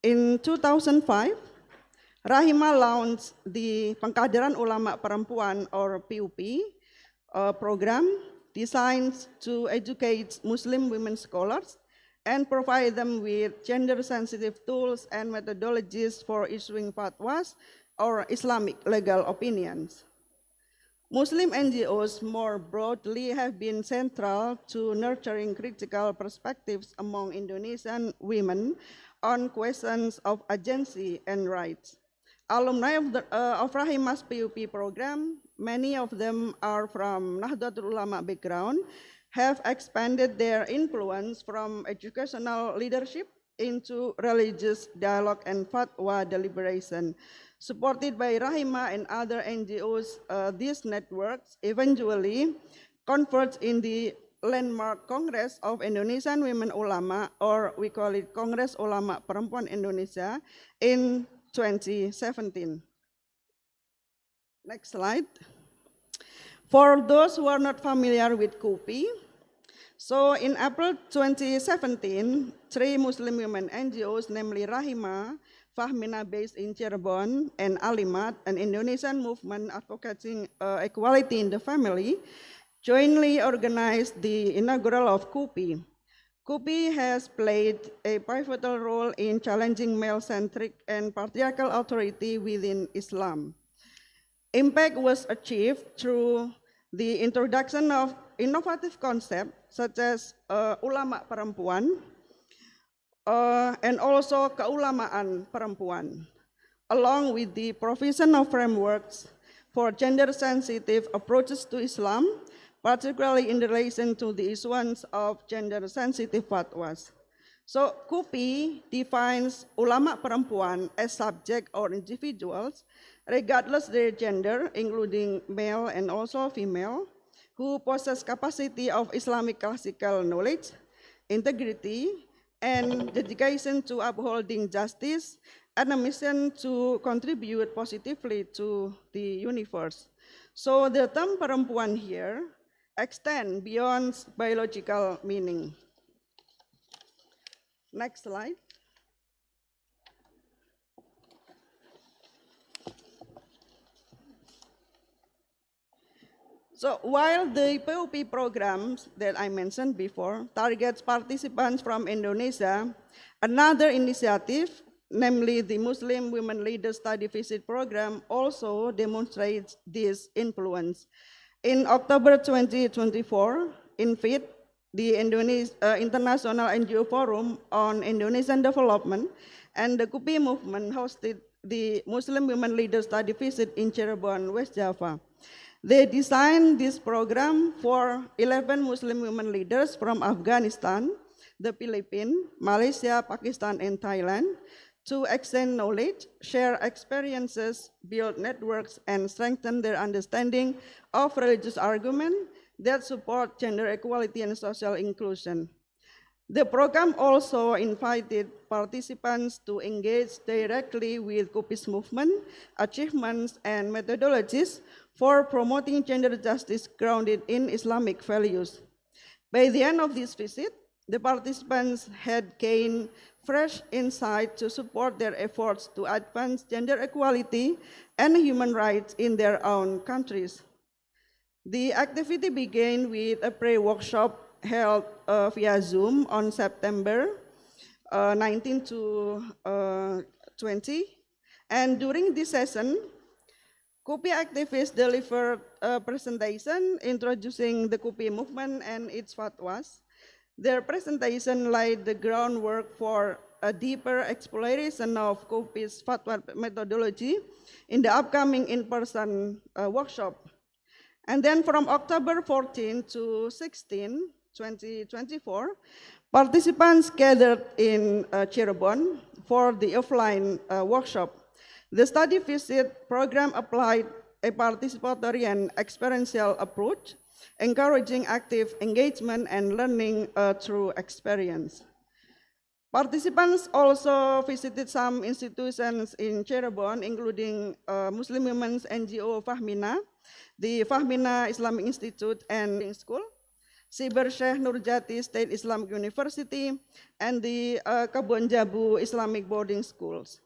In 2005, Rahima launched the Pengkaderan Ulama Perempuan, or PUP, program designed to educate Muslim women scholars and provide them with gender-sensitive tools and methodologies for issuing fatwas or Islamic legal opinions. Muslim NGOs more broadly have been central to nurturing critical perspectives among Indonesian women on questions of agency and rights. Alumni of Rahima's PUP program, many of them are from Nahdlatul Ulama background, have expanded their influence from educational leadership into religious dialogue and fatwa deliberation. Supported by Rahima and other NGOs, these networks eventually converged in the landmark Congress of Indonesian Women Ulama, or we call it Congress Ulama Perempuan Indonesia, in 2017. Next slide. For those who are not familiar with KUPI, so in April 2017, 3 Muslim women NGOs, namely Rahima, Fahmina based in Cirebon, and Alimat, an Indonesian movement advocating equality in the family, jointly organized the inaugural of KUPI. KUPI has played a pivotal role in challenging male-centric and patriarchal authority within Islam. Impact was achieved through the introduction of innovative concepts such as ulama perempuan and also keulamaan perempuan, along with the provision of frameworks for gender-sensitive approaches to Islam, particularly in relation to the issuance of gender-sensitive fatwas. So KUPI defines ulama perempuan as subject or individuals, regardless their gender, including male and also female, who possess capacity of Islamic classical knowledge, integrity, and dedication to upholding justice, and a mission to contribute positively to the universe. So the term perempuan here extends beyond biological meaning. Next slide. So while the POP programs that I mentioned before targets participants from Indonesia, another initiative, namely the Muslim Women Leaders Study Visit Program, also demonstrates this influence. In October 2024, in FIT, the International NGO Forum on Indonesian Development and the KUPI movement hosted the Muslim Women Leaders Study Visit in Cirebon, West Java. They designed this program for 11 Muslim women leaders from Afghanistan, the Philippines, Malaysia, Pakistan, and Thailand to exchange knowledge, share experiences, build networks, and strengthen their understanding of religious argument that support gender equality and social inclusion. The program also invited participants to engage directly with KUPI's movement, achievements, and methodologies for promoting gender justice grounded in Islamic values. By the end of this visit, the participants had gained fresh insight to support their efforts to advance gender equality and human rights in their own countries. The activity began with a pre-workshop held via Zoom on September 19 to 20. And during this session, KUPI activists delivered a presentation introducing the KUPI movement and its fatwas. Their presentation laid the groundwork for a deeper exploration of KUPI's fatwa methodology in the upcoming in-person workshop. And then from October 14 to 16, 2024, participants gathered in Cirebon for the offline workshop. The study visit program applied a participatory and experiential approach, encouraging active engagement and learning through experience. Participants also visited some institutions in Cirebon, including Muslim Women's NGO Fahmina, the Fahmina Islamic Institute and School, Siber Sheikh Nurjati State Islamic University, and the Kebon Jabu Islamic Boarding Schools,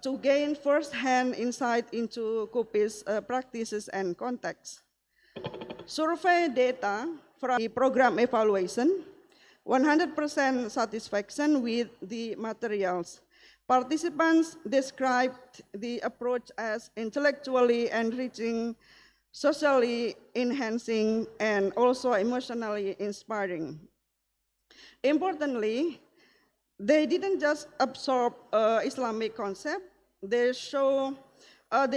to gain first-hand insight into KUPI's practices and context. Survey data from the program evaluation, 100% satisfaction with the materials. Participants described the approach as intellectually enriching, socially enhancing, and also emotionally inspiring. Importantly, they didn't just absorb Islamic concept, they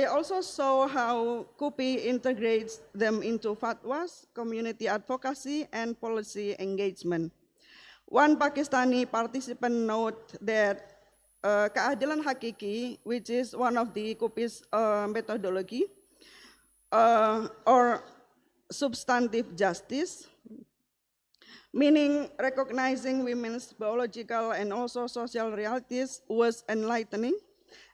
also saw how KUPI integrates them into fatwas, community advocacy, and policy engagement. One Pakistani participant noted that keadilan hakiki, which is one of the KUPI's methodology, or substantive justice, meaning recognizing women's biological and also social realities, was enlightening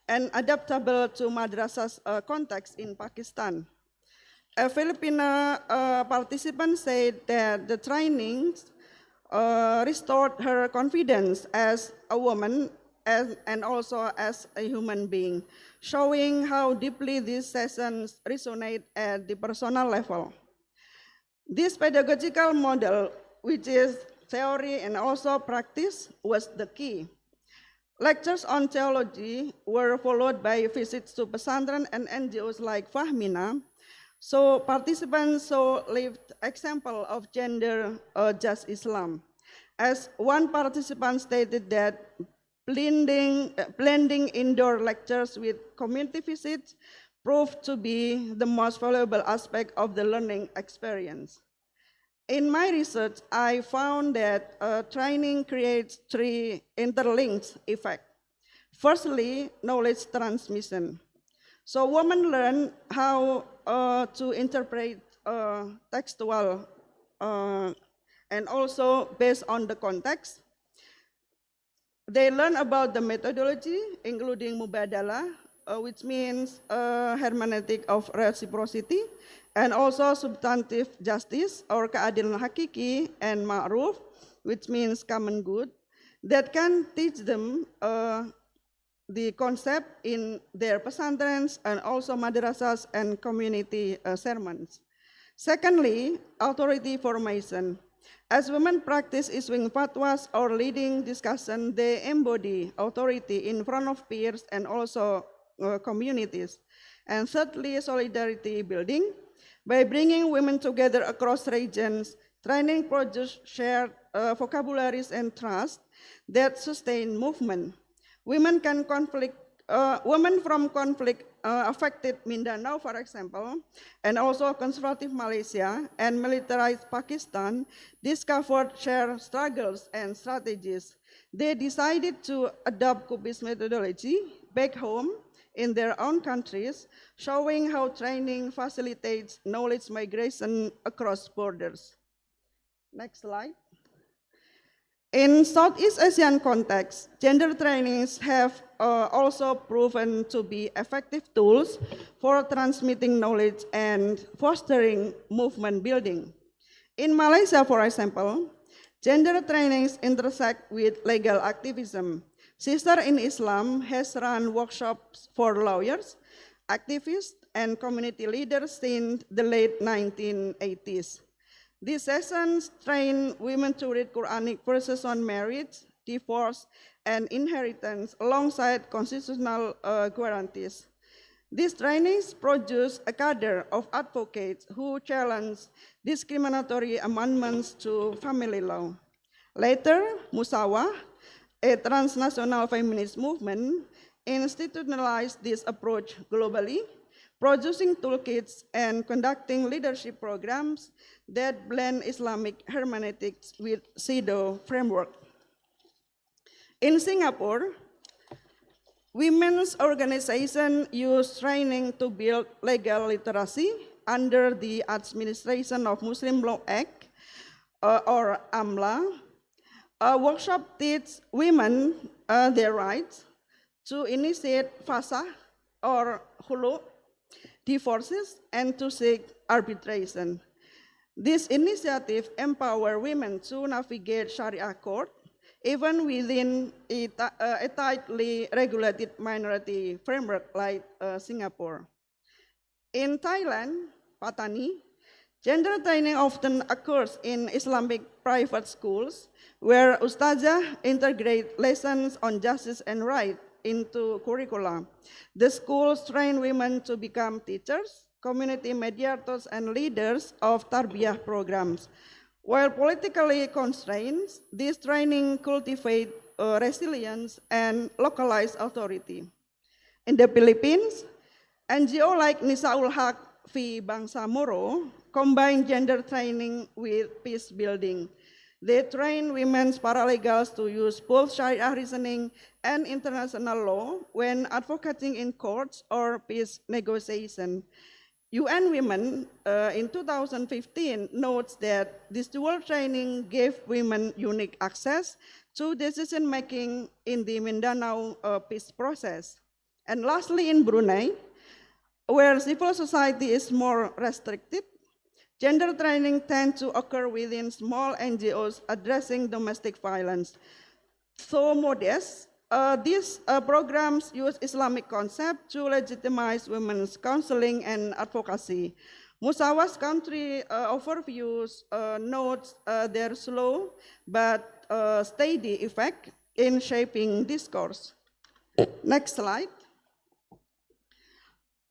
and adaptable to madrasah's context in Pakistan. A Filipino participant said that the trainings restored her confidence as a woman and also as a human being, showing how deeply these sessions resonate at the personal level. This pedagogical model, which is theory and also practice, was the key. Lectures on theology were followed by visits to pesantren and NGOs like Fahmina, so participants saw lived example of gender just Islam. As one participant stated that blending indoor lectures with community visits proved to be the most valuable aspect of the learning experience. In my research, I found that training creates three interlinked effects. Firstly, knowledge transmission. So women learn how to interpret textual and also based on the context. They learn about the methodology, including mubadalah, which means hermeneutic of reciprocity, and also substantive justice, or keadilan hakiki, and ma'ruf, which means common good, that can teach them the concept in their pesantrens and also madrasahs and community sermons. Secondly, authority formation. As women practice issuing fatwas or leading discussion, they embody authority in front of peers and also communities. And thirdly, solidarity building. By bringing women together across regions, training produce shared vocabularies and trust that sustain movement. Women from conflict affected Mindanao, for example, and also conservative Malaysia and militarized Pakistan discovered shared struggles and strategies. They decided to adopt Kupis methodology back home in their own countries, showing how training facilitates knowledge migration across borders. Next slide. In Southeast Asian context, gender trainings have also proven to be effective tools for transmitting knowledge and fostering movement building. In Malaysia, for example, gender trainings intersect with legal activism. Sister in Islam has run workshops for lawyers, activists, and community leaders since the late 1980s. These sessions train women to read Quranic verses on marriage, divorce, and inheritance alongside constitutional guarantees. These trainings produce a cadre of advocates who challenge discriminatory amendments to family law. Later, Musawah, a transnational feminist movement, institutionalized this approach globally, producing toolkits and conducting leadership programs that blend Islamic hermeneutics with CEDAW framework. In Singapore, women's organizations use training to build legal literacy under the Administration of Muslim Law Act, or AMLA. A workshop teaches women their rights to initiate fasah or hulu, divorces, and to seek arbitration. This initiative empowers women to navigate Sharia court, even within a tightly regulated minority framework like Singapore. In Thailand, Patani, gender training often occurs in Islamic private schools, where ustazah integrate lessons on justice and right into curricula. The schools train women to become teachers, community mediators, and leaders of tarbiyah programs. While politically constrained, this training cultivates resilience and localized authority. In the Philippines, NGO like Nisaul Haq v Bangsa Moro combine gender training with peace building. They train women's paralegals to use both Sharia reasoning and international law when advocating in courts or peace negotiation. UN Women in 2015 notes that this dual training gave women unique access to decision-making in the Mindanao peace process. And lastly, in Brunei, where civil society is more restricted, gender training tends to occur within small NGOs addressing domestic violence. So modest, these programs use Islamic concepts to legitimize women's counseling and advocacy. Musawah's country overviews notes their slow but steady effect in shaping discourse. Next slide.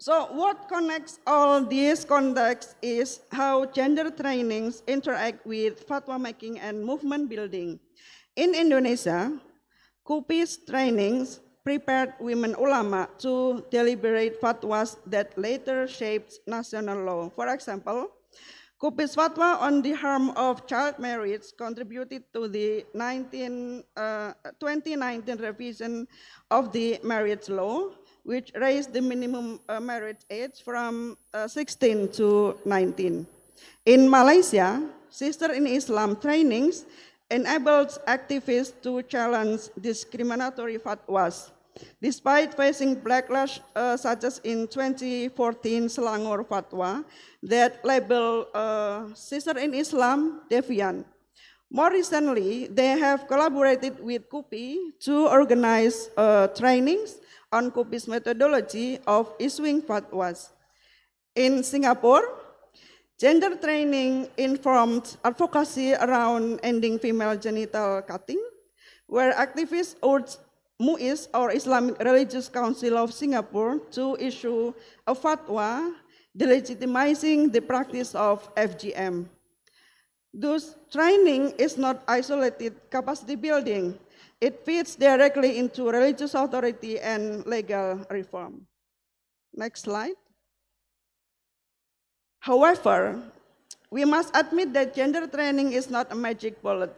So what connects all these contexts is how gender trainings interact with fatwa making and movement building. In Indonesia, Kupis trainings prepared women ulama to deliberate fatwas that later shaped national law. For example, Kupis fatwa on the harm of child marriage contributed to the 2019 revision of the marriage law, which raised the minimum marriage age from 16 to 19. In Malaysia, Sister in Islam trainings enables activists to challenge discriminatory fatwas. Despite facing backlash such as in 2014 Selangor fatwa that labeled Sister in Islam deviant. More recently, they have collaborated with KUPI to organize trainings on Kupis methodology of issuing fatwas. In Singapore, Gender training informed advocacy around ending female genital cutting, where activists urged MUIS, or Islamic Religious Council of Singapore, to issue a fatwa delegitimizing the practice of FGM. Thus, training is not isolated capacity building. It fits directly into religious authority and legal reform. Next slide. However, we must admit that gender training is not a magic bullet.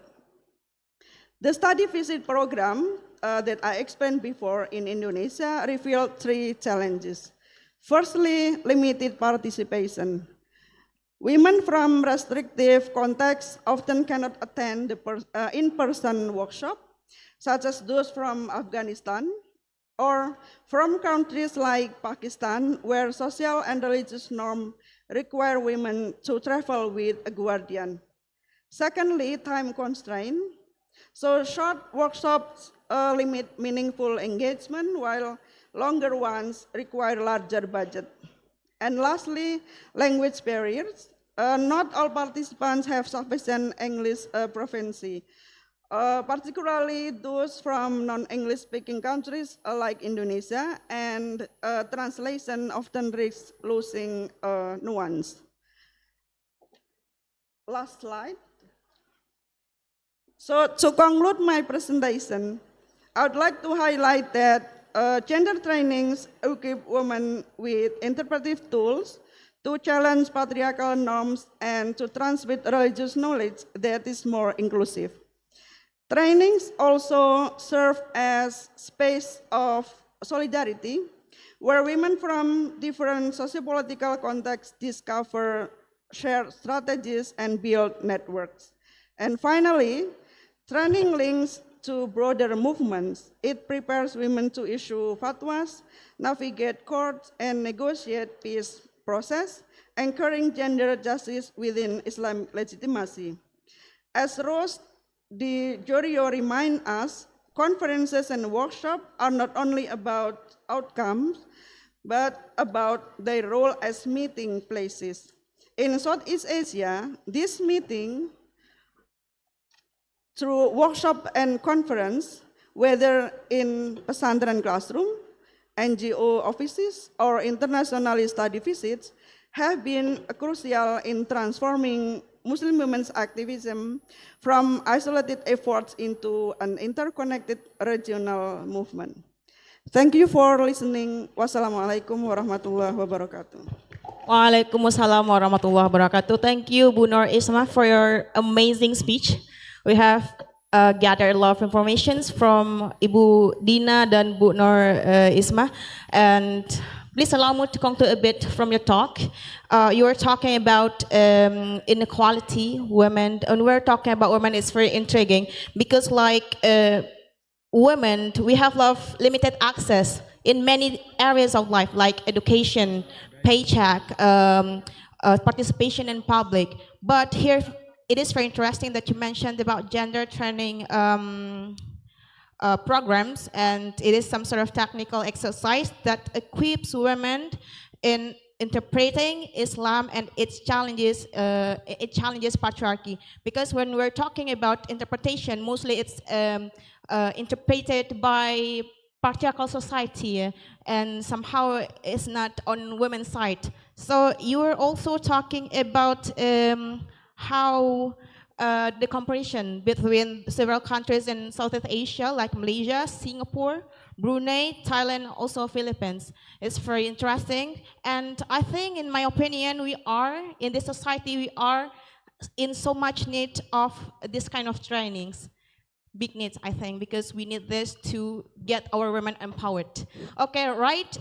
The study visit program that I explained before in Indonesia revealed 3 challenges. Firstly, limited participation. Women from restrictive contexts often cannot attend the in-person workshop, such as those from Afghanistan, or from countries like Pakistan, where social and religious norms require women to travel with a guardian. Secondly, time constraint. So short workshops limit meaningful engagement, while longer ones require larger budget. And lastly, language barriers. Not all participants have sufficient English proficiency, particularly those from non-English speaking countries like Indonesia, and translation often risks losing nuance. Last slide. So to conclude my presentation, I would like to highlight that gender trainings equip women with interpretive tools to challenge patriarchal norms and to transmit religious knowledge that is more inclusive. Trainings also serve as space of solidarity, where women from different sociopolitical contexts discover, share strategies, and build networks. And finally, training links to broader movements. It prepares women to issue fatwas, navigate courts, and negotiate peace process, anchoring gender justice within Islamic legitimacy. As Rose Di Jorio remind us, conferences and workshops are not only about outcomes, but about their role as meeting places. In Southeast Asia, this meeting through workshop and conference, whether in pesantren classroom, NGO offices, or international study visits, have been crucial in transforming Muslim women's activism from isolated efforts into an interconnected regional movement. Thank you for listening. Wassalamualaikum warahmatullahi wabarakatuh. Waalaikumsalam warahmatullahi wabarakatuh. Thank you, Bu Nur Isma, for your amazing speech. We have gathered a lot of information from Ibu Dina dan Bu Nur Isma, and please allow me to conclude a bit from your talk. You were talking about inequality, women, and we're talking about women. It's very intriguing because, like women, we have a lot of limited access in many areas of life, like education, paycheck, participation in public. But here, it is very interesting that you mentioned about gender training programs, and it is some sort of technical exercise that equips women in interpreting Islam and its challenges. It challenges patriarchy, because when we're talking about interpretation, mostly it's interpreted by patriarchal society, and somehow it's not on women's side. So you were also talking about how the comparison between several countries in Southeast Asia, like Malaysia, Singapore, Brunei, Thailand, also Philippines. It's very interesting. And I think, in my opinion, we are, in this society, we are in so much need of this kind of trainings. Big needs, I think, because we need this to get our women empowered. Okay, right,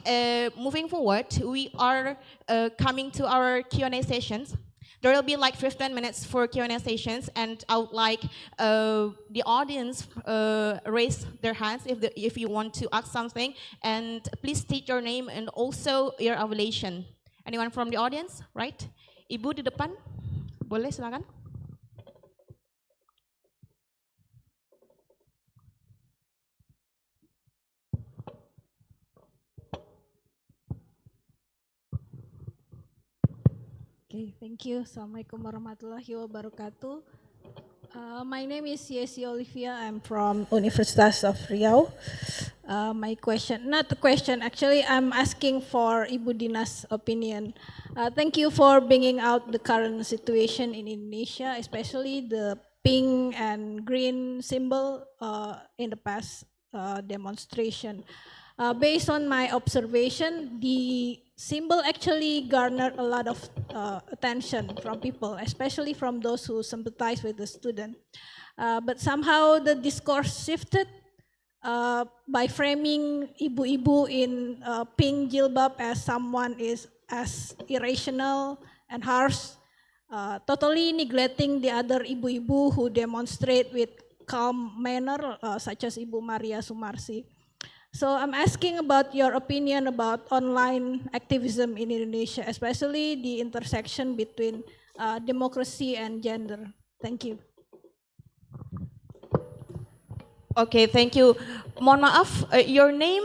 moving forward, we are coming to our Q&A sessions. There will be like 15 minutes for Q&A sessions, and I would like the audience raise their hands if you want to ask something, and please state your name and also your affiliation. Anyone from the audience, right? Ibu di depan, boleh silakan. Okay, thank you. Assalamualaikum warahmatullahi wabarakatuh. My name is Yesi Olivia. I'm from Universitas of Riau. My question, not a question, actually, I'm asking for Ibu Dina's opinion. Thank you for bringing out the current situation in Indonesia, especially the pink and green symbol in the past demonstration. Based on my observation, the symbol actually garnered a lot of attention from people, especially from those who sympathize with the student. But somehow the discourse shifted by framing ibu-ibu in pink jilbab as someone is as irrational and harsh, totally neglecting the other ibu-ibu who demonstrate with calm manner, such as Ibu Maria Sumarsi. So I'm asking about your opinion about online activism in Indonesia, especially the intersection between democracy and gender. Thank you. Okay, thank you. Mohon maaf, your name?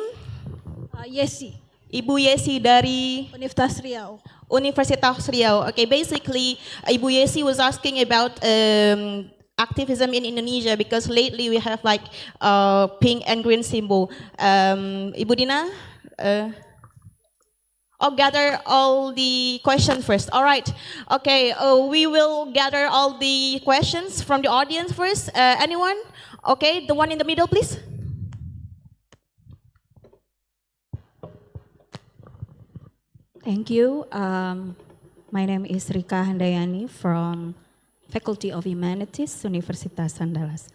Yesi. Ibu Yesi dari Universitas Riau. Universitas Riau. Okay, basically, Ibu Yesi was asking about activism in Indonesia because lately we have like pink and green symbol. Ibu Dina, gather all the questions first. All right. Okay, we will gather all the questions from the audience first. Anyone? Okay, the one in the middle, please. Thank you. My name is Rika Handayani from Faculty of Humanities, Universitas Andalas.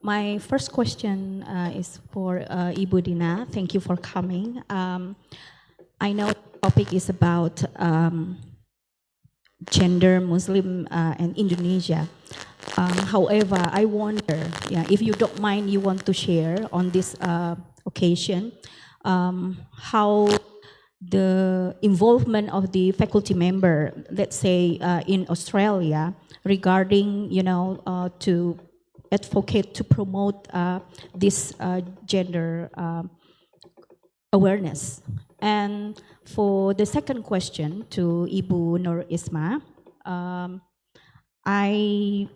My first question is for Ibu Dina. Thank you for coming. I know the topic is about gender, Muslim, and Indonesia. However, I wonder, if you don't mind, you want to share on this occasion how the involvement of the faculty member, let's say in Australia, regarding, to advocate, to promote this gender awareness. And for the second question to Ibu Nur Isma, I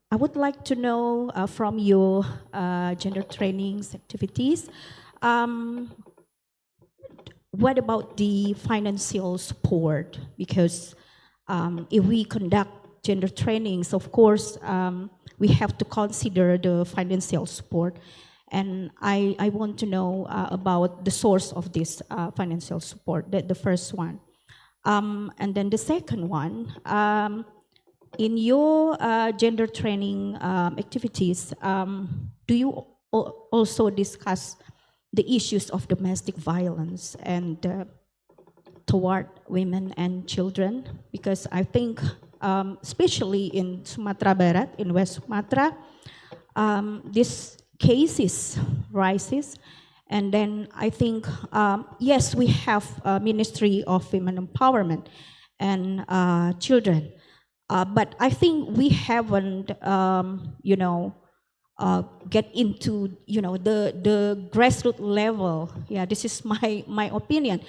would like to know from your gender trainings activities, what about the financial support? Because if we conduct gender trainings, of course, we have to consider the financial support. And I want to know about the source of this financial support, the first one. And then the second one, in your gender training activities, do you also discuss the issues of domestic violence and toward women and children? Because I think, especially in Sumatra Barat, in West Sumatra, this cases rises. And then I think, yes, we have a Ministry of Women Empowerment and Children, but I think we haven't, get into, the grassroots level. Yeah, this is my opinion,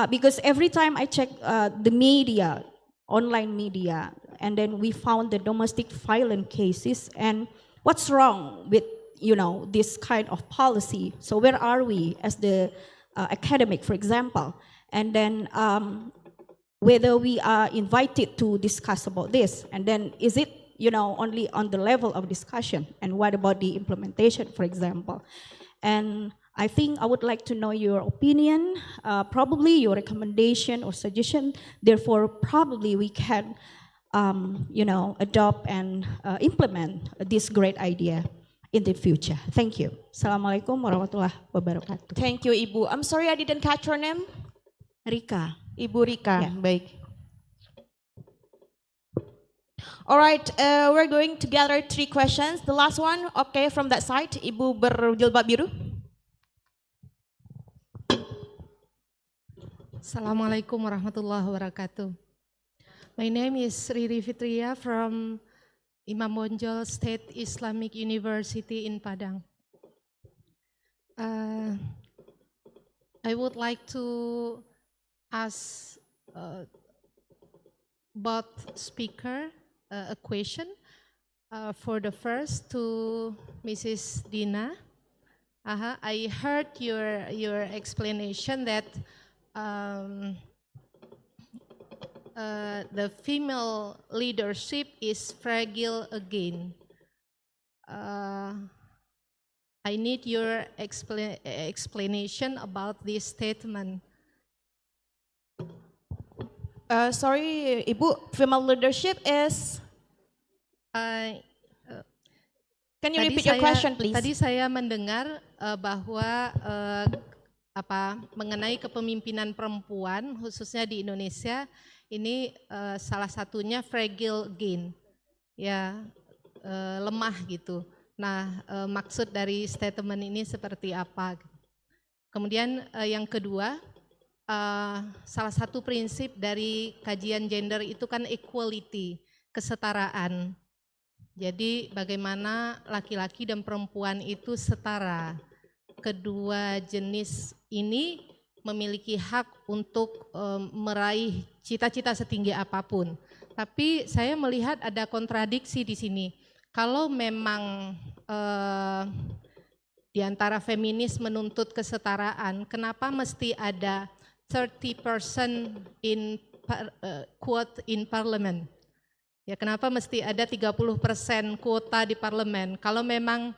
because every time I check the media, online media, and then we found the domestic violence cases, and what's wrong with, this kind of policy? So where are we as the academic, for example? And then whether we are invited to discuss about this, and then is it, only on the level of discussion? And what about the implementation, for example? And I think I would like to know your opinion, probably your recommendation or suggestion. Therefore, probably we can, adopt and implement this great idea in the future. Thank you. Assalamualaikum warahmatullahi wabarakatuh. Thank you, Ibu. I'm sorry I didn't catch your name. Rika. Ibu Rika. Yeah. Baik. All right, we're going to gather 3 questions. The last one, okay, from that side, Ibu berjilbab biru. Assalamualaikum warahmatullahi wabarakatuh. My name is Riri Fitria from Imam Bonjol State Islamic University in Padang. I would like to ask both speaker a question. For the first to Mrs. Dina. I heard your explanation that the female leadership is fragile again. I need your explanation about this statement. Sorry, Ibu, female leadership is... Can you repeat your question, please? Tadi saya mendengar bahwa mengenai kepemimpinan perempuan, khususnya di Indonesia, ini salah satunya fragile again, ya lemah gitu. Nah, maksud dari statement ini seperti apa? Kemudian yang kedua, salah satu prinsip dari kajian gender itu kan equality, kesetaraan. Jadi bagaimana laki-laki dan perempuan itu setara. Kedua jenis ini memiliki hak untuk meraih cita-cita setinggi apapun. Tapi saya melihat ada kontradiksi di sini. Kalau memang di antara feminis menuntut kesetaraan, kenapa mesti ada 30% in quote in parliament? Ya, kenapa mesti ada 30% kuota di parlemen? Kalau memang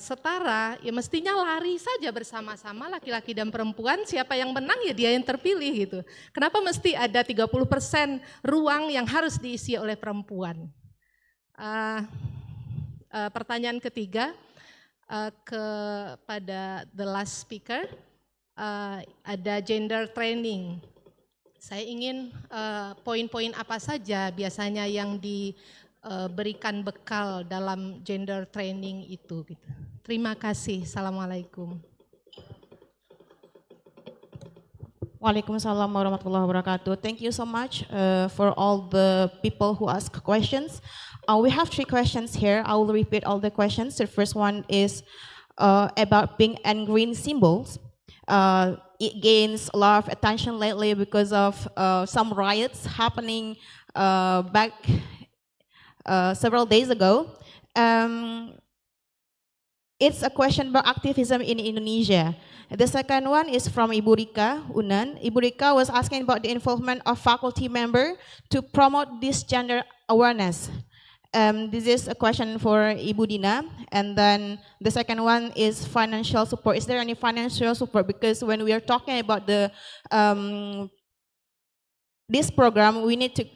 setara, ya mestinya lari saja bersama-sama laki-laki dan perempuan, siapa yang menang ya dia yang terpilih gitu. Kenapa mesti ada 30% ruang yang harus diisi oleh perempuan? Pertanyaan ketiga kepada the last speaker, ada gender training. Saya ingin poin-poin apa saja biasanya yang diberikan bekal dalam gender training itu. Gitu. Terima kasih. Assalamualaikum. Waalaikumsalam warahmatullahi wabarakatuh. Thank you so much for all the people who ask questions. We have 3 questions here. I will repeat all the questions. The first one is about pink and green symbols. It gains a lot of attention lately because of some riots happening back several days ago. It's a question about activism in Indonesia. The second one is from Ibu Rika, Unand. Ibu Rika was asking about the involvement of faculty member to promote this gender awareness. This is a question for Ibu Dina, and then the second one is financial support. Is there any financial support? Because when we are talking about the this program, we need to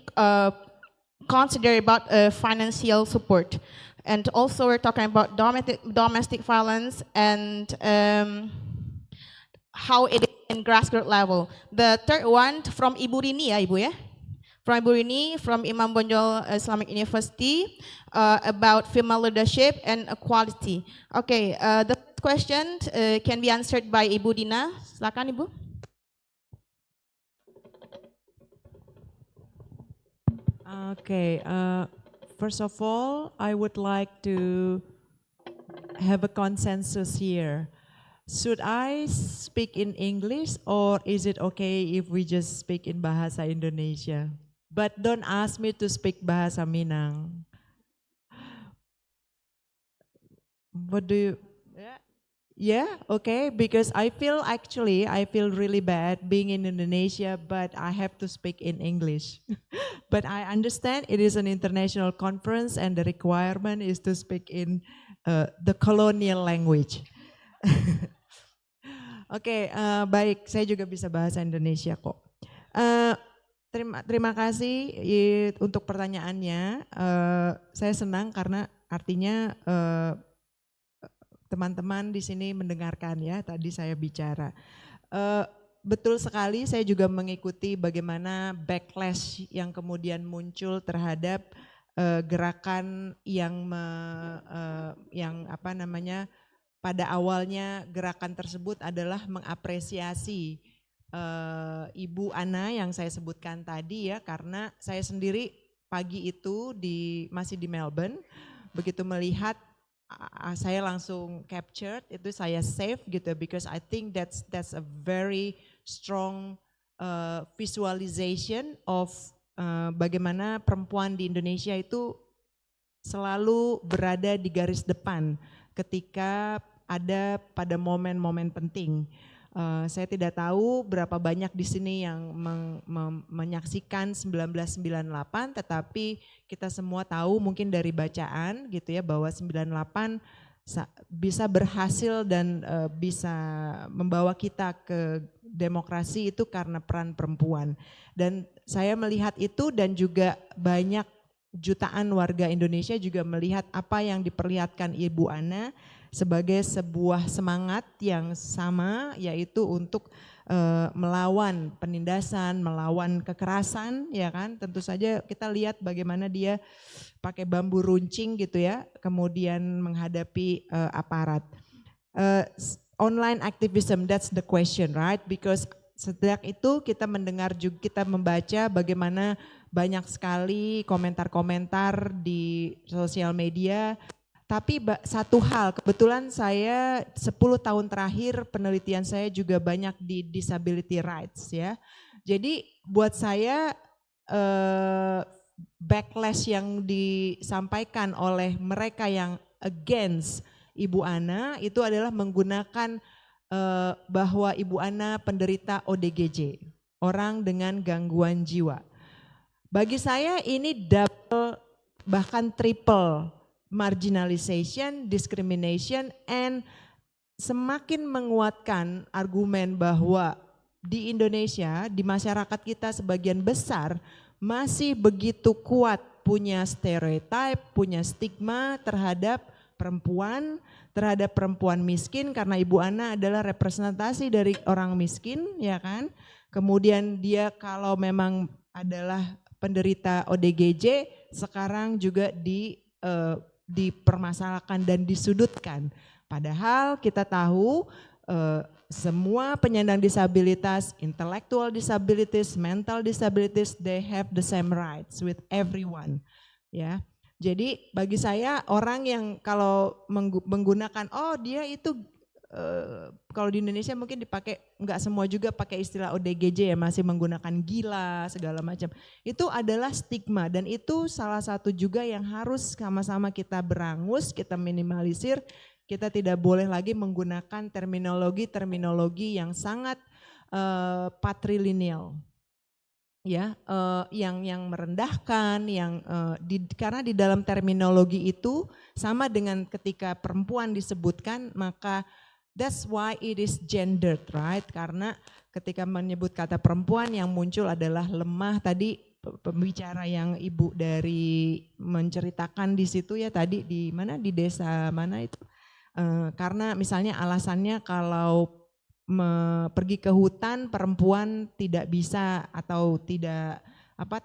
consider about financial support, and also we're talking about domestic violence and how it is in grassroots level. The third one from Ibu Rini, ya Ibu ya. From Ibu Rini, from Imam Bonjol Islamic University, about female leadership and equality. Okay, the first question can be answered by Ibu Dina. Silakan Ibu. Okay, first of all, I would like to have a consensus here. Should I speak in English or is it okay if we just speak in Bahasa Indonesia? But don't ask me to speak Bahasa Minang. What do you? Yeah, okay, because I feel really bad being in Indonesia, but I have to speak in English. But I understand it is an international conference and the requirement is to speak in the colonial language. Oke, baik, saya juga bisa bahasa Indonesia kok. Terima kasih untuk pertanyaannya. Saya senang karena artinya teman-teman di sini mendengarkan ya, tadi saya bicara. Betul sekali, saya juga mengikuti bagaimana backlash yang kemudian muncul terhadap gerakan yang pada awalnya gerakan tersebut adalah mengapresiasi Ibu Ana yang saya sebutkan tadi ya, karena saya sendiri pagi itu masih di Melbourne, begitu melihat saya langsung captured, itu saya save gitu, because I think that's a very strong visualization of bagaimana perempuan di Indonesia itu selalu berada di garis depan ketika ada pada momen-momen penting. Saya tidak tahu berapa banyak di sini yang menyaksikan 1998, tetapi kita semua tahu mungkin dari bacaan gitu ya bahwa 98 bisa berhasil dan bisa membawa kita ke demokrasi itu karena peran perempuan. Dan saya melihat itu dan juga banyak jutaan warga Indonesia juga melihat apa yang diperlihatkan Ibu Ana sebagai sebuah semangat yang sama, yaitu untuk melawan penindasan, melawan kekerasan, ya kan. Tentu saja kita lihat bagaimana dia pakai bambu runcing gitu ya, kemudian menghadapi aparat. Online activism, that's the question, right? Because sejak itu kita mendengar juga, kita membaca bagaimana banyak sekali komentar-komentar di sosial media. Tapi satu hal, kebetulan saya 10 tahun terakhir penelitian saya juga banyak di disability rights ya. Jadi buat saya backlash yang disampaikan oleh mereka yang against Ibu Ana itu adalah menggunakan bahwa Ibu Ana penderita ODGJ, orang dengan gangguan jiwa. Bagi saya ini double bahkan triple marginalization, discrimination, and semakin menguatkan argumen bahwa di Indonesia, di masyarakat kita sebagian besar masih begitu kuat punya stereotip, punya stigma terhadap perempuan miskin karena Ibu Ana adalah representasi dari orang miskin, ya kan. Kemudian dia kalau memang adalah penderita ODGJ sekarang juga dipermasalahkan dan disudutkan. Padahal kita tahu semua penyandang disabilitas, intellectual disabilities, mental disabilities, they have the same rights with everyone. Ya, jadi bagi saya orang yang kalau menggunakan dia itu kalau di Indonesia mungkin dipakai, nggak semua juga pakai istilah ODGJ ya, masih menggunakan gila segala macam. Itu adalah stigma dan itu salah satu juga yang harus sama-sama kita berangus, kita minimalisir. Kita tidak boleh lagi menggunakan terminologi yang sangat patrilineal. Ya, yang merendahkan, karena di dalam terminologi itu sama dengan ketika perempuan disebutkan, maka that's why it is gendered, right? Karena ketika menyebut kata perempuan yang muncul adalah lemah. Tadi pembicara yang ibu dari menceritakan di situ ya tadi di mana, di desa mana itu, karena misalnya alasannya kalau pergi ke hutan perempuan tidak bisa atau tidak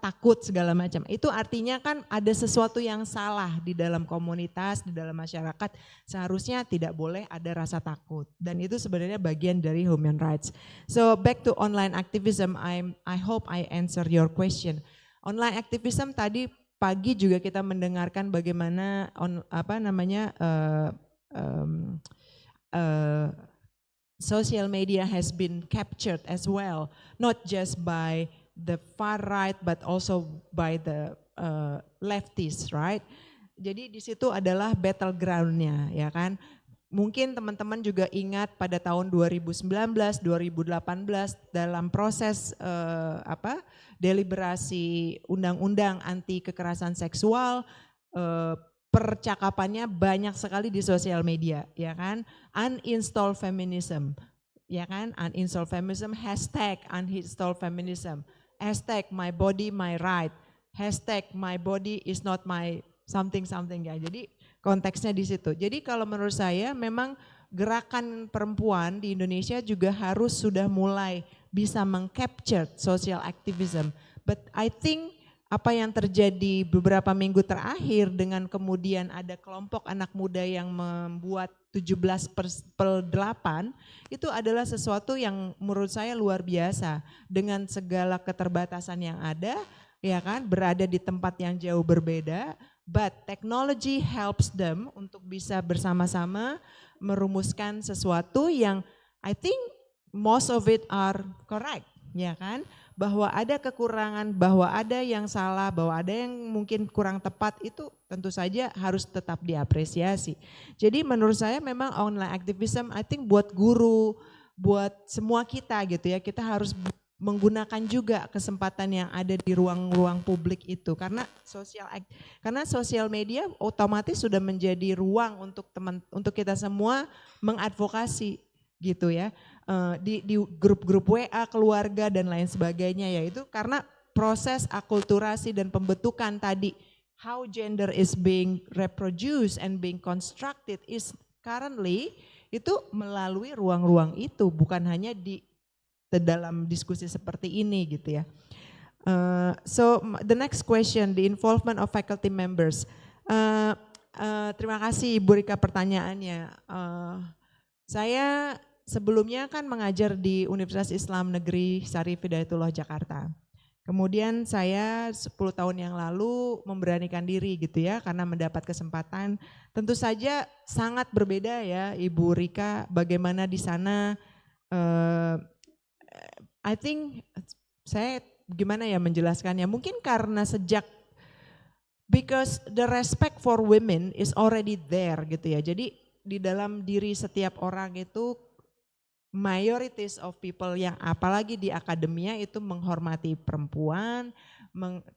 takut segala macam. Itu artinya kan ada sesuatu yang salah di dalam komunitas, di dalam masyarakat. Seharusnya tidak boleh ada rasa takut. Dan itu sebenarnya bagian dari human rights. So back to online activism, I hope I answer your question. Online activism tadi pagi juga kita mendengarkan bagaimana social media has been captured as well, not just by the far right but also by the leftists, right? Jadi di situ adalah battlegroundnya, ya kan? Mungkin teman-teman juga ingat pada tahun 2019, 2018 dalam proses deliberasi undang-undang anti kekerasan seksual, percakapannya banyak sekali di sosial media, ya kan? Uninstall feminism, ya kan? Uninstall feminism, hashtag uninstall feminism. Hashtag my body my right, hashtag my body is not my something ya. Jadi konteksnya di situ. Jadi kalau menurut saya memang gerakan perempuan di Indonesia juga harus sudah mulai bisa mengcapture social activism. But I think apa yang terjadi beberapa minggu terakhir dengan kemudian ada kelompok anak muda yang membuat 17/8 itu adalah sesuatu yang menurut saya luar biasa dengan segala keterbatasan yang ada, ya kan, berada di tempat yang jauh berbeda, but technology helps them untuk bisa bersama-sama merumuskan sesuatu yang I think most of it are correct, ya kan. bahwa ada kekurangan, bahwa ada yang salah, bahwa ada yang mungkin kurang tepat, itu tentu saja harus tetap diapresiasi. Jadi menurut saya memang online activism I think buat guru, buat semua kita gitu ya, kita harus menggunakan juga kesempatan yang ada di ruang-ruang publik itu, karena sosial media otomatis sudah menjadi ruang untuk kita semua mengadvokasi gitu ya, di grup-grup WA keluarga dan lain sebagainya, yaitu karena proses akulturasi dan pembentukan tadi, how gender is being reproduced and being constructed is currently itu melalui ruang-ruang itu, bukan hanya di dalam diskusi seperti ini gitu ya. So the next question, the involvement of faculty members. Terima kasih Ibu Rika pertanyaannya. Saya sebelumnya kan mengajar di Universitas Islam Negeri Syarif Hidayatullah Jakarta. Kemudian saya 10 tahun yang lalu memberanikan diri gitu ya, karena mendapat kesempatan. Tentu saja sangat berbeda ya Ibu Rika, bagaimana di sana. I think saya gimana ya menjelaskannya, mungkin karena because the respect for women is already there gitu ya. Jadi di dalam diri setiap orang itu majorities of people yang apalagi di akademia itu menghormati perempuan,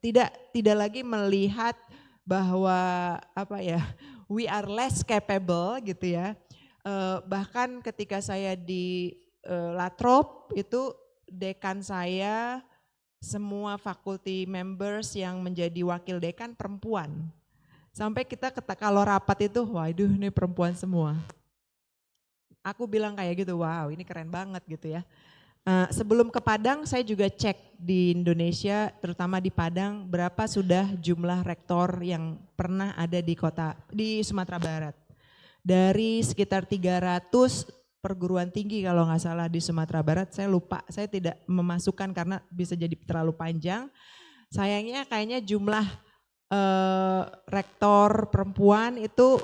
tidak lagi melihat bahwa we are less capable gitu ya. Bahkan ketika saya di Latrop itu dekan saya, semua faculty members yang menjadi wakil dekan perempuan. Sampai kita kalau rapat itu, waduh ini perempuan semua. Aku bilang kayak gitu, wow ini keren banget gitu ya. Sebelum ke Padang saya juga cek di Indonesia, terutama di Padang, berapa sudah jumlah rektor yang pernah ada di Sumatera Barat. Dari sekitar 300 perguruan tinggi kalau nggak salah di Sumatera Barat, saya lupa, saya tidak memasukkan karena bisa jadi terlalu panjang. Sayangnya kayaknya jumlah rektor perempuan itu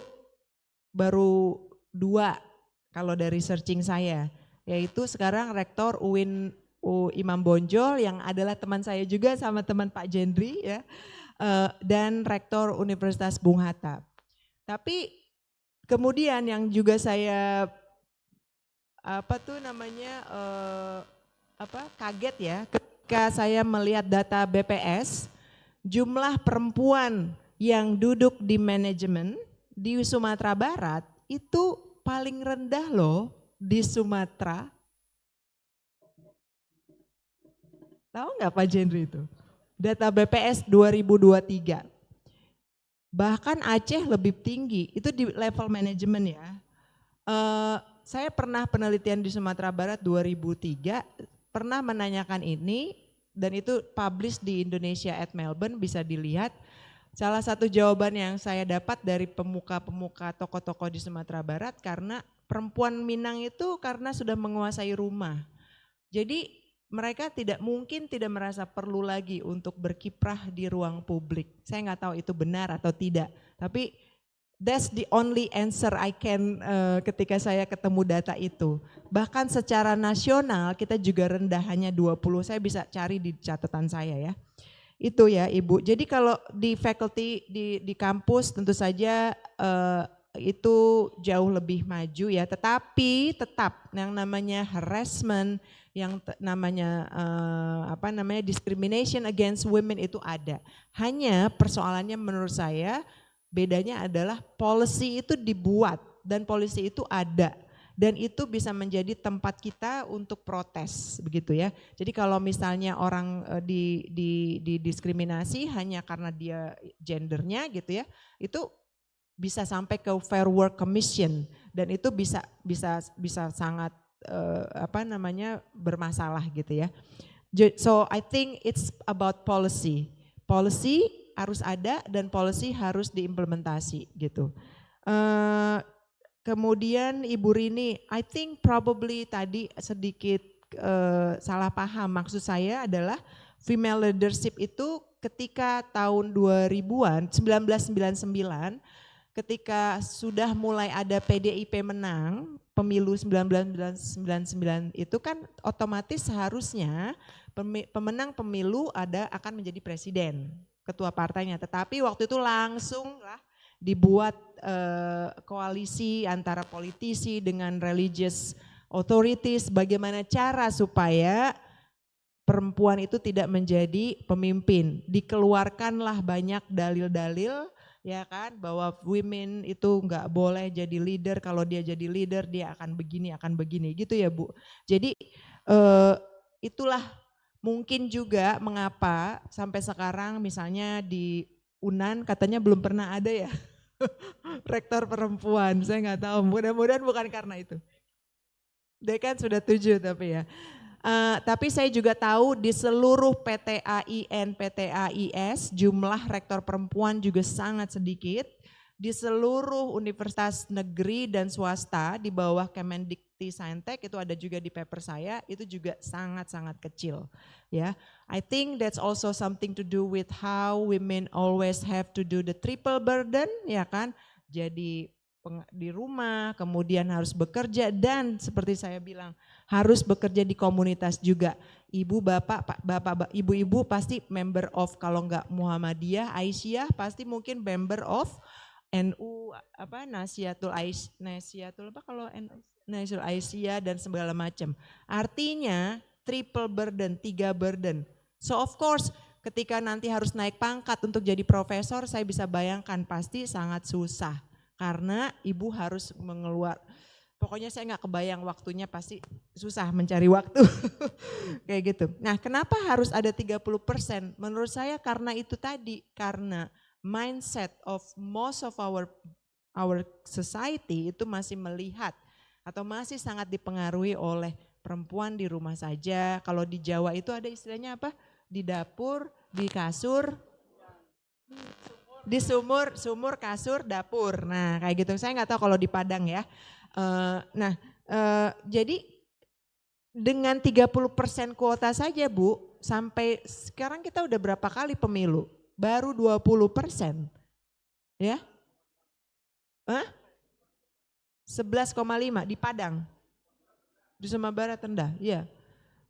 baru 2 kalau dari searching saya, yaitu sekarang rektor UIN Imam Bonjol yang adalah teman saya juga sama teman Pak Jendri ya, dan rektor Universitas Bung Hatta. Tapi kemudian yang juga saya kaget ya ketika saya melihat data BPS, jumlah perempuan yang duduk di manajemen di Sumatera Barat itu paling rendah loh di Sumatera. Tahu nggak Pak Jendri itu? Data BPS 2023. Bahkan Aceh lebih tinggi, itu di level manajemen ya. Saya pernah penelitian di Sumatera Barat 2003, pernah menanyakan ini dan itu publish di Indonesia at Melbourne, bisa dilihat. Salah satu jawaban yang saya dapat dari pemuka-pemuka tokoh-tokoh di Sumatera Barat, karena perempuan Minang itu karena sudah menguasai rumah. Jadi mereka tidak merasa perlu lagi untuk berkiprah di ruang publik. Saya nggak tahu itu benar atau tidak, tapi that's the only answer I can ketika saya ketemu data itu. Bahkan secara nasional kita juga rendah, hanya 20, saya bisa cari di catatan saya ya. Itu ya Ibu, jadi kalau di faculty, di kampus tentu saja itu jauh lebih maju ya, tetapi tetap yang namanya harassment, yang namanya discrimination against women itu ada. Hanya persoalannya menurut saya, bedanya adalah policy itu dibuat dan policy itu ada dan itu bisa menjadi tempat kita untuk protes begitu ya. Jadi kalau misalnya orang didiskriminasi hanya karena dia gendernya gitu ya, itu bisa sampai ke Fair Work Commission dan itu bisa sangat bermasalah gitu ya. So I think it's about policy. Policy harus ada dan policy harus diimplementasi gitu. Kemudian Ibu Rini, I think probably tadi sedikit salah paham. Maksud saya adalah female leadership itu ketika tahun 2000-an, 1999, ketika sudah mulai ada PDIP menang, pemilu 1999 itu kan otomatis seharusnya pemenang pemilu akan menjadi presiden, ketua partainya. Tetapi waktu itu langsung lah dibuat koalisi antara politisi dengan religious authorities, bagaimana cara supaya perempuan itu tidak menjadi pemimpin. Dikeluarkanlah banyak dalil-dalil, ya kan, bahwa women itu nggak boleh jadi leader, kalau dia jadi leader dia akan begini gitu ya Bu. Jadi itulah mungkin juga mengapa sampai sekarang misalnya di Unand katanya belum pernah ada ya rektor perempuan, saya nggak tahu, mudah-mudahan bukan karena itu. Dia kan sudah 7 tapi ya. Tapi saya juga tahu di seluruh PTAIN, PTAIS jumlah rektor perempuan juga sangat sedikit. Di seluruh universitas negeri dan swasta di bawah Kemendikti-Saintek itu ada juga di paper saya, itu juga sangat-sangat kecil. Ya, I think that's also something to do with how women always have to do the triple burden, ya kan? Jadi di rumah, kemudian harus bekerja dan seperti saya bilang harus bekerja di komunitas juga. Ibu, bapak, ibu-ibu pasti member of, kalau enggak Muhammadiyah, Aisyah pasti mungkin member of NU Nasihatul Aisyah dan segala macam. Artinya triple burden, 3 burden. So of course ketika nanti harus naik pangkat untuk jadi profesor, saya bisa bayangkan pasti sangat susah. Karena ibu harus pokoknya saya nggak kebayang waktunya, pasti susah mencari waktu. Kayak gitu. Nah kenapa harus ada 30%? Menurut saya karena itu tadi, karena mindset of most of our society itu masih melihat atau masih sangat dipengaruhi oleh perempuan di rumah saja. Kalau di Jawa itu ada istilahnya apa? Di dapur, di kasur, di sumur, kasur, dapur. Nah kayak gitu, saya nggak tahu kalau di Padang ya. Jadi dengan 30% kuota saja Bu, sampai sekarang kita udah berapa kali pemilu? Baru 20%. Ya? 11,5 di Padang. Di Sumatera Barat rendah, ya.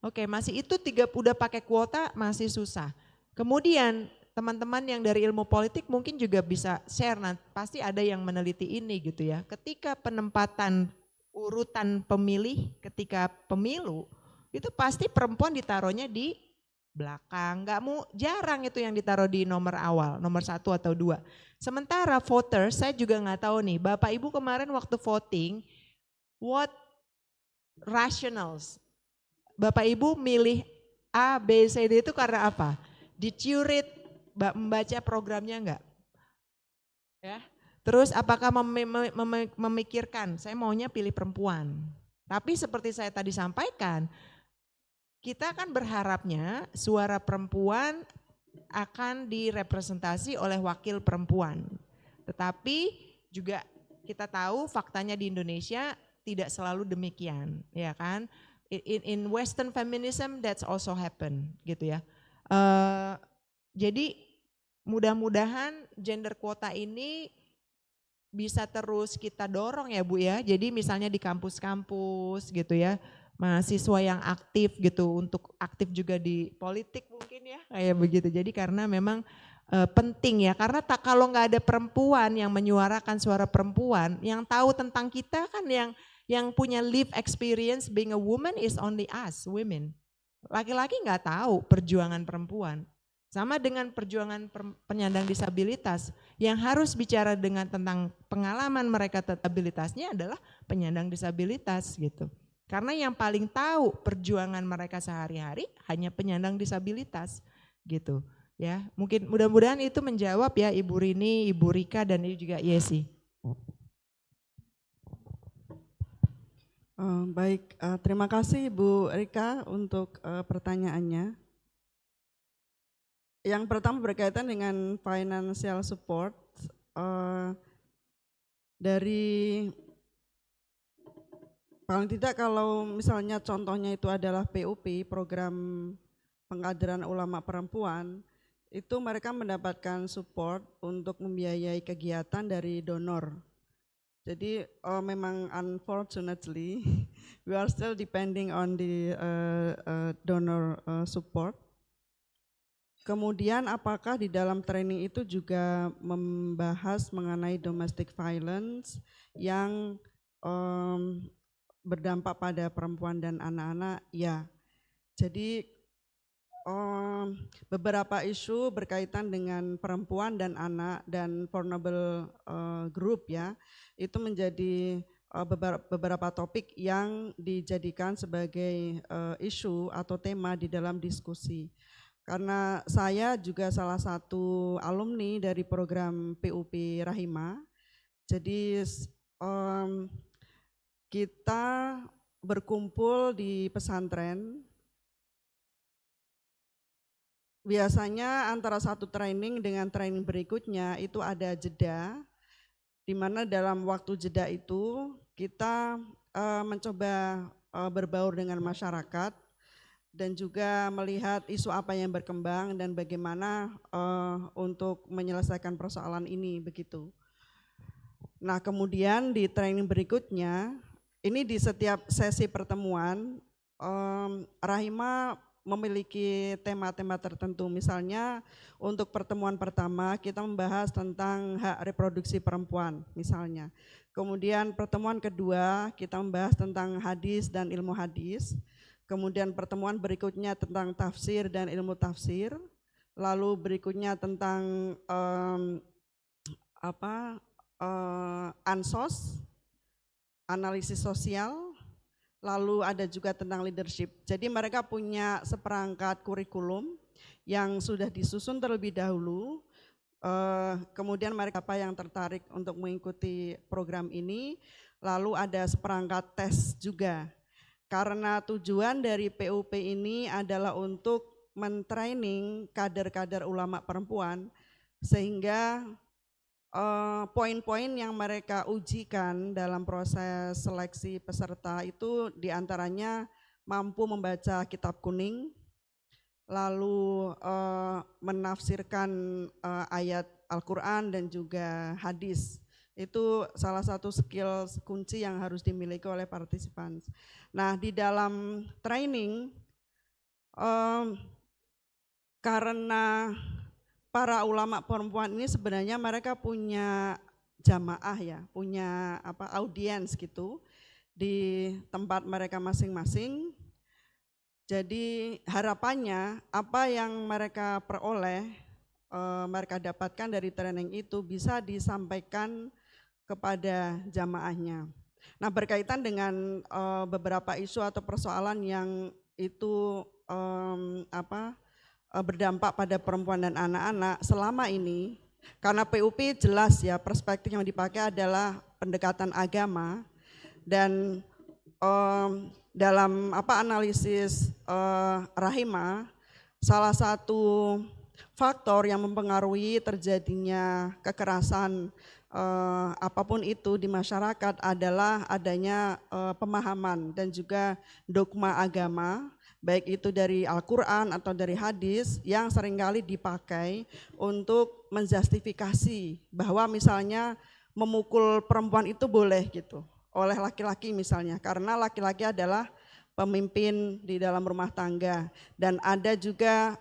Oke, masih itu udah pakai kuota masih susah. Kemudian teman-teman yang dari ilmu politik mungkin juga bisa share, pasti ada yang meneliti ini gitu ya. Ketika penempatan urutan pemilih ketika pemilu, itu pasti perempuan ditaruhnya di belakang, jarang itu yang ditaruh di nomor awal, nomor 1 atau 2. Sementara voters, saya juga nggak tahu nih, Bapak Ibu kemarin waktu voting, what rationals? Bapak Ibu milih A, B, C, D itu karena apa? Did you read, membaca programnya enggak? Ya. Terus apakah memikirkan saya maunya pilih perempuan. Tapi seperti saya tadi sampaikan, kita kan berharapnya suara perempuan akan direpresentasi oleh wakil perempuan. Tetapi juga kita tahu faktanya di Indonesia tidak selalu demikian, ya kan? In Western feminism that's also happen gitu ya. Jadi mudah-mudahan gender quota ini bisa terus kita dorong ya Bu ya. Jadi misalnya di kampus-kampus gitu ya, mahasiswa yang aktif gitu, untuk aktif juga di politik mungkin ya kayak begitu. Jadi karena memang penting ya, karena kalau nggak ada perempuan yang menyuarakan suara perempuan, yang tahu tentang kita kan yang punya live experience being a woman is only us women. Laki-laki nggak tahu perjuangan perempuan. Sama dengan perjuangan penyandang disabilitas, yang harus bicara tentang pengalaman mereka disabilitasnya adalah penyandang disabilitas gitu. Karena yang paling tahu perjuangan mereka sehari-hari hanya penyandang disabilitas gitu. Ya, mungkin mudah-mudahan itu menjawab ya Ibu Rini, Ibu Rika dan juga Yesi. Baik, terima kasih Ibu Rika untuk pertanyaannya. Yang pertama berkaitan dengan financial support, dari paling tidak kalau misalnya contohnya itu adalah PUP, program pengkaderan ulama perempuan, itu mereka mendapatkan support untuk membiayai kegiatan dari donor. Jadi memang unfortunately we are still depending on the donor support. Kemudian apakah di dalam training itu juga membahas mengenai domestic violence yang berdampak pada perempuan dan anak-anak? Ya, jadi beberapa isu berkaitan dengan perempuan dan anak dan vulnerable group ya, itu menjadi beberapa topik yang dijadikan sebagai isu atau tema di dalam diskusi. Karena saya juga salah satu alumni dari program PUP Rahima, jadi kita berkumpul di pesantren. Biasanya antara satu training dengan training berikutnya itu ada jeda, di mana dalam waktu jeda itu kita mencoba berbaur dengan masyarakat dan juga melihat isu apa yang berkembang dan bagaimana untuk menyelesaikan persoalan ini begitu. Nah kemudian di training berikutnya, ini di setiap sesi pertemuan Rahima memiliki tema-tema tertentu. Misalnya untuk pertemuan pertama kita membahas tentang hak reproduksi perempuan misalnya. Kemudian pertemuan kedua kita membahas tentang hadis dan ilmu hadis. Kemudian pertemuan berikutnya tentang tafsir dan ilmu tafsir. Lalu berikutnya tentang ansos, analisis sosial. Lalu ada juga tentang leadership. Jadi mereka punya seperangkat kurikulum yang sudah disusun terlebih dahulu. Kemudian mereka apa yang tertarik untuk mengikuti program ini. Lalu ada seperangkat tes juga. Karena tujuan dari PUP ini adalah untuk mentraining kader-kader ulama perempuan sehingga poin-poin yang mereka ujikan dalam proses seleksi peserta itu diantaranya mampu membaca kitab kuning, lalu menafsirkan ayat Al-Quran dan juga hadis. Itu salah satu skill kunci yang harus dimiliki oleh partisipan. Nah di dalam training, karena para ulama perempuan ini sebenarnya mereka punya jamaah ya, punya audiens gitu di tempat mereka masing-masing. Jadi harapannya apa yang mereka peroleh, mereka dapatkan dari training itu bisa disampaikan kepada jamaahnya. Nah berkaitan dengan beberapa isu atau persoalan yang itu berdampak pada perempuan dan anak-anak selama ini, karena PUP jelas ya perspektif yang dipakai adalah pendekatan agama dan dalam analisis Rahima, salah satu faktor yang mempengaruhi terjadinya kekerasan apapun itu di masyarakat adalah adanya pemahaman dan juga dogma agama, baik itu dari Al-Quran atau dari hadis yang seringkali dipakai untuk menjustifikasi bahwa misalnya memukul perempuan itu boleh gitu oleh laki-laki misalnya, karena laki-laki adalah pemimpin di dalam rumah tangga. Dan ada juga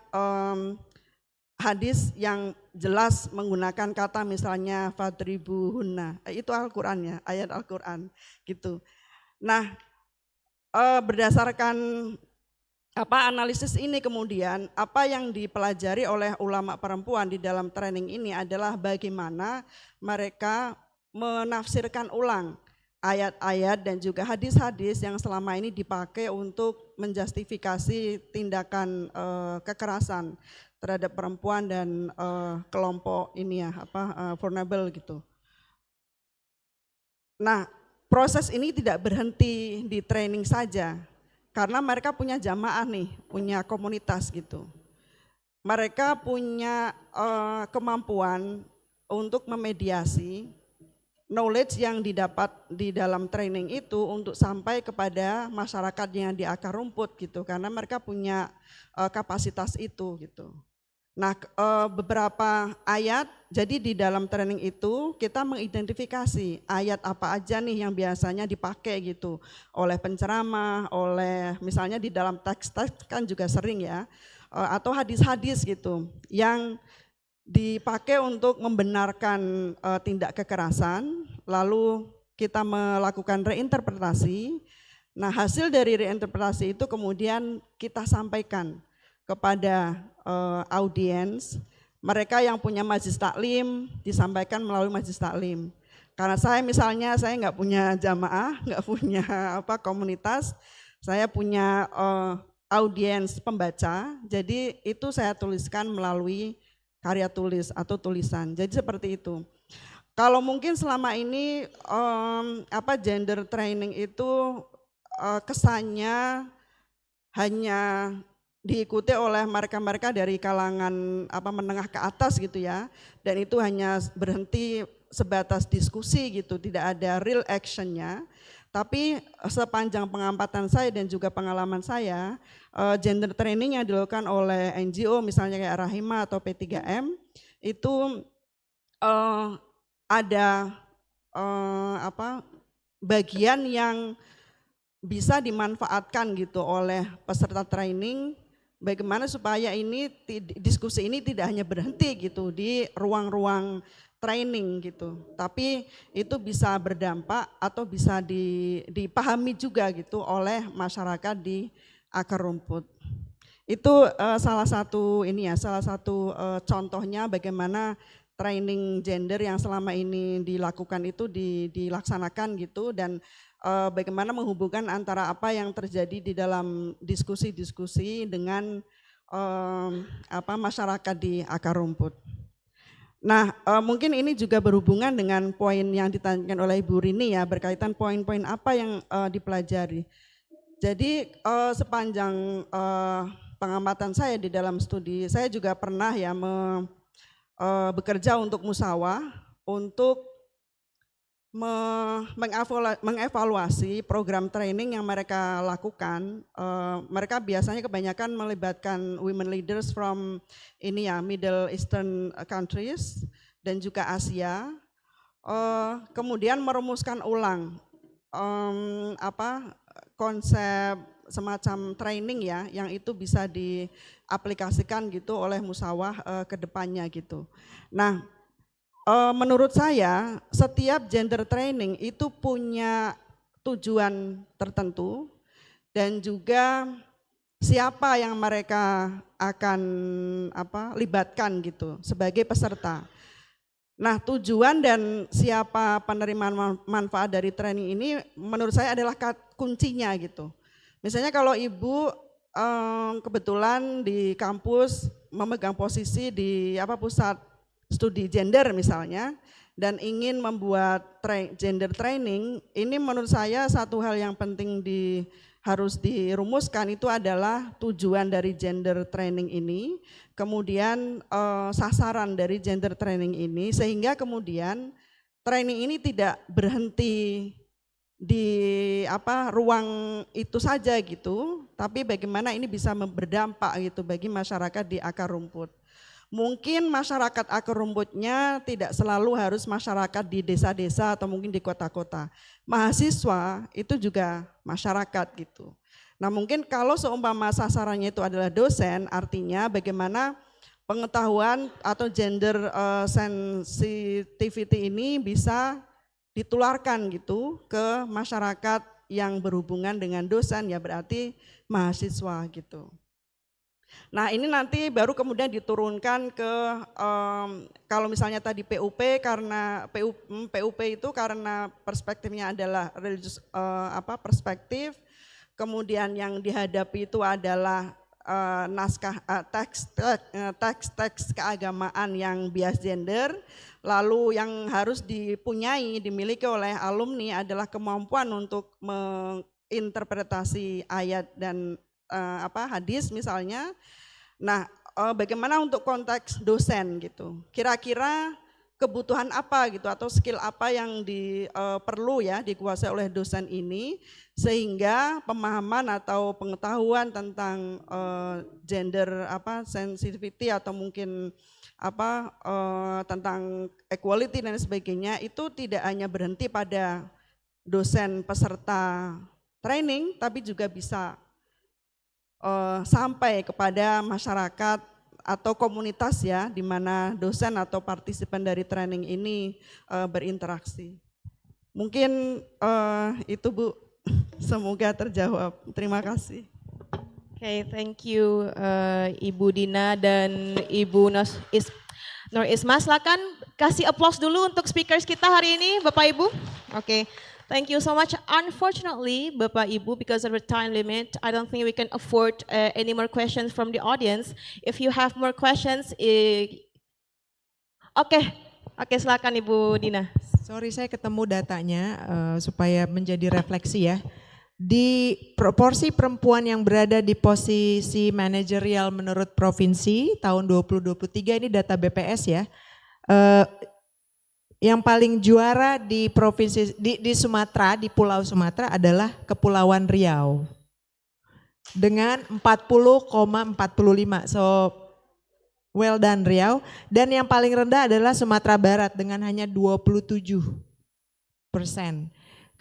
hadis yang jelas menggunakan kata misalnya fadribuhunna, itu Al-Quran ya, ayat Al-Quran gitu. Nah berdasarkan analisis ini kemudian apa yang dipelajari oleh ulama perempuan di dalam training ini adalah bagaimana mereka menafsirkan ulang ayat-ayat dan juga hadis-hadis yang selama ini dipakai untuk menjustifikasi tindakan kekerasan terhadap perempuan dan kelompok ini ya vulnerable gitu. Nah proses ini tidak berhenti di training saja. Karena mereka punya jamaah nih, punya komunitas gitu. Mereka punya kemampuan untuk memediasi knowledge yang didapat di dalam training itu untuk sampai kepada masyarakat yang di akar rumput gitu. Karena mereka punya kapasitas itu gitu. Nah, beberapa ayat, jadi di dalam training itu kita mengidentifikasi ayat apa aja nih yang biasanya dipakai gitu oleh penceramah, oleh misalnya di dalam teks-teks kan juga sering ya, atau hadis-hadis gitu yang dipakai untuk membenarkan tindak kekerasan, lalu kita melakukan reinterpretasi. Nah, hasil dari reinterpretasi itu kemudian kita sampaikan kepada audiens, mereka yang punya majelis taklim disampaikan melalui majelis taklim. Karena saya misalnya saya nggak punya jamaah, nggak punya komunitas, saya punya audiens pembaca, jadi itu saya tuliskan melalui karya tulis atau tulisan. Jadi seperti itu. Kalau mungkin selama ini gender training itu kesannya hanya diikuti oleh mereka-mereka dari kalangan menengah ke atas gitu ya, dan itu hanya berhenti sebatas diskusi gitu, tidak ada real actionnya. Tapi sepanjang pengamatan saya dan juga pengalaman saya, gender training yang dilakukan oleh NGO misalnya kayak Rahima atau P3M itu ada bagian yang bisa dimanfaatkan gitu oleh peserta training, bagaimana supaya ini diskusi ini tidak hanya berhenti gitu di ruang-ruang training gitu, tapi itu bisa berdampak atau bisa dipahami juga gitu oleh masyarakat di akar rumput. Itu salah satu contohnya bagaimana training gender yang selama ini dilakukan itu dilaksanakan gitu, dan bagaimana menghubungkan antara apa yang terjadi di dalam diskusi-diskusi dengan masyarakat di akar rumput. Nah, mungkin ini juga berhubungan dengan poin yang ditanyakan oleh Ibu Rini ya, berkaitan poin-poin apa yang dipelajari. Jadi sepanjang pengamatan saya di dalam studi, saya juga pernah ya bekerja untuk Musawah untuk mengevaluasi program training yang mereka lakukan. Mereka biasanya kebanyakan melibatkan women leaders from Middle Eastern countries dan juga Asia. Kemudian merumuskan ulang konsep semacam training ya, yang itu bisa diaplikasikan gitu oleh Musawah ke depannya gitu. Nah, menurut saya setiap gender training itu punya tujuan tertentu dan juga siapa yang mereka akan libatkan gitu sebagai peserta. Nah, tujuan dan siapa penerima manfaat dari training ini menurut saya adalah kuncinya gitu. Misalnya kalau Ibu kebetulan di kampus memegang posisi di pusat studi gender misalnya, dan ingin membuat gender training, ini menurut saya satu hal yang penting harus dirumuskan itu adalah tujuan dari gender training ini, kemudian sasaran dari gender training ini, sehingga kemudian training ini tidak berhenti di ruang itu saja gitu, tapi bagaimana ini bisa berdampak gitu bagi masyarakat di akar rumput. Mungkin masyarakat akar rumputnya tidak selalu harus masyarakat di desa-desa atau mungkin di kota-kota. Mahasiswa itu juga masyarakat gitu. Nah, mungkin kalau seumpama sasarannya itu adalah dosen, artinya bagaimana pengetahuan atau gender sensitivity ini bisa ditularkan gitu ke masyarakat yang berhubungan dengan dosen, ya berarti mahasiswa gitu. Nah, ini nanti baru kemudian diturunkan ke kalau misalnya tadi PUP, karena PUP itu karena perspektifnya adalah religius perspektif, kemudian yang dihadapi itu adalah naskah teks keagamaan yang bias gender, lalu yang harus dimiliki oleh alumni adalah kemampuan untuk menginterpretasi ayat dan hadis misalnya. Nah, bagaimana untuk konteks dosen gitu? Kira-kira kebutuhan apa gitu atau skill apa yang perlu ya dikuasai oleh dosen ini, sehingga pemahaman atau pengetahuan tentang gender sensitivity atau mungkin tentang equality dan sebagainya itu tidak hanya berhenti pada dosen peserta training, tapi juga bisa sampai kepada masyarakat atau komunitas ya, di mana dosen atau partisipan dari training ini berinteraksi. Mungkin itu Bu, semoga terjawab. Terima kasih. Okay, thank you Ibu Dina dan Ibu Nur Isma. Silakan kasih applause dulu untuk speakers kita hari ini, Bapak Ibu. Oke. Thank you so much. Unfortunately, Bapak Ibu, because of the time limit, I don't think we can afford any more questions from the audience. If you have more questions, Oke, silakan Ibu Dina. Sorry, saya ketemu datanya supaya menjadi refleksi ya. Di proporsi perempuan yang berada di posisi manajerial menurut provinsi tahun 2023 ini data BPS ya. Yang paling juara di provinsi di Sumatera, di Pulau Sumatera adalah Kepulauan Riau dengan 40,45. So well done Riau. Dan yang paling rendah adalah Sumatera Barat dengan hanya 27%.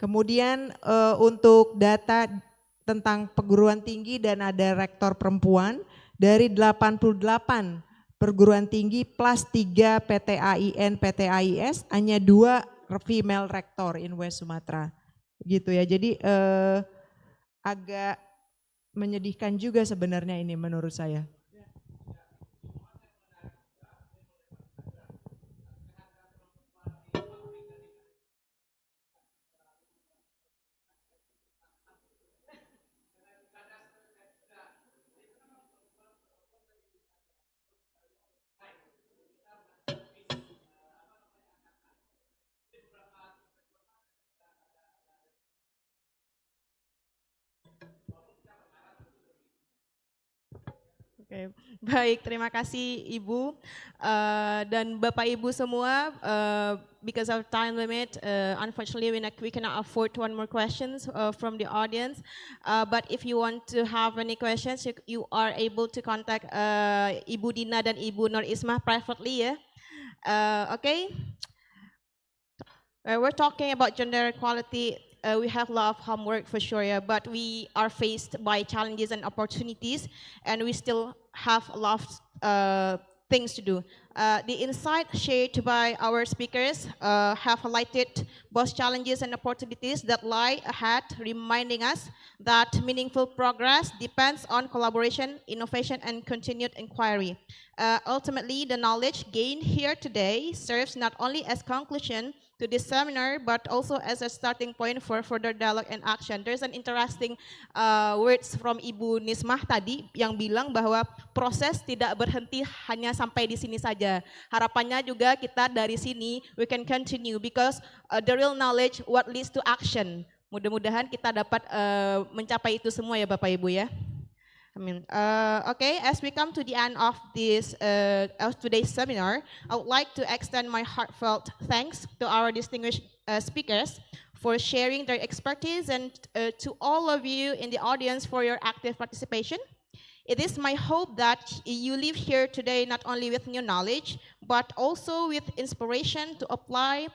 Kemudian untuk data tentang perguruan tinggi dan ada rektor perempuan dari 88 perguruan tinggi plus 3 PTAIN, PTAIS, hanya 2 female rektor in West Sumatra. Gitu ya, jadi agak menyedihkan juga sebenarnya ini menurut saya. Oke, baik, terima kasih Ibu dan Bapak Ibu semua. Because of time limit, unfortunately we cannot afford one more questions from the audience. But if you want to have any questions, you are able to contact Ibu Dina dan Ibu Nur Isma privately ya. Okay. We're talking about gender equality. We have a lot of homework for sure, yeah, but we are faced by challenges and opportunities, and we still have a lot of things to do. The insight shared by our speakers have highlighted both challenges and opportunities that lie ahead, reminding us that meaningful progress depends on collaboration, innovation, and continued inquiry. Ultimately, the knowledge gained here today serves not only as conclusion to this seminar, but also as a starting point for further dialogue and action. There's an interesting words from Ibu Nismah tadi yang bilang bahwa proses tidak berhenti hanya sampai di sini saja. Harapannya juga kita dari sini we can continue because the real knowledge what leads to action. Mudah-mudahan kita dapat mencapai itu semua ya Bapak Ibu ya. Okay, as we come to the end of this of today's seminar, I would like to extend my heartfelt thanks to our distinguished speakers for sharing their expertise and to all of you in the audience for your active participation. It is my hope that you leave here today not only with new knowledge, but also with inspiration to apply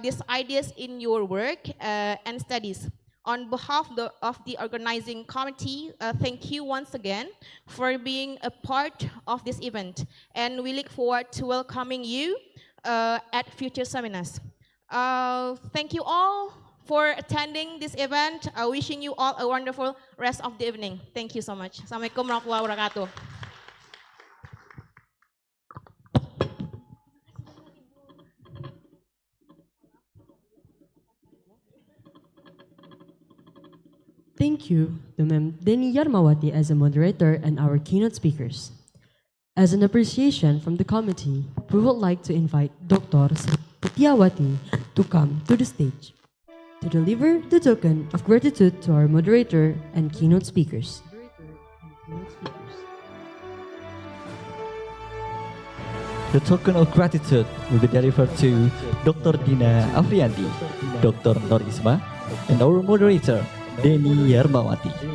these ideas in your work and studies. On behalf of the organizing committee, thank you once again for being a part of this event. And we look forward to welcoming you at future seminars. Thank you all for attending this event. Wishing you all a wonderful rest of the evening. Thank you so much. Assalamualaikum warahmatullahi wabarakatuh. Thank you to Ms. Deni Yarmawati as a moderator and our keynote speakers. As an appreciation from the committee, we would like to invite Dr. Setiawati to come to the stage to deliver the token of gratitude to our moderator and keynote speakers. The token of gratitude will be delivered to Dr. Dina Afrianti, Dr. Norisma, and our moderator, Denny Yarmawati.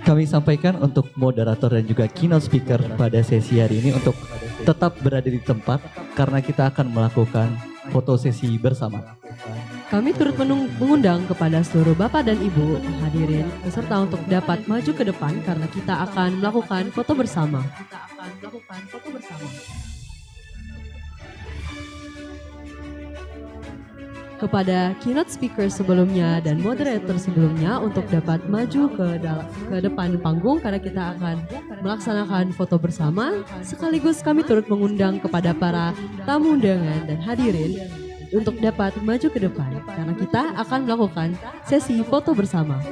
Kami sampaikan untuk moderator dan juga keynote speaker pada sesi hari ini untuk tetap berada di tempat karena kita akan melakukan foto sesi bersama. Kami turut mengundang kepada seluruh Bapak dan Ibu hadirin peserta untuk dapat maju ke depan karena kita akan melakukan foto bersama. Kepada keynote speaker sebelumnya dan moderator sebelumnya untuk dapat maju ke depan panggung karena kita akan melaksanakan foto bersama. Sekaligus kami turut mengundang kepada para tamu undangan dan hadirin untuk dapat maju ke depan karena kita akan melakukan sesi foto bersama.